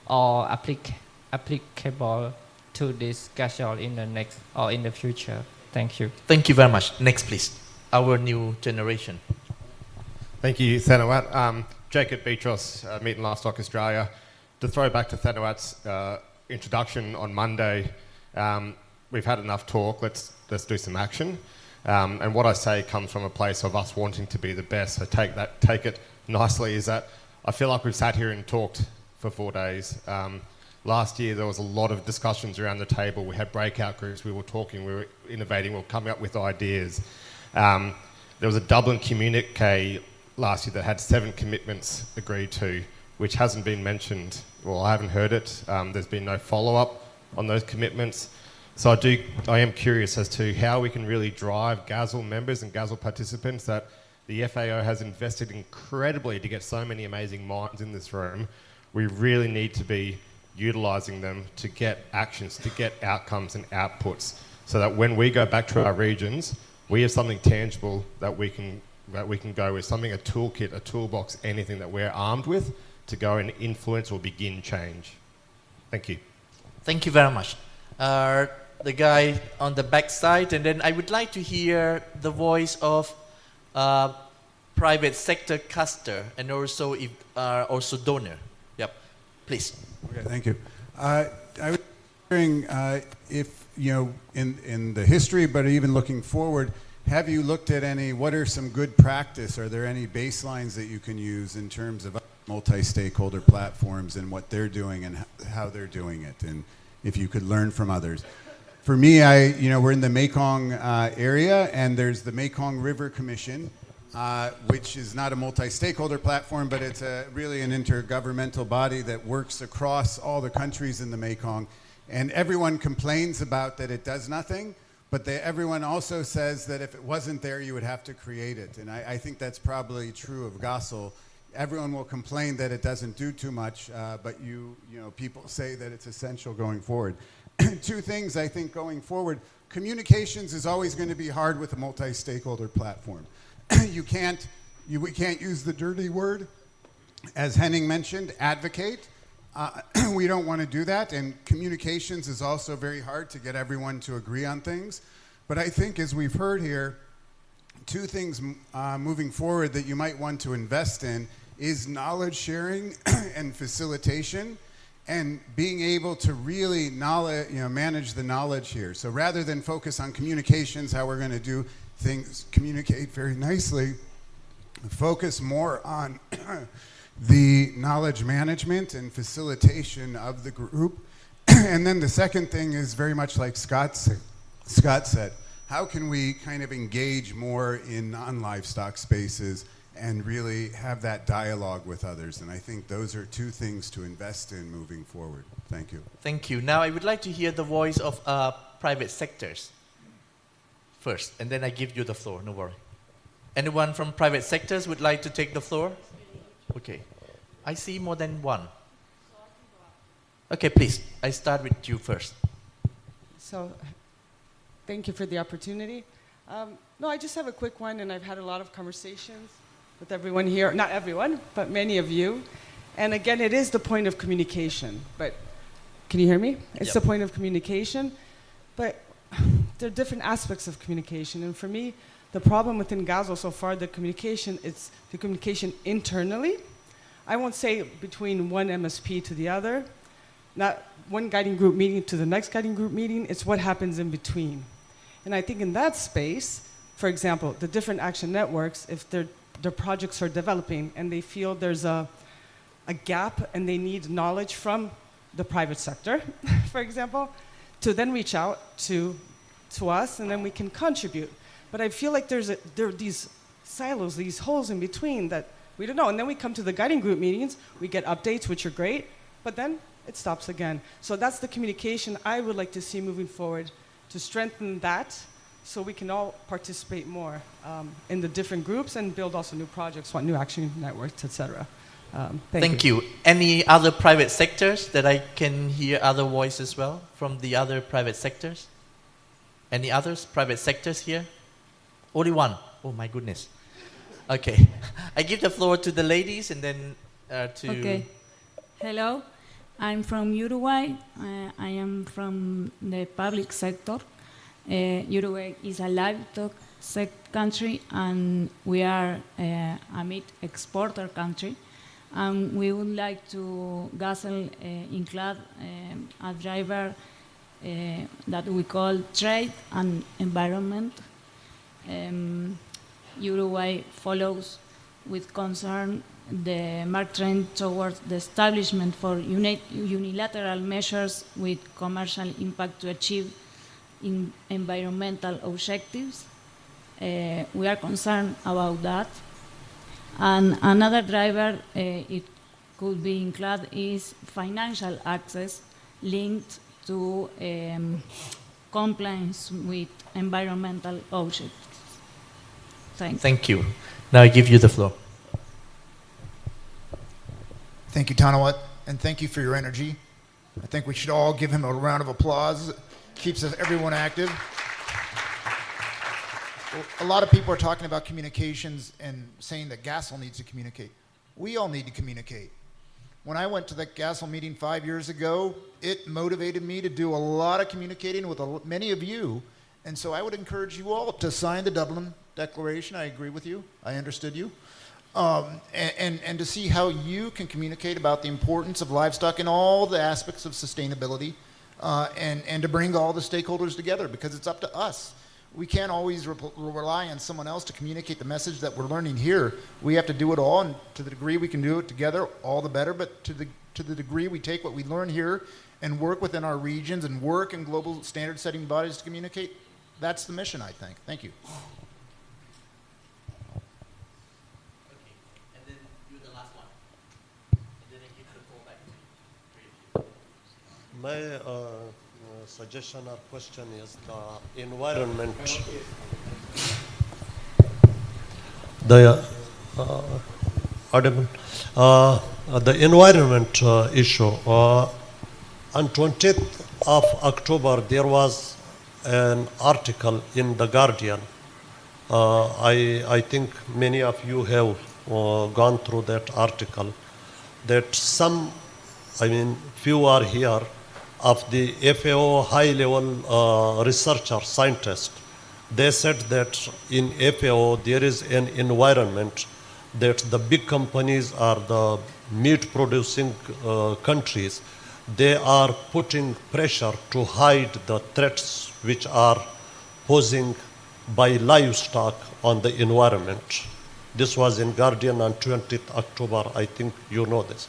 [SPEAKER 11] or applicable to this GASL in the next or in the future. Thank you.
[SPEAKER 9] Thank you very much. Next, please. Our new generation.
[SPEAKER 12] Thank you, Thanawat. Jacob Beatros, Meat and Livestock Australia. To throw back to Thanawat's introduction on Monday, we've had enough talk, let's do some action. And what I say comes from a place of us wanting to be the best. So take it nicely, is that I feel like we've sat here and talked for 4 days. Last year there was a lot of discussions around the table. We had breakout groups, we were talking, we were innovating, we were coming up with ideas. There was a Dublin communique last year that had 7 commitments agreed to, which hasn't been mentioned. Well, I haven't heard it. There's been no follow-up on those commitments. So I am curious as to how we can really drive GASL members and GASL participants that the FAO has invested incredibly to get so many amazing minds in this room. We really need to be utilising them to get actions, to get outcomes and outputs, so that when we go back to our regions, we have something tangible that we can go with, something, a toolkit, a toolbox, anything that we're armed with to go and influence or begin change. Thank you.
[SPEAKER 9] Thank you very much. The guy on the back side, and then I would like to hear the voice of private sector customer and also also donor. Yep, please.
[SPEAKER 23] Okay, thank you. I was wondering if, in the history, but even looking forward, have you looked at what are some good practice? Are there any baselines that you can use in terms of multi-stakeholder platforms and what they're doing and how they're doing it, and if you could learn from others? For me, we're in the Mekong area, and there's the Mekong River Commission, which is not a multi-stakeholder platform, but it's really an intergovernmental body that works across all the countries in the Mekong. And everyone complains about that it does nothing, but everyone also says that if it wasn't there, you would have to create it. And I think that's probably true of GASL. Everyone will complain that it doesn't do too much, but people say that it's essential going forward. 2 things I think going forward. Communications is always going to be hard with a multi-stakeholder platform. We can't use the dirty word, as Henning mentioned, advocate. We don't want to do that, and communications is also very hard to get everyone to agree on things. But I think, as we've heard here, 2 things moving forward that you might want to invest in is knowledge sharing and facilitation, and being able to really manage the knowledge here. So rather than focus on communications, how we're going to do things, communicate very nicely, focus more on the knowledge management and facilitation of the group. And then the second thing is very much like Scott said, how can we kind of engage more in non-livestock spaces and really have that dialogue with others? And I think those are 2 things to invest in moving forward. Thank you.
[SPEAKER 9] Thank you. Now I would like to hear the voice of private sectors first, and then I give you the floor, no worry. Anyone from private sectors would like to take the floor? Okay. I see more than one. Okay, please. I start with you first.
[SPEAKER 24] So, thank you for the opportunity. No, I just have a quick one, and I've had a lot of conversations with everyone here. Not everyone, but many of you. And again, it is the point of communication. But can you hear me? It's the point of communication. But there are different aspects of communication. And for me, the problem within GASL so far, the communication, it's the communication internally. I won't say between one MSP to the other, not one guiding group meeting to the next guiding group meeting, it's what happens in between. And I think in that space, for example, the different action networks, if their projects are developing and they feel there's a gap and they need knowledge from the private sector, for example, to then reach out to us and then we can contribute. But I feel like there are these silos, these holes in between that we don't know. And then we come to the guiding group meetings, we get updates, which are great, but then it stops again. So that's the communication I would like to see moving forward, to strengthen that so we can all participate more in the different groups and build also new projects, new action networks, etc.
[SPEAKER 9] Thank you. Any other private sectors that I can hear other voices as well from the other private sectors? Any others, private sectors here? Only one. Oh my goodness. Okay. I give the floor to the ladies and then to...
[SPEAKER 5] Okay. Hello. I'm from Uruguay. I am from the public sector. Uruguay is a livestock country and we are a meat exporter country. And we would like to GASL include a driver that we call trade and environment. Uruguay follows with concern the marked trend towards the establishment for unilateral measures with commercial impact to achieve environmental objectives. We are concerned about that. And another driver it could be included is financial access linked to compliance with environmental objectives.
[SPEAKER 9] Thank you. Now I give you the floor.
[SPEAKER 19] Thank you, Tanawat, and thank you for your energy. I think we should all give him a round of applause. Keeps everyone active. A lot of people are talking about communications and saying that GASL needs to communicate. We all need to communicate. When I went to the GASL meeting 5 years ago, it motivated me to do a lot of communicating with many of you. And so I would encourage you all to sign the Dublin Declaration. I agree with you. I understood you. And to see how you can communicate about the importance of livestock in all the aspects of sustainability and to bring all the stakeholders together, because it's up to us. We can't always rely on someone else to communicate the message that we're learning here. We have to do it all, and to the degree we can do it together, all the better. But to the degree we take what we learn here and work within our regions and work in global standard-setting bodies to communicate, that's the mission, I think. Thank you.
[SPEAKER 20] My suggestion or question is the environment. The environment issue. On 20th of October, there was an article in The Guardian. I think many of you have gone through that article. That few are here, of the FAO high-level researcher, scientist. They said that in FAO there is an environment that the big companies are the meat-producing countries. They are putting pressure to hide the threats which are posing by livestock on the environment. This was in Guardian on 20th October. I think you know this.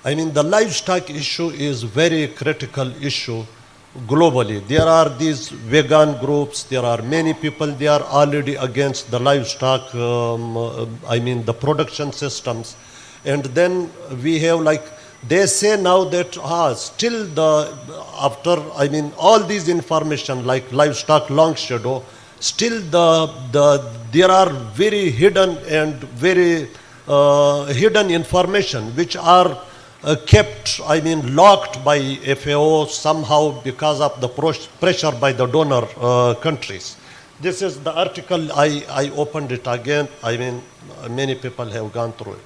[SPEAKER 20] The livestock issue is very critical issue globally. There are these vegan groups, there are many people, they are already against the livestock, the production systems. And then we have they say now that still after all these information like livestock long shadow, still there are very hidden and very hidden information which are kept, locked by FAO somehow because of the pressure by the donor countries. This is the article, I opened it again, many people have gone through it.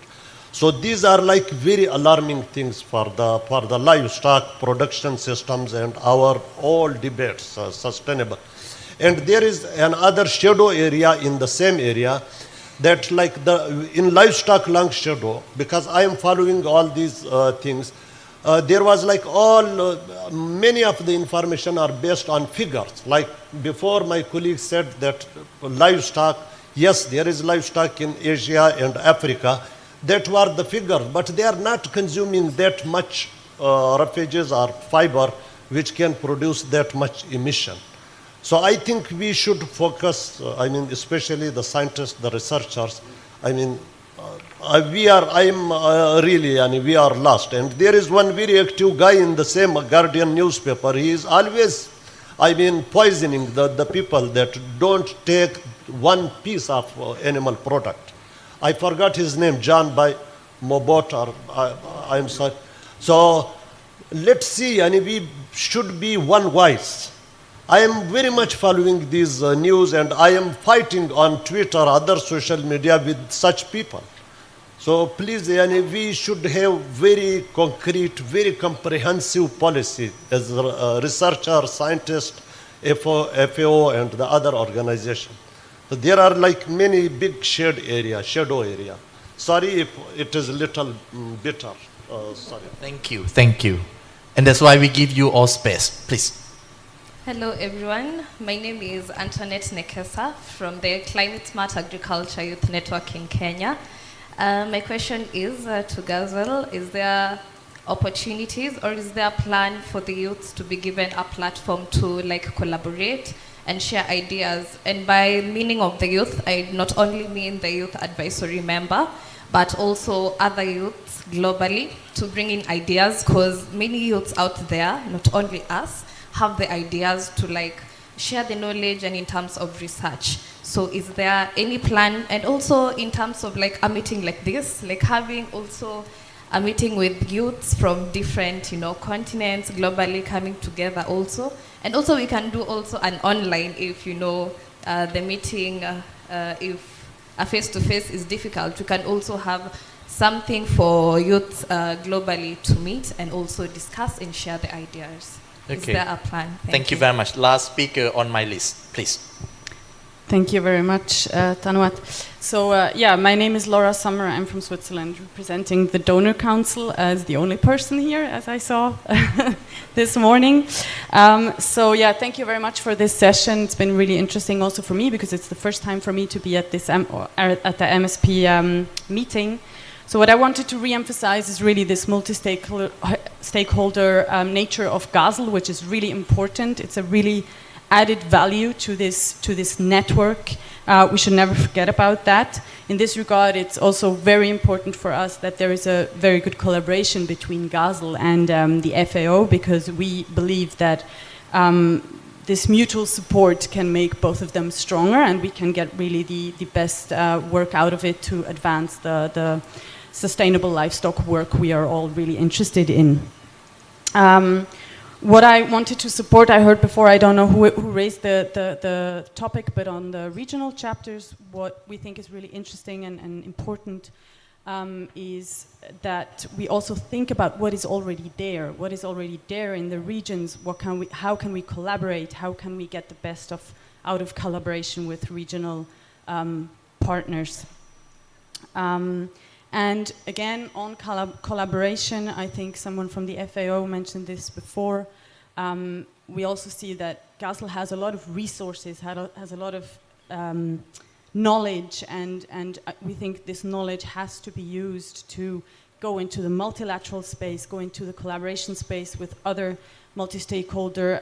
[SPEAKER 20] So these are very alarming things for the livestock production systems and our all debates, sustainable. And there is another shadow area in the same area, that in livestock long shadow, because I am following all these things, there was like many of the information are based on figures. Like before, my colleague said that livestock, yes, there is livestock in Asia and Africa. That were the figures, but they are not consuming that much refuges or fiber which can produce that much emission. So I think we should focus, especially the scientists, the researchers. We are lost. And there is one very active guy in the same Guardian newspaper. He is always, poisoning the people that don't take one piece of animal product. I forgot his name, John by Mobot, or I'm sorry. So let's see, we should be one voice. I am very much following these news, and I am fighting on Twitter, other social media with such people. So please, we should have very concrete, very comprehensive policy as a researcher, scientist, FAO, and the other organization. So there are like many big shadow area. Sorry if it is a little bitter. Sorry.
[SPEAKER 9] Thank you. And that's why we give you all space, please.
[SPEAKER 4] Hello everyone, my name is Antoinette Nekesa from the Climate Smart Agriculture Youth Network in Kenya. My question is to GASL, is there opportunities or is there a plan for the youths to be given a platform to collaborate and share ideas? And by meaning of the youth, I not only mean the youth advisory member, but also other youths globally to bring in ideas, because many youths out there, not only us, have the ideas to share the knowledge and in terms of research. So is there any plan, and also in terms of a meeting like this, having also a meeting with youths from different continents globally coming together also, and also we can do also an online if the meeting, if a face-to-face is difficult, we can also have something for youths globally to meet and also discuss and share the ideas.
[SPEAKER 9] Okay.
[SPEAKER 4] Is there a plan?
[SPEAKER 9] Thank you very much. Last speaker on my list, please.
[SPEAKER 6] Thank you very much, Tanwat. So my name is Laura Sommer. I'm from Switzerland, representing the Donor Council as the only person here, as I saw this morning. Thank you very much for this session. It's been really interesting also for me, because it's the first time for me to be at this at the MSP meeting. So what I wanted to re-emphasize is really this multi-stakeholder nature of GASL, which is really important. It's a really added value to this network. We should never forget about that. In this regard, it's also very important for us that there is a very good collaboration between GASL and the FAO, because we believe that this mutual support can make both of them stronger, and we can get really the best work out of it to advance the sustainable livestock work we are all really interested in. What I wanted to support, I heard before, I don't know who raised the topic, but on the regional chapters, what we think is really interesting and important is that we also think about what is already there in the regions. How can we collaborate? How can we get the best out of collaboration with regional partners? And again, on collaboration, I think someone from the FAO mentioned this before. We also see that GASL has a lot of resources, has a lot of knowledge, and we think this knowledge has to be used to go into the multilateral space, go into the collaboration space with other multi-stakeholder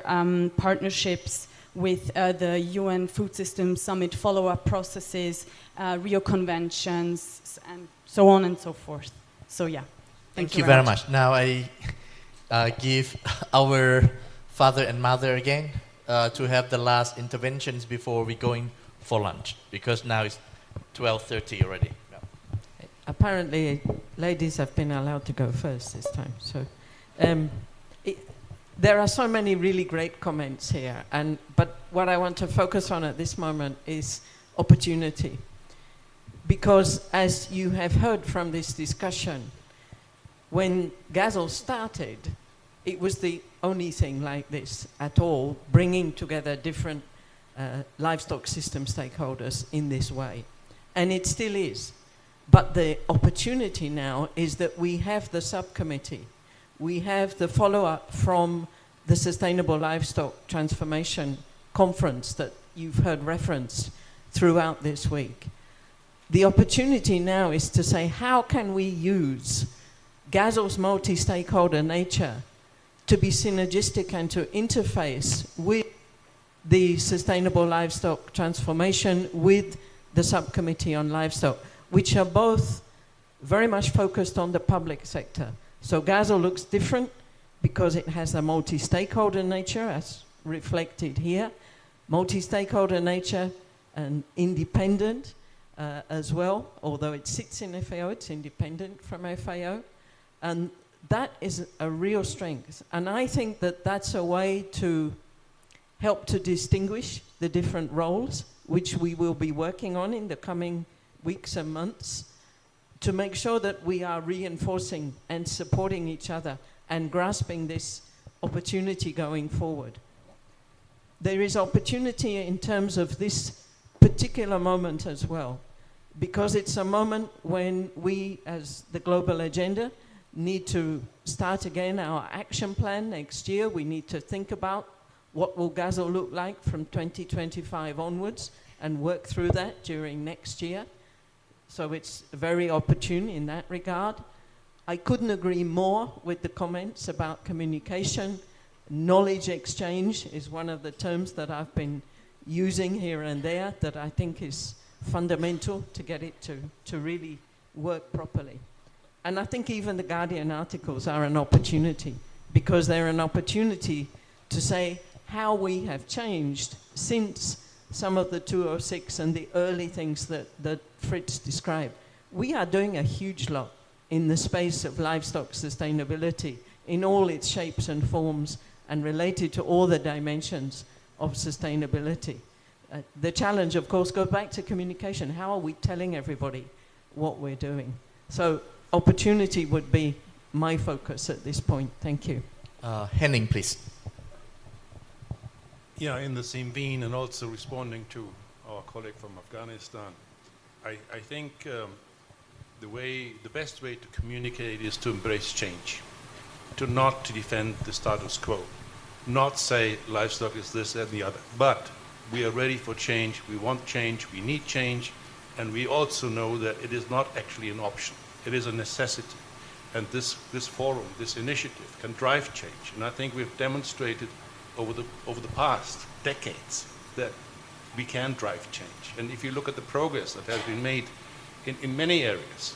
[SPEAKER 6] partnerships, with the UN Food Systems Summit follow-up processes, Rio Conventions, and so on and so forth. So yeah,
[SPEAKER 9] thank you very much. Now I give our father and mother again to have the last interventions before we going for lunch, because now it's 12:30 already. Yeah.
[SPEAKER 14] Apparently, ladies have been allowed to go first this time. So there are so many really great comments here, but what I want to focus on at this moment is opportunity. Because as you have heard from this discussion, when GASL started, it was the only thing like this at all, bringing together different livestock system stakeholders in this way. And it still is. But the opportunity now is that we have the subcommittee we have the follow-up from the Sustainable Livestock Transformation Conference that you've heard referenced throughout this week. The opportunity now is to say, how can we use GASL's multi-stakeholder nature to be synergistic and to interface with the Sustainable Livestock Transformation, with the Subcommittee on Livestock, which are both very much focused on the public sector. So GASL looks different because it has a multi-stakeholder nature, as reflected here, multi-stakeholder nature and independent as well, although it sits in FAO, it's independent from FAO. And that is a real strength. And I think that that's a way to help to distinguish the different roles, which we will be working on in the coming weeks and months, to make sure that we are reinforcing and supporting each other and grasping this opportunity going forward. There is opportunity in terms of this particular moment as well, because it's a moment when we, as the global agenda, need to start again our action plan next year. We need to think about what will GASL look like from 2025 onwards and work through that during next year. So it's very opportune in that regard. I couldn't agree more with the comments about communication. Knowledge exchange is one of the terms that I've been using here and there that I think is fundamental to get it to really work properly. And I think even the Guardian articles are an opportunity, because they're an opportunity to say how we have changed since some of the 206 and the early things that Fritz described. We are doing a huge lot in the space of livestock sustainability in all its shapes and forms and related to all the dimensions of sustainability. The challenge, of course, goes back to communication. How are we telling everybody what we're doing? So opportunity would be my focus at this point. Thank you.
[SPEAKER 9] Henning, please.
[SPEAKER 2] Yeah, in the same vein, and also responding to our colleague from Afghanistan, I think the best way to communicate is to embrace change, to not to defend the status quo, not say livestock is this and the other, but we are ready for change, we want change, we need change, and we also know that it is not actually an option, it is a necessity. And this forum, this initiative can drive change. And I think we've demonstrated over the past decades that we can drive change. And if you look at the progress that has been made in many areas,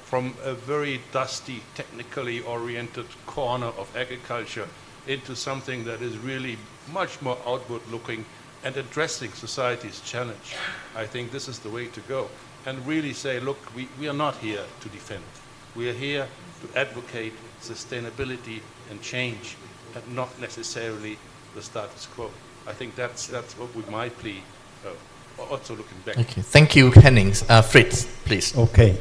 [SPEAKER 2] from a very dusty, technically oriented corner of agriculture into something that is really much more outward looking and addressing society's challenge, I think this is the way to go. And really say, look, we are not here to defend. We are here to advocate sustainability and change, and not necessarily the status quo. I think that's what would my plea, also looking back.
[SPEAKER 9] Okay, thank you, Henning. Fritz, please.
[SPEAKER 1] Okay.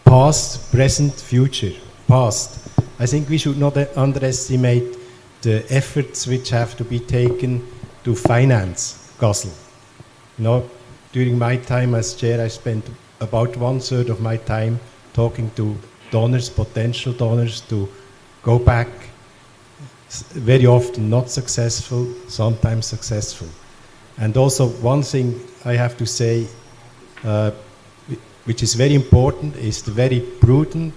[SPEAKER 1] Past, present, future. Past. I think we should not underestimate the efforts which have to be taken to finance GASL. You know, during my time as chair, I spent about 1/3 of my time talking to donors, potential donors, to go back, very often not successful, sometimes successful. And also one thing I have to say, which is very important, is the very prudent,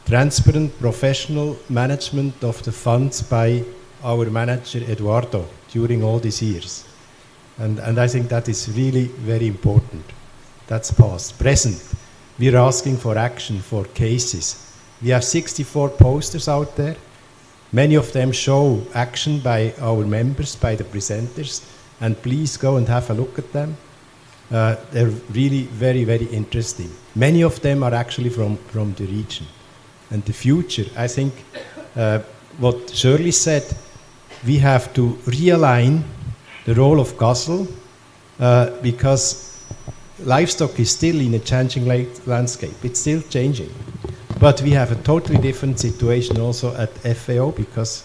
[SPEAKER 1] transparent, professional management of the funds by our manager Eduardo during all these years. And I think that is really very important. That's past. Present, we're asking for action, for cases. We have 64 posters out there. Many of them show action by our members, by the presenters, and please go and have a look at them. They're really very, very interesting. Many of them are actually from the region. And the future, I think, what Shirley said, we have to realign the role of GASL because livestock is still in a changing landscape. It's still changing. But we have a totally different situation also at FAO because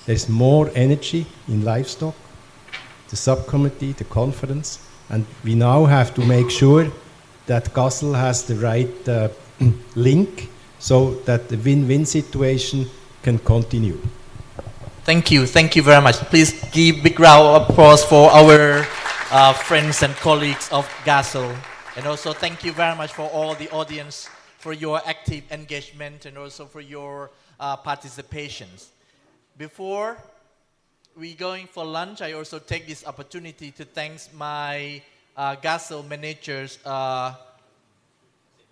[SPEAKER 1] there's more energy in livestock, the subcommittee, the conference, and we now have to make sure that GASL has the right link so that the win-win situation can continue.
[SPEAKER 9] Thank you. Thank you very much. Please give big round of applause for our friends and colleagues of GASL. And also thank you very much for all the audience for your active engagement and also for your participations. Before we going for lunch, I also take this opportunity to thank my GASL managers,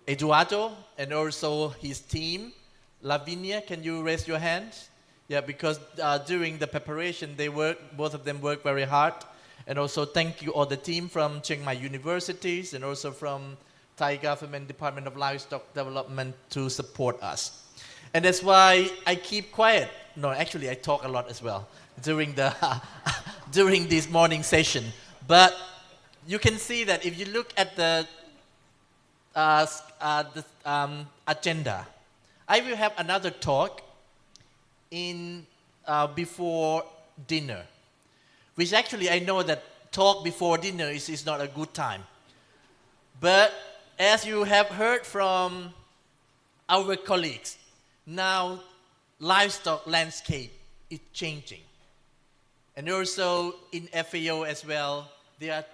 [SPEAKER 9] Eduardo, and also his team. Lavinia, can you raise your hands? Yeah, because during the preparation, both of them worked very hard. And also thank you all the team from Chiang Mai Universities and also from Thai Government Department of Livestock Development to support us. And that's why I keep quiet. No, actually I talk a lot as well during the during this morning session. But you can see that if you look at the agenda, I will have another talk in before dinner, which actually I know that talk before dinner is not a good time. But as you have heard from our colleagues, now livestock landscape is changing. And also in FAO as well, there are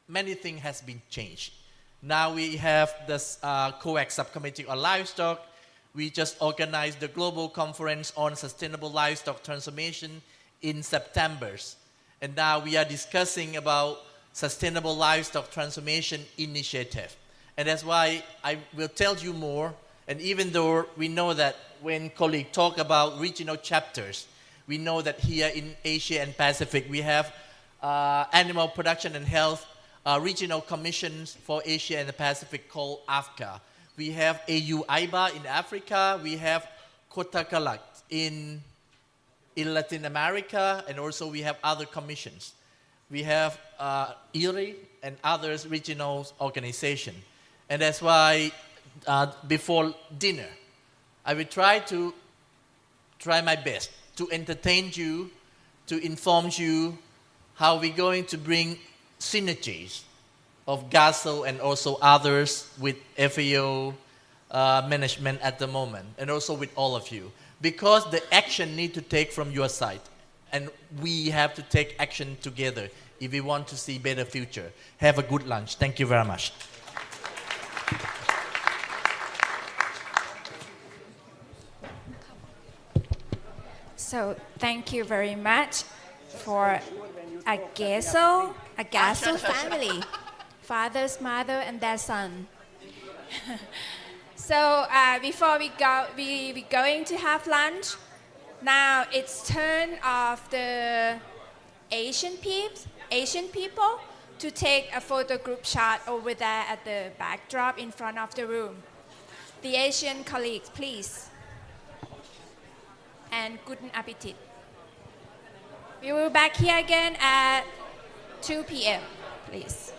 [SPEAKER 9] many things has been changed. Now we have this COAX subcommittee on livestock. We just organized the global conference on sustainable livestock transformation in September. And now we are discussing about sustainable livestock transformation initiative. And that's why I will tell you more. And even though we know that when colleagues talk about regional chapters, we know that here in Asia and Pacific, we have animal production and health regional commissions for Asia and the Pacific called AFCA. We have AU-IBA in Africa. We have Kotakalak in Latin America, and also we have other commissions. We have IRI and others regional organization. And that's why before dinner, I will try my best to entertain you, to inform you how we're going to bring synergies of GASL and also others with FAO management at the moment, and also with all of you. Because the action need to take from your side, and we have to take action together if we want to see better future. Have a good lunch. Thank you very much.
[SPEAKER 3] So thank you very much for a GASL family, fathers, mother, and their son. So before we go, we're going to have lunch. Now it's turn of the Asian people to take a photo group shot over there at the backdrop in front of the room. The Asian colleagues, please. And guten Appetit. We will be back here again at 2 p.m., please.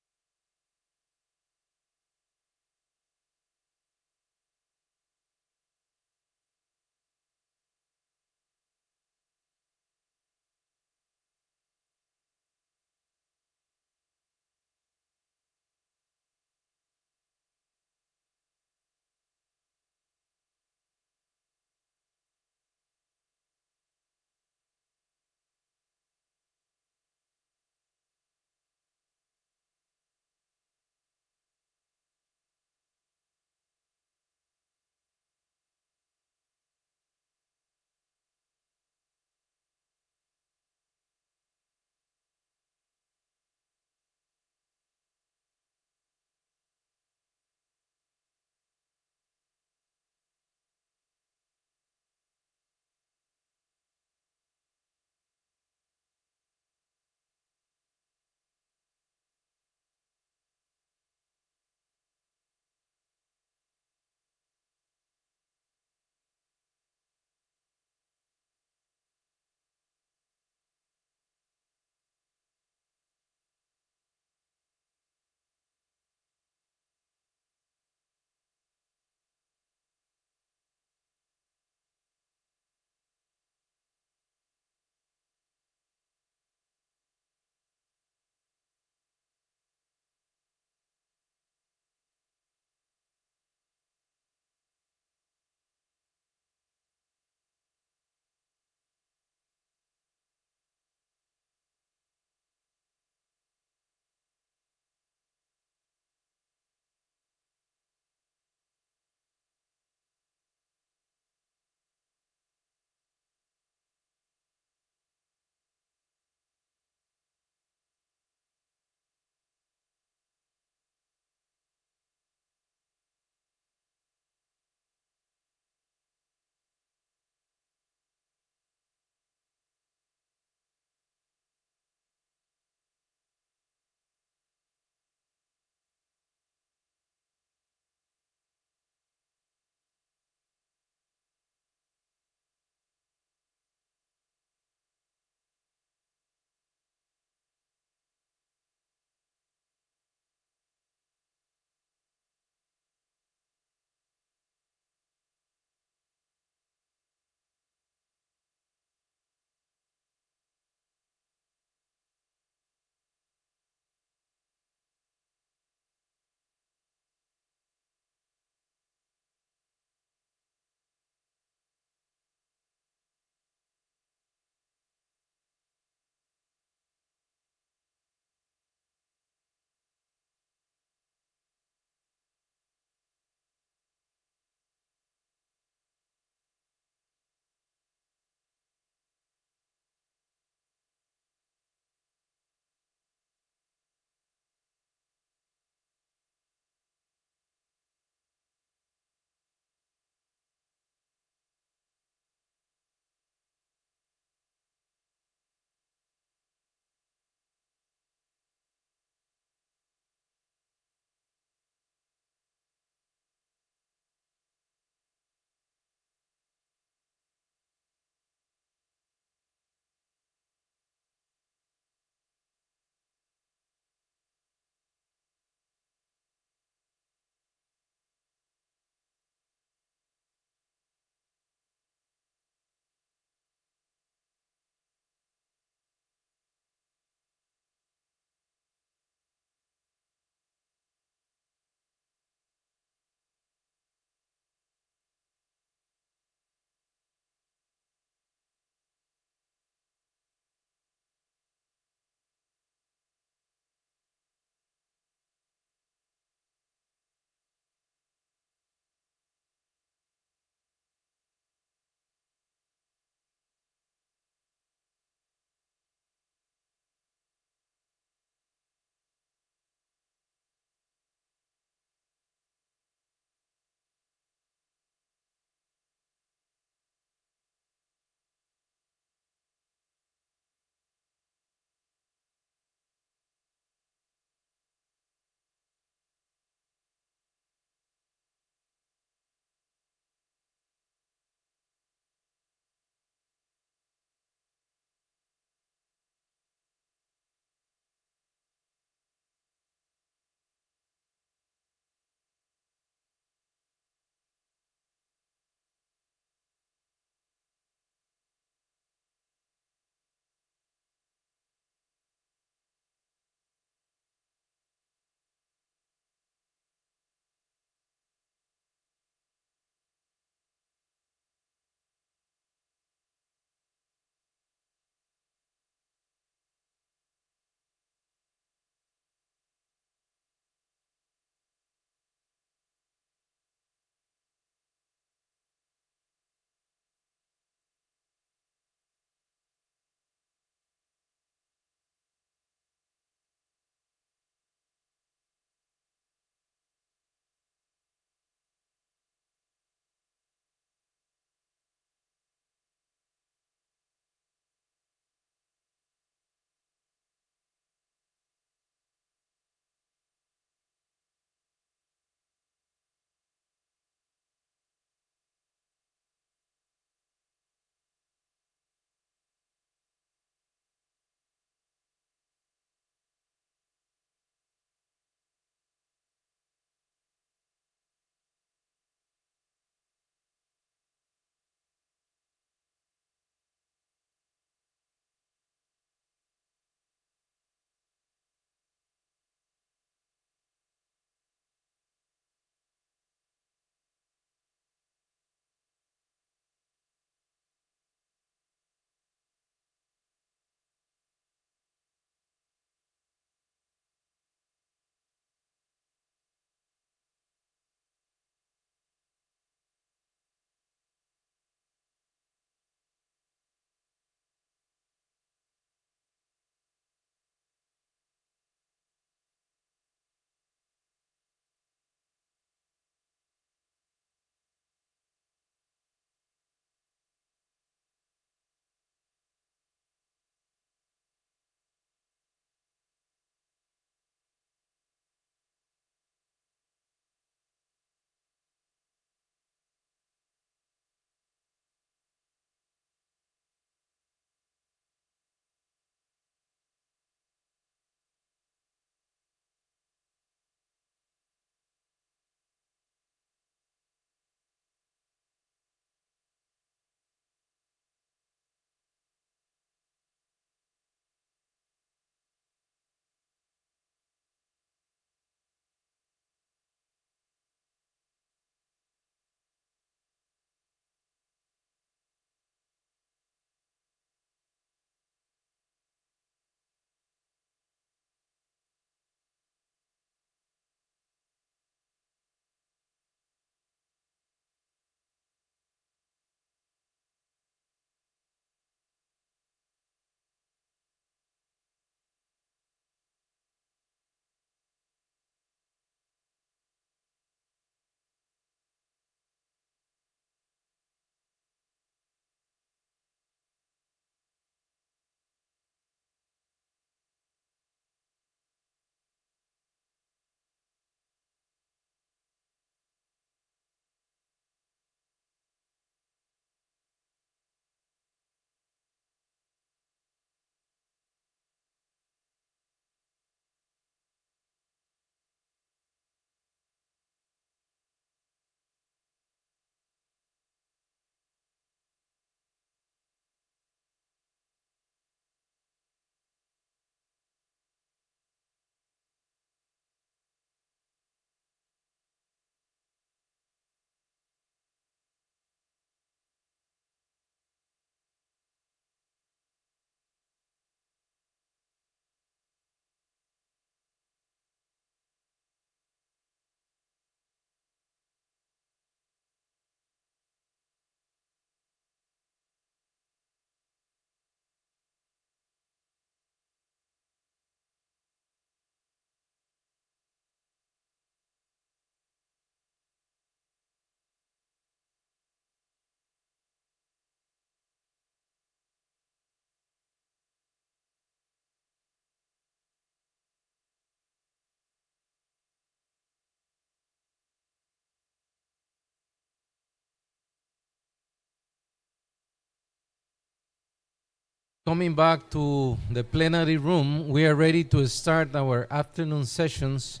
[SPEAKER 8] Coming back to the plenary room, we are ready to start our afternoon sessions.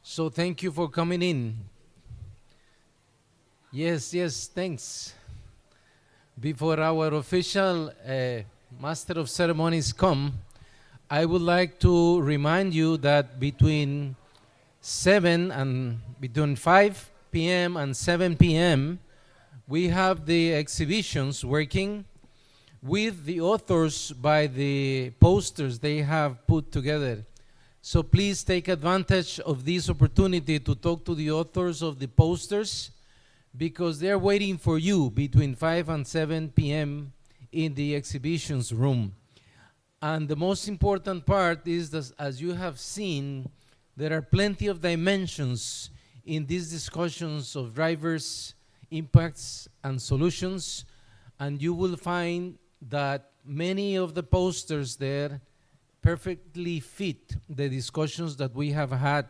[SPEAKER 8] So thank you for coming in. Yes, thanks. Before our official Master of Ceremonies come, I would like to remind you that between 5 p.m. and 7 p.m., we have the exhibitions working with the authors by the posters they have put together. So please take advantage of this opportunity to talk to the authors of the posters, because they're waiting for you between 5 and 7 p.m. in the exhibitions room. And the most important part is that, as you have seen, there are plenty of dimensions in these discussions of drivers, impacts, and solutions, and you will find that many of the posters there perfectly fit the discussions that we have had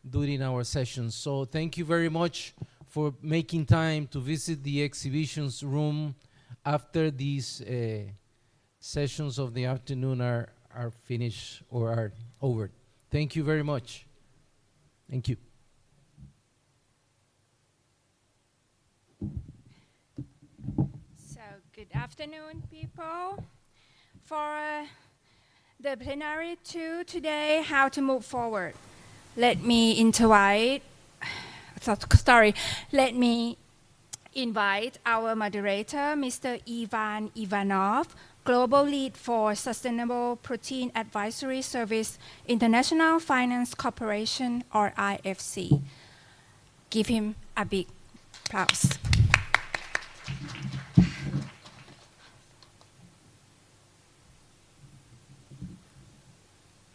[SPEAKER 8] during our sessions. So thank you very much for making time to visit the exhibitions room after these sessions of the afternoon are finished or are over. Thank you very much. Thank you.
[SPEAKER 3] So good afternoon, people. For the plenary 2 today, how to move forward. Let me invite our moderator, Mr. Ivan Ivanov, Global Lead for Sustainable Protein Advisory Service, International Finance Corporation, or IFC. Give him a big applause.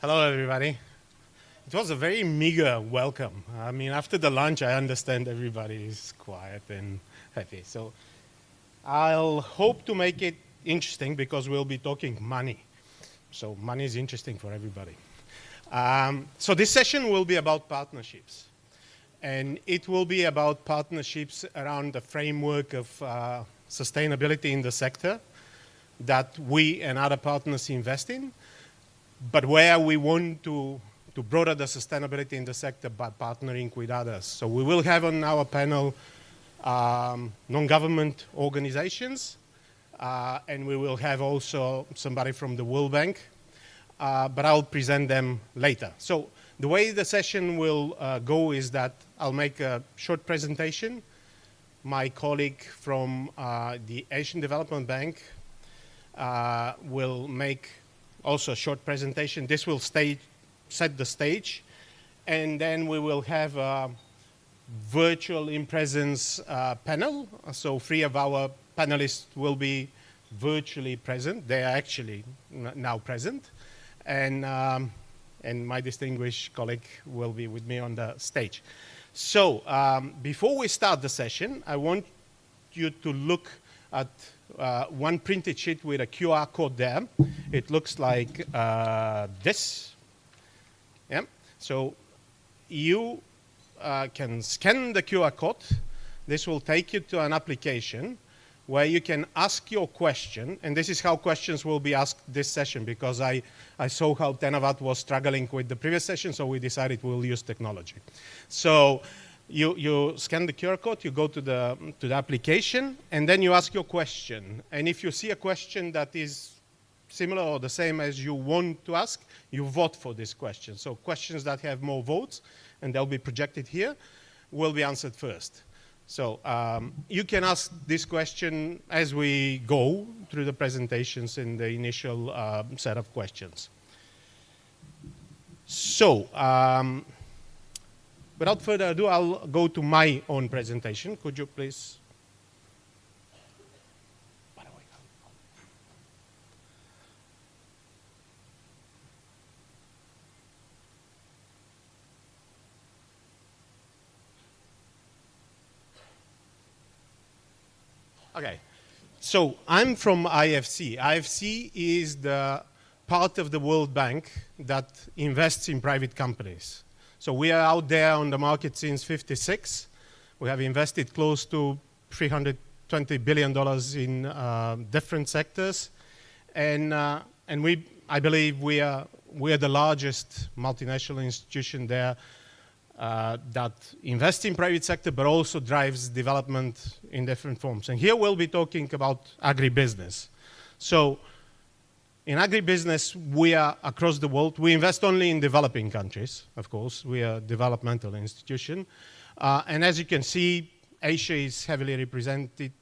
[SPEAKER 15] Hello, everybody. It was a very meager welcome. I mean, after the lunch, I understand everybody is quiet and happy. So I'll hope to make it interesting, because we'll be talking money. So money is interesting for everybody. So this session will be about partnerships. And it will be about partnerships around the framework of sustainability in the sector that we and other partners invest in, but where we want to broaden the sustainability in the sector by partnering with others. So we will have on our panel non-government organizations, and we will have also somebody from the World Bank, but I'll present them later. So the way the session will go is that I'll make a short presentation. My colleague from the Asian Development Bank will make also a short presentation. This will set the stage, and then we will have a virtual in-presence panel. So 3 of our panelists will be virtually present. They are actually now present, and my distinguished colleague will be with me on the stage. So before we start the session, I want you to look at one printed sheet with a QR code there. It looks like this. Yeah. So you can scan the QR code. This will take you to an application where you can ask your question, and this is how questions will be asked this session, because I saw how Tenavat was struggling with the previous session, so we decided we'll use technology. So you scan the QR code, you go to the application, and then you ask your question. And if you see a question that is similar or the same as you want to ask, you vote for this question. So questions that have more votes, and they'll be projected here, will be answered first. So you can ask this question as we go through the presentations in the initial set of questions. So without further ado, I'll go to my own presentation. Could you please? Okay, so I'm from IFC. IFC is the part of the World Bank that invests in private companies. So we are out there on the market since '56. We have invested close to $320 billion in different sectors. And I believe we are the largest multinational institution there that invests in private sector, but also drives development in different forms. And here we'll be talking about agribusiness. So in agribusiness, we are across the world. We invest only in developing countries, of course. We are a developmental institution. And as you can see, Asia is heavily represented,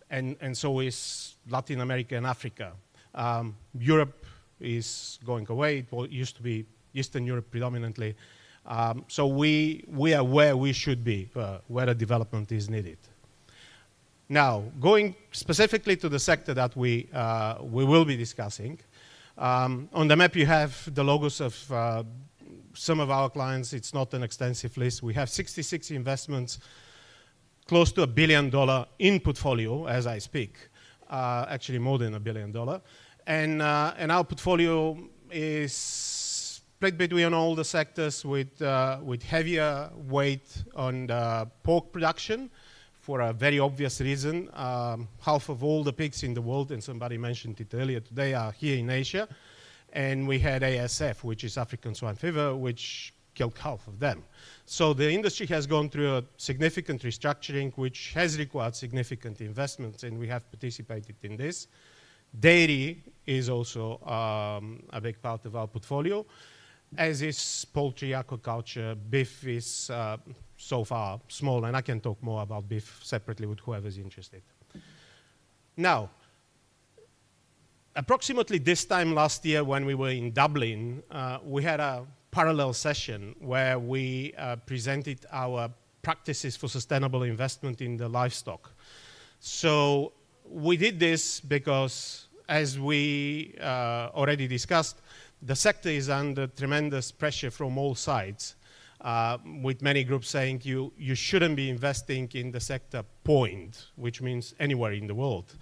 [SPEAKER 15] and so is Latin America and Africa. Europe is going away. It used to be Eastern Europe predominantly. So we are where we should be, where the development is needed. Now, going specifically to the sector that we will be discussing, on the map you have the logos of some of our clients. It's not an extensive list. We have 66 investments, close to $1 billion in portfolio as I speak, actually more than $1 billion. And our portfolio is split between all the sectors with heavier weight on the pork production for a very obvious reason. Half of all the pigs in the world, and somebody mentioned it earlier today, are here in Asia. And we had ASF, which is African swine fever, which killed half of them. So the industry has gone through a significant restructuring, which has required significant investments, and we have participated in this. Dairy is also a big part of our portfolio, as is poultry, aquaculture. Beef is so far small, and I can talk more about beef separately with whoever's interested. Now, approximately this time last year when we were in Dublin, we had a parallel session where we presented our practices for sustainable investment in the livestock. So we did this because, as we already discussed, the sector is under tremendous pressure from all sides, with many groups saying you shouldn't be investing in the sector, point, which means anywhere in the world,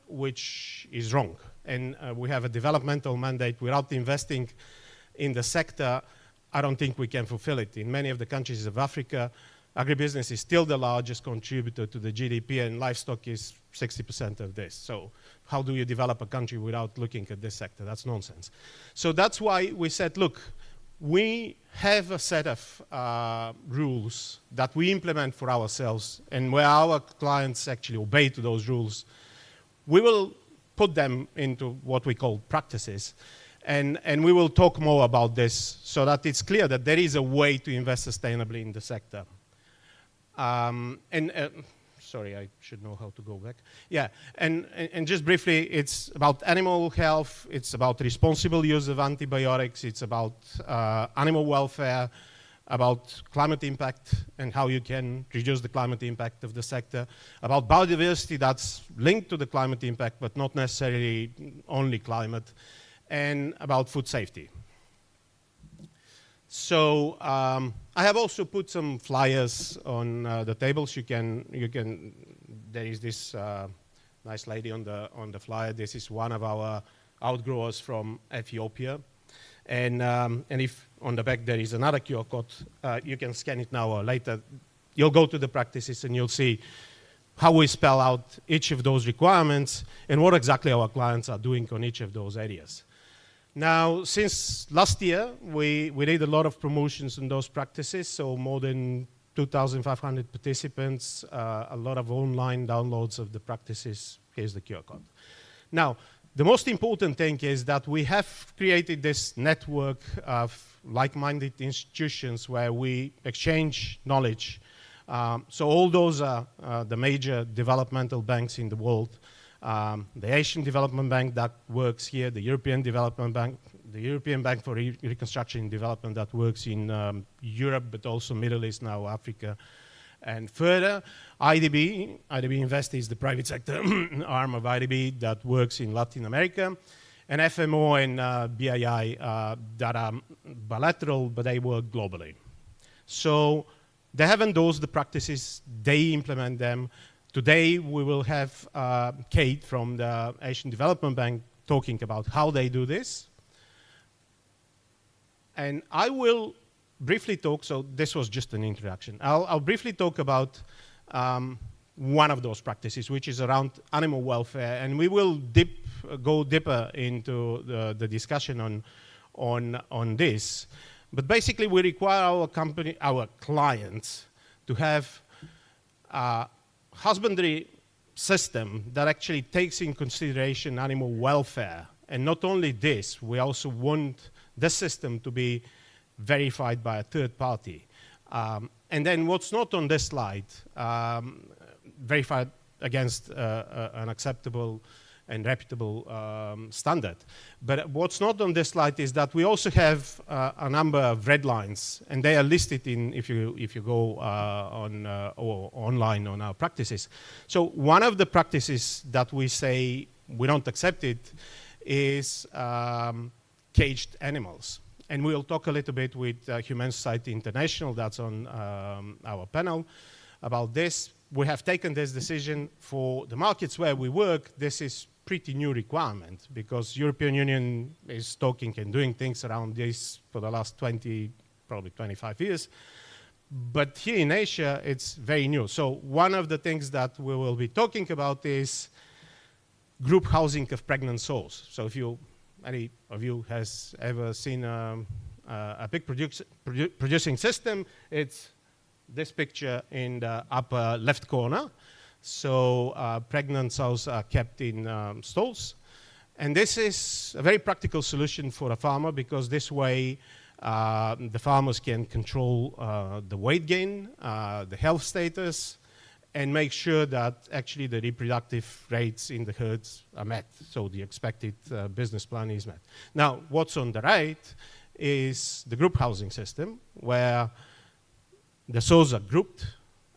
[SPEAKER 15] which is wrong. And we have a developmental mandate. Without investing in the sector, I don't think we can fulfill it. In many of the countries of Africa, agribusiness is still the largest contributor to the GDP, and livestock is 60% of this. So how do you develop a country without looking at this sector? That's nonsense. So that's why we said, look, we have a set of rules that we implement for ourselves, and where our clients actually obey to those rules, we will put them into what we call practices. And we will talk more about this so that it's clear that there is a way to invest sustainably in the sector. Sorry, I should know how to go back. Yeah, and just briefly, it's about animal health, it's about responsible use of antibiotics, it's about animal welfare, about climate impact and how you can reduce the climate impact of the sector, about biodiversity that's linked to the climate impact, but not necessarily only climate, and about food safety. So I have also put some flyers on the tables. You can. There is this nice lady on the flyer. This is one of our outgrowers from Ethiopia, and if on the back there is another QR code, you can scan it now or later. You'll go to the practices and you'll see how we spell out each of those requirements and what exactly our clients are doing on each of those areas. Now, since last year, we did a lot of promotions in those practices, so more than 2,500 participants, a lot of online downloads of the practices. Here's the QR code. Now, the most important thing is that we have created this network of like-minded institutions where we exchange knowledge. So all those are the major developmental banks in the world. The Asian Development Bank that works here, the European Development Bank, the European Bank for Reconstruction and Development that works in Europe, but also Middle East, now Africa, and further. IDB Invest is the private sector arm of IDB that works in Latin America, and FMO and BII that are bilateral, but they work globally. So they have endorsed the practices, they implement them. Today, we will have Kate from the Asian Development Bank talking about how they do this. And I will briefly talk, so this was just an introduction. I'll briefly talk about one of those practices, which is around animal welfare. And we will dip go deeper into the discussion on this. But basically, we require our clients to have a husbandry system that actually takes in consideration animal welfare. And not only this, we also want the system to be verified by a third party. And then what's not on this slide, verified against an acceptable and reputable standard. But what's not on this slide is that we also have a number of red lines, and they are listed in if you go or online on our practices. So one of the practices that we say we don't accept it is caged animals. And we'll talk a little bit with Humane Society International, that's on our panel, about this. We have taken this decision for the markets where we work. This is pretty new requirement because European Union is talking and doing things around this for the last 20, probably 25 years. But here in Asia, it's very new. So one of the things that we will be talking about is group housing of pregnant sows. So if any of you has ever seen a big producing system, it's this picture in the upper left corner. So pregnant sows are kept in stalls. And this is a very practical solution for a farmer because this way the farmers can control the weight gain, the health status, and make sure that actually the reproductive rates in the herds are met. So the expected business plan is met. Now, what's on the right is the group housing system where the sows are grouped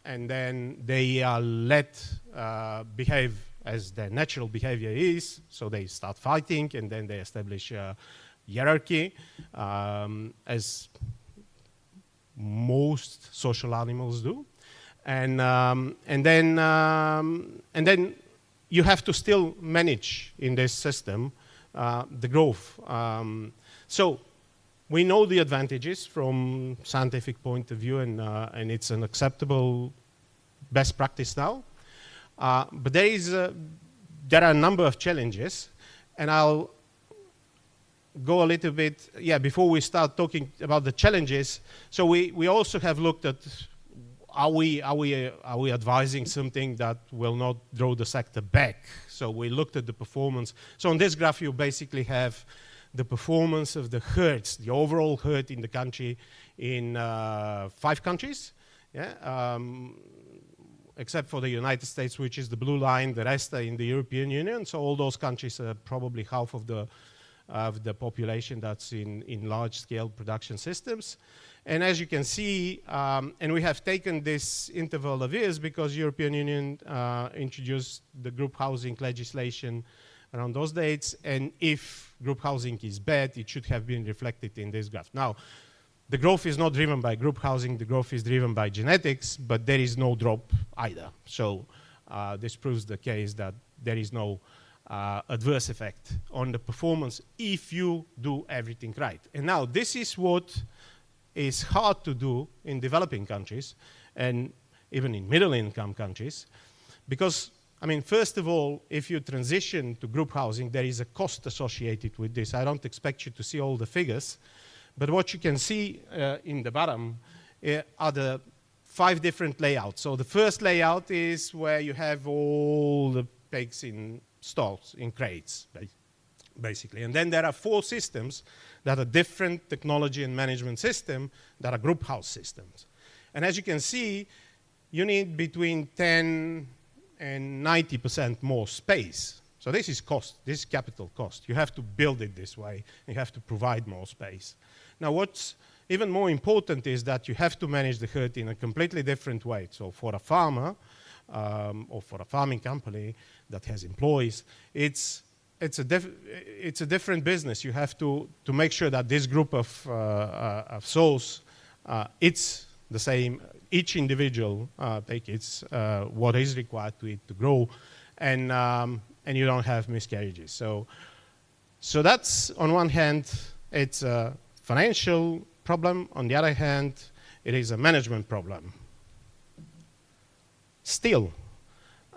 [SPEAKER 15] and then they are let behave as their natural behavior is. So they start fighting and then they establish a hierarchy as most social animals do. And then you have to still manage in this system the growth. So we know the advantages from scientific point of view, and it's an acceptable best practice now. But there are a number of challenges, and I'll go a little bit, before we start talking about the challenges. So we also have looked at are we advising something that will not draw the sector back? So we looked at the performance. So on this graph, you basically have the performance of the herds, the overall herd in the country in 5 countries, except for the United States, which is the blue line. The rest are in the European Union. So all those countries are probably half of the population that's in large-scale production systems. And as you can see, and we have taken this interval of years because European Union introduced the group housing legislation around those dates. And if group housing is bad, it should have been reflected in this graph. Now, the growth is not driven by group housing. The growth is driven by genetics, but there is no drop either. So this proves the case that there is no adverse effect on the performance if you do everything right. And now this is what is hard to do in developing countries and even in middle-income countries because, I mean, first of all, if you transition to group housing, there is a cost associated with this. I don't expect you to see all the figures, but what you can see in the bottom are the 5 different layouts. So the first layout is where you have all the pigs in stalls, in crates, basically. And then there are 4 systems that are different technology and management system that are group house systems. And as you can see, you need between 10 and 90% more space. So this is cost, this is capital cost. You have to build it this way. You have to provide more space. Now what's even more important is that you have to manage the herd in a completely different way. So for a farmer or for a farming company that has employees, it's a different business. You have to make sure that this group of sows, it's the same. Each individual take it's what is required to it to grow, and you don't have miscarriages. So that's on one hand, it's a financial problem. On the other hand, it is a management problem. Still,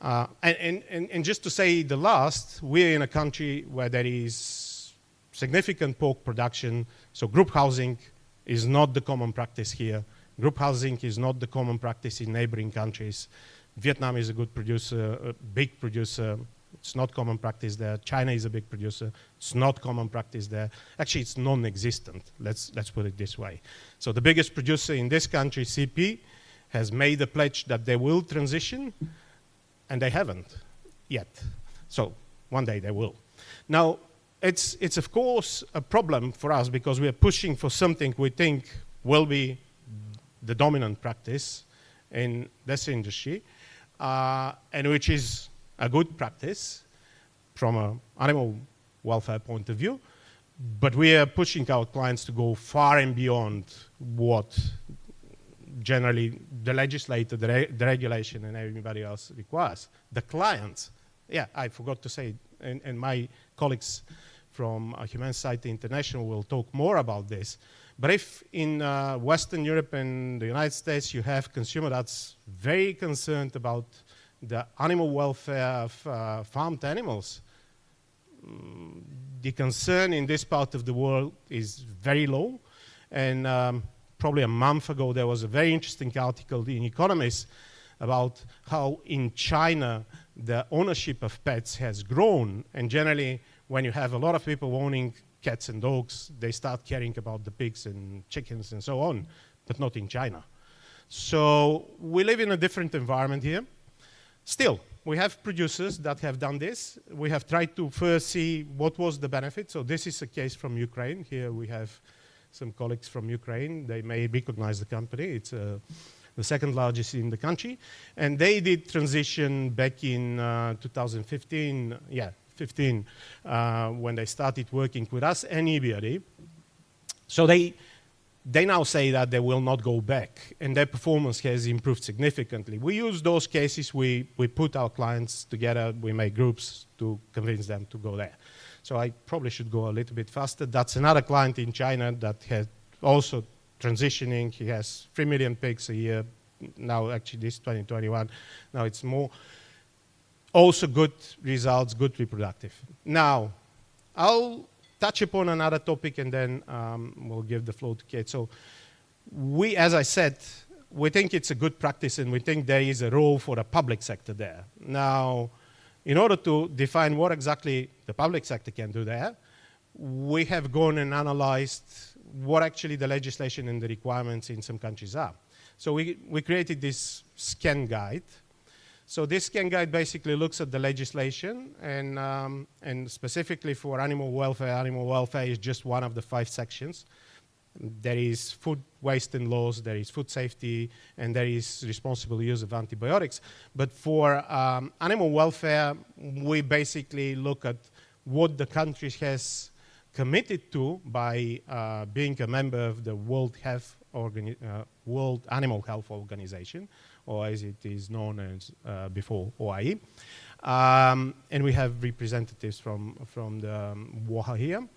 [SPEAKER 15] And just to say the last, we're in a country where there is significant pork production, so group housing is not the common practice here. Group housing is not the common practice in neighboring countries. Vietnam is a good producer, a big producer. It's not common practice there. China is a big producer. It's not common practice there. Actually, it's non-existent. Let's put it this way. So the biggest producer in this country, CP, has made a pledge that they will transition, and they haven't yet. So one day they will. Now, it's of course a problem for us because we are pushing for something we think will be the dominant practice in this industry, and which is a good practice from an animal welfare point of view, but we are pushing our clients to go far and beyond what generally the legislator, the regulation, and everybody else requires. The clients, yeah, I forgot to say, and my colleagues from Humane Society International will talk more about this, but if in Western Europe and the United States you have consumer that's very concerned about the animal welfare of farmed animals, the concern in this part of the world is very low. And probably a month ago there was a very interesting article in Economist about how in China the ownership of pets has grown, and generally when you have a lot of people owning cats and dogs, they start caring about the pigs and chickens and so on, but not in China. So we live in a different environment here. Still, we have producers that have done this. We have tried to first see what was the benefit. So this is a case from Ukraine. Here we have some colleagues from Ukraine. They may recognize the company. It's the second largest in the country. And they did transition back in 2015, when they started working with us and EBRD. So they now say that they will not go back, and their performance has improved significantly. We use those cases, we put our clients together, we make groups to convince them to go there. So I probably should go a little bit faster. That's another client in China that has also transitioning. He has 3 million pigs a year. Now, actually, this 2021. Now it's more. Also good results, good reproductive. Now, I'll touch upon another topic and then we'll give the floor to Kate. So we, as I said, we think it's a good practice and we think there is a role for the public sector there. Now, in order to define what exactly the public sector can do there, we have gone and analyzed what actually the legislation and the requirements in some countries are. So we created this scan guide. So this scan guide basically looks at the legislation, and specifically for animal welfare is just one of the 5 sections. There is food waste and laws, there is food safety, and there is responsible use of antibiotics. But for animal welfare, we basically look at what the country has committed to by being a member of the World Animal Health Organization, or as it is known as before, OIE. And we have representatives from the WOHA here.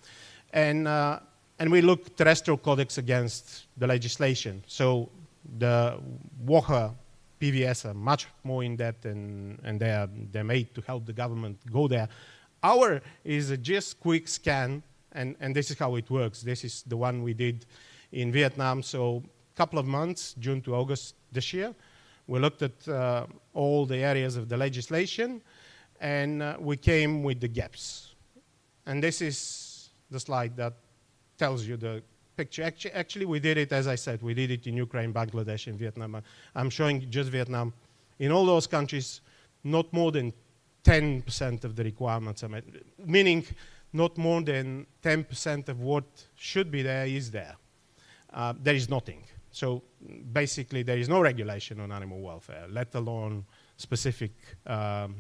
[SPEAKER 15] And we look terrestrial codex against the legislation. So the WOHA PVS are much more in depth, and they're made to help the government go there. Our is a just quick scan, and this is how it works. This is the one we did in Vietnam. So a couple of months, June to August this year. We looked at all the areas of the legislation, and we came with the gaps. And this is the slide that tells you the picture. Actually, we did it, as I said, we did it in Ukraine, Bangladesh, and Vietnam. I'm showing just Vietnam. In all those countries, not more than 10% of the requirements are met, meaning not more than 10% of what should be there is there. There is nothing. So basically, there is no regulation on animal welfare, let alone specific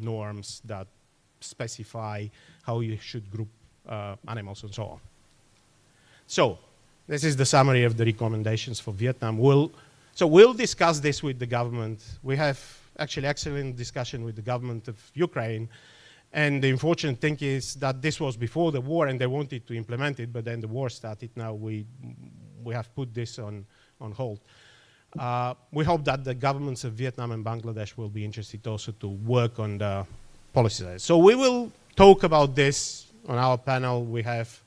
[SPEAKER 15] norms that specify how you should group animals and so on. So this is the summary of the recommendations for Vietnam. We'll discuss this with the government. We have actually excellent discussion with the government of Ukraine. And the unfortunate thing is that this was before the war and they wanted to implement it, but then the war started. Now we have put this on hold. We hope that the governments of Vietnam and Bangladesh will be interested also to work on the policy side. So we will talk about this on our panel. We have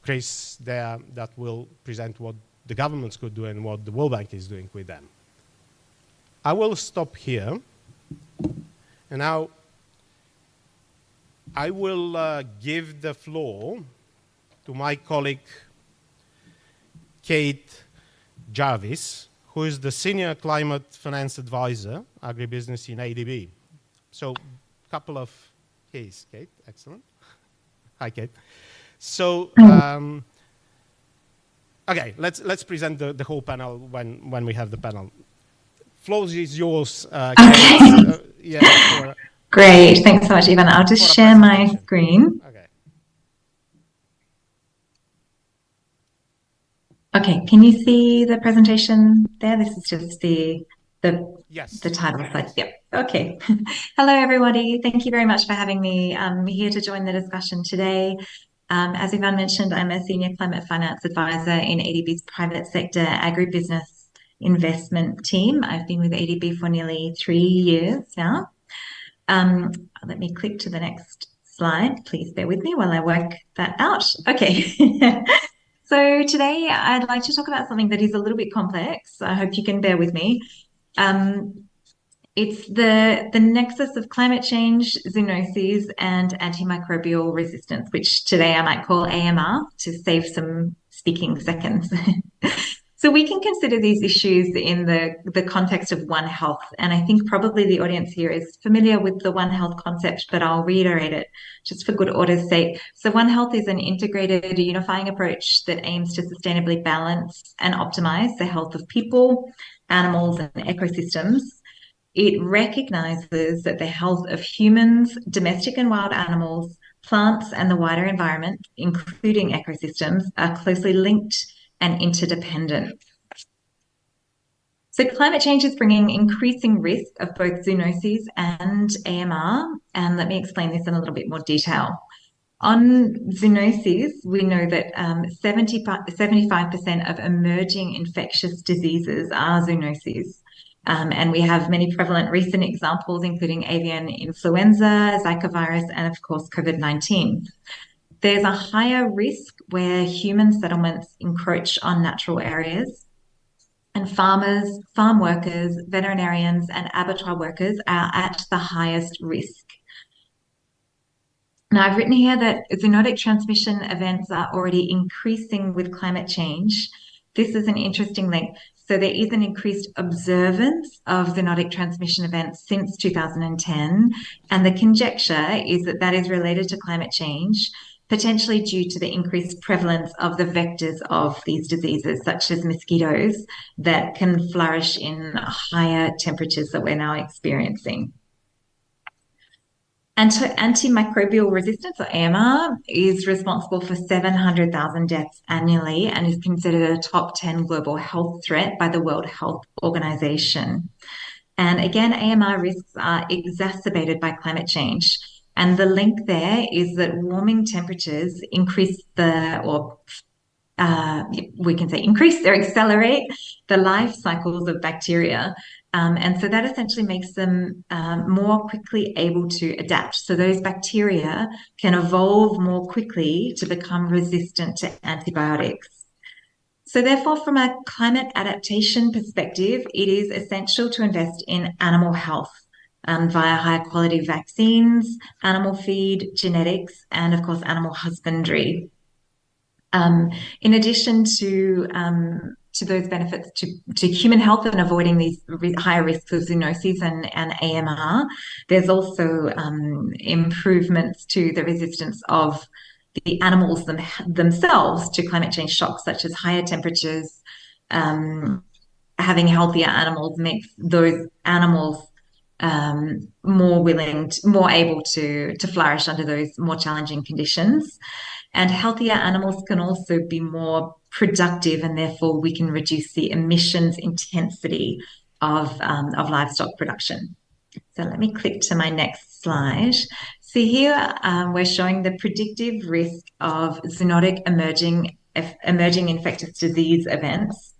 [SPEAKER 15] Chris there that will present what the governments could do and what the World Bank is doing with them. I will stop here. And now I will give the floor to my colleague, Kate Jarvis, who is the Senior Climate Finance Advisor, Agribusiness in ADB. So a couple of keys, Kate, excellent. Hi, Kate. So, okay, let's present the whole panel when we have the panel. Floor is yours, Kate. Yeah,
[SPEAKER 16] great, thanks so much, Ivan. I'll just share my screen. Okay, can you see the presentation there? This is just the title slide. Yep. Okay. Hello, everybody. Thank you very much for having me. I'm here to join the discussion today. As Ivan mentioned, I'm a Senior Climate Finance Advisor in ADB's private sector agribusiness investment team. I've been with ADB for nearly 3 years now. Let me click to the next slide. Please bear with me while I work that out. Okay. So today I'd like to talk about something that is a little bit complex. I hope you can bear with me. It's the nexus of climate change, zoonoses, and antimicrobial resistance, which today I might call AMR to save some speaking seconds. So we can consider these issues in the context of One Health. And I think probably the audience here is familiar with the One Health concept, but I'll reiterate it just for good order's sake. So One Health is an integrated, unifying approach that aims to sustainably balance and optimize the health of people, animals, and ecosystems. It recognizes that the health of humans, domestic and wild animals, plants, and the wider environment, including ecosystems, are closely linked and interdependent. So climate change is bringing increasing risk of both zoonoses and AMR, and let me explain this in a little bit more detail. On zoonoses, we know that 75% of emerging infectious diseases are zoonoses. And we have many prevalent recent examples, including avian influenza, Zika virus, and of course, COVID-19. There's a higher risk where human settlements encroach on natural areas, and farmers, farm workers, veterinarians, and abattoir workers are at the highest risk. Now, I've written here that zoonotic transmission events are already increasing with climate change. This is an interesting link. So there is an increased observance of zoonotic transmission events since 2010, and the conjecture is that that is related to climate change, potentially due to the increased prevalence of the vectors of these diseases, such as mosquitoes, that can flourish in higher temperatures that we're now experiencing. Antimicrobial resistance, or AMR, is responsible for 700,000 deaths annually and is considered a top 10 global health threat by the World Health Organization. And again, AMR risks are exacerbated by climate change. And the link there is that warming temperatures increase we can say increase or accelerate the life cycles of bacteria. And so that essentially makes them more quickly able to adapt. So those bacteria can evolve more quickly to become resistant to antibiotics. So therefore, from a climate adaptation perspective, it is essential to invest in animal health via high quality vaccines, animal feed, genetics, and of course, animal husbandry. In addition to those benefits to human health and avoiding these higher risks of zoonoses and AMR, there's also improvements to the resistance of the animals themselves to climate change shocks, such as higher temperatures. Having healthier animals makes those animals more able to flourish under those more challenging conditions. And healthier animals can also be more productive, and therefore we can reduce the emissions intensity of livestock production. So let me click to my next slide. So here we're showing the predictive risk of zoonotic emerging infectious disease events.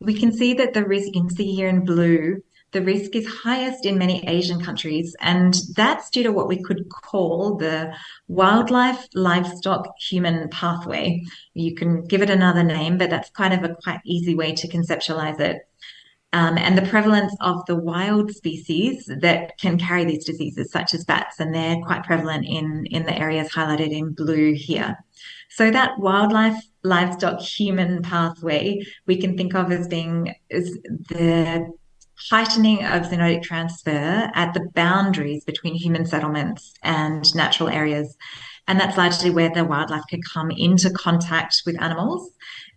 [SPEAKER 16] we can see that the risk, you can see here in blue, the risk is highest in many Asian countries, and that's due to what we could call the wildlife, livestock, human pathway. You can give it another name, but that's kind of a quite easy way to conceptualize it. And the prevalence of the wild species that can carry these diseases, such as bats, and they're quite prevalent in the areas highlighted in blue here. So that wildlife, livestock, human pathway we can think of as being the heightening of zoonotic transfer at the boundaries between human settlements and natural areas. And that's largely where the wildlife can come into contact with animals.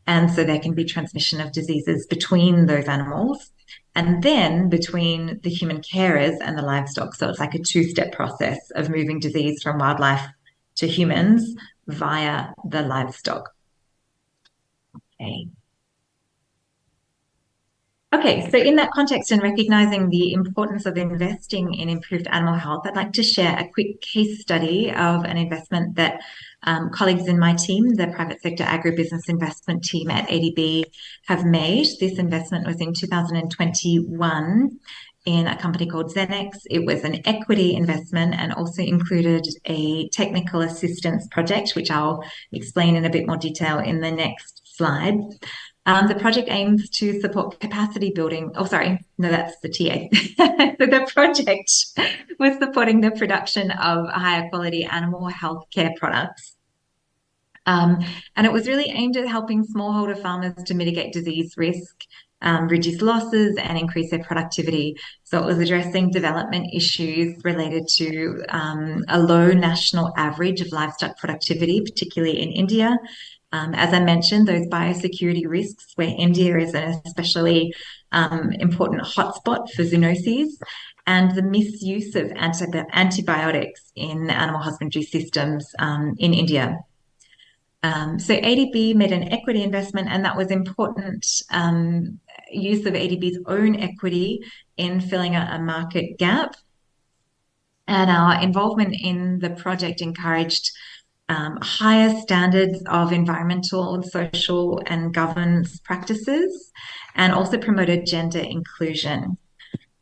[SPEAKER 16] And so there can be transmission of diseases between those animals and then between the human carers and the livestock. So it's like a two-step process of moving disease from wildlife to humans via the livestock. Okay. Okay, so in that context and recognizing the importance of investing in improved animal health, I'd like to share a quick case study of an investment that colleagues in my team, the private sector agribusiness investment team at ADB, have made. This investment was in 2021 in a company called Xenex. It was an equity investment and also included a technical assistance project, which I'll explain in a bit more detail in the next slide. The project aims to support capacity building. Oh, sorry, no, that's the TA. So the project was supporting the production of higher quality animal health care products. And it was really aimed at helping smallholder farmers to mitigate disease risk, reduce losses, and increase their productivity. So it was addressing development issues related to a low national average of livestock productivity, particularly in India. As I mentioned, those biosecurity risks, where India is an especially important hotspot for zoonoses, and the misuse of antibiotics in animal husbandry systems in India. So ADB made an equity investment, and that was important use of ADB's own equity in filling a market gap. And our involvement in the project encouraged higher standards of environmental, social, and governance practices, and also promoted gender inclusion.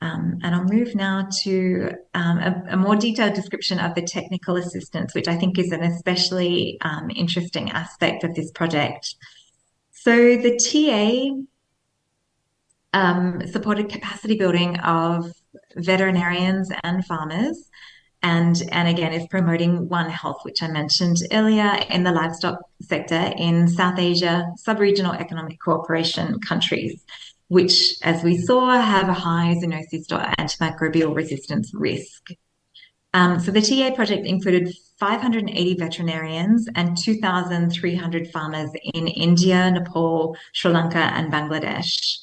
[SPEAKER 16] And I'll move now to a more detailed description of the technical assistance, which I think is an especially interesting aspect of this project. So the TA supported capacity building of veterinarians and farmers, and again is promoting One Health, which I mentioned earlier, in the livestock sector in South Asia, sub-regional economic cooperation countries, which, as we saw, have a high zoonosis or antimicrobial resistance risk. So the TA project included 580 veterinarians and 2,300 farmers in India, Nepal, Sri Lanka, and Bangladesh.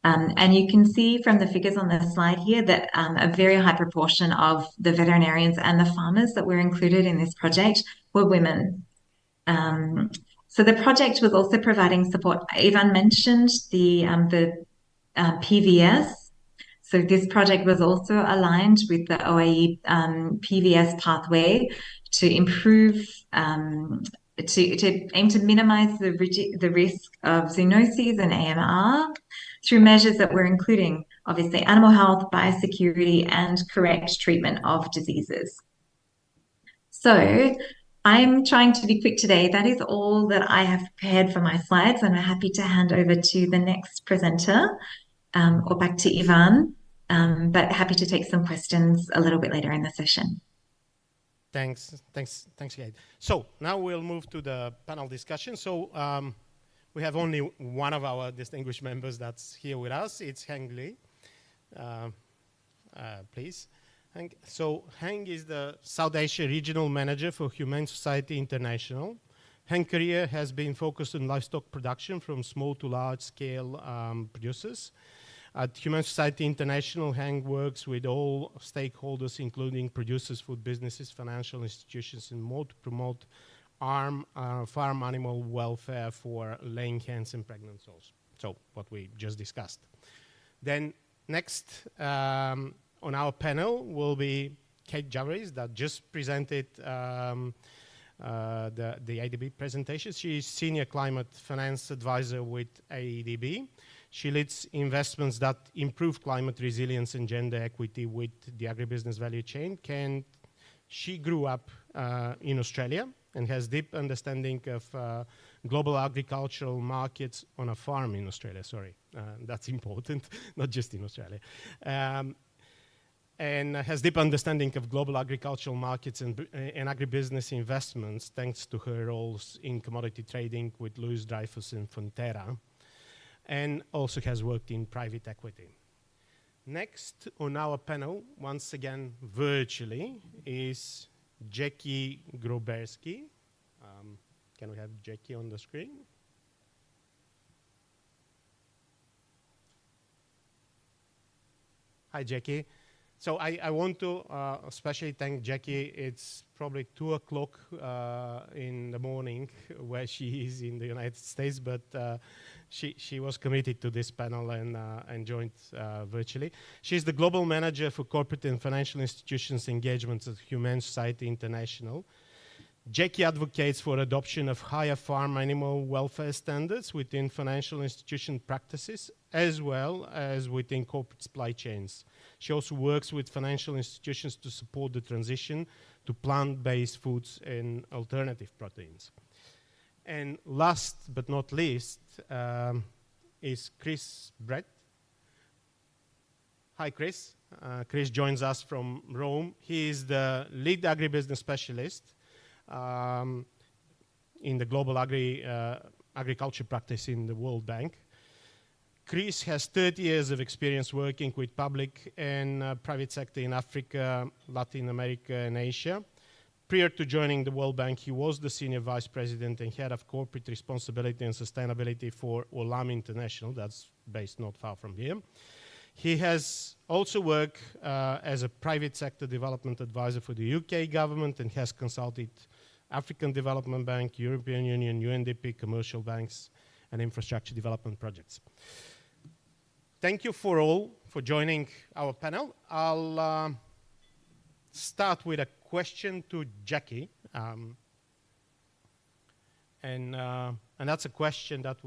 [SPEAKER 16] And you can see from the figures on the slide here that a very high proportion of the veterinarians and the farmers that were included in this project were women. So the project was also providing support. Ivan mentioned the PVS. So this project was also aligned with the OAE PVS pathway to improve, to aim to minimize the risk of zoonoses and AMR through measures that were including, obviously, animal health, biosecurity, and correct treatment of diseases. So I'm trying to be quick today. That is all that I have prepared for my slides, and I'm happy to hand over to the next presenter, or back to Ivan, but happy to take some questions a little bit later in the session.
[SPEAKER 15] Thanks, Kate. So now we'll move to the panel discussion. So we have only one of our distinguished members that's here with us. It's Heng Li. Please. Heng. So Heng is the South Asia Regional Manager for Humane Society International. Heng's career has been focused on livestock production from small to large scale producers. At Humane Society International, Heng works with all stakeholders, including producers, food businesses, financial institutions, and more to promote farm animal welfare for laying hens and pregnant sows. So what we just discussed. Then next on our panel will be Kate Javaris that just presented the ADB presentation. She is Senior Climate Finance Advisor with ADB. She leads investments that improve climate resilience and gender equity with the agribusiness value chain. She grew up in Australia and has deep understanding of global agricultural markets on a farm in Australia. Sorry, that's important, not just in Australia. And has deep understanding of global agricultural markets and agribusiness investments, thanks to her roles in commodity trading with Louis Dreyfus and Fonterra, and also has worked in private equity. Next on our panel, once again virtually, is Jackie Groberski. Can we have Jackie on the screen? Hi, Jackie. So I want to especially thank Jackie. It's probably 2 o'clock in the morning where she is in the United States, but she was committed to this panel and joined virtually. She's the Global Manager for Corporate and Financial Institutions Engagements at Humane Society International. Jackie advocates for adoption of higher farm animal welfare standards within financial institution practices, as well as within corporate supply chains. She also works with financial institutions to support the transition to plant-based foods and alternative proteins. And last but not least is Chris Brett. Hi, Chris. Chris joins us from Rome. He is the lead agribusiness specialist in the global agriculture practice in the World Bank. Chris has 30 years of experience working with public and private sector in Africa, Latin America, and Asia. Prior to joining the World Bank, he was the Senior Vice President and Head of Corporate Responsibility and Sustainability for Olam International, that's based not far from here. He has also worked as a private sector development advisor for the UK government and has consulted African Development Bank, European Union, UNDP, commercial banks, and infrastructure development projects. Thank you for all for joining our panel. I'll start with a question to Jackie. And that's a question that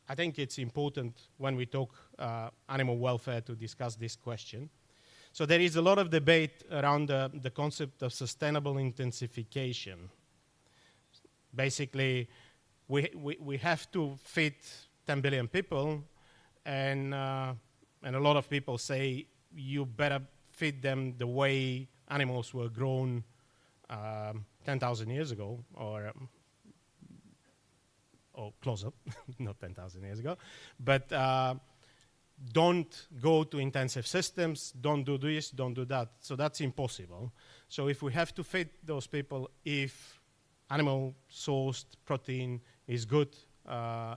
[SPEAKER 15] I think it's important when we talk animal welfare to discuss this question. So there is a lot of debate around the concept of sustainable intensification. Basically, we have to feed 10 billion people, and a lot of people say you better feed them the way animals were grown 10,000 years ago, or closer, not 10,000 years ago. But don't go to intensive systems, don't do this, don't do that. So that's impossible. So if we have to feed those people, if animal-sourced protein is good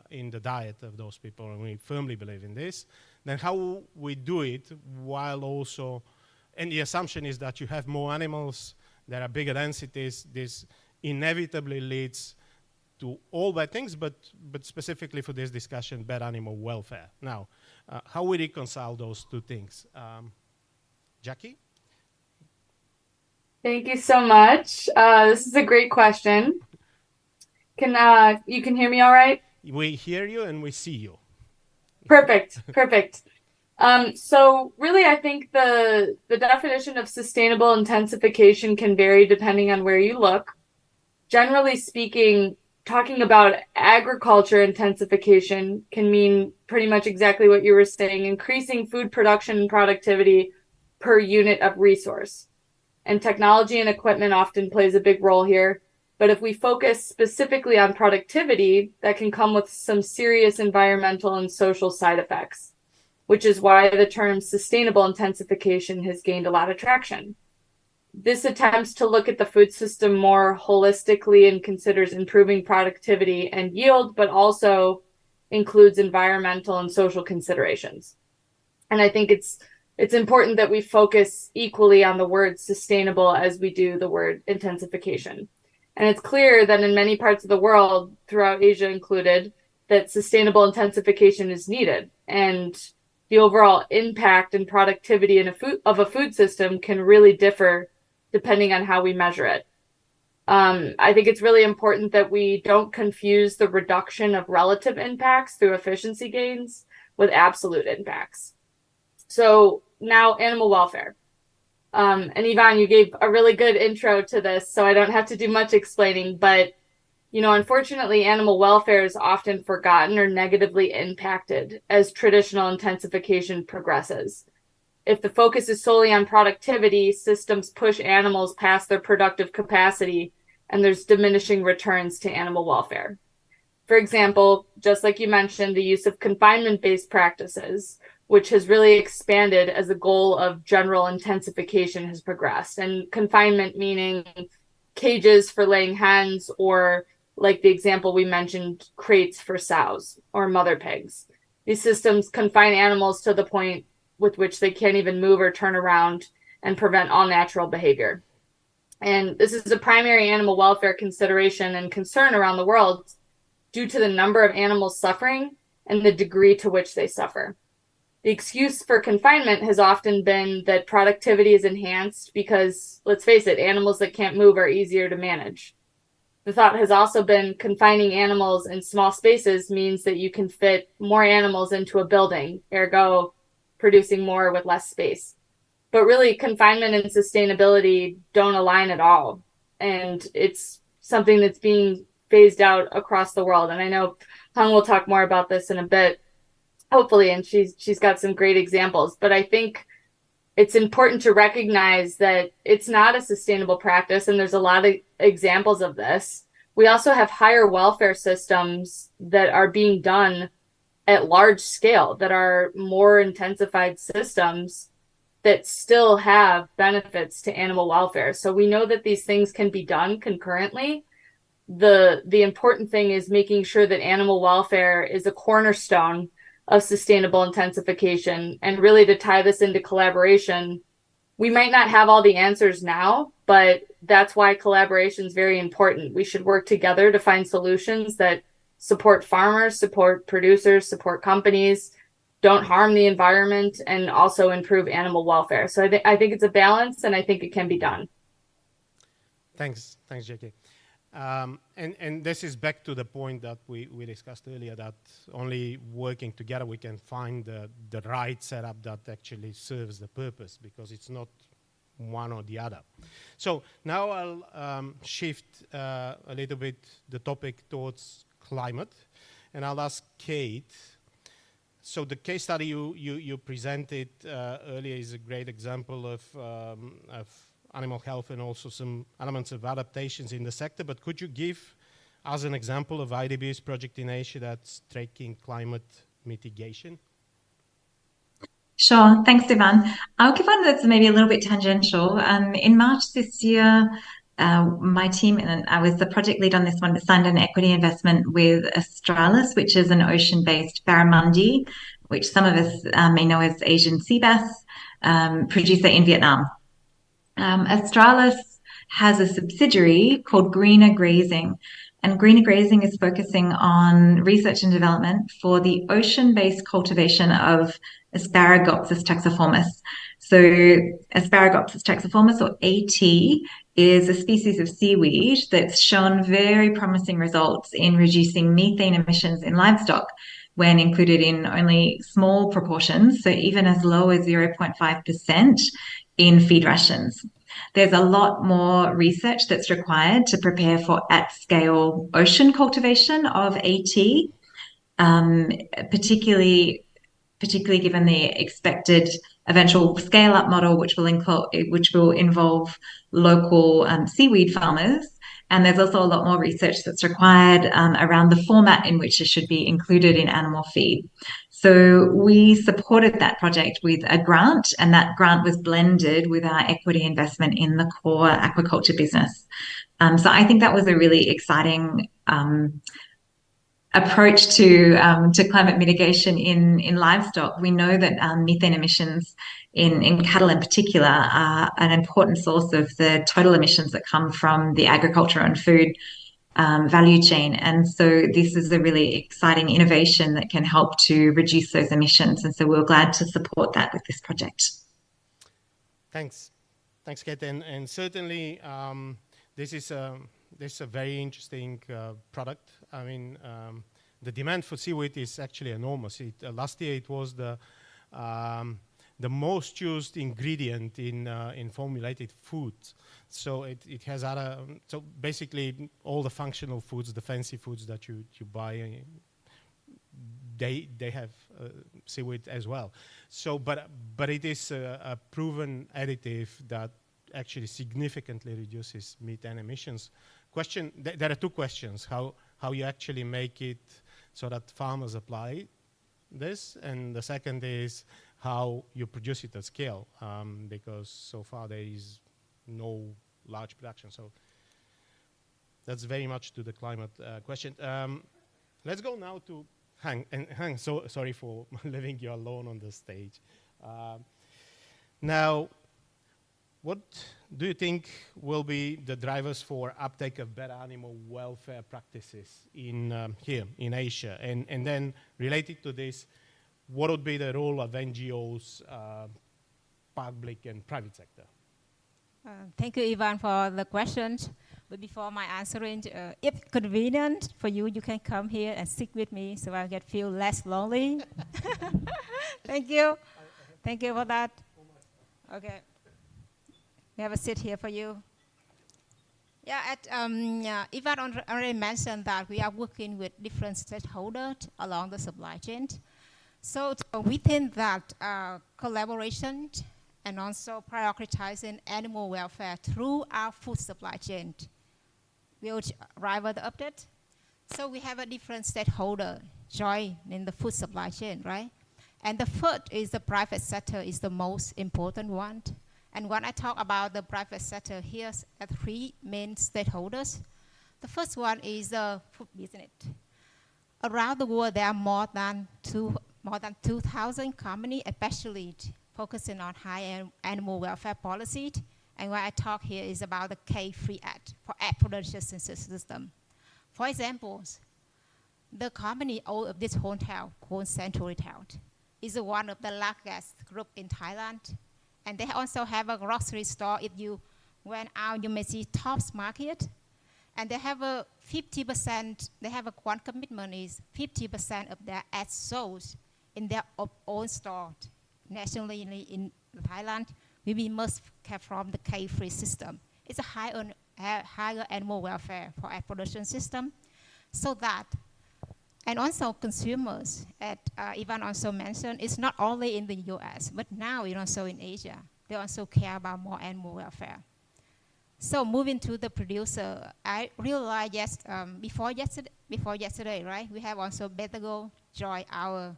[SPEAKER 15] in the diet of those people, and we firmly believe in this, then how we do it while also, and the assumption is that you have more animals, there are bigger densities, this inevitably leads to all bad things, but specifically for this discussion, bad animal welfare. Now, how we reconcile those two things? Jackie?
[SPEAKER 10] Thank you so much. This is a great question. You can hear me all right?
[SPEAKER 15] We hear you and we see you.
[SPEAKER 10] Perfect, perfect. So really, I think the definition of sustainable intensification can vary depending on where you look. Generally speaking, talking about agriculture intensification can mean pretty much exactly what you were saying, increasing food production and productivity per unit of resource. And technology and equipment often plays a big role here. But if we focus specifically on productivity, that can come with some serious environmental and social side effects, which is why the term sustainable intensification has gained a lot of traction. This attempts to look at the food system more holistically and considers improving productivity and yield, but also includes environmental and social considerations. And I think it's important that we focus equally on the word sustainable as we do the word intensification. And it's clear that in many parts of the world, throughout Asia included, that sustainable intensification is needed. And the overall impact and productivity of a food system can really differ depending on how we measure it. I think it's really important that we don't confuse the reduction of relative impacts through efficiency gains with absolute impacts. So now animal welfare. And Yvonne, you gave a really good intro to this, so I don't have to do much explaining, but unfortunately, animal welfare is often forgotten or negatively impacted as traditional intensification progresses. If the focus is solely on productivity, systems push animals past their productive capacity, and there's diminishing returns to animal welfare. For example, just like you mentioned, the use of confinement-based practices, which has really expanded as the goal of general intensification has progressed. And confinement meaning cages for laying hens, or like the example we mentioned, crates for sows or mother pigs. These systems confine animals to the point with which they can't even move or turn around and prevent all natural behavior. And this is a primary animal welfare consideration and concern around the world due to the number of animals suffering and the degree to which they suffer. The excuse for confinement has often been that productivity is enhanced because, let's face it, animals that can't move are easier to manage. The thought has also been confining animals in small spaces means that you can fit more animals into a building, ergo producing more with less space. But really, confinement and sustainability don't align at all. And it's something that's being phased out across the world. And I know Hung will talk more about this in a bit, hopefully, and she's got some great examples. But I think it's important to recognize that it's not a sustainable practice, and there's a lot of examples of this. We also have higher welfare systems that are being done at large scale, that are more intensified systems that still have benefits to animal welfare. So we know that these things can be done concurrently. The important thing is making sure that animal welfare is a cornerstone of sustainable intensification. And really, to tie this into collaboration, we might not have all the answers now, but that's why collaboration is very important. We should work together to find solutions that support farmers, support producers, support companies, don't harm the environment, and also improve animal welfare. So I think it's a balance, and I think it can be done.
[SPEAKER 15] Thanks, JK. And this is back to the point that we discussed earlier, that only working together we can find the right setup that actually serves the purpose, because it's not one or the other. So now I'll shift a little bit the topic towards climate, and I'll ask Kate. So the case study you presented earlier is a great example of animal health and also some elements of adaptations in the sector, but could you give us an example of IDB's project in Asia that's tracking climate mitigation?
[SPEAKER 16] Sure, thanks, Ivan. I'll give one that's maybe a little bit tangential. In March this year, my team, and I was the project lead on this one, signed an equity investment with Australis, which is an ocean-based barramundi, which some of us may know as Asian sea bass, producer in Vietnam. Australis has a subsidiary called Greener Grazing, and Greener Grazing is focusing on research and development for the ocean-based cultivation of Asparagopsis taxiformis. So Asparagopsis taxiformis, or AT, is a species of seaweed that's shown very promising results in reducing methane emissions in livestock when included in only small proportions, so even as low as 0.5% in feed rations. There's a lot more research that's required to prepare for at-scale ocean cultivation of AT, particularly given the expected eventual scale-up model, which will involve local seaweed farmers. And there's also a lot more research that's required around the format in which it should be included in animal feed. So we supported that project with a grant, and that grant was blended with our equity investment in the core aquaculture business. So I think that was a really exciting approach to climate mitigation in livestock. We know that methane emissions in cattle in particular are an important source of the total emissions that come from the agriculture and food value chain. And so this is a really exciting innovation that can help to reduce those emissions. And so we're glad to support that with this project.
[SPEAKER 15] Thanks, Kate. And certainly this is a very interesting product. I mean, the demand for seaweed is actually enormous. Last year it was the most used ingredient in formulated foods. So it has other, so basically all the functional foods, the fancy foods that you buy, they have seaweed as well. So, but it is a proven additive that actually significantly reduces methane emissions. There are two questions: how you actually make it so that farmers apply this, and the second is how you produce it at scale, because so far there is no large production. So that's very much to the climate question. Let's go now to Hang. So sorry for leaving you alone on the stage. Now, what do you think will be the drivers for uptake of better animal welfare practices in here in Asia? And then related to this, what would be the role of NGOs, public and private sector?
[SPEAKER 13] Thank you, Ivan, for the questions. But before my answering, if convenient for you, you can come here and sit with me so I can feel less lonely. Thank you. Thank you for that. Okay. We have a seat here for you. Yeah, Ivan already mentioned that we are working with different stakeholders along the supply chain. So within that collaboration and also prioritizing animal welfare through our food supply chain, will rival the update. So we have a different stakeholder join in the food supply chain, right? And the first is the private sector is the most important one. And when I talk about the private sector, here's the three main stakeholders. The first one is the food business. Around the world, there are more than 2,000 companies, especially focusing on high animal welfare policy. And what I talk here is about the K-Free Act for egg production system. For example, the company of this hotel called Central Hotel is one of the largest group in Thailand. And they also have a grocery store. If you went out, you may see Tops Market. And they have a 50%, they have a one commitment is 50% of their eggs sold in their own store nationally in Thailand. We must have from the K-free system. It's a higher animal welfare for egg production system. So that, and also consumers, Ivan also mentioned, it's not only in the US, but now it's also in Asia. They also care about more animal welfare. So moving to the producer, I realized before yesterday, right? We have also Betago join our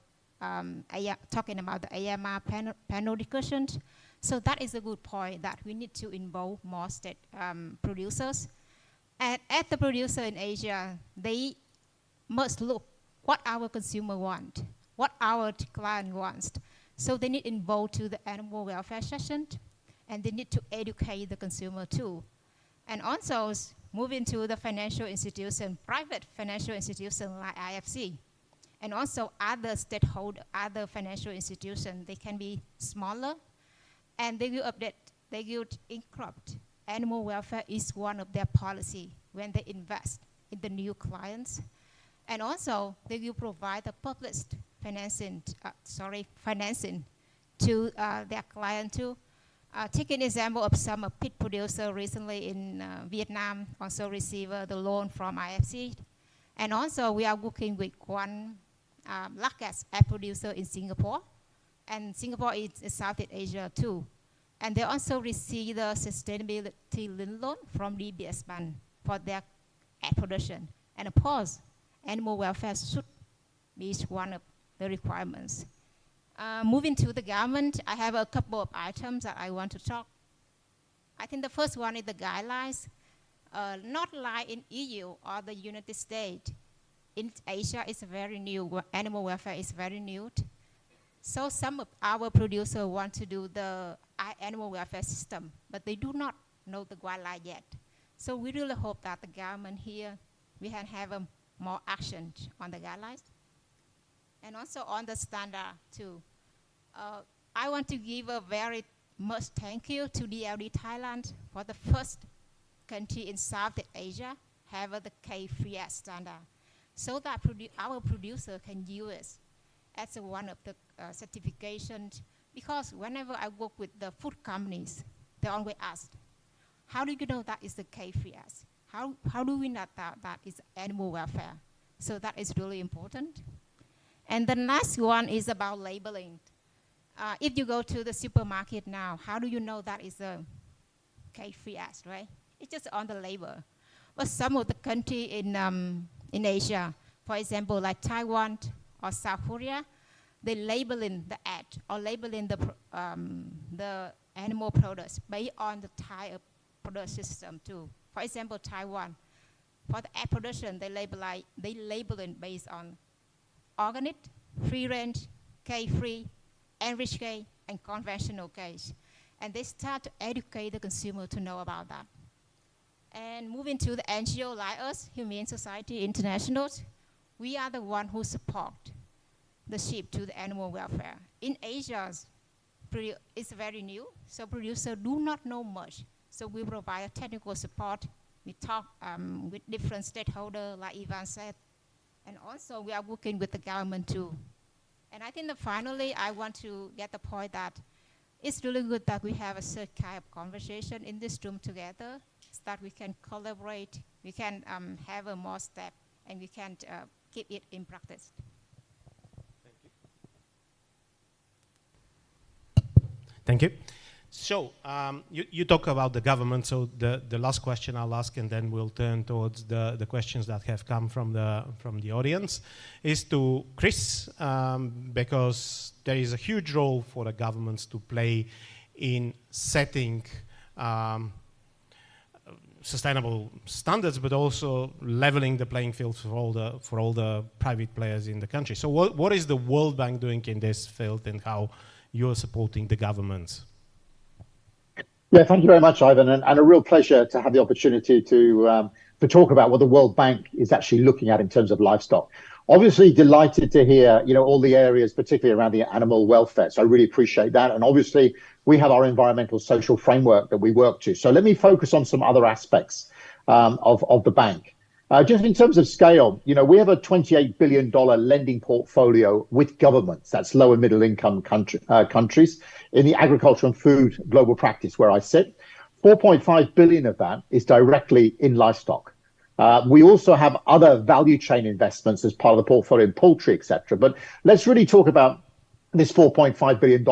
[SPEAKER 13] talking about the AMR panel discussions. So that is a good point that we need to involve more state producers. And at the producer in Asia, they must look what our consumer want, what our client wants. So they need involved to the animal welfare session, and they need to educate the consumer too. And also moving to the financial institution, private financial institution like IFC, and also other stakeholder, other financial institutions, they can be smaller, and they will update, they will include animal welfare is one of their policy when they invest in the new clients. And also, they will provide the public financing to their client too. Take an example of some pig producer recently in Vietnam also received the loan from IFC. And also, we are working with one largest egg producer in Singapore. And Singapore is in Southeast Asia too. And they also receive the sustainability loan from DBS Bank for their egg production. And of course, animal welfare should be one of the requirements. Moving to the government, I have a couple of items that I want to talk. I think the first one is the guidelines. Not like in EU or the United States. In Asia, it's very new. Animal welfare is very new. So some of our producers want to do the animal welfare system, but they do not know the guideline yet. So we really hope that the government here, we can have more action on the guidelines. And also on the standard too. I want to give a very much thank you to DLD Thailand for the first country in Southeast Asia have the K3S standard, so that our producer can use it as one of the certifications. Because whenever I work with the food companies, they always ask, how do you know that is the K3S? How do we know that is animal welfare? So that is really important. And the last one is about labeling. If you go to the supermarket now, how do you know that is a K3S, right? It's just on the label. But some of the country in Asia, for example, like Taiwan or South Korea, they labeling the ad or labeling the animal products based on the type of product system too. For example, Taiwan, for the egg production, they labeling based on organic, free range, K-free, enriched K, and conventional Ks. And they start to educate the consumer to know about that. And moving to the NGO like us, Humane Society International, we are the one who support the shift to the animal welfare. In Asia, it's very new, so producers do not know much. So we provide technical support. We talk with different stakeholders, like Ivan said. And also we are working with the government too. And I think that finally, I want to get the point that it's really good that we have a certain kind of conversation in this room together, so that we can collaborate, we can have a more step, and we can keep it in practice.
[SPEAKER 15] Thank you. So you talk about the government. So the last question I'll ask, and then we'll turn towards the questions that have come from the audience, is to Chris, because there is a huge role for the governments to play in setting sustainable standards, but also leveling the playing field for all the private players in the country. So what is the World Bank doing in this field, and how you're supporting the governments?
[SPEAKER 7] Yeah, thank you very much, Ivan, and a real pleasure to have the opportunity to talk about what the World Bank is actually looking at in terms of livestock. Obviously, delighted to hear all the areas, particularly around the animal welfare. So I really appreciate that. And obviously, we have our environmental social framework that we work to. So let me focus on some other aspects of the bank. Just in terms of scale, we have a $28 billion lending portfolio with governments, that's low and middle income countries, in the agriculture and food global practice where I sit. 4.5 billion of that is directly in livestock. We also have other value chain investments as part of the portfolio in poultry, etc. But let's really talk about this $4.5 billion.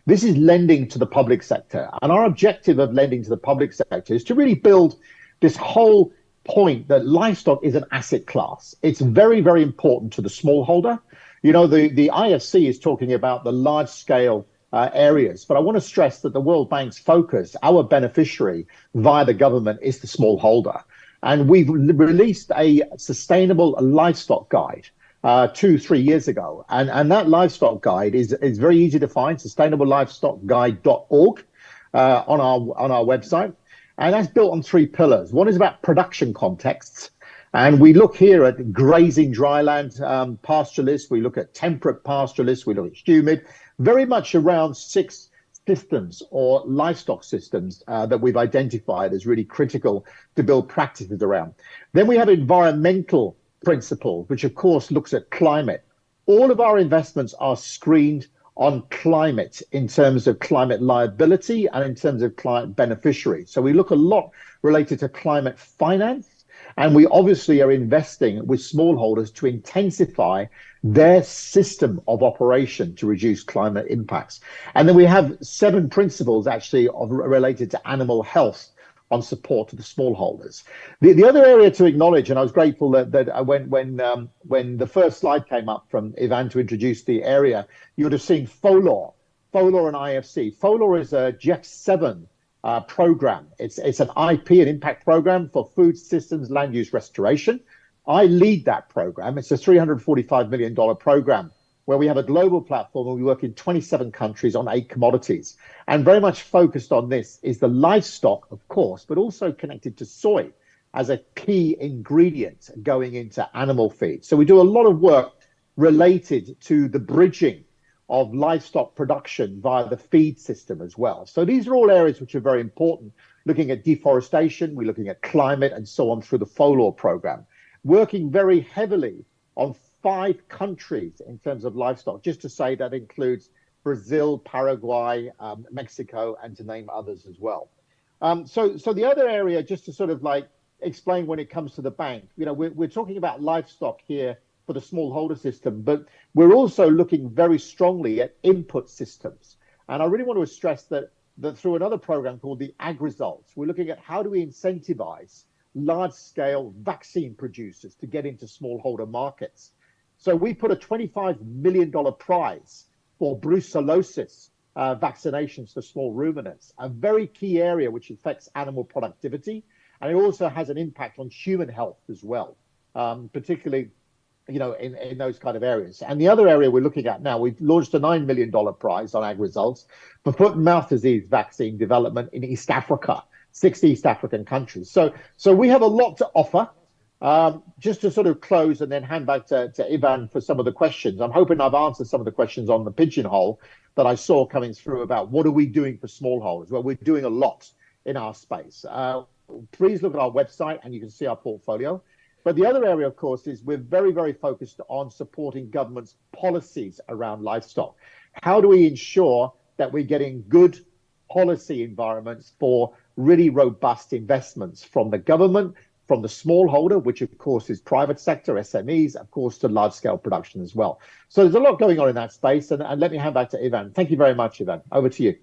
[SPEAKER 7] This is lending to the public sector. And our objective of lending to the public sector is to really build this whole point that livestock is an asset class. It's very, very important to the smallholder. The IFC is talking about the large scale areas, but I want to stress that the World Bank's focus, our beneficiary via the government, is the smallholder. And we've released a sustainable livestock guide 2-3 years ago. And that livestock guide is very easy to find, sustainablelivestockguide.org on our website. And that's built on 3 pillars. One is about production contexts. And we look here at grazing dryland pastoralists. We look at temperate pastoralists. We look at humid, very much around 6 systems or livestock systems that we've identified as really critical to build practices around. Then we have environmental principles, which of course looks at climate. All of our investments are screened on climate in terms of climate liability and in terms of climate beneficiary. So we look a lot related to climate finance, and we obviously are investing with smallholders to intensify their system of operation to reduce climate impacts. And then we have 7 principles actually related to animal health on support to the smallholders. The other area to acknowledge, and I was grateful that when the first slide came up from Ivan to introduce the area, you would have seen FOLAR and IFC. FOLAR is a GEF7 program. It's an IP and impact program for food systems land use restoration. I lead that program. It's a $345 million program where we have a global platform and we work in 27 countries on 8 commodities. And very much focused on this is the livestock, of course, but also connected to soy as a key ingredient going into animal feed. So we do a lot of work related to the bridging of livestock production via the feed system as well. So these are all areas which are very important. looking at deforestation, we're looking at climate and so on through the FOLAW program, working very heavily on 5 countries in terms of livestock, just to say that includes Brazil, Paraguay, Mexico, and to name others as well. So the other area, just to sort of like explain when it comes to the bank, you know, we're talking about livestock here for the smallholder system, but we're also looking very strongly at input systems. And I really want to stress that through another program called the Ag Results, we're looking at how do we incentivize large-scale vaccine producers to get into smallholder markets. So we put a $25 million prize for brucellosis vaccinations for small ruminants, a very key area which affects animal productivity, and it also has an impact on human health as well, particularly, you know, in those kind of areas. And the other area we're looking at now, we've launched a $9 million prize on Ag Results for foot and mouth disease vaccine development in East Africa, 6 East African countries. So we have a lot to offer. Just to sort of close and then hand back to Ivan for some of the questions. I'm hoping I've answered some of the questions on the pigeonhole that I saw coming through about what are we doing for smallholders. Well, we're doing a lot in our space. Please look at our website and you can see our portfolio. But the other area, of course, is we're very, very focused on supporting government's policies around livestock. How do we ensure that we're getting good policy environments for really robust investments from the government, from the smallholder, which of course is private sector, SMEs, of course, to large-scale production as well. So there's a lot going on in that space. And let me hand back to Ivan. Thank you very much, Ivan. Over to you.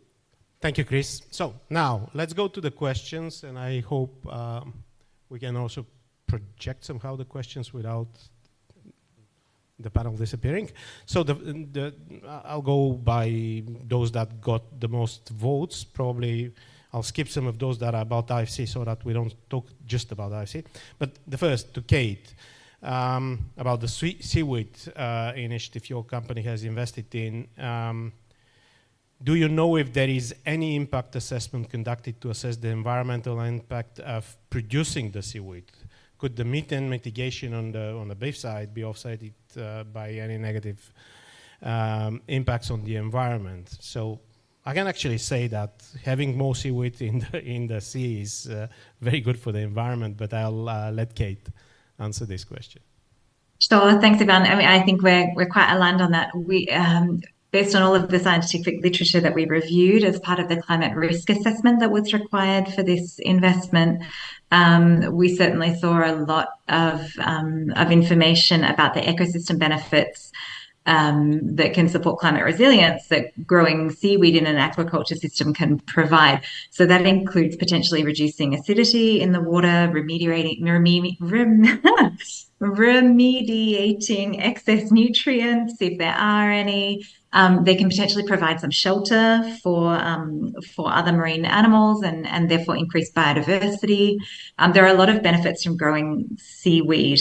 [SPEAKER 15] Thank you, Chris. So now let's go to the questions, and I hope we can also project somehow the questions without the panel disappearing. So I'll go by those that got the most votes. Probably I'll skip some of those that are about IFC so that we don't talk just about IFC. But the first, to Kate, about the seaweed initiative your company has invested in. Do you know if there is any impact assessment conducted to assess the environmental impact of producing the seaweed? Could the methane mitigation on the beef side be offset by any negative impacts on the environment? So I can actually say that having more seaweed in the sea is very good for the environment, but I'll let Kate answer this question.
[SPEAKER 16] Sure, thanks, Ivan. I mean, I think we're quite aligned on that. We, based on all of the scientific literature that we reviewed as part of the climate risk assessment that was required for this investment, we certainly saw a lot of information about the ecosystem benefits that can support climate resilience that growing seaweed in an aquaculture system can provide. So that includes potentially reducing acidity in the water, remediating excess nutrients if there are any. They can potentially provide some shelter for other marine animals and therefore increase biodiversity. There are a lot of benefits from growing seaweed.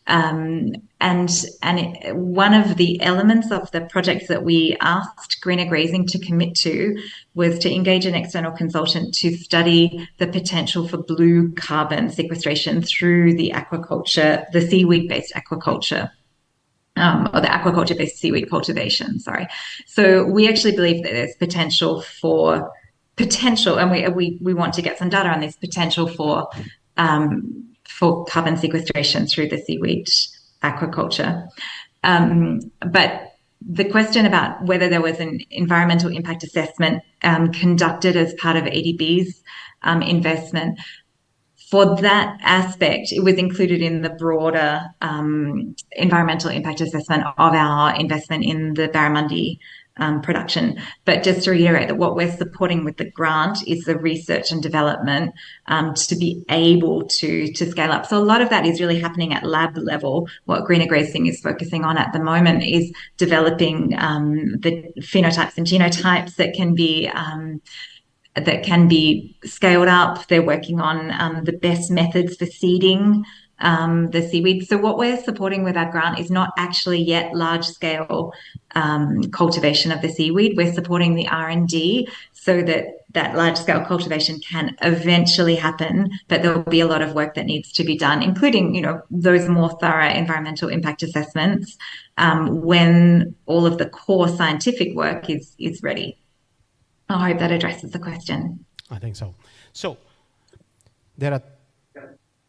[SPEAKER 16] One of the elements of the projects that we asked Greener Grazing to commit to was to engage an external consultant to study the potential for blue carbon sequestration through the aquaculture, the seaweed-based aquaculture. Or the aquaculture-based seaweed cultivation, sorry. So we actually believe that there's potential, and we want to get some data on this potential for carbon sequestration through the seaweed aquaculture. But the question about whether there was an environmental impact assessment conducted as part of ADB's investment, for that aspect, it was included in the broader environmental impact assessment of our investment in the barramundi production. But just to reiterate that what we're supporting with the grant is the research and development to be able to scale up. So a lot of that is really happening at lab level. What Greener Grazing is focusing on at the moment is developing the phenotypes and genotypes that can be scaled up. They're working on the best methods for seeding the seaweed. So what we're supporting with our grant is not actually yet large-scale cultivation of the seaweed. We're supporting the R&D so that large-scale cultivation can eventually happen, but there will be a lot of work that needs to be done, including, you know, those more thorough environmental impact assessments when all of the core scientific work is ready. I hope that addresses the question.
[SPEAKER 15] I think so. So there are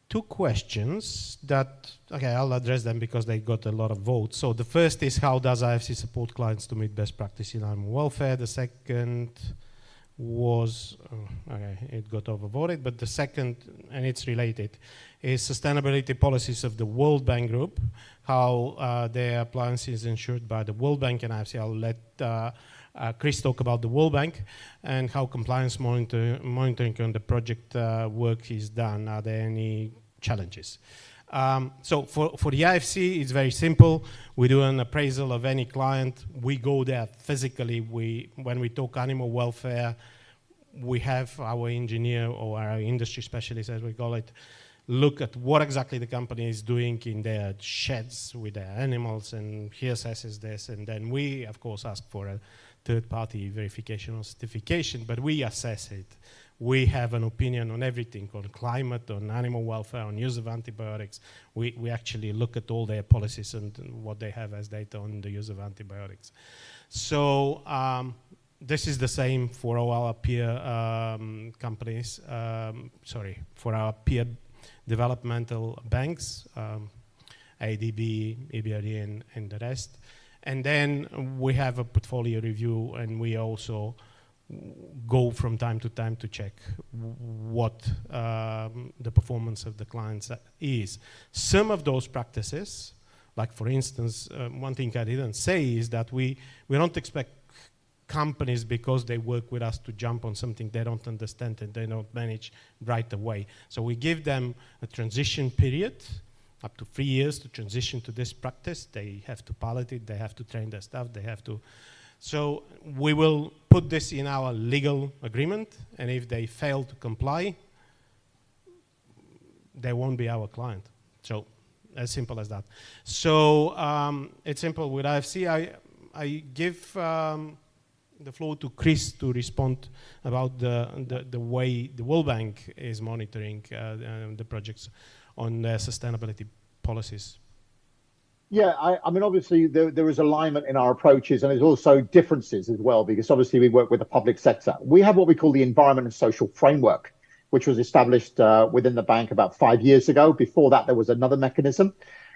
[SPEAKER 15] two questions that, okay, I'll address them because they got a lot of votes. So the first is, how does IFC support clients to meet best practice in animal welfare? The second was, okay, it got overvoted, but the second, and it's related, is sustainability policies of the World Bank Group, how their appliance is insured by the World Bank and IFC. I'll let Chris talk about the World Bank and how compliance monitoring on the project work is done. Are there any challenges? So for the IFC, it's very simple. We do an appraisal of any client. We go there physically. When we talk animal welfare, we have our engineer or our industry specialist, as we call it, look at what exactly the company is doing in their sheds with their animals, and he assesses this, and then we, of course, ask for a third-party verification or certification, but we assess it. We have an opinion on everything, on climate, on animal welfare, on use of antibiotics. We actually look at all their policies and what they have as data on the use of antibiotics. So this is the same for all our peer companies, for our peer developmental banks, ADB, EBRD, and the rest. And then we have a portfolio review, and we also go from time to time to check what the performance of the clients is. Some of those practices, like for instance, one thing I didn't say is that we don't expect companies, because they work with us, to jump on something they don't understand and they don't manage right away. So we give them a transition period, up to 3 years, to transition to this practice. They have to pilot it, they have to train their staff, they have to. So we will put this in our legal agreement, and if they fail to comply, they won't be our client. So as simple as that. So it's simple with IFC. I give the floor to Chris to respond about the way the World Bank is monitoring the projects on their sustainability policies.
[SPEAKER 7] Yeah, I mean, obviously there is alignment in our approaches, and there's also differences as well, because obviously we work with the public sector. We have what we call the Environment and Social Framework, which was established within the bank about 5 years ago. Before that, there was another mechanism.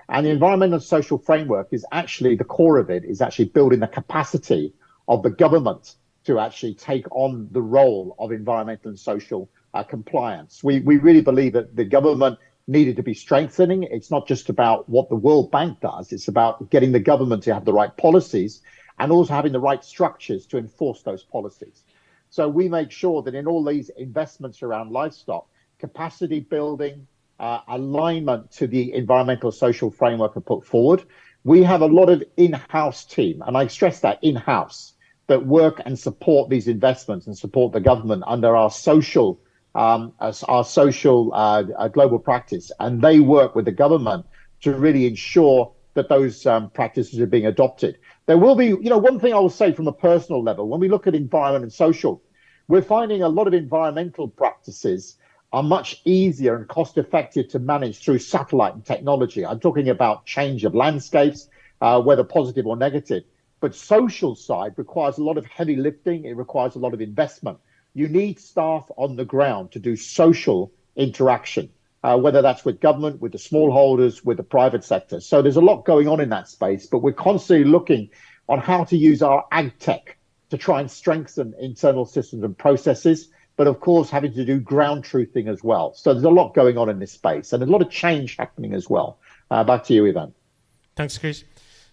[SPEAKER 7] And the Environment and Social Framework is actually, the core of it is actually building the capacity of the government to actually take on the role of environmental and social compliance. We really believe that the government needed to be strengthening. It's not just about what the World Bank does, it's about getting the government to have the right policies and also having the right structures to enforce those policies. So we make sure that in all these investments around livestock, capacity building, alignment to the environmental social framework are put forward. We have a lot of in-house team, and I stress that in-house, that work and support these investments and support the government under our social global practice, and they work with the government to really ensure that those practices are being adopted. There will be, one thing I will say from a personal level, when we look at environment and social, we're finding a lot of environmental practices are much easier and cost effective to manage through satellite and technology. I'm talking about change of landscapes, whether positive or negative. But social side requires a lot of heavy lifting. It requires a lot of investment. You need staff on the ground to do social interaction, whether that's with government, with the smallholders, with the private sector. So there's a lot going on in that space, but we're constantly looking on how to use our ag tech to try and strengthen internal systems and processes, but of course having to do ground truthing as well. So there's a lot going on in this space, and there's a lot of change happening as well. Back to you, Ivan.
[SPEAKER 15] Thanks, Chris.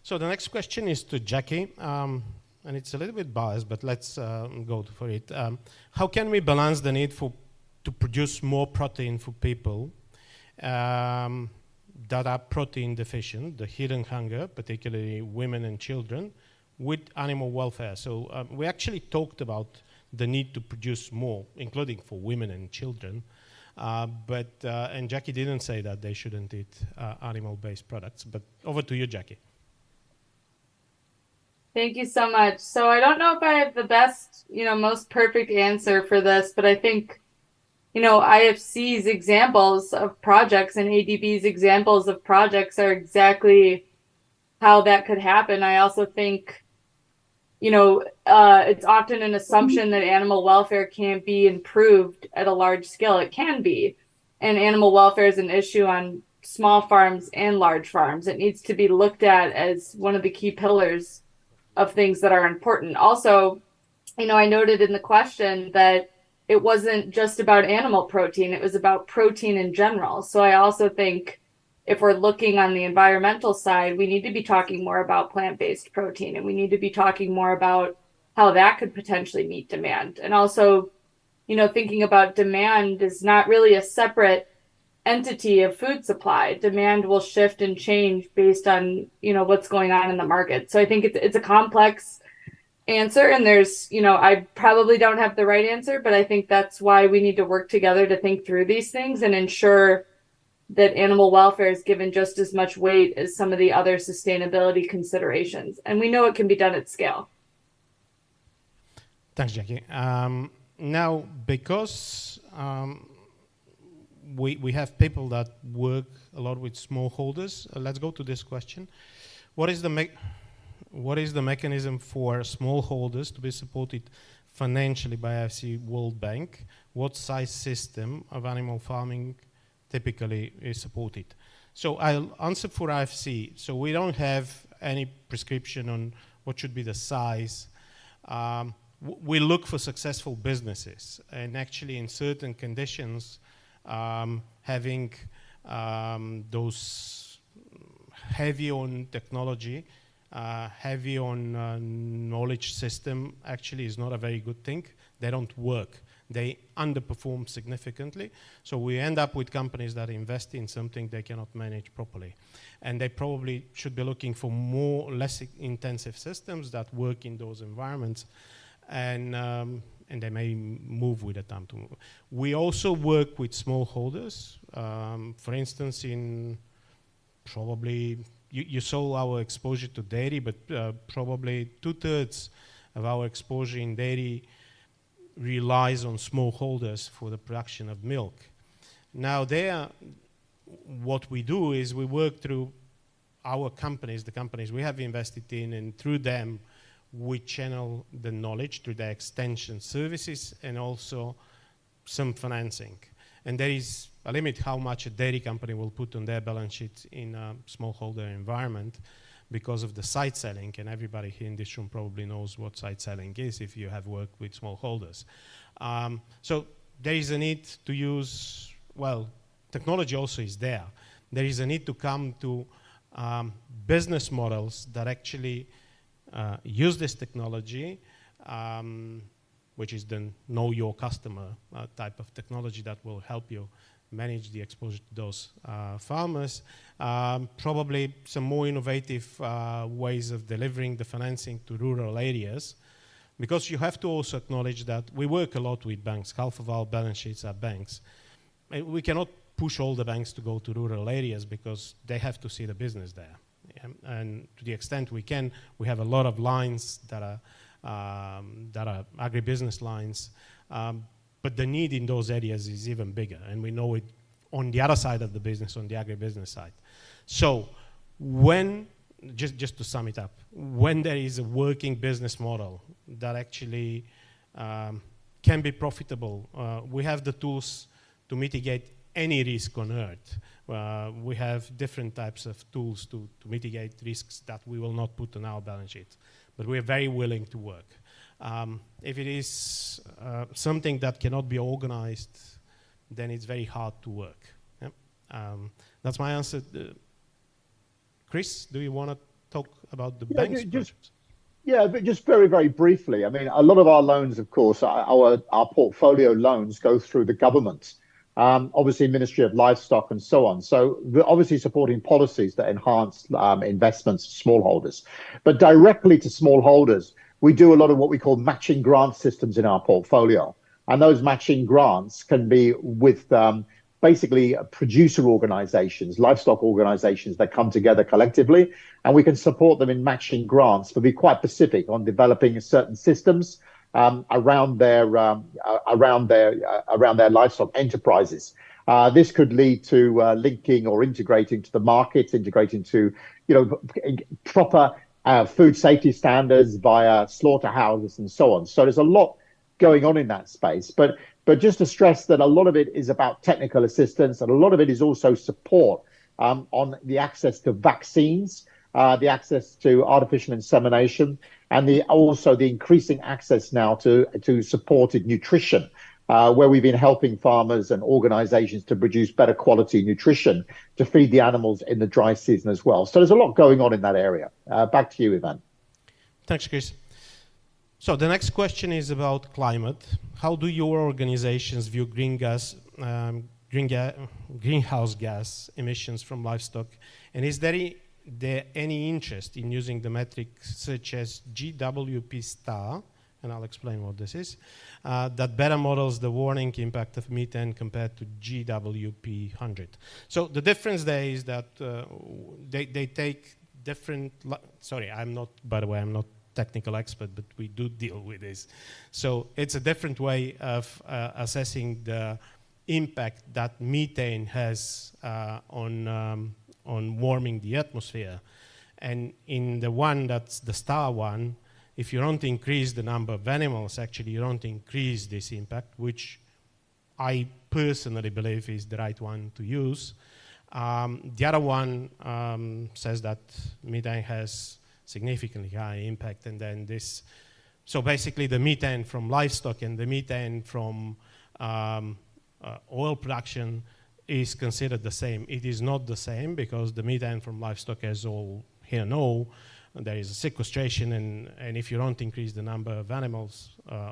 [SPEAKER 15] So the next question is to Jackie, and it's a little bit biased, but let's go for it. How can we balance the need to produce more protein for people that are protein deficient, the hidden hunger, particularly women and children, with animal welfare? So we actually talked about the need to produce more, including for women and children, and Jackie didn't say that they shouldn't eat animal-based products. But over to you, Jackie.
[SPEAKER 10] Thank you so much. So I don't know if I have the best, most perfect answer for this, but I think, IFC's examples of projects and ADB's examples of projects are exactly how that could happen. I also think, it's often an assumption that animal welfare can't be improved at a large scale. It can be. and animal welfare is an issue on small farms and large farms. It needs to be looked at as one of the key pillars of things that are important. Also, I noted in the question that it wasn't just about animal protein, it was about protein in general. So I also think if we're looking on the environmental side, we need to be talking more about plant-based protein, and we need to be talking more about how that could potentially meet demand. And also, thinking about demand is not really a separate entity of food supply. Demand will shift and change based on, what's going on in the market. So I think it's a complex answer, and there's, I probably don't have the right answer, but I think that's why we need to work together to think through these things and ensure that animal welfare is given just as much weight as some of the other sustainability considerations. And we know it can be done at scale.
[SPEAKER 15] Thanks, Jackie. Now, because we have people that work a lot with smallholders, let's go to this question. What is the mechanism for smallholders to be supported financially by IFC World Bank? What size system of animal farming typically is supported? So I'll answer for IFC. So we don't have any prescription on what should be the size. We look for successful businesses, and actually in certain conditions, having those heavy on technology, heavy on knowledge system actually is not a very good thing. They don't work. They underperform significantly. So we end up with companies that invest in something they cannot manage properly. And they probably should be looking for less intensive systems that work in those environments. And they may move with the time to move. We also work with smallholders. For instance, in probably, you saw our exposure to dairy, but probably 2/3 of our exposure in dairy relies on smallholders for the production of milk. Now what we do is we work through our companies, the companies we have invested in, and through them we channel the knowledge through their extension services and also some financing. And there is a limit how much a dairy company will put on their balance sheet in a smallholder environment because of the side selling, and everybody here in this room probably knows what side selling is if you have worked with smallholders. So there is a need to use, technology also is there. There is a need to come to business models that actually use this technology, which is the know your customer type of technology that will help you manage the exposure to those farmers. Probably some more innovative ways of delivering the financing to rural areas, because you have to also acknowledge that we work a lot with banks. Half of our balance sheets are banks. We cannot push all the banks to go to rural areas because they have to see the business there. Yeah? And to the extent we can, we have a lot of lines that are agribusiness lines, but the need in those areas is even bigger, and we know it on the other side of the business, on the agribusiness side. So when, just to sum it up, when there is a working business model that actually can be profitable, we have the tools to mitigate any risk on earth. We have different types of tools to mitigate risks that we will not put on our balance sheet, but we're very willing to work. If it is something that cannot be organized, then it's very hard to work. Yeah? That's my answer. Chris, do you want to talk about the banks?
[SPEAKER 7] But just very, very briefly. I mean, a lot of our loans, of course, our portfolio loans go through the government. Obviously Ministry of Livestock and so on. So we're obviously supporting policies that enhance investments to smallholders. But directly to smallholders, we do a lot of what we call matching grant systems in our portfolio. And those matching grants can be with basically producer organizations, livestock organizations that come together collectively, and we can support them in matching grants, but be quite specific on developing certain systems around their livestock enterprises. This could lead to linking or integrating to the markets, integrating to proper food safety standards via slaughterhouses and so on. So there's a lot going on in that space. But But just to stress that a lot of it is about technical assistance, and a lot of it is also support on the access to vaccines, the access to artificial insemination, and also the increasing access now to supported nutrition, where we've been helping farmers and organizations to produce better quality nutrition to feed the animals in the dry season as well. So there's a lot going on in that area. Back to you, Ivan.
[SPEAKER 15] Thanks, Chris. So the next question is about climate. How do your organizations view greenhouse gas emissions from livestock? And is there any interest in using the metrics such as GWP star, and I'll explain what this is, that better models the warning impact of methane compared to GWP 100? So the difference there is that they take different, sorry, by the way, I'm not technical expert, but we do deal with this. So it's a different way of assessing the impact that methane has on warming the atmosphere. And in the one that's the star one, if you don't increase the number of animals, actually you don't increase this impact, which I personally believe is the right one to use. The other one says that methane has significantly high impact, and then this, so basically the methane from livestock and the methane from oil production is considered the same. It is not the same, because the methane from livestock, as all here know, there is a sequestration, and if you don't increase the number of animals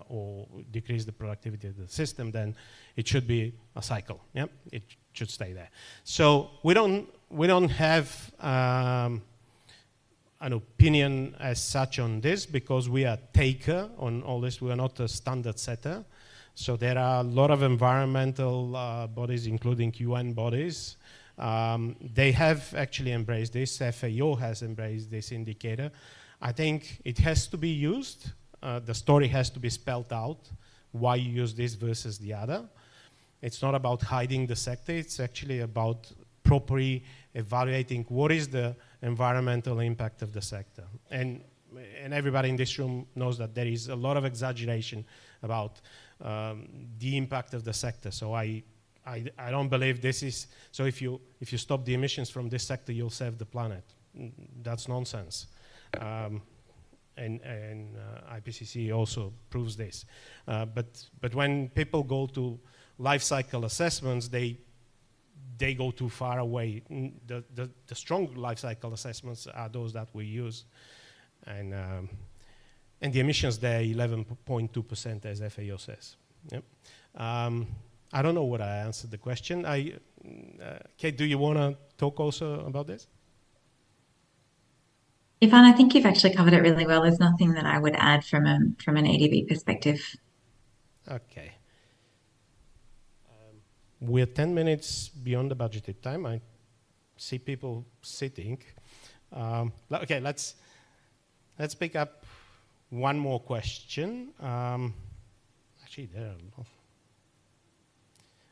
[SPEAKER 15] or decrease the productivity of the system, then it should be a cycle. Yeah, it should stay there. So we don't have an opinion as such on this, because we are taker on all this. We are not a standard setter. So there are a lot of environmental bodies, including UN bodies. They have actually embraced this. FAO has embraced this indicator. I think it has to be used. The story has to be spelled out, why you use this versus the other. It's not about hiding the sector. It's actually about properly evaluating what is the environmental impact of the sector. And everybody in this room knows that there is a lot of exaggeration about the impact of the sector. So I don't believe this is, so if you stop the emissions from this sector, you'll save the planet. That's nonsense. And IPCC also proves this. But when people go to life cycle assessments, they go too far away. The strong life cycle assessments are those that we use. And the emissions there, 11.2%, as FAO says. Yep. I don't know what I answered the question. Kate, do you want to talk also about this?
[SPEAKER 16] Ivan, I think you've actually covered it really well. There's nothing that I would add from an ADB perspective.
[SPEAKER 15] Okay. We're 10 minutes beyond the budgeted time. I see people sitting. Okay, let's pick up one more question. Actually, there are enough.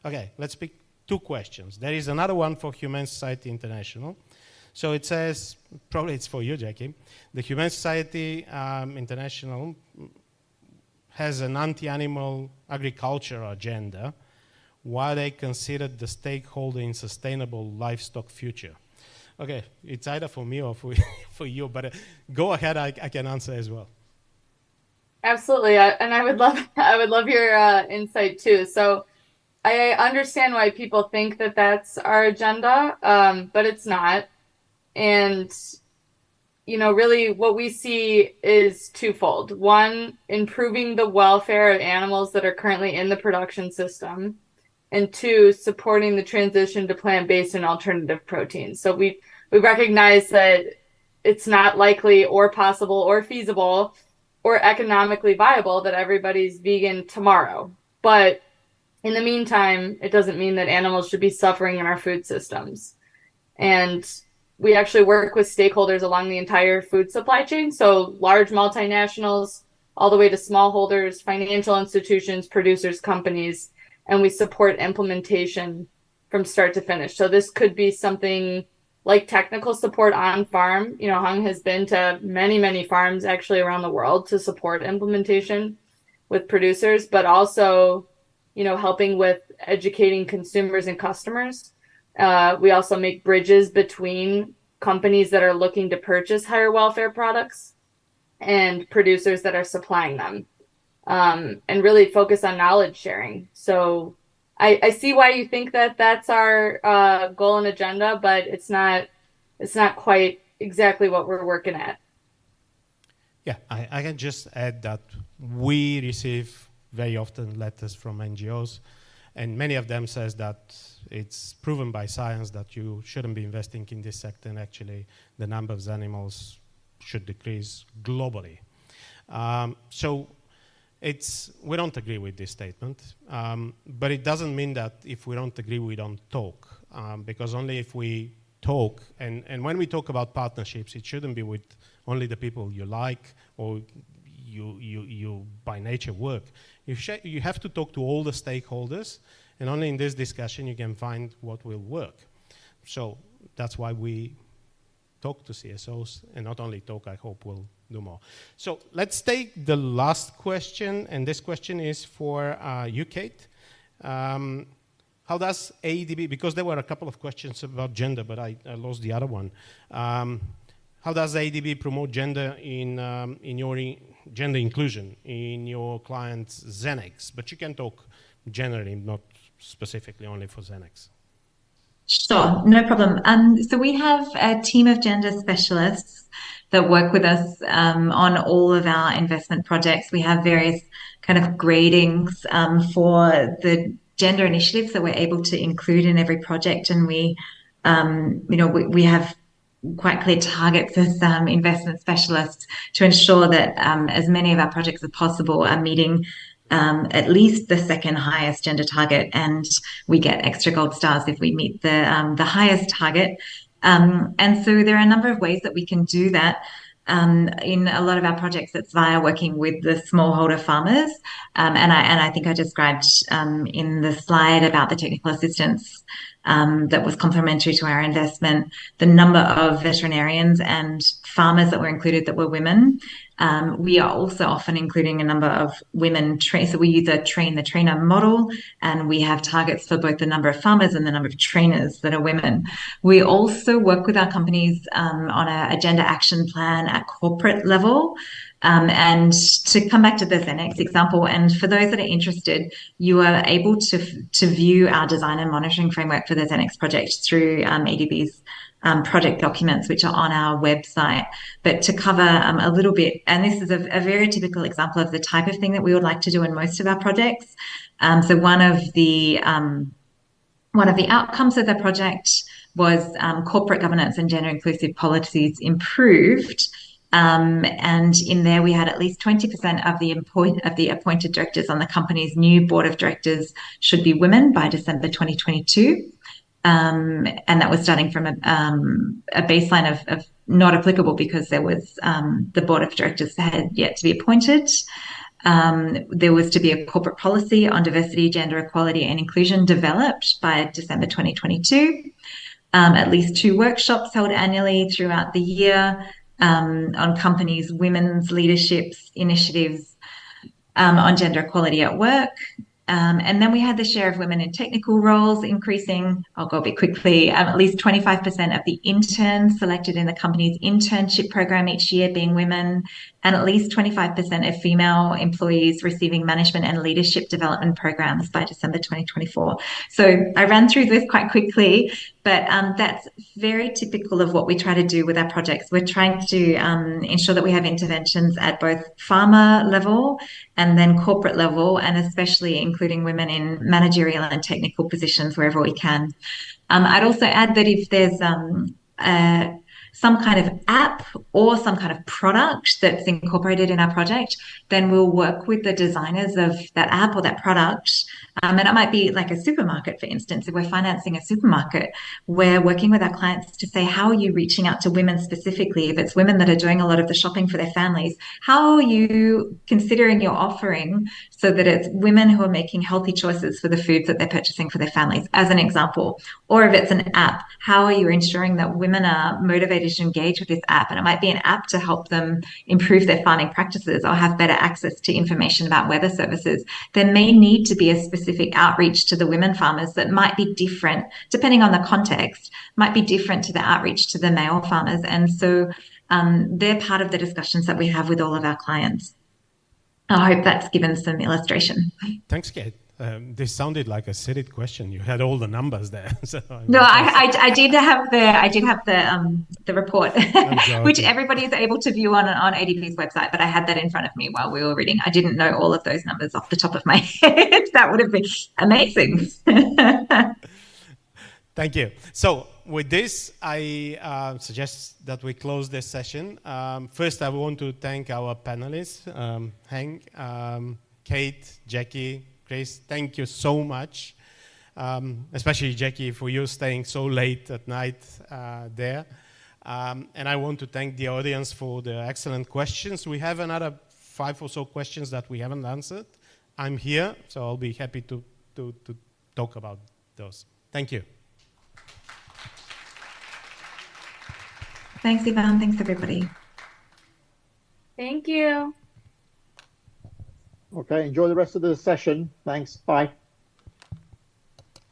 [SPEAKER 15] Okay, let's pick two questions. There is another one for Humane Society International. So it says, probably it's for you, Jackie. The Humane Society International has an anti-animal agriculture agenda, while they considered the stakeholder in sustainable livestock future. Okay, it's either for me or for you, but go ahead, I can answer as well.
[SPEAKER 10] Absolutely, and I would love your insight too. So I understand why people think that that's our agenda, but it's not. And really what we see is twofold. One, improving the welfare of animals that are currently in the production system, and two, supporting the transition to plant-based and alternative proteins. So we recognize that it's not likely or possible or feasible or economically viable that everybody's vegan tomorrow. But in the meantime, it doesn't mean that animals should be suffering in our food systems. And we actually work with stakeholders along the entire food supply chain. So large multinationals, all the way to smallholders, financial institutions, producers, companies, and we support implementation from start to finish. So this could be something like technical support on farm. Hung has been to many, many farms actually around the world to support implementation with producers, but also, helping with educating consumers and customers. We also make bridges between companies that are looking to purchase higher welfare products and producers that are supplying them, and really focus on knowledge sharing. So I see why you think that that's our goal and agenda, but it's not quite exactly what we're working at.
[SPEAKER 15] Yeah, I can just add that we receive very often letters from NGOs, and many of them says that it's proven by science that you shouldn't be investing in this sector, and actually the number of animals should decrease globally. So we don't agree with this statement, but it doesn't mean that if we don't agree, we don't talk, because only if we talk, and when we talk about partnerships, it shouldn't be with only the people you like or you by nature work. You have to talk to all the stakeholders, and only in this discussion you can find what will work. So that's why we talk to CSOs, and not only talk, I hope we'll do more. So let's take the last question, and this question is for you, Kate. How does ADB, because there were a couple of questions about gender, but I lost the other one. How does ADB promote gender in your gender inclusion in your clients' Xenex? But you can talk generally, not specifically only for Xenex.
[SPEAKER 16] Sure, no problem. So we have a team of gender specialists that work with us on all of our investment projects. We have various kind of gradings for the gender initiatives that we're able to include in every project, and we have quite clear targets as investment specialists to ensure that as many of our projects as possible are meeting at least the second highest gender target, and we get extra gold stars if we meet the highest target. And so there are a number of ways that we can do that. In a lot of our projects, it's via working with the smallholder farmers, and I think I described in the slide about the technical assistance that was complementary to our investment, the number of veterinarians and farmers that were included that were women. We are also often including a number of women so we use a train the trainer model, and we have targets for both the number of farmers and the number of trainers that are women. We also work with our companies on a gender action plan at corporate level. And to come back to the Xenex example, and for those that are interested, you are able to view our design and monitoring framework for the Xenex project through ADB's project documents, which are on our website. But to cover a little bit, and this is a very typical example of the type of thing that we would like to do in most of our projects. So one of the outcomes of the project was corporate governance and gender inclusive policies improved. And in there, we had at least 20% of the appointed directors on the company's new board of directors should be women by December 2022. And that was starting from a baseline of not applicable because there was the board of directors had yet to be appointed. There was to be a corporate policy on diversity, gender equality, and inclusion developed by December 2022. At least 2 workshops held annually throughout the year on companies' women's leadership initiatives on gender equality at work. And then we had the share of women in technical roles increasing. I'll go a bit quickly. At least 25% of the interns selected in the company's internship program each year being women, and at least 25% of female employees receiving management and leadership development programs by December 2024. So I ran through this quite quickly, but that's very typical of what we try to do with our projects. We're trying to ensure that we have interventions at both farmer level and then corporate level, and especially including women in managerial and technical positions wherever we can. I'd also add that if there's some kind of app or some kind of product that's incorporated in our project, then we'll work with the designers of that app or that product. And it might be like a supermarket, for instance. If we're financing a supermarket, we're working with our clients to say, how are you reaching out to women specifically? If it's women that are doing a lot of the shopping for their families, how are you considering your offering so that it's women who are making healthy choices for the foods that they're purchasing for their families, as an example? Or if it's an app, how are you ensuring that women are motivated motivated to engage with this app, and it might be an app to help them improve their farming practices or have better access to information about weather services, there may need to be a specific outreach to the women farmers that might be different, depending on the context, might be different to the outreach to the male farmers. And so they're part of the discussions that we have with all of our clients. I hope that's given some illustration.
[SPEAKER 15] Thanks, Kate. This sounded like a silly question. You had all the numbers there. So
[SPEAKER 16] No, I did have the report, which everybody is able to view on ADP's website. But I had that in front of me while we were reading. I didn't know all of those numbers off the top of my head. That would have been amazing.
[SPEAKER 15] Thank you. So with this, I suggest that we close this session. First, I want to thank our panelists, Hank, Kate, Jackie, Chris. Thank you so much, especially Jackie, for you staying so late at night there. And I want to thank the audience for the excellent questions. We have another 5 or so questions that we haven't answered. I'm here, so I'll be happy to talk about those. Thank you.
[SPEAKER 16] Thanks, Ivan. Thanks, everybody.
[SPEAKER 10] Thank you.
[SPEAKER 7] Okay, enjoy the rest of the session. Thanks. Bye.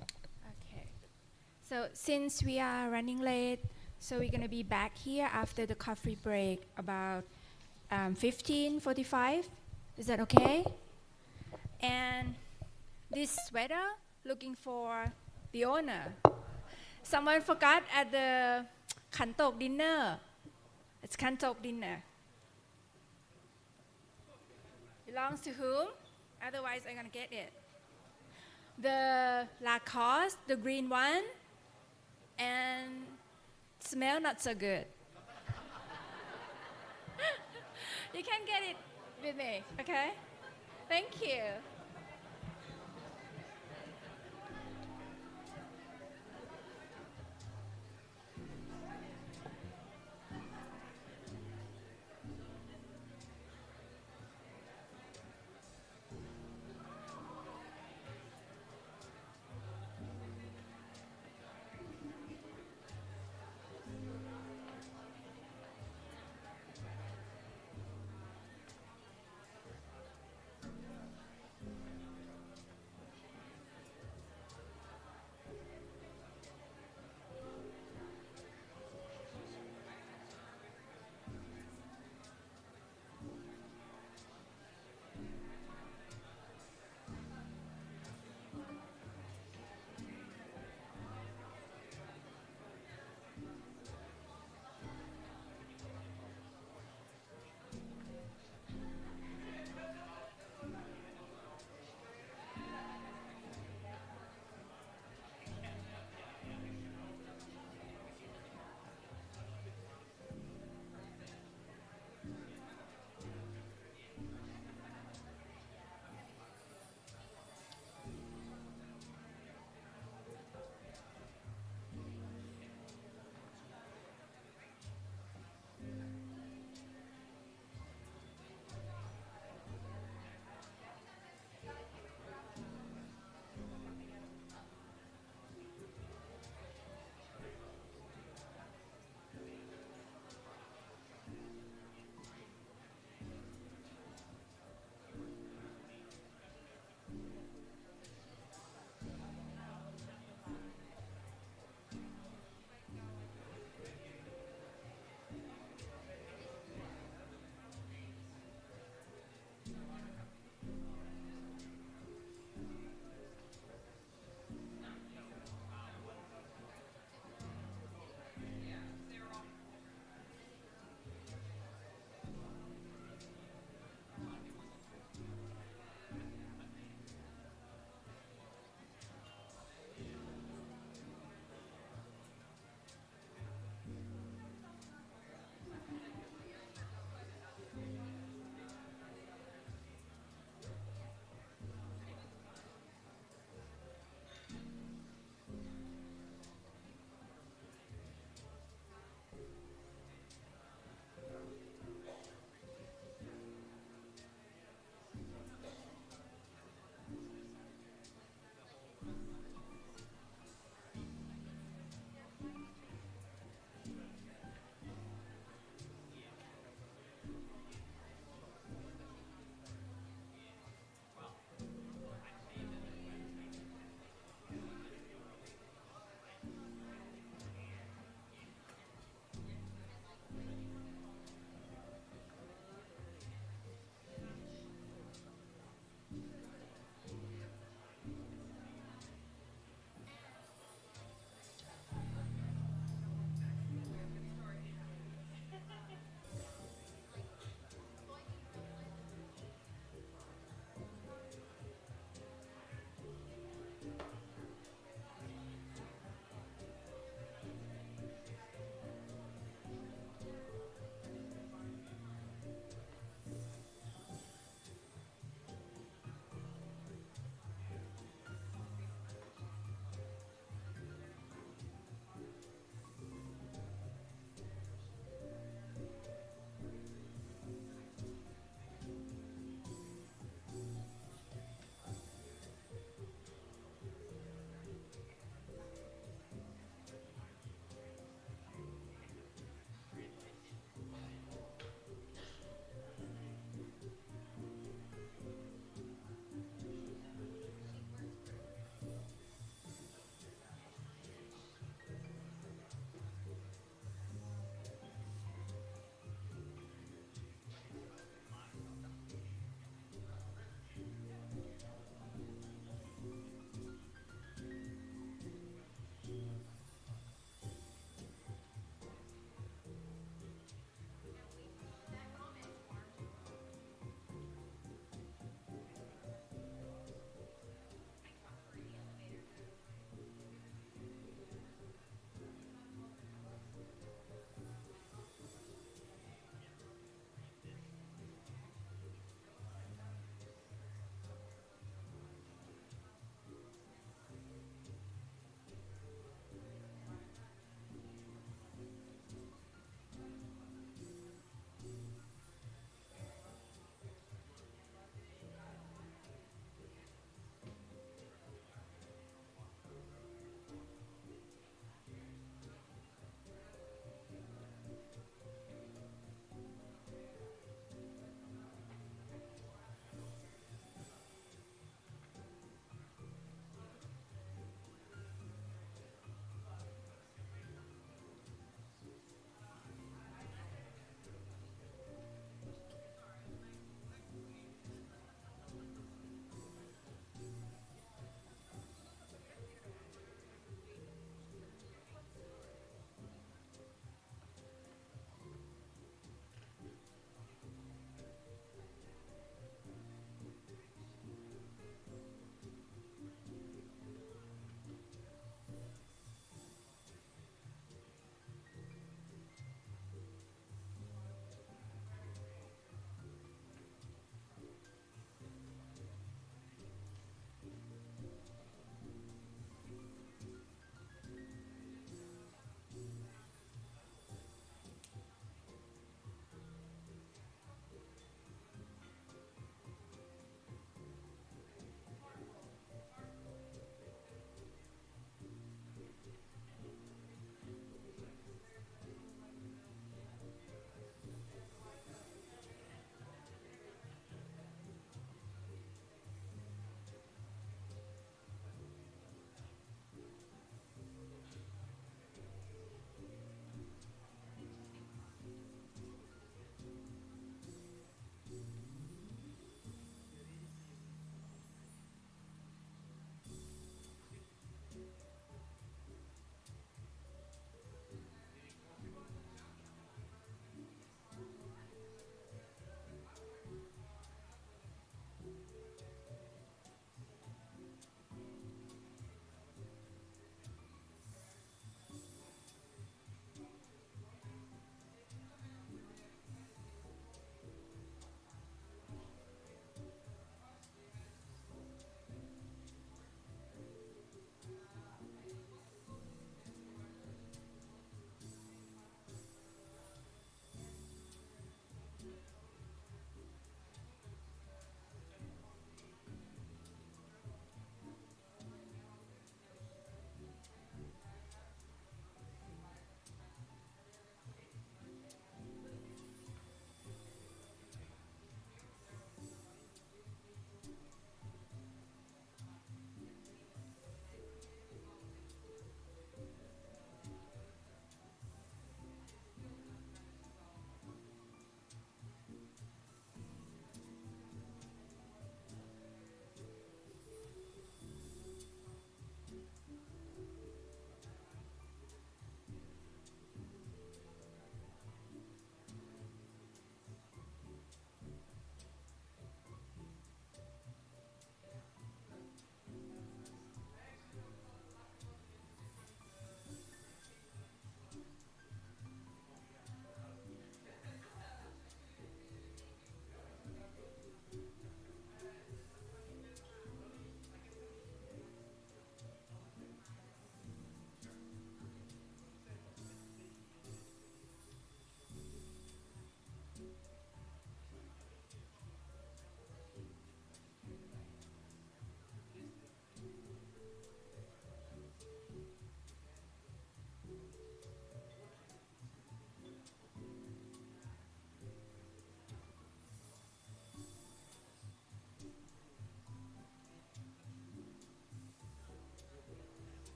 [SPEAKER 3] Okay. So since we are running late, so we're going to be back here after the coffee break about 15:45. Is that okay? And this sweater, looking for the owner. Someone forgot at the Kantok dinner. It's Kantok dinner. Belongs to whom? Otherwise, I'm gonna get it. The Lacoste, the green one, and smell not so good. You can get it with me, okay? Thank you.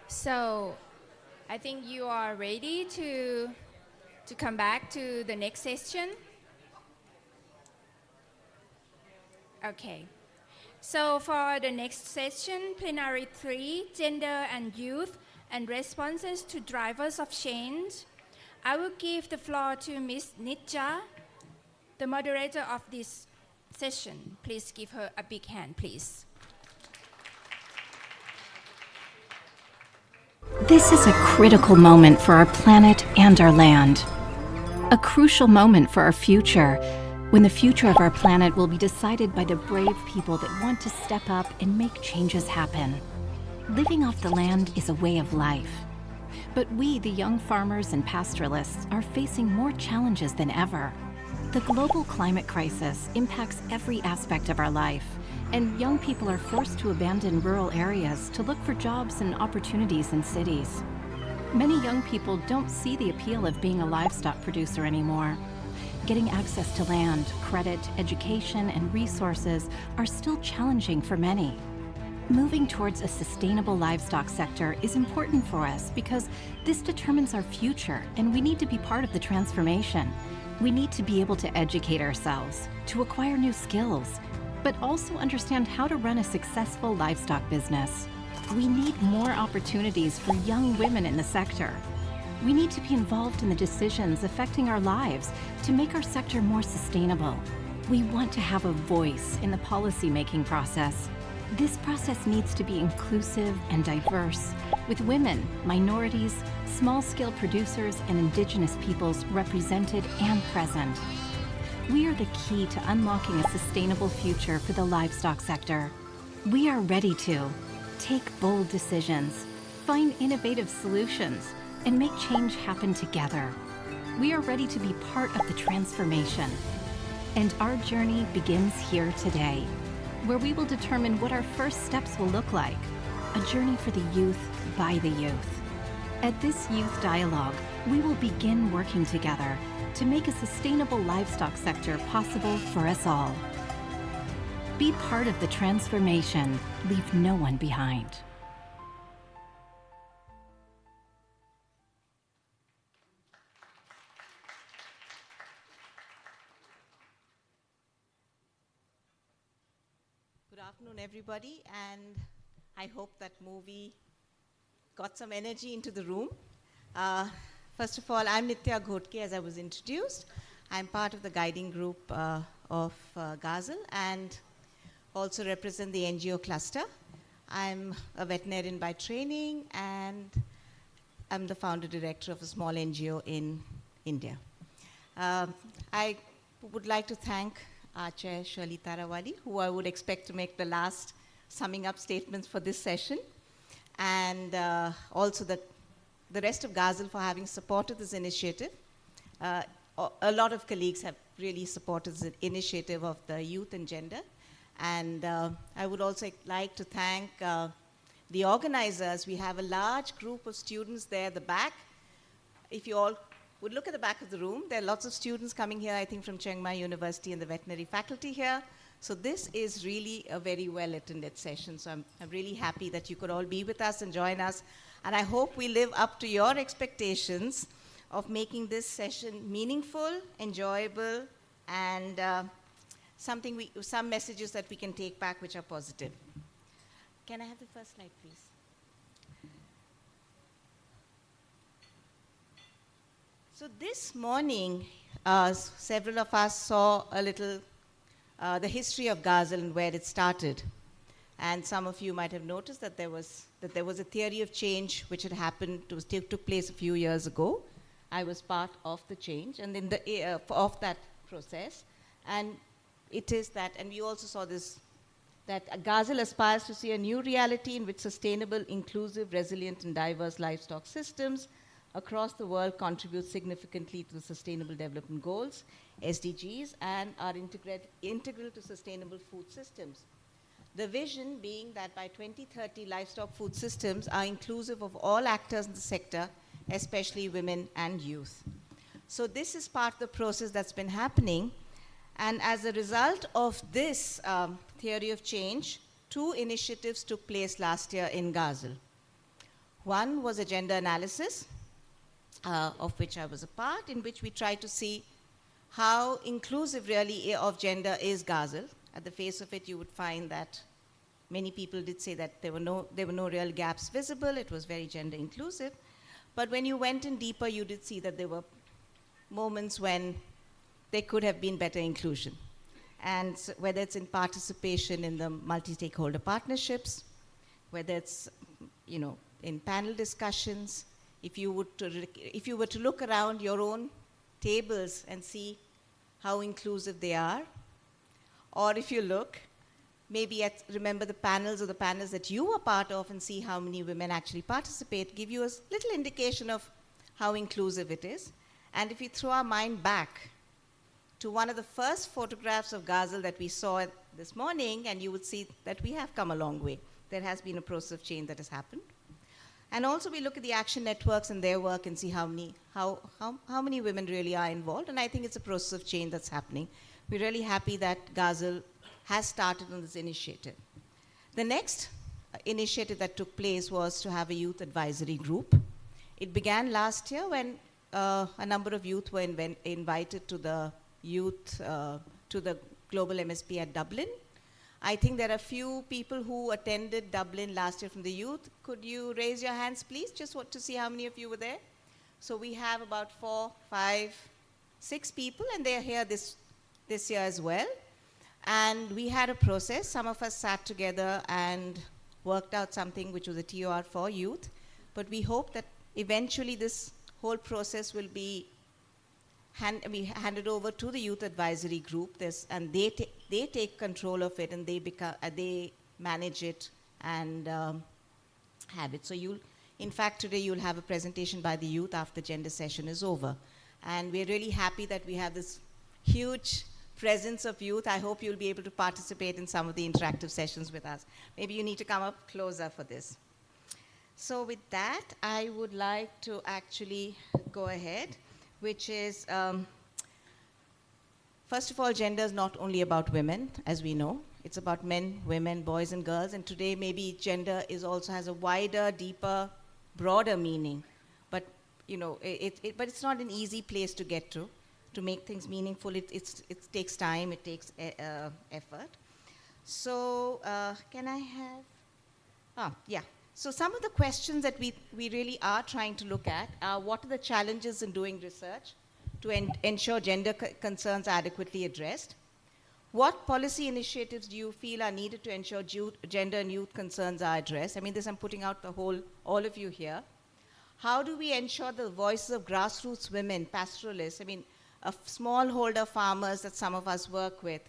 [SPEAKER 3] So I think you are ready to come back to the next session. Okay. So for the next session, Plenary 3, Gender and Youth and Responses to Drivers of Change, I will give the floor to Ms. Nitja, the moderator of this session. Please give her a big hand, please.
[SPEAKER 17] This is a critical moment for our planet and our land. A crucial moment for our future, when the future of our planet will be decided by the brave people that want to step up and make changes happen. Living off the land is a way of life. But we, the young farmers and pastoralists, are facing more challenges than ever. The global climate crisis impacts every aspect of our life, and young people are forced to abandon rural areas to look for jobs and opportunities in cities. Many young people don't see the appeal of being a livestock producer anymore. Getting access to land, credit, education, and resources are still challenging for many. Moving towards a sustainable livestock sector is important for us because this determines our future, and we need to be part of the transformation. We need to be able to educate ourselves, to acquire new skills, but also understand how to run a successful livestock business. We need more opportunities for young women in the sector. We need to be involved in the decisions affecting our lives to make our sector more sustainable. We want to have a voice in the policy-making process. This process needs to be inclusive and diverse, with women, minorities, small-scale producers, and indigenous peoples represented and present. We are the key to unlocking a sustainable future for the livestock sector. We are ready to take bold decisions, find innovative solutions, and make change happen together. We are ready to be part of the transformation. And our journey begins here today, where we will determine what our first steps will look like, a journey for the youth by the youth. At this youth dialogue, we will begin working together to make a sustainable livestock sector possible for us all. Be part of the transformation. Leave no one behind.
[SPEAKER 18] Good afternoon, everybody, and I hope that movie got some energy into the room. First of all, I'm Nitya Ghotke, as I was introduced. I'm part of the guiding group of GASL and also represent the NGO cluster. I'm a veterinarian by training, and I'm the founder director of a small NGO in India. I would like to thank our chair, Shirley Tarawali, who I would expect to make the last summing up statements for this session, and also the rest of GASL for having supported this initiative. A lot of colleagues have really supported this initiative of the youth and gender. And I would also like to thank the organizers. We have a large group of students there at the back. If you all would look at the back of the room, there are lots of students coming here, I think from Chiang Mai University and the veterinary faculty here. So this is really a very well-attended session. So I'm really happy that you could all be with us and join us. And I hope we live up to your expectations of making this session meaningful, enjoyable, and some messages that we can take back which are positive. Can I have the first slide, please? So this morning, several of us saw a little the history of GASL and where it started. And some of you might have noticed that there was a theory of change which had happened, took place a few years ago. I was part of the change and of that process. And it is that, and we also saw this, that GASL aspires to see a new reality in which sustainable, inclusive, resilient, and diverse livestock systems across the world contribute significantly to the Sustainable Development Goals, SDGs, and are integral to sustainable food systems. The vision being that by 2030, livestock food systems are inclusive of all actors in the sector, especially women and youth. So this is part of the process that's been happening. And as a result of this theory of change, 2 initiatives took place last year in GASL. One was a gender analysis, of which I was a part, in which we tried to see how inclusive really of gender is GASL. At the face of it, you would find that many people did say that there were no real gaps visible. It was very gender inclusive. But when you went in deeper, you did see that there were moments when there could have been better inclusion. And so whether it's in participation in the multi-stakeholder partnerships, whether it's, you know, in panel discussions, if you were to look around your own tables and see how inclusive they are, or if you look, maybe remember the panels or the panels that you were part of and see how many women actually participate, give you a little indication of how inclusive it is. And if you throw our mind back to one of the first photographs of GASL that we saw this morning, and you would see that we have come a long way. There has been a process of change that has happened. And also we look at the action networks and their work and see how many women really are involved. And I think it's a process of change that's happening. We're really happy that GASL has started on this initiative. The next initiative that took place was to have a youth advisory group. It began last year when a number of youth were invited to the Global MSP at Dublin. I think there are a few people who attended Dublin last year from the youth. Could you raise your hands, please? Just want to see how many of you were there. So we have about 4, 5, 6 people, and they're here this year as well. And we had a process. Some of us sat together and worked out something which was a TOR for youth. But we hope that eventually this whole process will be handed over to the youth advisory group, and they take control of it, and they manage it and have it. So in fact, today you'll have a presentation by the youth after the gender session is over. And we're really happy that we have this huge presence of youth. I hope you'll be able to participate in some of the interactive sessions with us. Maybe you need to come up closer for this. So with that, I would like to actually go ahead, which is, first of all, gender is not only about women, as we know. It's about men, women, boys, and girls. And today, maybe gender also has a wider, deeper, broader meaning. But you know, but it's not an easy place to get to. To make things meaningful, it takes time, it takes effort. So can I have? Yeah. So some of the questions that we really are trying to look at are, what are the challenges in doing research to ensure gender concerns are adequately addressed? What policy initiatives do you feel are needed to ensure gender and youth concerns are addressed? I mean, this I'm putting out all of you here. How do we ensure the voices of grassroots women, pastoralists, I mean, smallholder farmers that some of us work with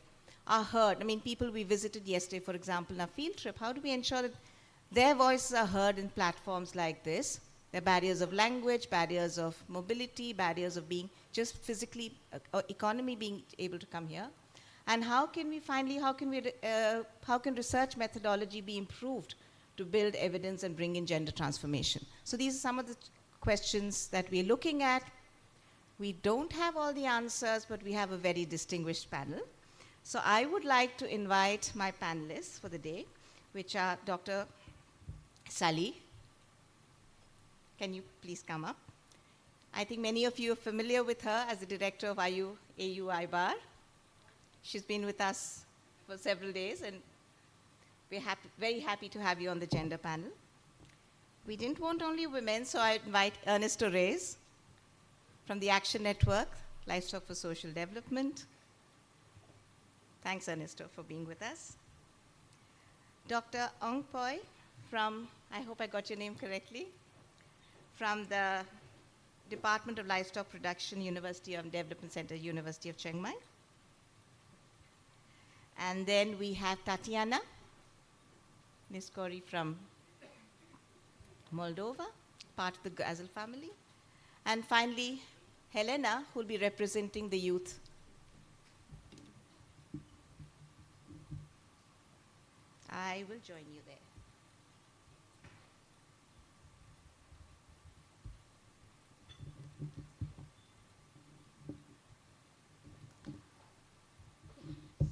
[SPEAKER 18] are heard? I mean, people we visited yesterday, for example, in a field trip, how do we ensure that their voices are heard in platforms like this? There are barriers of language, barriers of mobility, barriers of being just physically, economy being able to come here. And how can research methodology be improved to build evidence and bring in gender transformation? So these are some of the questions that we're looking at. We don't have all the answers, but we have a very distinguished panel. So I would like to invite my panelists for the day, which are Dr. Sally. Can you please come up? I think many of you are familiar with her as the director of AU IBAR. She's been with us for several days, and we're very happy to have you on the gender panel. We didn't want only women, so I invite Ernesto Reyes from the Action Network, Livestock for Social Development. Thanks, Ernesto, for being with us. Dr. Ong Poi from, I hope I got your name correctly, from the Department of Livestock Production, University of Development Center, University of Chiang Mai. And then we have Tatiana Niskori from Moldova, part of the GASL family. And finally, Helena, who will be representing the youth. I will join you there.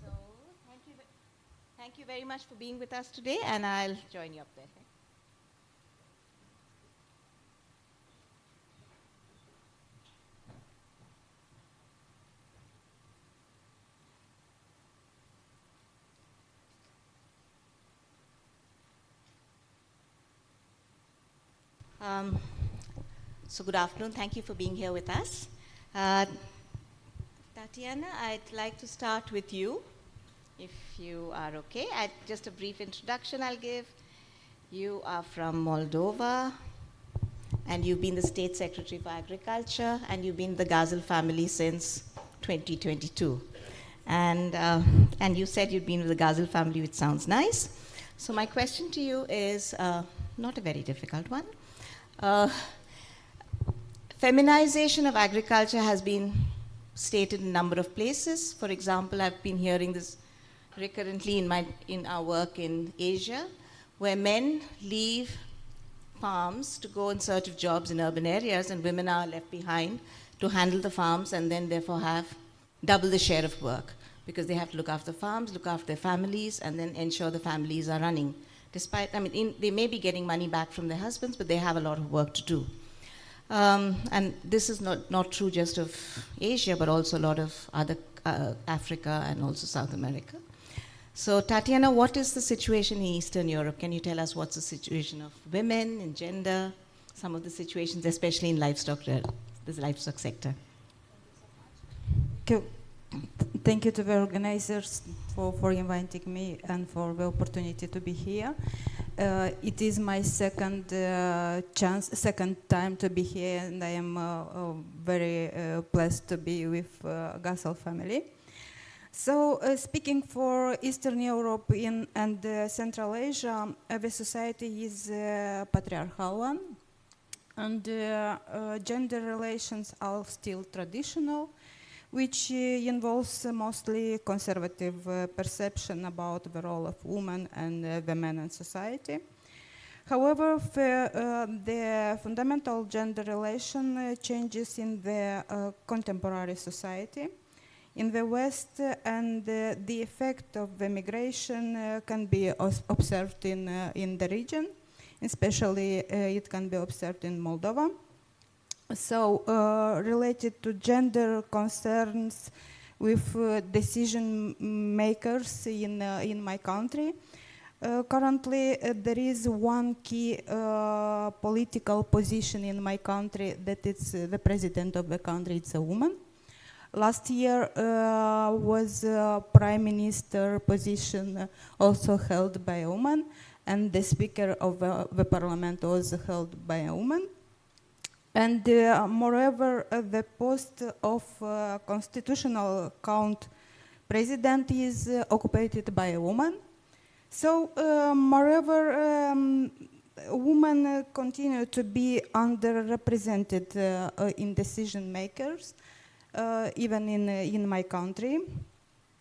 [SPEAKER 18] So, thank you very much for being with us today, and I'll join you up there. Um, so good afternoon. Thank you for being here with us. Tatiana, I'd like to start with you, if you are okay. Just a brief introduction I'll give. You are from Moldova, and you've been the State Secretary for Agriculture, and you've been the GASL family since 2022. And you said you'd been with the GASL family, which sounds nice. So my question to you is not a very difficult one. Feminization of agriculture has been stated in a number of places. For example, I've been hearing this recurrently in our work in Asia, where men leave farms to go in search of jobs in urban areas, and women are left behind to handle the farms and then therefore have double the share of work, because they have to look after farms, look after their families, and then ensure the families are running. Despite, they may be getting money back from their husbands, but they have a lot of work to do. And this is not true just of Asia, but also a lot of other Africa and also South America. So Tatiana, what is the situation in Eastern Europe? Can you tell us what's the situation of women and gender, some of the situations, especially in the livestock sector?
[SPEAKER 11] Thank you to the organizers for inviting me and for the opportunity to be here. It is my second time to be here, and I am very blessed to be with GASL family. So speaking for Eastern Europe and Central Asia, the society is a patriarchal one, and gender relations are still traditional, which involves mostly conservative perception about the role of women and the men in society. However, the fundamental gender relation changes in the contemporary society. In the West, and the effect of the migration can be observed in the region, especially it can be observed in Moldova. So related to gender concerns with decision makers in my country, currently there is one key political position in my country, that it's the president of the country, it's a woman. Last year was prime minister position also held by a woman, and the speaker of the parliament was held by a woman. And moreover, the post of constitutional count president is occupied by a woman. So moreover, women continue to be underrepresented in decision makers, even in my country.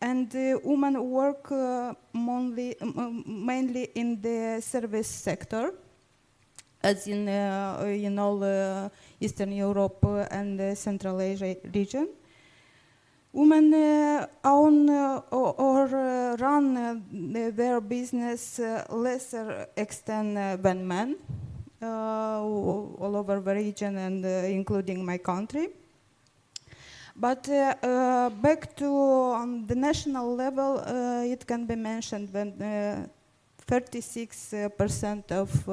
[SPEAKER 11] And women work mainly in the service sector, as in all Eastern Europe and Central Asia region. Women own or run their business lesser extent than men all over the region and including my country. But back to the national level, it can be mentioned that 36% of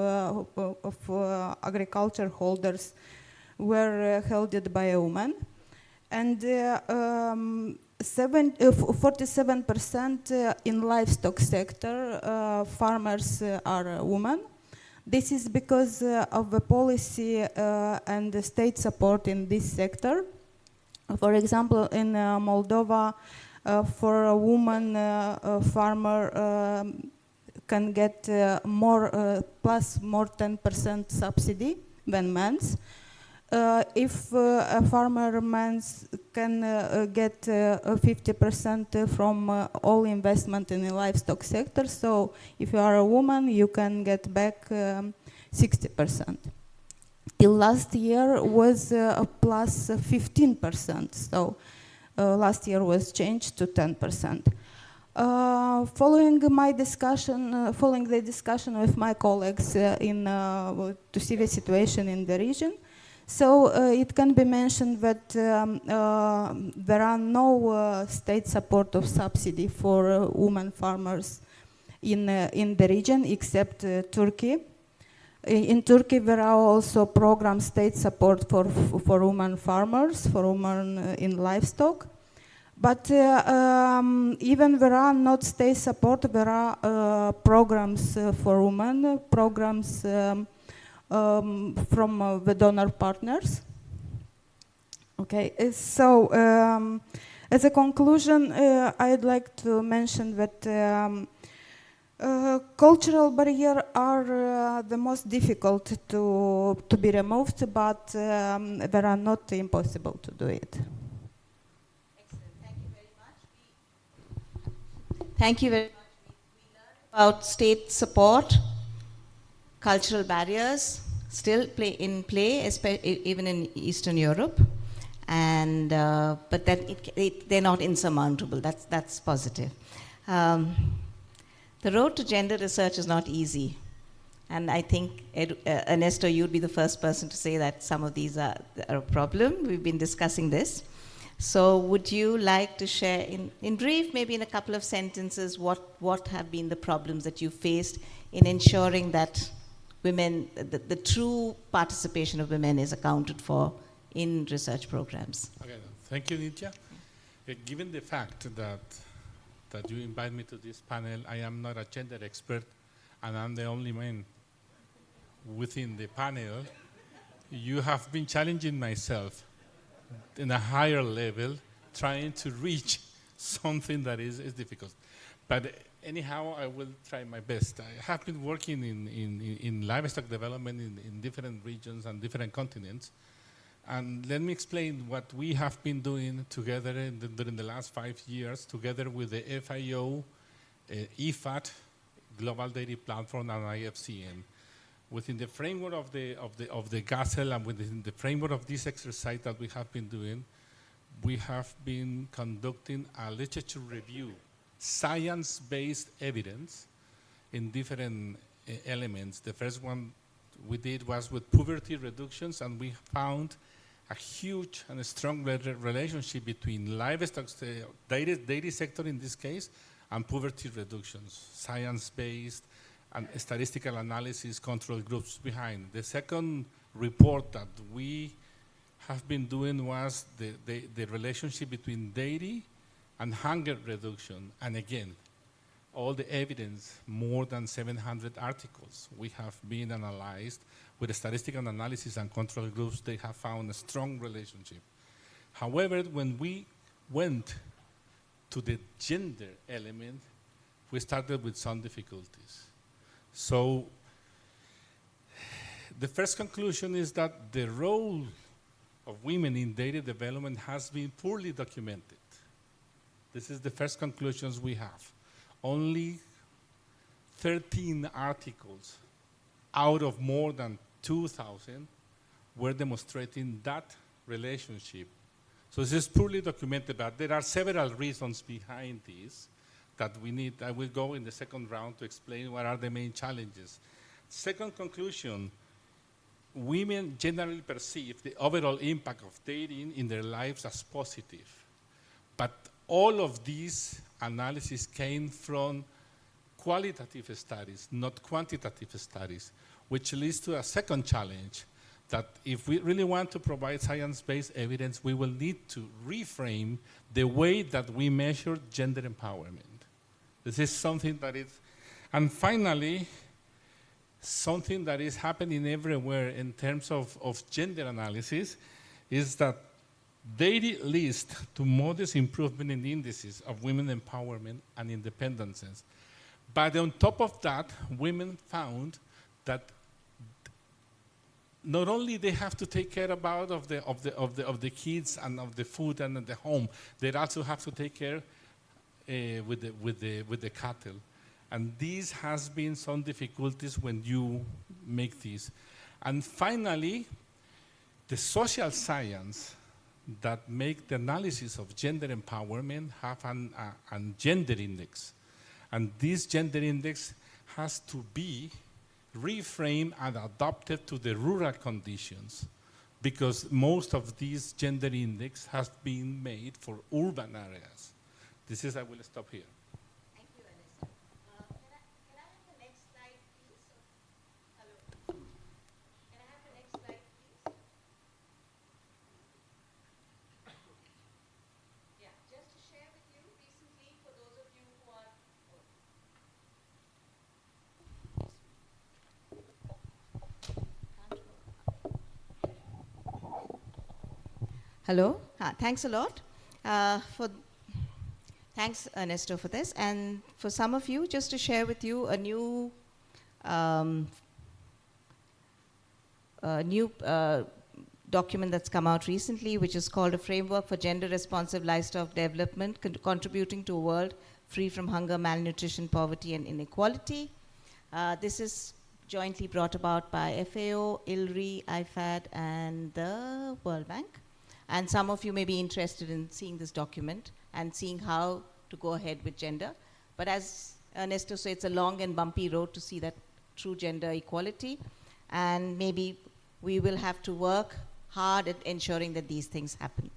[SPEAKER 11] agriculture holders were held by a woman, and 47% in livestock sector, farmers are women. This is because of the policy and the state support in this sector. For example, in Moldova, for a woman farmer can get plus more 10% subsidy than men's. If a farmer man's can get 50% from all investment in the livestock sector, so if you are a woman, you can get back 60%. Till last year was plus 15%, so last year was changed to 10%. Following the discussion with my colleagues to see the situation in the region, so it can be mentioned that there are no state support of subsidy for women farmers in the region except Turkey. In Turkey, there are also program state support for women farmers, for women in livestock. But even there are not state support, there are programs for women, programs from the donor partners. Okay, so as a conclusion, I'd like to mention that cultural barriers are the most difficult to be removed, but they are not impossible to do it.
[SPEAKER 18] Thank you very much. We learned about state support, cultural barriers still in play, even in Eastern Europe, and but then they're not insurmountable. That's positive. The road to gender research is not easy, and I think Ernesto, you'd be the first person to say that some of these are a problem. We've been discussing this. So would you like to share in brief, maybe in a couple of sentences, what have been the problems that you faced in ensuring that women, the true participation of women is accounted for in research programs?
[SPEAKER 2] Okay, thank you, Nitya. Given the fact that you invite me to this panel, I am not a gender expert, and I'm the only man within the panel. You have been challenging myself in a higher level, trying to reach something that is difficult. But anyhow, I will try my best. I have been working in livestock development in different regions and different continents. And let me explain what we have been doing together during the last 5 years, together with the FIO, IFAT, Global Dairy Platform, and IFCN. Within the framework of the GASL and within the framework of this exercise that we have been doing, we have been conducting a literature review, science-based evidence in different elements. The first one we did was with poverty reductions, and we found a huge and a strong relationship between livestock, dairy sector in this case, and poverty reductions, science-based, and statistical analysis control groups behind. The second report that we have been doing was the relationship between dairy and hunger reduction. And again, all the evidence, more than 700 articles, we have been analyzed with statistical analysis and control groups. They have found a strong relationship. However, when we went to the gender element, we started with some difficulties. So the first conclusion is that the role of women in dairy development has been poorly documented. This is the first conclusions we have. Only 13 articles out of more than 2,000 were demonstrating that relationship. So this is poorly documented, but there are several reasons behind this that we need. I will go in the second round to explain what are the main challenges. Second conclusion, women generally perceive the overall impact of dating in their lives as positive. But all of these analysis came from qualitative studies, not quantitative studies, which leads to a second challenge, that if we really want to provide science-based evidence, we will need to reframe the way that we measure gender empowerment. This is something that is, and finally, something that is happening everywhere in terms of gender analysis is that dairy leads to modest improvement in the indices of women empowerment and independence. But on top of that, women found that not only they have to take care of the kids and of the food and the home, they also have to take care with the cattle. And this has been some difficulties when you make this. And finally, the social science that make the analysis of gender empowerment have a gender index. And this gender index has to be reframed and adapted to the rural conditions, because most of these gender index has been made for urban areas. This is, I will stop here.
[SPEAKER 18] Thank you, Ernesto. Can I have the next slide, please? Hello. Hello. Thanks a lot. Thanks, Ernesto, for this. And for some of you, just to share with you a new document that's come out recently, which is called A Framework for Gender Responsive Livestock Development, Contributing to a World Free from Hunger, Malnutrition, Poverty, and Inequality. This is jointly brought about by FAO, ILRI, IFAD, and the World Bank. And some of you may be interested in seeing this document and seeing how to go ahead with gender. But as Ernesto said, it's a long and bumpy road to see that true gender equality. And maybe we will have to work hard at ensuring that these things happen.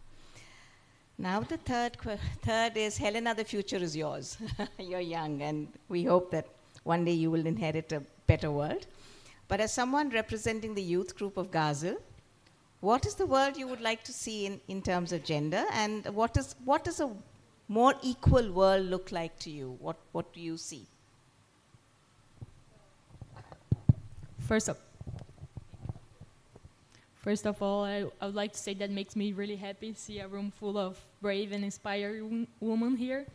[SPEAKER 18] Now the third is, Helena, the future is yours. You're young, and we hope that one day you will inherit a better world. But as someone representing the youth group of GASL, what is the world you would like to see in terms of gender, and what does a more equal world look like to you? What do you see?
[SPEAKER 12] First of all, I would like to say that makes me really happy to see a room full of brave and inspired women here.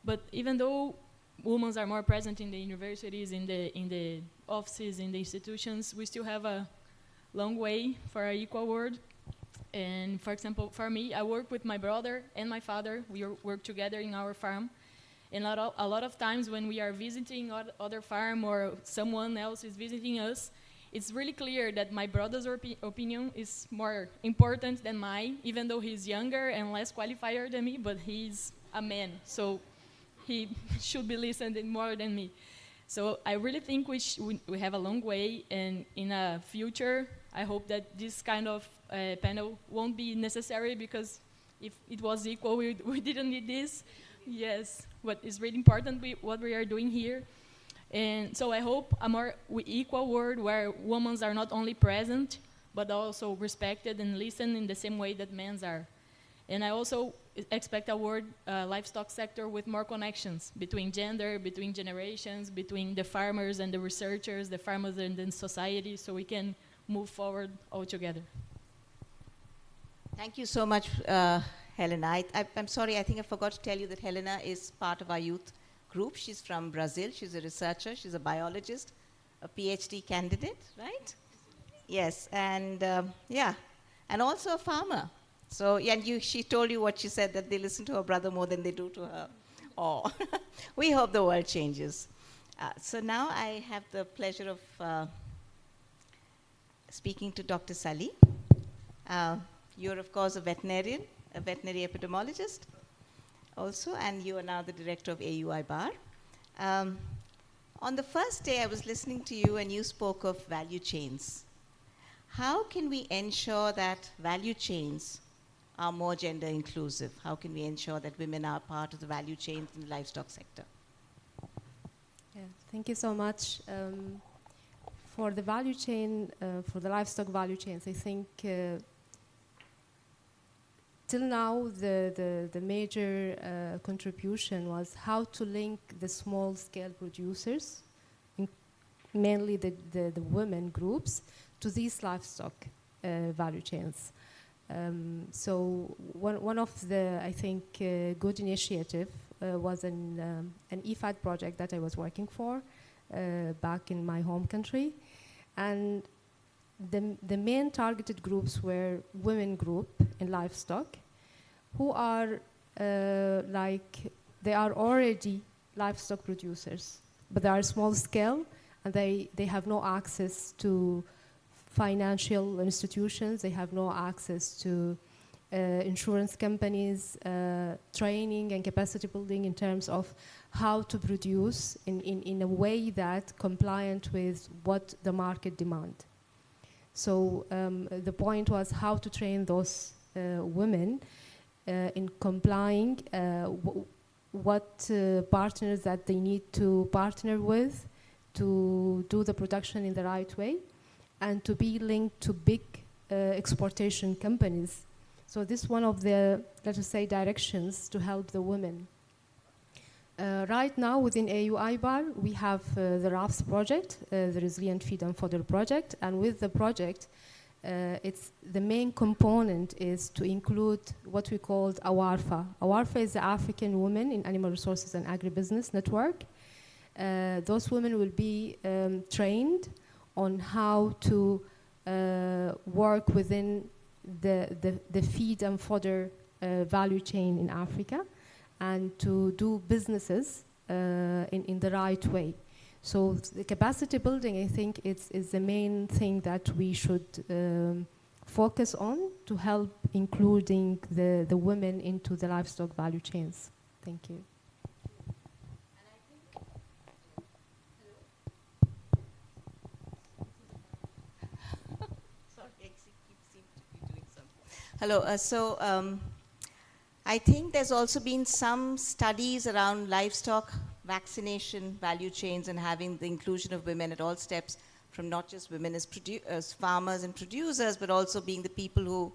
[SPEAKER 12] But even though women are more present in the universities, in the offices, in the institutions, we still have a long way for an equal world. And for example, for me, I work with my brother and my father. We work together in our farm. And a lot of times when we are visiting other farm or someone else is visiting us, it's really clear that my brother's opinion is more important than mine, even though he's younger and less qualified than me, but he's a man, so he should be listened more than me. So I really think we have a long way, and in a future, I hope that this kind of panel won't be necessary, because if it was equal, we didn't need this. Yes, but it's really important what we are doing here. And so I hope a more equal world where women are not only present, but also respected and listened in the same way that men are. And I also expect a world livestock sector with more connections between gender, between generations, between the farmers and the researchers, the farmers and the society, so we can move forward all together.
[SPEAKER 18] Thank you so much, Helena. I'm sorry, I think I forgot to tell you that Helena is part of our youth group. She's from Brazil. She's a researcher. She's a biologist, a PhD candidate, right? Yes, and yeah, and also a farmer. So, yeah, and she told you what she said, that they listen to her brother more than they do to her. Oh, we hope the world changes. So now I have the pleasure of speaking to Dr. Sally. You're, of course, a veterinary epidemiologist also, and you are now the director of AUI Bar. On the first day, I was listening to you, and you spoke of value chains. How can we ensure that value chains are more gender inclusive? How can we ensure that women are part of the value chains in the livestock sector?
[SPEAKER 21] Yeah, thank you so much. For the value chain, for the livestock value chains, I think till now, the major contribution was how to link the small-scale producers, mainly the women groups, to these livestock value chains. So one of the, I think, good initiative was an IFAD project that I was working for back in my home country. And the main targeted groups were women group in livestock, who are they are already livestock producers, but they are small scale, and they have no access to financial institutions, they have no access to insurance companies, training and capacity building in terms of how to produce in a way that compliant with what the market demand. So the point was how to train those women in complying what partners that they need to partner with to do the production in the right way and to be linked to big exportation companies. So this is one of the, let us say, directions to help the women. Right now within AUI Bar, we have the RAFS project, the Resilient Feed and Fodder project, and with the project, it's the main component is to include what we called AWARFA. AWARFA is the African Women in Animal Resources and Agribusiness Network. Those women will be trained on how to work within the feed and fodder value chain in Africa and to do businesses in the right way. So the capacity building, I think, is the main thing that we should focus on to help including the women into the livestock value chains. Thank you.
[SPEAKER 18] Hello. I think there's also been some studies around livestock vaccination value chains and having the inclusion of women at all steps, from not just women as farmers and producers, but also being the people who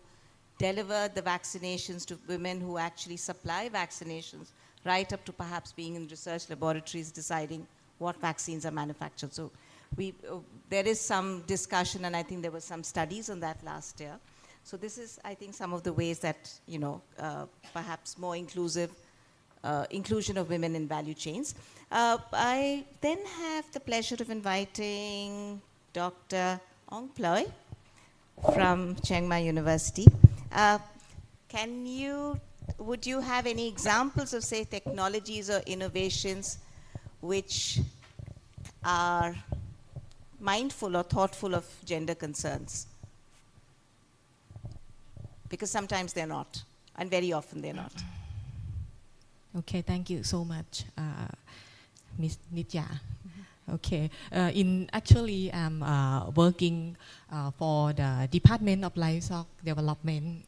[SPEAKER 18] deliver the vaccinations to women who actually supply vaccinations, right up to perhaps being in research laboratories deciding what vaccines are manufactured. So there is some discussion, and I think there were some studies on that last year. So this is, I think, some of the ways that, perhaps more inclusion of women in value chains. I then have the pleasure of inviting Dr. Ong Ploy from Chiang Mai University. Would you have any examples of, say, technologies or innovations which are mindful or thoughtful of gender concerns? Because sometimes they're not, and very often they're not.
[SPEAKER 5] Okay, thank you so much, Ms. Nitya. Okay, actually I'm working for the Department of Livestock Development,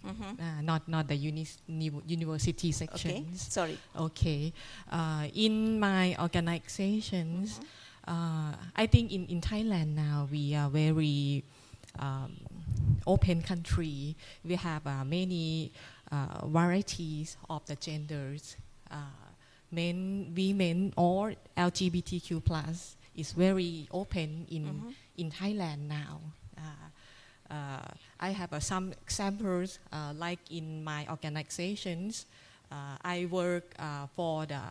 [SPEAKER 5] not the university sections.
[SPEAKER 18] Okay, sorry.
[SPEAKER 5] Okay, in my organizations, I think in Thailand now we are very open country. We have many varieties of the genders. Men, women, or LGBTQ plus is very open in Thailand now. I have some examples, like in my organizations. I work for the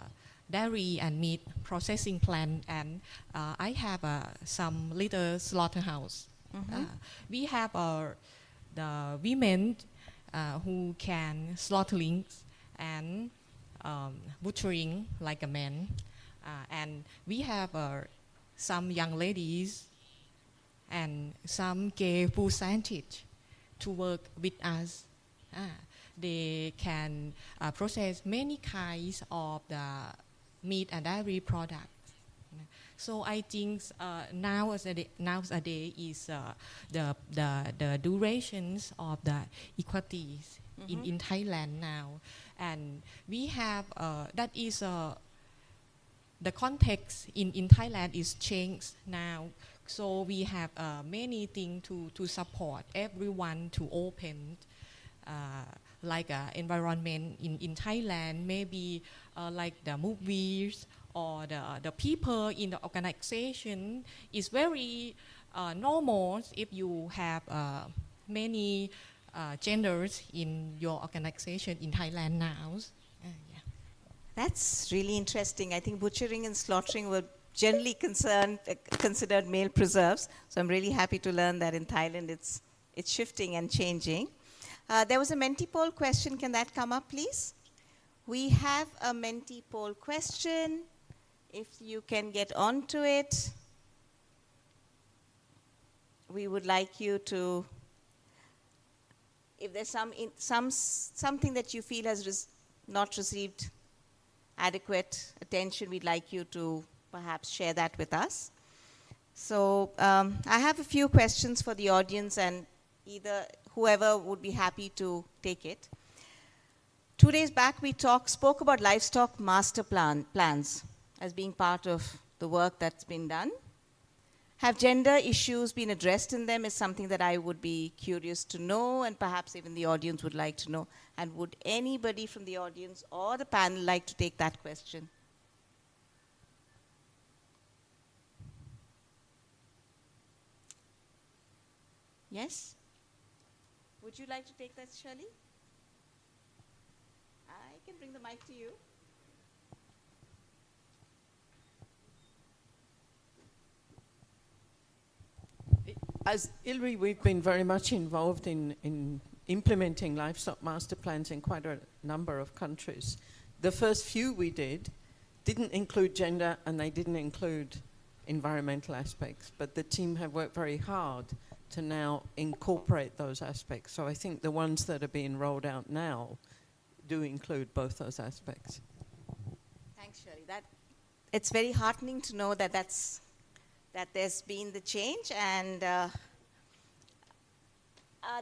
[SPEAKER 5] dairy and meat processing plant, and I have some little slaughterhouse. We have the women who can slaughtering and butchering like a man, and we have some young ladies and some gay food scientists to work with us. They can process many kinds of the meat and dairy products. So I think nowadays is the durations of the equalities in Thailand now, and we have that is the context in Thailand is changed now. So we have many things to support everyone to open. Like environment in Thailand, maybe like the movies or the people in the organization is very normal if you have many genders in your organization in Thailand now. Yeah.
[SPEAKER 18] That's really interesting. I think butchering and slaughtering were generally considered male preserves. So I'm really happy to learn that in Thailand it's shifting and changing. There was a Menti poll question. Can that come up, please? We have a Menti poll question. If you can get onto it, we would like you to, if there's something that you feel has not received adequate attention, we'd like you to perhaps share that with us. So I have a few questions for the audience, and either whoever would be happy to take it. 2 days back, we spoke about livestock master plans as being part of the work that's been done. Have gender issues been addressed in them is something that I would be curious to know, and perhaps even the audience would like to know. And would anybody from the audience or the panel like to take that question? Yes? Would you like to take that, Shirley? I can bring the mic to you.
[SPEAKER 14] As ILRI, we've been very much involved in implementing livestock master plans in quite a number of countries. The first few we didn't include gender, and they didn't include environmental aspects, but the team have worked very hard to now incorporate those aspects. So I think the ones that are being rolled out now do include both those aspects.
[SPEAKER 18] Thanks, Shirley. It's very heartening to know that that there's been the change. And are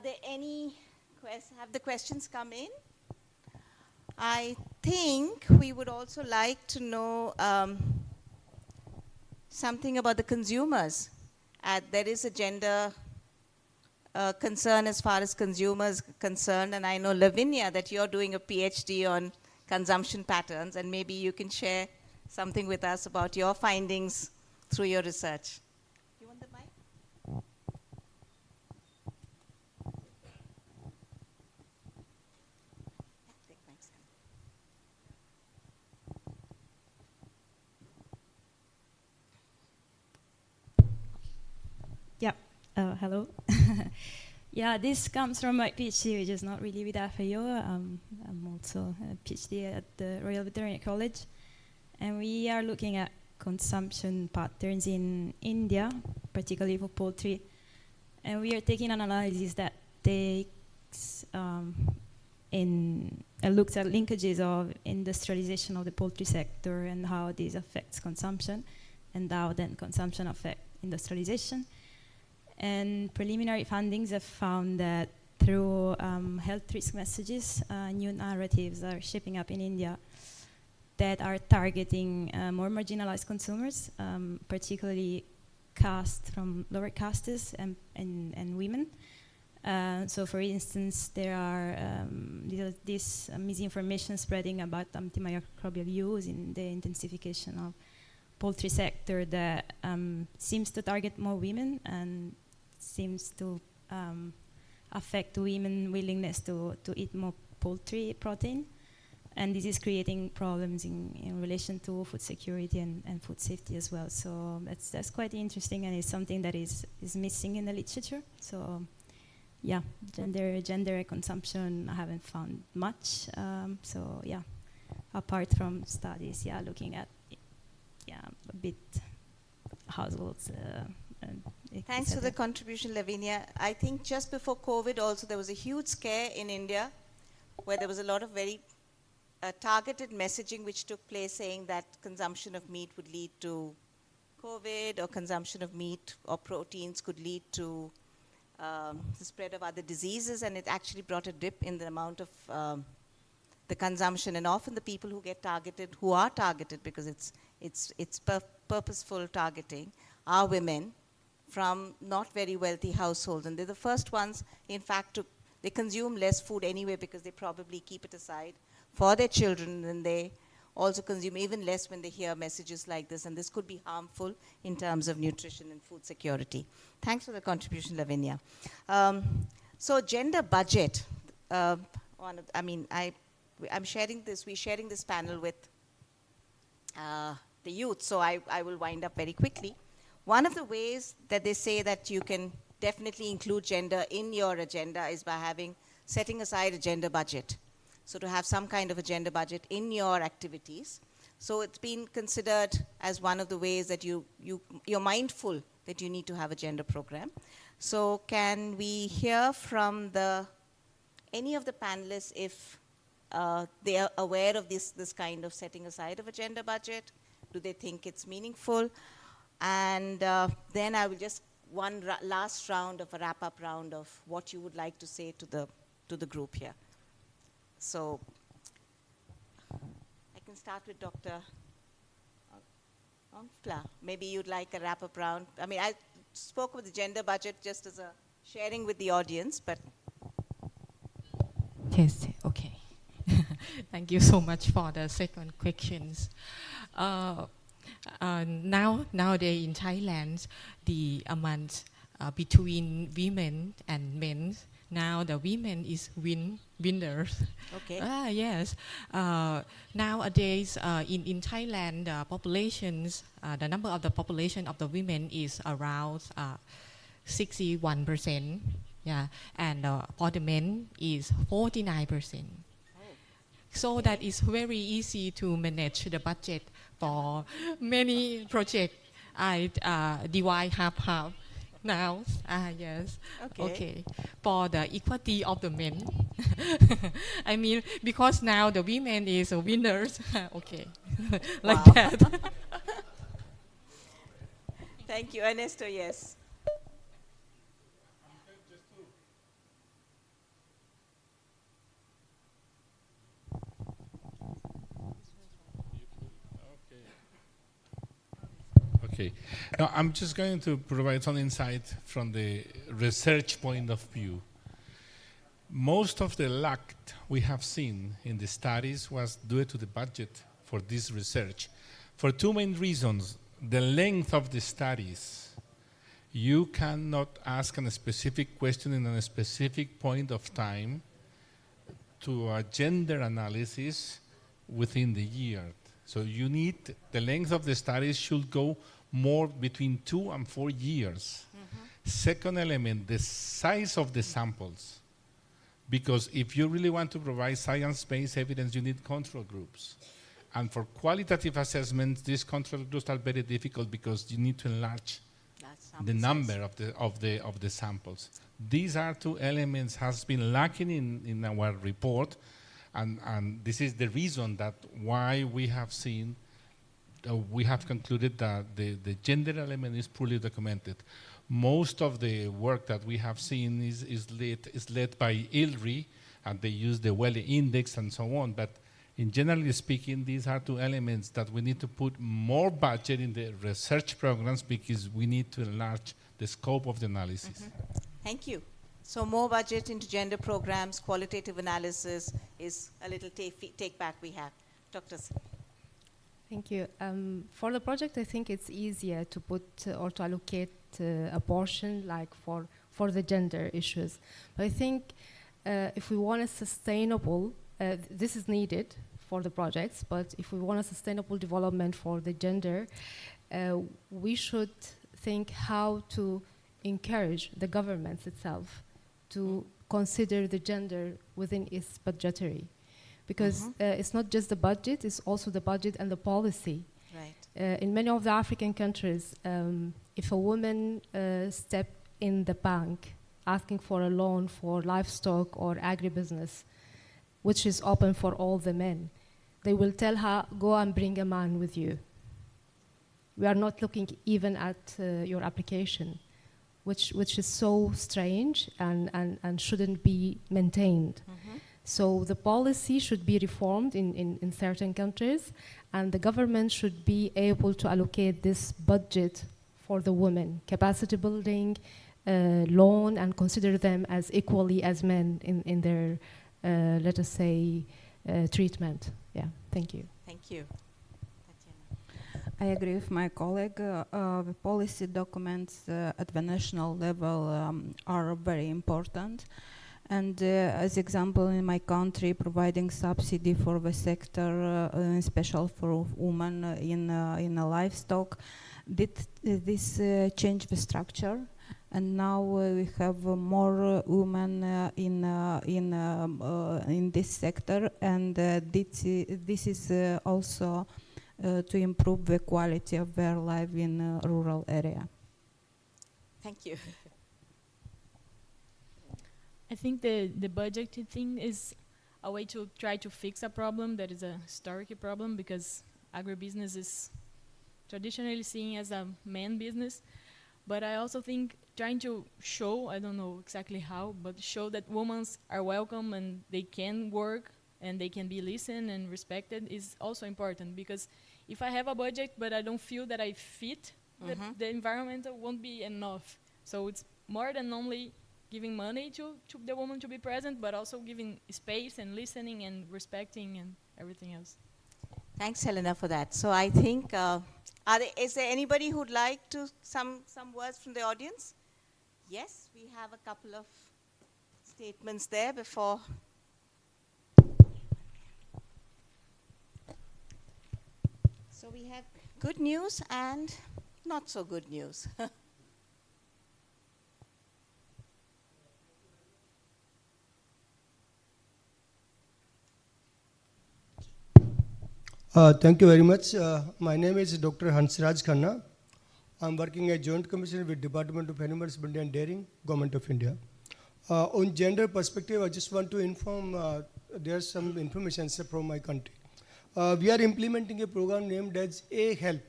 [SPEAKER 18] there any have the questions come in? I think we would also like to know something about the consumers. There is a gender concern as far as consumers concerned, and I know, Lavinia, that you're doing a PhD on consumption patterns, and maybe you can share something with us about your findings through your research. You want the mic?
[SPEAKER 19] Yeah, hello. Yeah, this comes from my PhD, which is not really with FAO. I'm also a PhD at the Royal Veterinary College. And we are looking at consumption patterns in India, particularly for poultry. And we are taking an analysis that takes looks at linkages of industrialization of the poultry sector and how this affects consumption, and how then consumption affects industrialization. And preliminary findings have found that through health risk messages, new narratives are shaping up in India that are targeting more marginalized consumers, particularly caste from lower castes and women. So for instance, there are this misinformation spreading about antimicrobial use in the intensification of poultry sector that seems to target more women and seems to affect women's willingness to eat more poultry protein. And this is creating problems in relation to food security and food safety as well. So that's quite interesting, and it's something that is missing in the literature. So yeah, gender consumption, I haven't found much. So yeah, apart from studies, yeah, looking at a bit households.
[SPEAKER 18] Thanks for the contribution, Lavinia. I think just before COVID also there was a huge scare in India where there was a lot of very targeted messaging which took place, saying that consumption of meat would lead to COVID, or consumption of meat or proteins could lead to the spread of other diseases, and it actually brought a dip in the amount of the consumption. And often the people who get targeted, who are targeted because it's purposeful targeting, are women from not very wealthy households, and they're the first ones, in fact, they consume less food anyway because they probably keep it aside for their children, and they also consume even less when they hear messages like this, and this could be harmful in terms of nutrition and food security. Thanks for the contribution, Lavinia. So gender budget, I'm sharing this, we're sharing this panel with the youth, so I will wind up very quickly. One of the ways that they say that you can definitely include gender in your agenda is by setting aside a gender budget. So to have some kind of a gender budget in your activities. So it's been considered as one of the ways that you're mindful that you need to have a gender program. So can we hear from any of the panelists if they are aware of this kind of setting aside of a gender budget? Do they think it's meaningful? And then I will just one last round of a wrap-up round of what you would like to say to the group here. So I can start with Dr. Ongfla. Maybe you'd like a wrap-up round. I mean, I spoke of the gender budget just as a sharing with the audience, but...
[SPEAKER 5] Yes, okay. Thank you so much for the second questions. Nowadays in Thailand, the amount between women and men, now the women is winners.
[SPEAKER 18] Okay.
[SPEAKER 5] Yes. Nowadays, in Thailand, the number of the population of the women is around 61%. Yeah, and for the men is 49%. So that is very easy to manage the budget for many projects. I divide half now. Yes. Okay. For the equity of the men. I mean, because now the women is winners. Okay. Like that.
[SPEAKER 18] Thank you. Ernesto, yes.
[SPEAKER 20] Okay. Now, I'm just going to provide some insight from the research point of view. Most of the lack we have seen in the studies was due to the budget for this research. For two main reasons. The length of the studies. You cannot ask a specific question in a specific point of time to a gender analysis within the year. So you need, the length of the studies should go more between 2 and 4 years. Second element, the size of the samples. Because if you really want to provide science-based evidence, you need control groups. And for qualitative assessments, these control groups are very difficult because you need to enlarge the number of the samples. These are two elements has been lacking in our report, and this is the reason that why we have seen we have concluded that the gender element is poorly documented. Most of the work that we have seen is led by ILRI, and they use the Welle index and so on. But in generally speaking, these are two elements that we need to put more budget in the research programs because we need to enlarge the scope of the analysis.
[SPEAKER 18] Thank you. So more budget into gender programs, qualitative analysis is a little take back we have. Dr.
[SPEAKER 21] Thank you. For the project, I think it's easier to put or to allocate a portion like for the gender issues. But I think if we want a sustainable, this is needed for the projects, but if we want a sustainable development for the gender, we should think how to encourage the governments itself to consider the gender within its budgetary. Because it's not just the budget, it's also the budget and the policy.
[SPEAKER 18] Right.
[SPEAKER 21] In many of the African countries, if a woman step in the bank asking for a loan for livestock or agribusiness, which is open for all the men, they will tell her, go and bring a man with you. We are not looking even at your application, which is so strange and shouldn't be maintained. So the policy should be reformed in certain countries, and the government should be able to allocate this budget for the women, capacity building, loan, and consider them as equally as men in their, let us say, treatment. Yeah, thank you.
[SPEAKER 18] Thank you.
[SPEAKER 11] I agree with my colleague. The policy documents at the national level are very important. And as example, in my country, providing subsidy for the sector, especially for women in livestock, this changed the structure. And now we have more women in this sector, and this is also to improve the quality of their life in rural area.
[SPEAKER 18] Thank you.
[SPEAKER 12] I think the budgeted thing is a way to try to fix a problem that is a historic problem, because agribusiness is traditionally seen as a man business. But I also think trying to show, I don't know exactly how, but show that women are welcome and they can work and they can be listened and respected is also important. Because if I have a budget but I don't feel that I fit, the environment won't be enough. So it's more than only giving money to the woman to be present, but also giving space and listening and respecting and everything else.
[SPEAKER 18] Thanks, Helena, for that. So I think, is there anybody who'd like to, some words from the audience? Yes, we have a couple of statements there before. So we have good news and not so good news.
[SPEAKER 4] Thank you very much. My name is Dr. Hansraj Khanna. I'm working as Joint Commissioner with Department of Animal Husbandry and Dairying, Government of India. On gender perspective, I just want to inform there's some information from my country. We are implementing a program named as A-Help.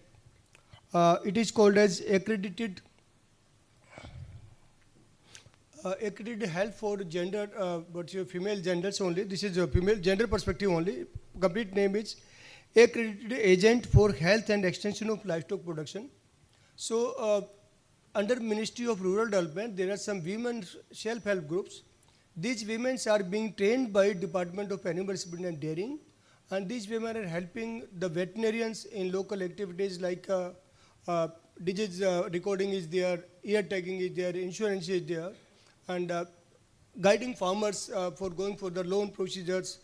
[SPEAKER 4] It is called as accredited help for gender, but your female genders only. This is a female gender perspective only. Complete name is Accredited Agent for Health and Extension of Livestock Production. So, under Ministry of Rural Development, there are some women self-help groups. These women are being trained by Department of Animal Husbandry and Dairying, and these women are helping the veterinarians in local activities like disease recording is there, ear tagging is there, insurance is there, and guiding farmers for going for the loan procedures,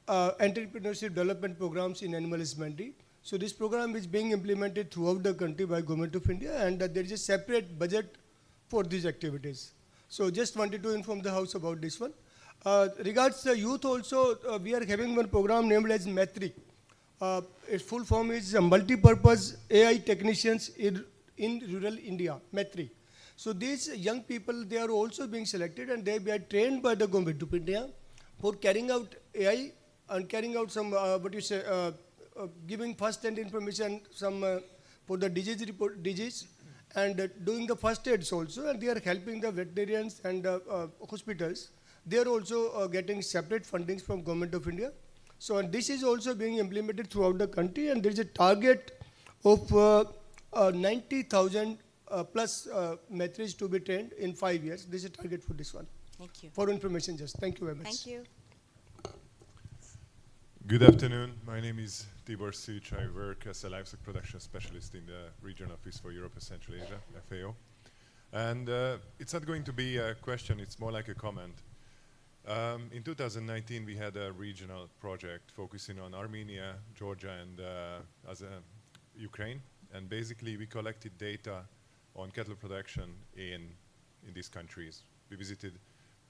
[SPEAKER 4] entrepreneurship development programs in animal husbandry. So this program is being implemented throughout the country by Government of India, and there is a separate budget for these activities. So just wanted to inform the House about this one. Regards the youth also, we are having one program named as METRIC. Its full form is Multi-Purpose AI Technicians in Rural India, METRIC. So these young people, they are also being selected, and they are trained by the Government of India for carrying out AI and carrying out some, giving first-hand information, some for the disease, and doing the first aids also, and they are helping the veterinarians and hospitals. They are also getting separate fundings from Government of India. So and this is also being implemented throughout the country, and there is a target of 90,000 plus methods to be trained in 5 years. This is a target for this one.
[SPEAKER 18] Thank you.
[SPEAKER 4] For information, just thank you very much.
[SPEAKER 18] Thank you.
[SPEAKER 22] Good afternoon. My name is Tibor Sic. I work as a livestock production specialist in the Region Office for Europe and Central Asia, FAO. And it's not going to be a question, it's more like a comment. In 2019, we had a regional project focusing on Armenia, Georgia, and Ukraine. And basically, we collected data on cattle production in these countries. We visited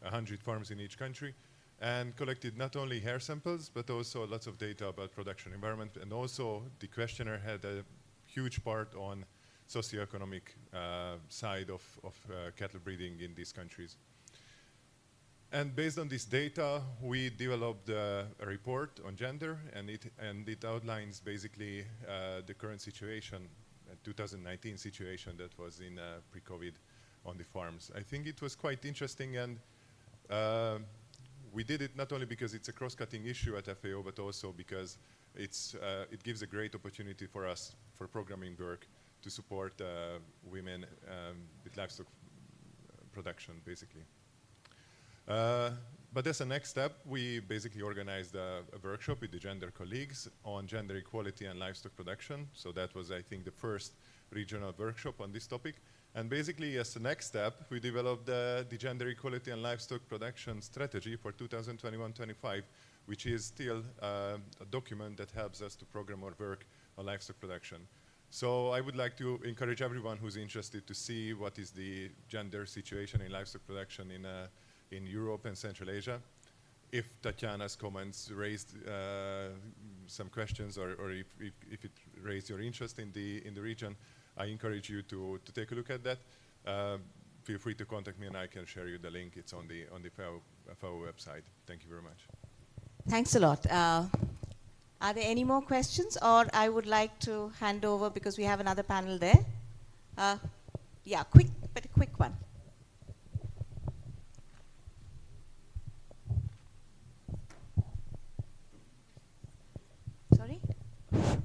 [SPEAKER 22] 100 farms in each country and collected not only hair samples, but also lots of data about production environment. And also, the questionnaire had a huge part on socioeconomic side of cattle breeding in these countries. And based on this data, we developed a report on gender, and it outlines basically the current situation, 2019 situation that was in pre-COVID on the farms. I think it was quite interesting, and we did it not only because it's a cross-cutting issue at FAO, but also because it gives a great opportunity for us for programming work to support women with livestock production, basically. But as a next step, we basically organized a workshop with the gender colleagues on gender equality and livestock production. So that was, I think, the first regional workshop on this topic. And basically, as the next step, we developed the gender equality and livestock production strategy for 2021-25, which is still a document that helps us to program our work on livestock production. So I would like to encourage everyone who's interested to see what is the gender situation in livestock production in Europe and Central Asia. If Tatiana's comments raised some questions, or if it raised your interest in the region, I encourage you to take a look at that. Feel free to contact me and I can share you the link. It's on the FAO website. Thank you very much.
[SPEAKER 18] Thanks a lot. Are there any more questions, or I would like to hand over because we have another panel there. Yeah, quick one. Sorry?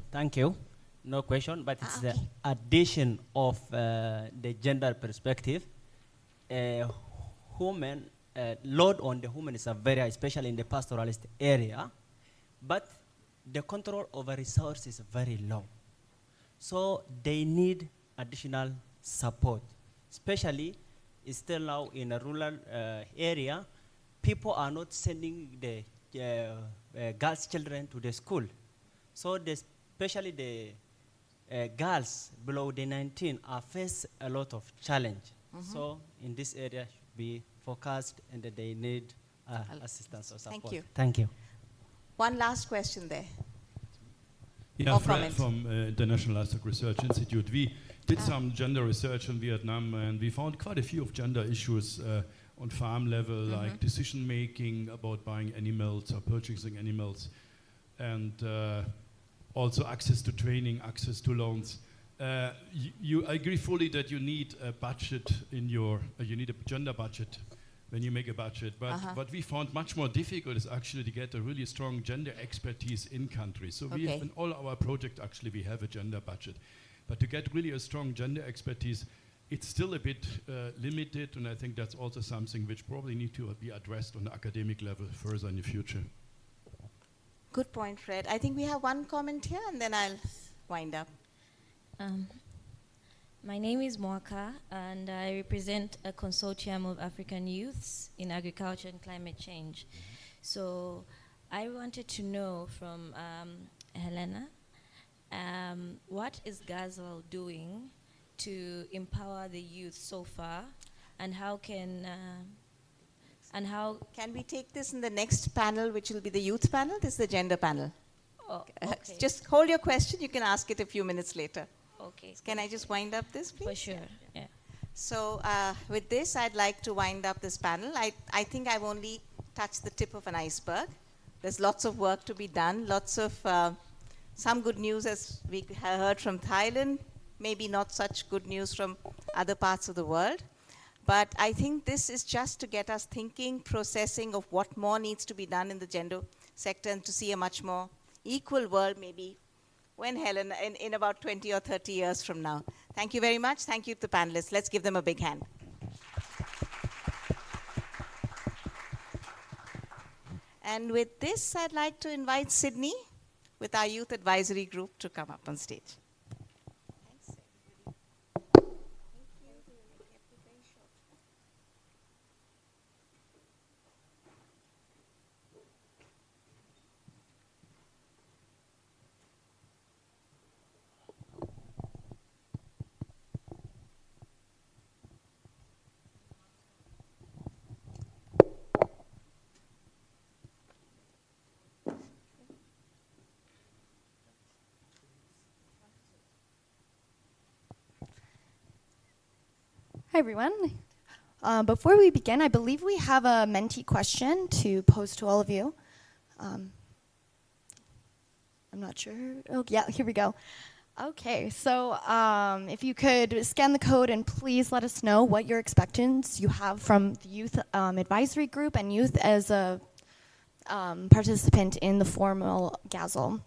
[SPEAKER 23] Thank you. No question, but it's the addition of the gender perspective. Women, load on the women is a very, especially in the pastoralist area, but the control over resources is very low. So they need additional support, especially still now in a rural area. people are not sending the girls' children to the school. So especially the girls below the 19 are face a lot of challenge. So in this area should be focused and that they need assistance or support.
[SPEAKER 18] Thank you.
[SPEAKER 23] Thank you.
[SPEAKER 18] One last question there.
[SPEAKER 2] Yeah,
[SPEAKER 18] Or
[SPEAKER 2] Fred
[SPEAKER 18] comment.
[SPEAKER 2] from International Livestock Research Institute. We did some gender research in Vietnam, and we found quite a few of gender issues on farm level, like decision making about buying animals or purchasing animals, and also access to training, access to loans. I agree fully that you need a budget in your, you need a gender budget when you make a budget. But what we found much more difficult is actually to get a really strong gender expertise in countries. So we have in all our projects, actually, we have a gender budget. But to get really a strong gender expertise, it's still a bit limited, and I think that's also something which probably need to be addressed on the academic level further in the future.
[SPEAKER 18] Good point, Fred. I think we have one comment here, and then I'll wind up.
[SPEAKER 1] My name is Mwaka, and I represent a consortium of African youths in agriculture and climate change. So I wanted to know from Helena, what is GASL doing to empower the youth so far, and how can
[SPEAKER 18] we take this in the next panel, which will be the youth panel? This is the gender panel.
[SPEAKER 1] Oh, okay.
[SPEAKER 18] Just hold your question. You can ask it a few minutes later.
[SPEAKER 1] Okay.
[SPEAKER 18] Can I just wind up this, please?
[SPEAKER 1] For sure, yeah.
[SPEAKER 18] So with this, I'd like to wind up this panel. I think I've only touched the tip of an iceberg. There's lots of work to be done, lots of some good news as we have heard from Thailand, maybe not such good news from other parts of the world. But I think this is just to get us thinking, processing of what more needs to be done in the gender sector and to see a much more equal world maybe when Helen, in about 20 or 30 years from now. Thank you very much. Thank you to the panelists. Let's give them a big hand. And with this, I'd like to invite Sydney with our youth advisory group to come up on stage.
[SPEAKER 6] Hi, everyone. Before we begin, I believe we have a Menti question to pose to all of you. I'm not sure. Oh, yeah, here we go. Okay, so if you could scan the code and please let us know what your expectations you have from the Youth Advisory Group and youth as a participant in the formal GASL.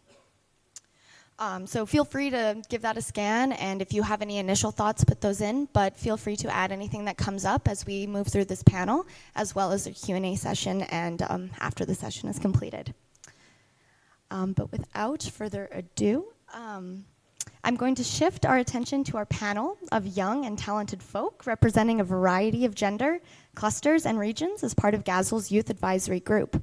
[SPEAKER 6] So feel free to give that a scan, and if you have any initial thoughts, put those in, but feel free to add anything that comes up as we move through this panel, as well as the Q&A session and after the session is completed. But without further ado, I'm going to shift our attention to our panel of young and talented folk representing a variety of gender, clusters, and regions as part of GASL's Youth Advisory Group.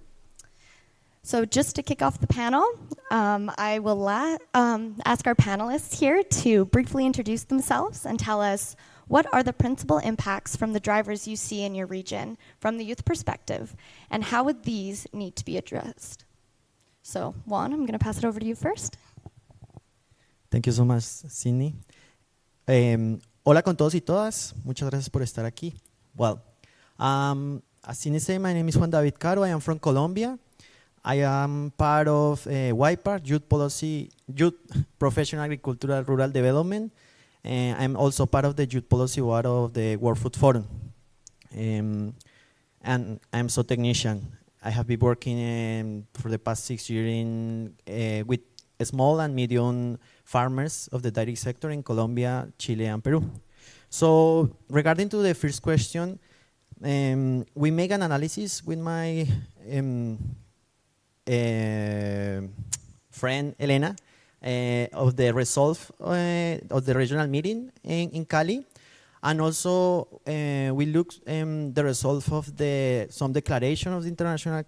[SPEAKER 6] So just to kick off the panel, I will ask our panelists here to briefly introduce themselves and tell us what are the principal impacts from the drivers you see in your region from the youth perspective, and how would these need to be addressed? So Juan, I'm going to pass it over to you first.
[SPEAKER 9] Thank you so much, Sydney. Hola con todos y todas. Muchas gracias por estar aquí. Well, as Sydney said, my name is Juan David Caro. I am from Colombia. I am part of YPAR, Youth Professional Agricultural Rural Development, and I'm also part of the Youth Policy Board of the World Food Forum. And I'm so technician. I have been working for the past 6 years with small and medium farmers of the dairy sector in Colombia, Chile, and Peru. So regarding to the first question, we make an analysis with my friend Elena of the result of the regional meeting in Cali, And also, we look the results of some declaration of the International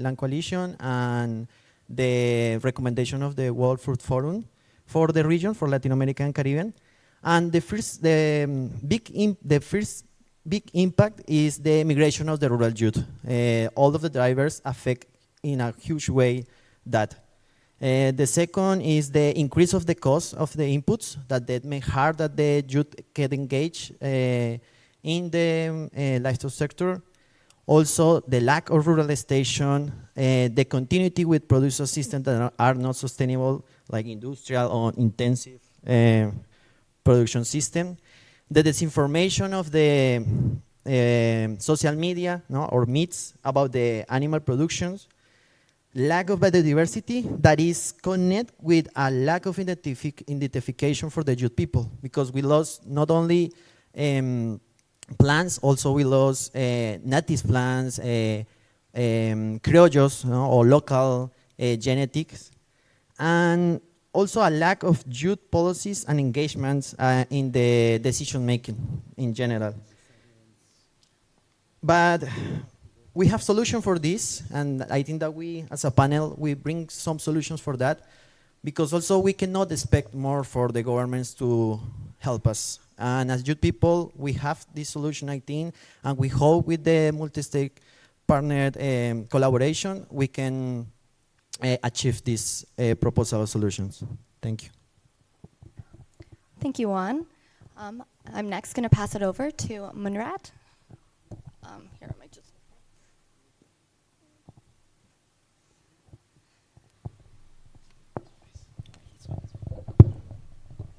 [SPEAKER 9] Land Coalition and the recommendation of the World Food Forum for the region, for Latin America and Caribbean. And the first big impact is the migration of the rural youth. All of the drivers affect in a huge way that. The second is the increase of the cost of the inputs that make hard that the youth get engaged in the livestock sector. Also, the lack of rural station, the continuity with producer systems that are not sustainable, like industrial or intensive production system. The disinformation of the social media, no, or myths about the animal productions. Lack of biodiversity that is connected with a lack of identification for the youth people, because we lost not only plants, also we lost native plants, criollos, no, or local genetics, and also a lack of youth policies and engagements in the decision making in general. But we have solution for this, and I think that we, as a panel, we bring some solutions for that, because also we cannot expect more for the governments to help us. And as youth people, we have this solution, I think, and we hope with the multi-stake partner collaboration, we can achieve these proposal solutions. Thank you.
[SPEAKER 6] Thank you, Juan. I'm next going to pass it over to Munrat. Here, am I just...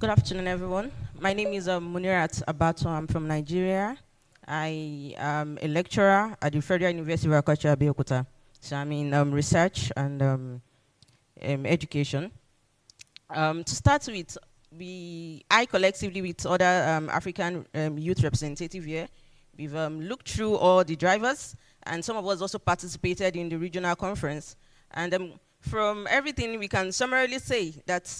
[SPEAKER 8] Good afternoon, everyone. My name is Munirat Abato. I'm from Nigeria. I am a lecturer at the Federal University of Agriculture, Abeokuta. So I'm in research and education. To start with, I collectively with other African youth representatives here, we've looked through all the drivers, and some of us also participated in the regional conference. And from everything, we can summarily say that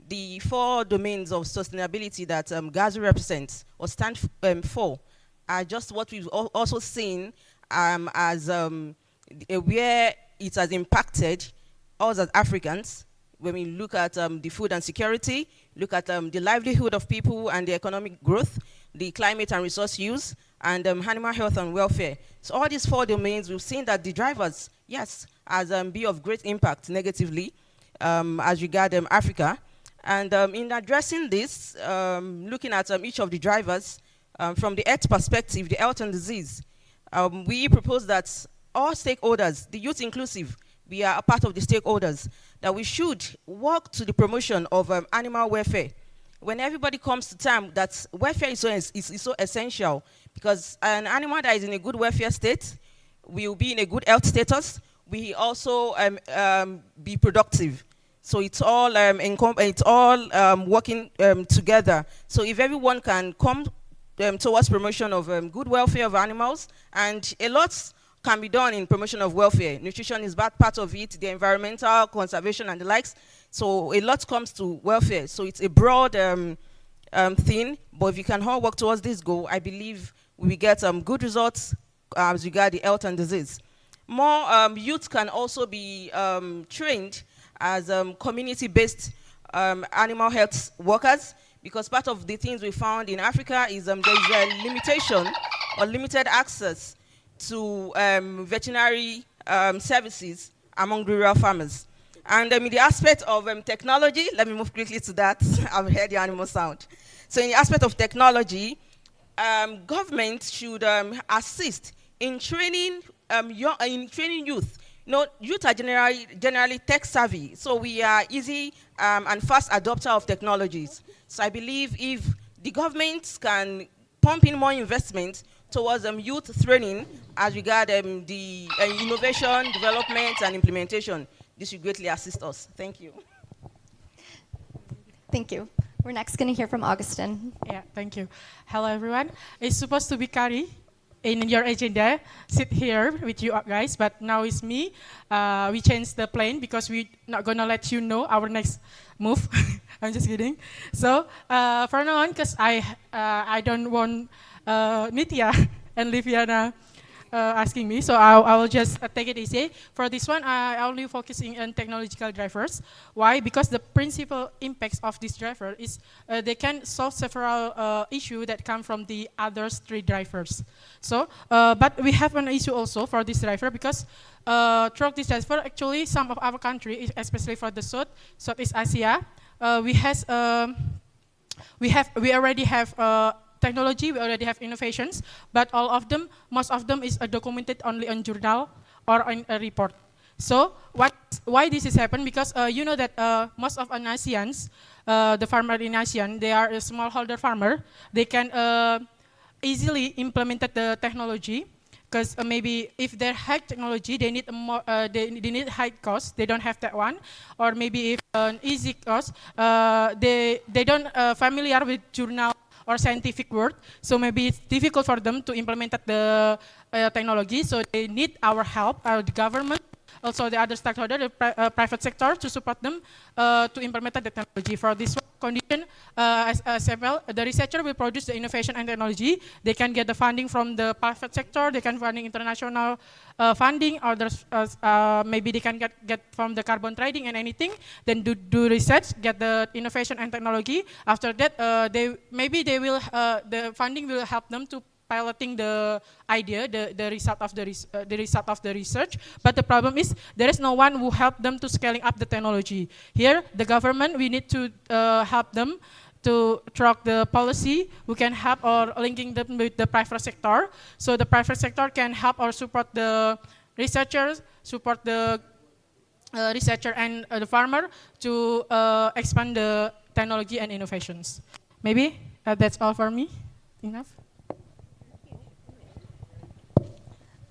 [SPEAKER 8] the 4 domains of sustainability that GASL represents or stand for are just what we've also seen as where it has impacted us as Africans. When we look at the food and security, look at the livelihood of people and the economic growth, the climate and resource use, and animal health and welfare. So all these 4 domains, we've seen that the drivers, yes, has be of great impact negatively as regard Africa. And in addressing this, looking at each of the drivers, from the health perspective, the health and disease, we propose that all stakeholders, the youth inclusive, we are a part of the stakeholders, that we should work to the promotion of animal welfare. When everybody comes to term that welfare is so essential, because an animal that is in a good welfare state will be in a good health status, we also be productive. So it's all working together. So if everyone can come towards promotion of good welfare of animals, and a lot can be done in promotion of welfare. Nutrition is part of it, the environmental conservation and the likes. So a lot comes to welfare. So it's a broad thing, but if you can all work towards this goal, I believe we will get good results as regard the health and disease. More youth can also be trained as community-based animal health workers, because part of the things we found in Africa is there's a limitation or limited access to veterinary services among rural farmers. And in the aspect of technology, let me move quickly to that. I've heard the animal sound. So in the aspect of technology, government should assist in training youth. You know, youth are generally tech savvy, so we are easy and fast adopter of technologies. So I believe if the government can pump in more investment towards youth training as regard the innovation, development, and implementation, this will greatly assist us. Thank you.
[SPEAKER 6] Thank you. We're next going to hear from Augustin.
[SPEAKER 13] Yeah, thank you. Hello, everyone. It's supposed to be Kari. in your agenda sit here with you guys, but now it's me. We changed the plan because we're not gonna let you know our next move. I'm just kidding. So from now on, because I don't want Nitya and Liviana asking me, so I will just take it easy. For this one, I only focusing on technological drivers. Why? Because the principal impacts of this driver is they can solve several issues that come from the other three drivers. So, but we have an issue also for this driver because through this driver, actually, some of our countries, especially for the Southeast Asia, we already have technology, we already have innovations, but most of them is documented only on journal or on a report. So why this is happened? Because you know that most of an ASEANs, the farmer in ASEAN, they are a smallholder farmer. They can easily implement the technology because maybe if they're high technology, they need more, they need high cost. They don't have that one, or maybe if an easy cost, they don't familiar with journal or scientific word, so maybe it's difficult for them to implement the technology. So they need our help, the government, also the other stakeholder, the private sector, to support them to implement the technology. For this condition, as well, the researcher will produce the innovation and technology. They can get the funding from the private sector. They can funding international funding, or maybe they can get from the carbon trading and anything. Then do research, get the innovation and technology. After that, the funding will help them to piloting the idea, the result of the research. But the problem is there is no one who help them to scaling up the technology. Here, the government, we need to help them to track the policy. We can help or linking them with the private sector. So the private sector can help or support the researchers, support the researcher and the farmer to expand the technology and innovations. Maybe that's all for me. Enough.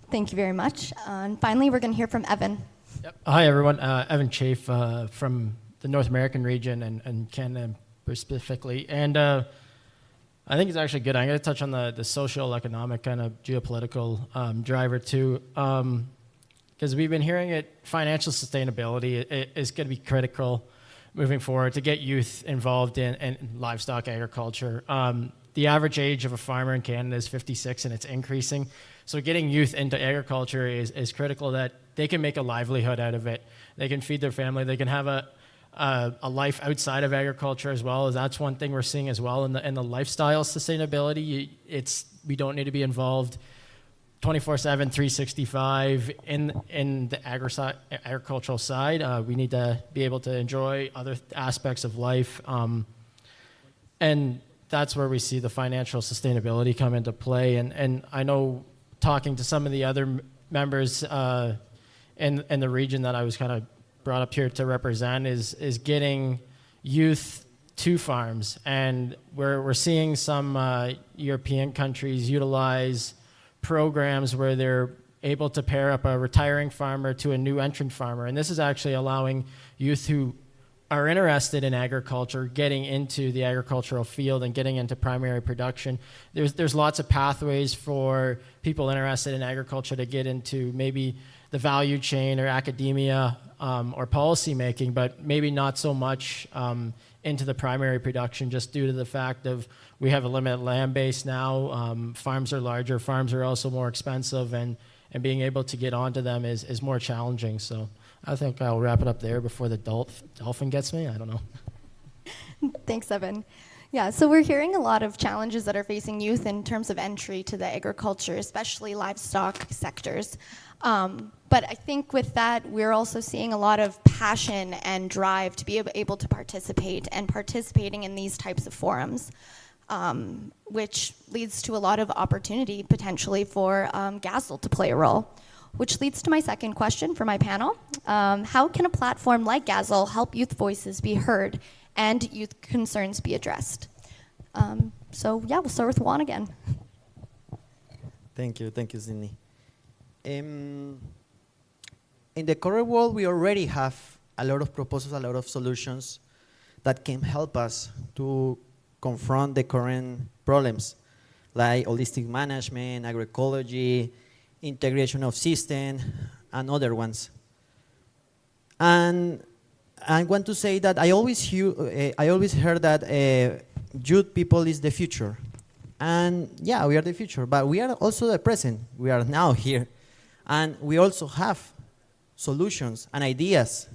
[SPEAKER 6] Thank you very much. And finally, we're going to hear from Evan.
[SPEAKER 15] Yep. Hi, everyone. Evan Chafe from the North American region and Canada specifically. And I think it's actually good. I'm going to touch on the social, economic, kind of geopolitical driver too. Because we've been hearing it, financial sustainability is going to be critical moving forward to get youth involved in livestock agriculture. The average age of a farmer in Canada is 56 and it's increasing. So getting youth into agriculture is critical, that they can make a livelihood out of it. They can feed their family. They can have a life outside of agriculture as well. That's one thing we're seeing as well in the lifestyle sustainability. We don't need to be involved 24/7, 365 in the agricultural side. We need to be able to enjoy other aspects of life. And that's where we see the financial sustainability come into play. And I know, talking to some of the other members in the region that I was kind of brought up here to represent, is getting youth to farms. And we're seeing some European countries utilize programs where they're able to pair up a retiring farmer to a new entrant farmer. And this is actually allowing youth who are interested in agriculture getting into the agricultural field and getting into primary production. There's lots of pathways for people interested in agriculture to get into maybe the value chain or academia or policy making, but maybe not so much into the primary production, just due to the fact of we have a limited land base now. Farms are larger, farms are also more expensive, and being able to get onto them is more challenging. So I think I'll wrap it up there before the dolphin gets me. I don't know.
[SPEAKER 6] Thanks, Evan. Yeah, so we're hearing a lot of challenges that are facing youth in terms of entry to the agriculture, especially livestock sectors. But I think with that, we're also seeing a lot of passion and drive to be able to participate, and participating in these types of forums, which leads to a lot of opportunity potentially for GASL to play a role. Which leads to my second question for my panel. How can a platform like GASL help youth voices be heard and youth concerns be addressed? So yeah, we'll start with Juan again.
[SPEAKER 9] Thank you, Sydney. In the current world, we already have a lot of proposals, a lot of solutions that can help us to confront the current problems. like holistic management, agroecology, integration of system, and other ones. And I want to say that I always heard that youth people is the future. And yeah, we are the future, but we are also the present. We are now here. And we also have solutions and ideas.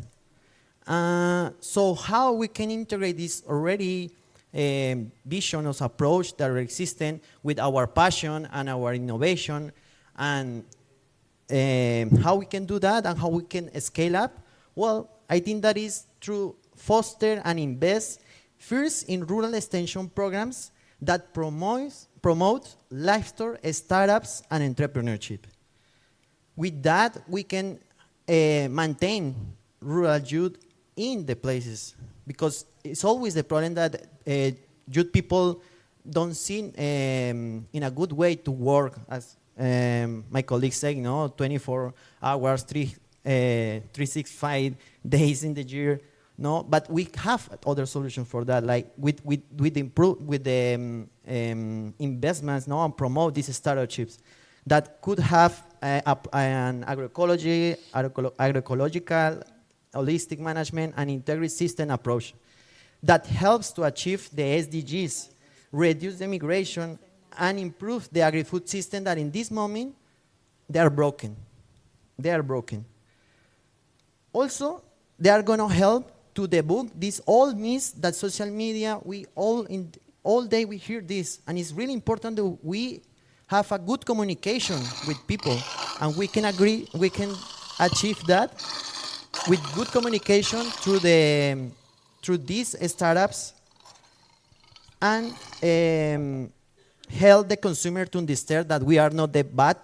[SPEAKER 9] So how we can integrate this already vision of approach that are existing with our passion and our innovation, and how we can do that and how we can scale up? Well, I think that is through foster and invest first in rural extension programs that promote livestock startups and entrepreneurship. With that, we can maintain rural youth in the places, because it's always the problem that youth people don't see in a good way to work, as my colleagues say, 24 hours, 365 days in the year. No, but we have other solutions for that, like with the investments, and promote these startups that could have an agroecological, holistic management, and integrated system approach that helps to achieve the SDGs, reduce the migration, and improve the agri-food system that in this moment, they are broken. They are broken. Also, they are going to help to debunk these old myths that social media, all day we hear this, and it's really important that we have a good communication with people, and we can achieve that with good communication through these startups, and help the consumer to understand that we are not the bad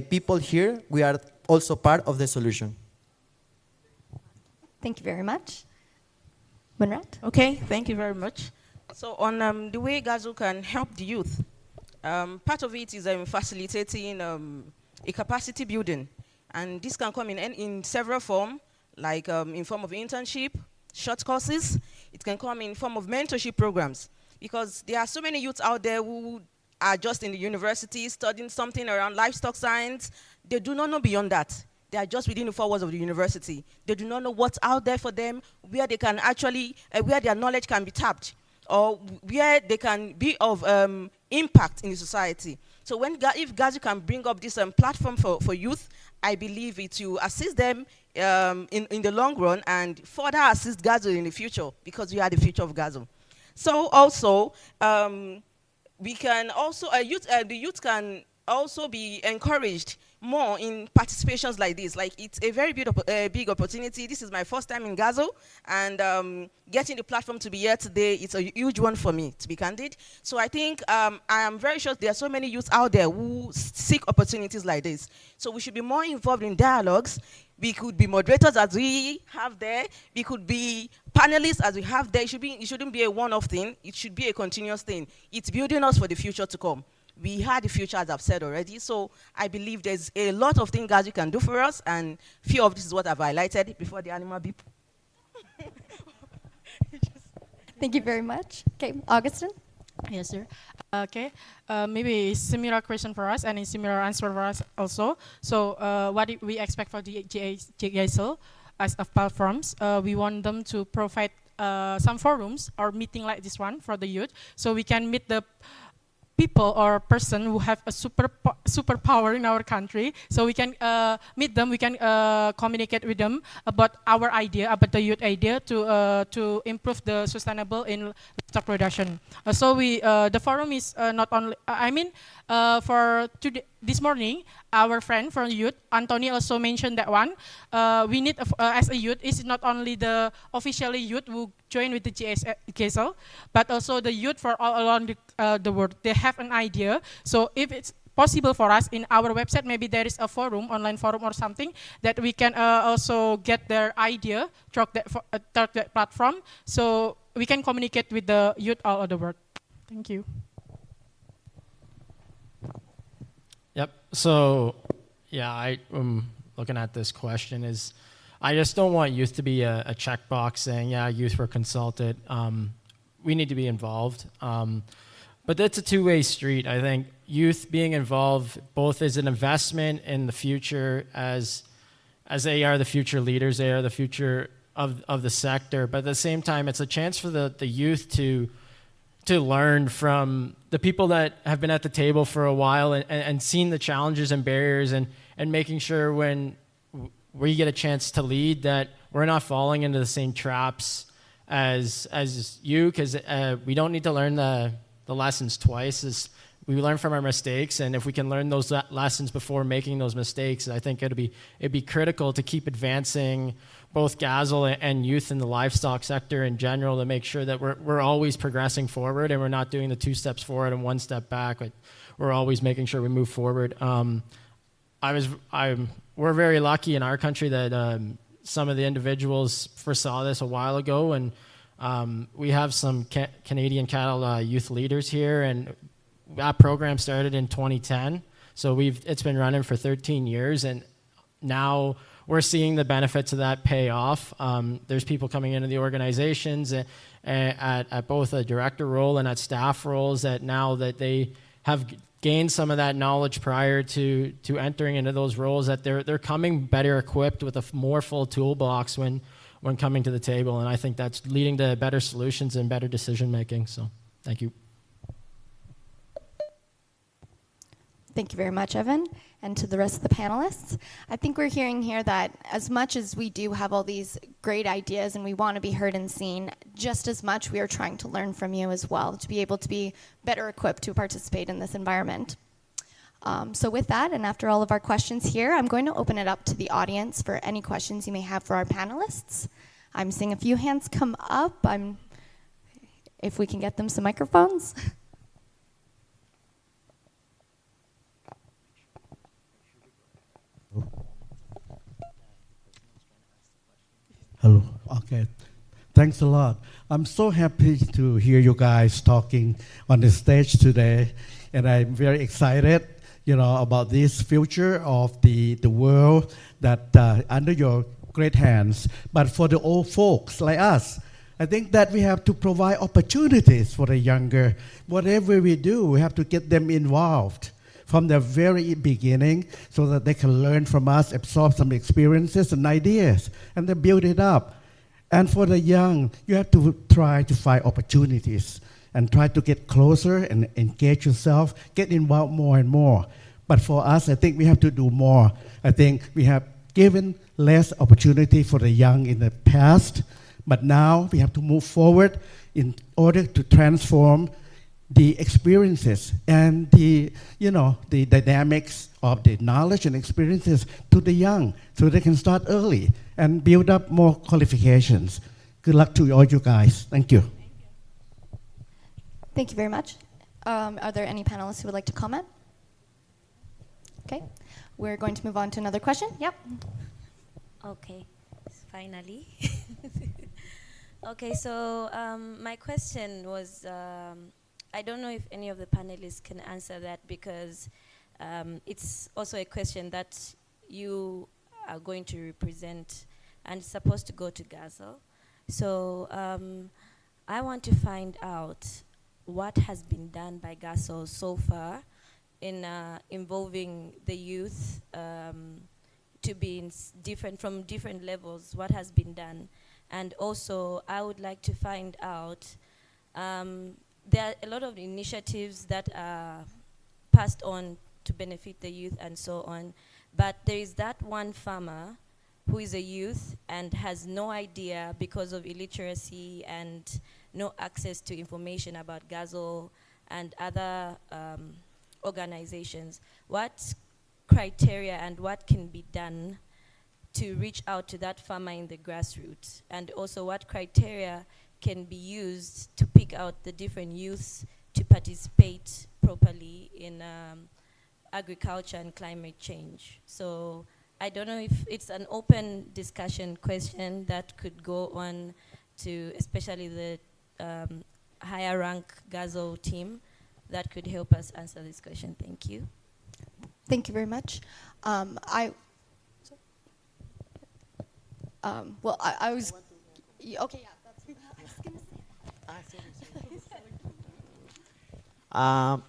[SPEAKER 9] people here, we are also part of the solution.
[SPEAKER 6] Thank you very much. Munrat?
[SPEAKER 8] Okay, thank you very much. So on the way GASL can help the youth, part of it is facilitating a capacity building. And this can come in several forms, like in form of internship, short courses. It can come in form of mentorship programs, because there are so many youths out there who are just in the university studying something around livestock science. They do not know beyond that. They are just within the 4 walls of the university. They do not know what's out there for them, where they can actually, where their knowledge can be tapped, or where they can be of impact in the society. So if GASL can bring up this platform for youth, I believe it will assist them in the long run and further assist GASL in the future, because we are the future of GASL. So also, we can also, the youth can also be encouraged more in participations like this. Like, it's a very big opportunity. This is my first time in GASL, and getting the platform to be here today, it's a huge one for me, to be candid. So I think I am very sure there are so many youths out there who seek opportunities like this. So we should be more involved in dialogues. We could be moderators as we have there. We could be panelists as we have there. It shouldn't be a one-off thing. It should be a continuous thing. It's building us for the future to come. We had the future, as I've said already. So I believe there's a lot of things GASL can do for us, and few of this is what I've highlighted before the animal beep.
[SPEAKER 6] Thank you very much. Okay, Augustin?
[SPEAKER 13] Yes, sir. Okay, maybe a similar question for us and a similar answer for us also. So what do we expect for the GASL as of platforms? We want them to provide some forums or meeting like this one for the youth, so we can meet the people or person who have a superpower in our country, so we can meet them, we can communicate with them about our idea, about the youth idea to improve the sustainable in livestock production. So the forum is not only, for today, this morning, our friend from youth, Anthony, also mentioned that one. We need, as a youth, it's not only the officially youth who join with the GASL, but also the youth for all around the world. They have an idea. So if it's possible for us in our website, maybe there is a forum, online forum or something, that we can also get their idea through that platform, so we can communicate with the youth all over the world. Thank you.
[SPEAKER 15] Yep. So, yeah, I'm looking at this question is, I just don't want youth to be a checkbox saying, yeah, youth were consulted. We need to be involved. but that's a two-way street. I think youth being involved both is an investment in the future as they are the future leaders, they are the future of the sector. But at the same time, it's a chance for the youth to learn from the people that have been at the table for a while and seen the challenges and barriers and making sure when we get a chance to lead that we're not falling into the same traps as you, because we don't need to learn the lessons twice. We learn from our mistakes, and if we can learn those lessons before making those mistakes, I think it'd be critical to keep advancing both GASL and youth in the livestock sector in general to make sure that we're always progressing forward and we're not doing the 2 steps forward and 1 step back. But we're always making sure we move forward. We're very lucky in our country that some of the individuals foresaw this a while ago, and we have some Canadian cattle youth leaders here, and that program started in 2010. So it's been running for 13 years, and now we're seeing the benefits of that pay off. There's people coming into the organizations at both a director role and at staff roles that now that they have gained some of that knowledge prior to entering into those roles, that they're coming better equipped with a more full toolbox when coming to the table. And I think that's leading to better solutions and better decision making. So thank you.
[SPEAKER 6] Thank you very much, Evan. And to the rest of the panelists, I think we're hearing here that as much as we do have all these great ideas and we want to be heard and seen, just as much we are trying to learn from you as well to be able to be better equipped to participate in this environment. So with that, and after all of our questions here, I'm going to open it up to the audience for any questions you may have for our panelists. I'm seeing a few hands come up. If we can get them some microphones.
[SPEAKER 7] Hello. Okay. Thanks a lot. I'm so happy to hear you guys talking on the stage today, and I'm very excited, about this future of the world that under your great hands. But for the old folks like us, I think that we have to provide opportunities for the younger. Whatever we do, we have to get them involved from the very beginning so that they can learn from us, absorb some experiences and ideas, and then build it up. And for the young, you have to try to find opportunities and try to get closer and engage yourself, get involved more and more. But for us, I think we have to do more. I think we have given less opportunity for the young in the past, but now we have to move forward in order to transform the experiences and the dynamics of the knowledge and experiences to the young so they can start early and build up more qualifications. Good luck to all you guys. Thank you.
[SPEAKER 6] Thank you very much. Are there any panelists who would like to comment? Okay. We're going to move on to another question. Yep.
[SPEAKER 1] Okay, finally. Okay, so my question was, I don't know if any of the panelists can answer that because it's also a question that you are going to represent and it's supposed to go to GASL. So I want to find out what has been done by GASL so far in involving the youth to be from different levels, what has been done. And also I would like to find out, there are a lot of initiatives that are passed on to benefit the youth and so on, but there is that one farmer who is a youth and has no idea because of illiteracy and no access to information about GASL and other organizations. What criteria and what can be done to reach out to that farmer in the grassroots? And also what criteria can be used to pick out the different youths to participate properly in agriculture and climate change? So I don't know if it's an open discussion question that could go on to especially the higher rank GASL team that could help us answer this question. Thank you.
[SPEAKER 6] Thank you very much. I was, okay, yeah, that's, I was gonna say.
[SPEAKER 9] I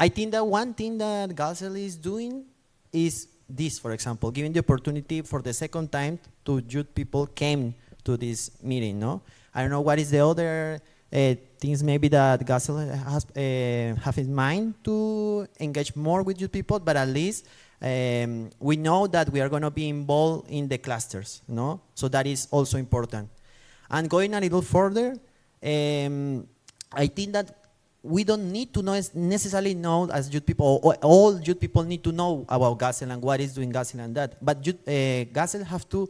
[SPEAKER 9] think that one thing that GASL is doing is this, for example, giving the opportunity for the second time to youth people came to this meeting, no? I don't know what is the other things maybe that GASL has have in mind to engage more with youth people, but at least we know that we are going to be involved in the clusters, no? So that is also important. And going a little further, I think that we don't need to necessarily know as youth people, or all youth people need to know about GASL and what is doing GASL and that. But GASL have to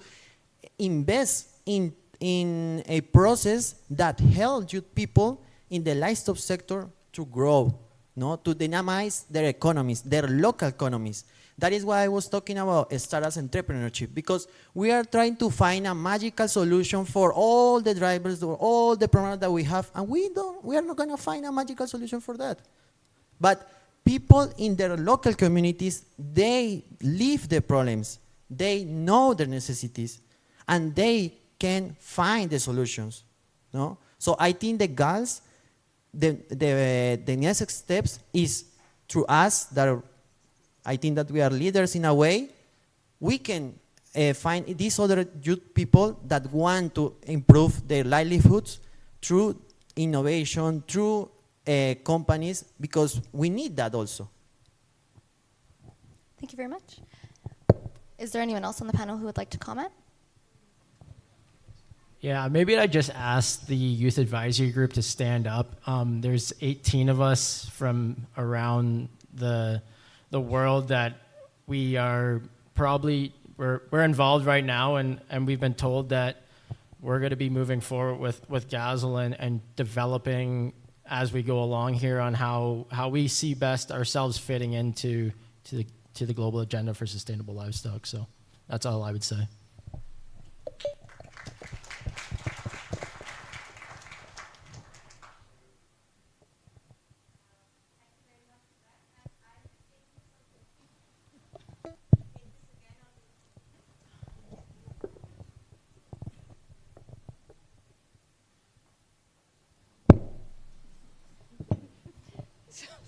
[SPEAKER 9] invest in a process that helps youth people in the livestock sector to grow, no? To dynamize their economies, their local economies. That is why I was talking about startup entrepreneurship, because we are trying to find a magical solution for all the drivers or all the problems that we have, and we are not going to find a magical solution for that. But people in their local communities, they live the problems, they know their necessities, and they can find the solutions, no? So I think the goals, the next steps is through us that are, I think that we are leaders in a way, we can find these other youth people that want to improve their livelihoods through innovation, through companies, because we need that also.
[SPEAKER 6] Thank you very much. Is there anyone else on the panel who would like to comment?
[SPEAKER 15] Yeah, maybe I just ask the youth advisory group to stand up. There's 18 of us from around the world that we are probably, we're involved right now, and we've been told that we're going to be moving forward with GASL and developing as we go along here on how we see best ourselves fitting into the global agenda for sustainable livestock. So that's all I would say.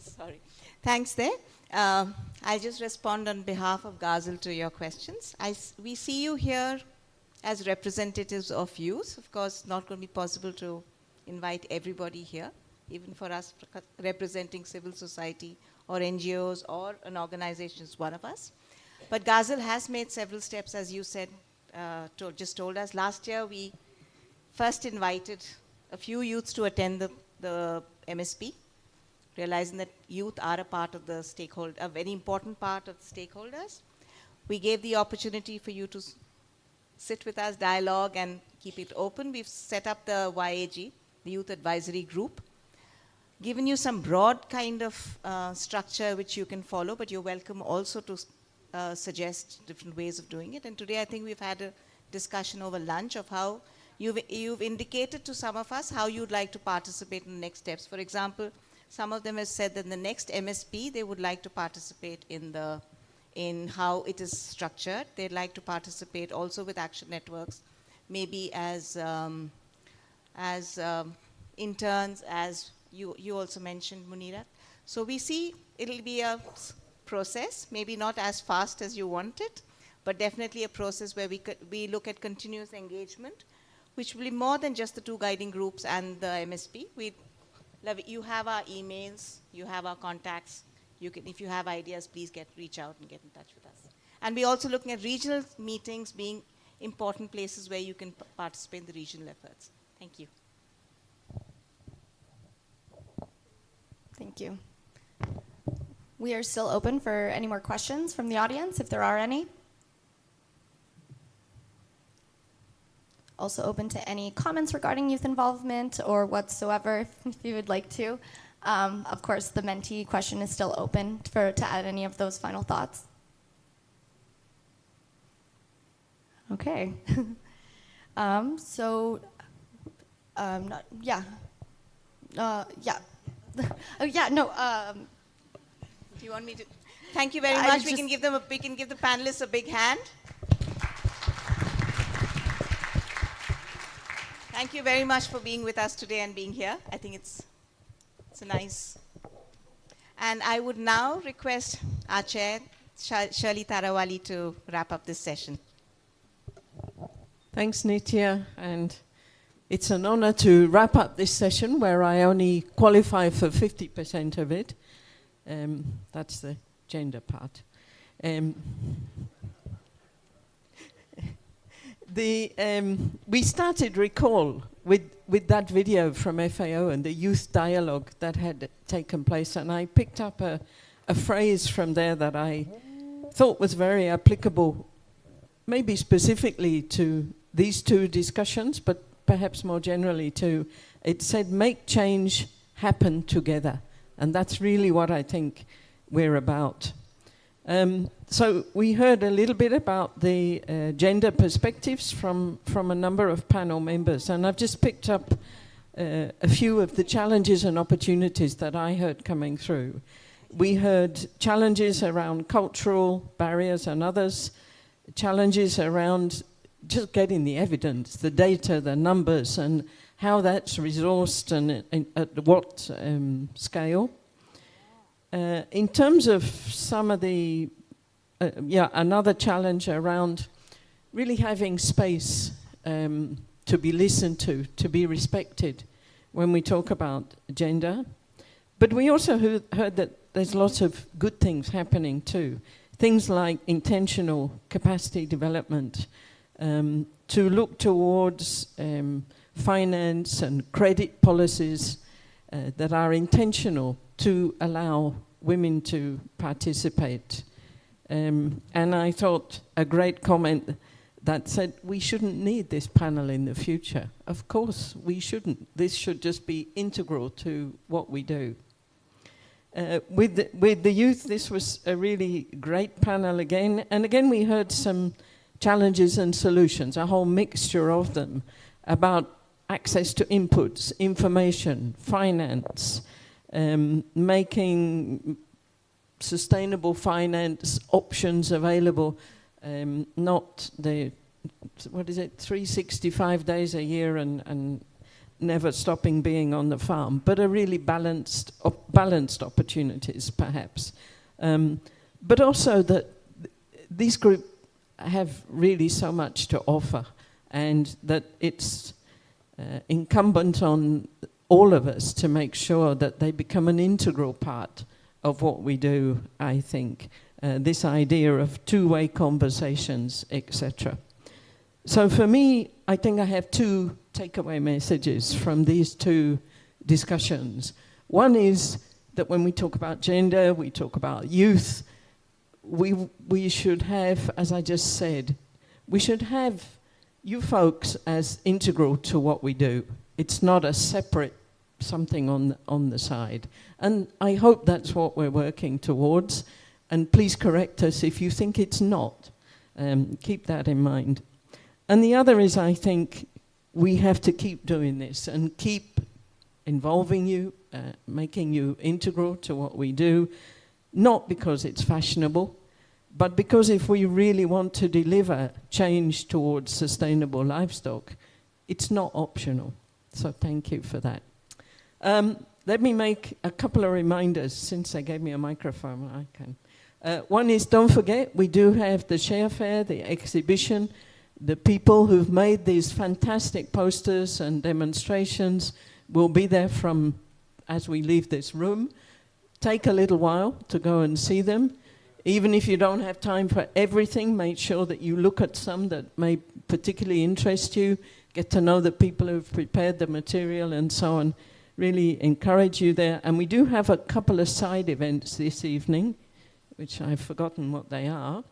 [SPEAKER 18] Sorry. Thanks there. I'll just respond on behalf of GASL to your questions. We see you here as representatives of youth. Of course, not going to be possible to invite everybody here, even for us representing civil society or NGOs or an organization is one of us. But GASL has made several steps, as you said, just told us. Last year, we first invited a few youths to attend the MSP, realizing that youth are a part of the stakeholder, a very important part of the stakeholders. We gave the opportunity for you to sit with us, dialogue, and keep it open. We've set up the YAG, the Youth Advisory Group, given you some broad kind of structure which you can follow, but you're welcome also to suggest different ways of doing it. And today I think we've had a discussion over lunch of how you've indicated to some of us how you'd like to participate in the next steps. For example, some of them have said that in the next MSP, they would like to participate in how it is structured. They'd like to participate also with action networks, maybe as interns, as you also mentioned, Munirat. So we see it'll be a process, maybe not as fast as you want it, but definitely a process where we look at continuous engagement, which will be more than just the two guiding groups and the MSP. You have our emails, you have our contacts. If you have ideas, please reach out and get in touch with us. And we're also looking at regional meetings being important places where you can participate in the regional efforts. Thank you.
[SPEAKER 6] Thank you. We are still open for any more questions from the audience, if there are any. Also open to any comments regarding youth involvement or whatsoever, if you would like to. Of course, the mentee question is still open to add any of those final thoughts. Okay. Yeah. Oh, yeah, no.
[SPEAKER 18] Do you want me to? Thank you very much. We can give the panelists a big hand. Thank you very much for being with us today and being here. I think it's It's a nice. And I would now request our chair, Shirley Tarawali, to wrap up this session.
[SPEAKER 14] Thanks, Nitya. And it's an honor to wrap up this session where I only qualify for 50% of it. That's the gender part. We started Recall with that video from FAO and the youth dialogue that had taken place, and I picked up a phrase from there that I thought was very applicable, maybe specifically to these two discussions, but perhaps more generally too. It said, make change happen together. And that's really what I think we're about. So we heard a little bit about the gender perspectives from a number of panel members, and I've just picked up a few of the challenges and opportunities that I heard coming through. We heard challenges around cultural barriers and others, challenges around just getting the evidence, the data, the numbers, and how that's resourced and at what scale. In terms of some of the, another challenge around really having space to be listened to be respected when we talk about gender. But we also heard that there's lots of good things happening too. Things like intentional capacity development, to look towards finance and credit policies that are intentional to allow women to participate. And I thought a great comment that said we shouldn't need this panel in the future. Of course we shouldn't. This should just be integral to what we do. With the youth, this was a really great panel again. And again, we heard some challenges and solutions, a whole mixture of them, about access to inputs, information, finance, making sustainable finance options available, not the, 365 days a year and never stopping being on the farm, but a really balanced opportunities, perhaps. But also that these groups have really so much to offer, and that it's incumbent on all of us to make sure that they become an integral part of what we do, I think. This idea of two-way conversations, etc. So for me, I think I have two takeaway messages from these two discussions. One is that when we talk about gender, we talk about youth, we should have, as I just said, we should have you folks as integral to what we do. It's not a separate something on the side. And I hope that's what we're working towards. And please correct us if you think it's not. Keep that in mind. And the other is, I think we have to keep doing this and keep involving you, making you integral to what we do, not because it's fashionable, but because if we really want to deliver change towards sustainable livestock, it's not optional. So thank you for that. Let me make a couple of reminders. Since they gave me a microphone, I can. One is, don't forget, we do have the share fair, the exhibition, the people who've made these fantastic posters and demonstrations will be there from as we leave this room. Take a little while to go and see them. Even if you don't have time for everything, make sure that you look at some that may particularly interest you, get to know the people who've prepared the material and so on. Really encourage you there. And we do have a couple of side events this evening, which I've forgotten what they are.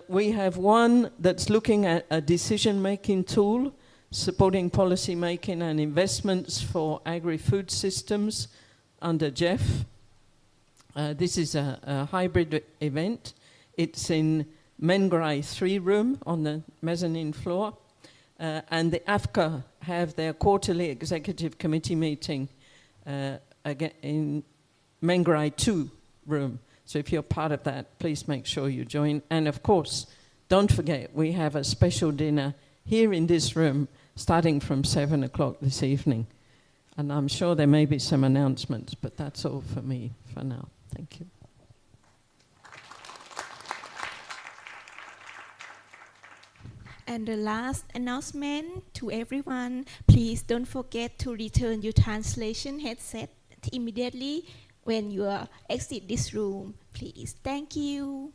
[SPEAKER 14] We have one that's looking at a decision-making tool, supporting policy-making and investments for agri-food systems under Jeff. This is a hybrid event. It's in Mengrai 3 room on the mezzanine floor. And the AFCA have their quarterly executive committee meeting again in Mengrai 2 room. So if you're part of that, please make sure you join. And of course, don't forget, we have a special dinner here in this room starting from 7 o'clock this evening. And I'm sure there may be some announcements, but that's all for me for now. Thank you.
[SPEAKER 3] And the last announcement to everyone, please don't forget to return your translation headset immediately when you exit this room. Please. Thank you.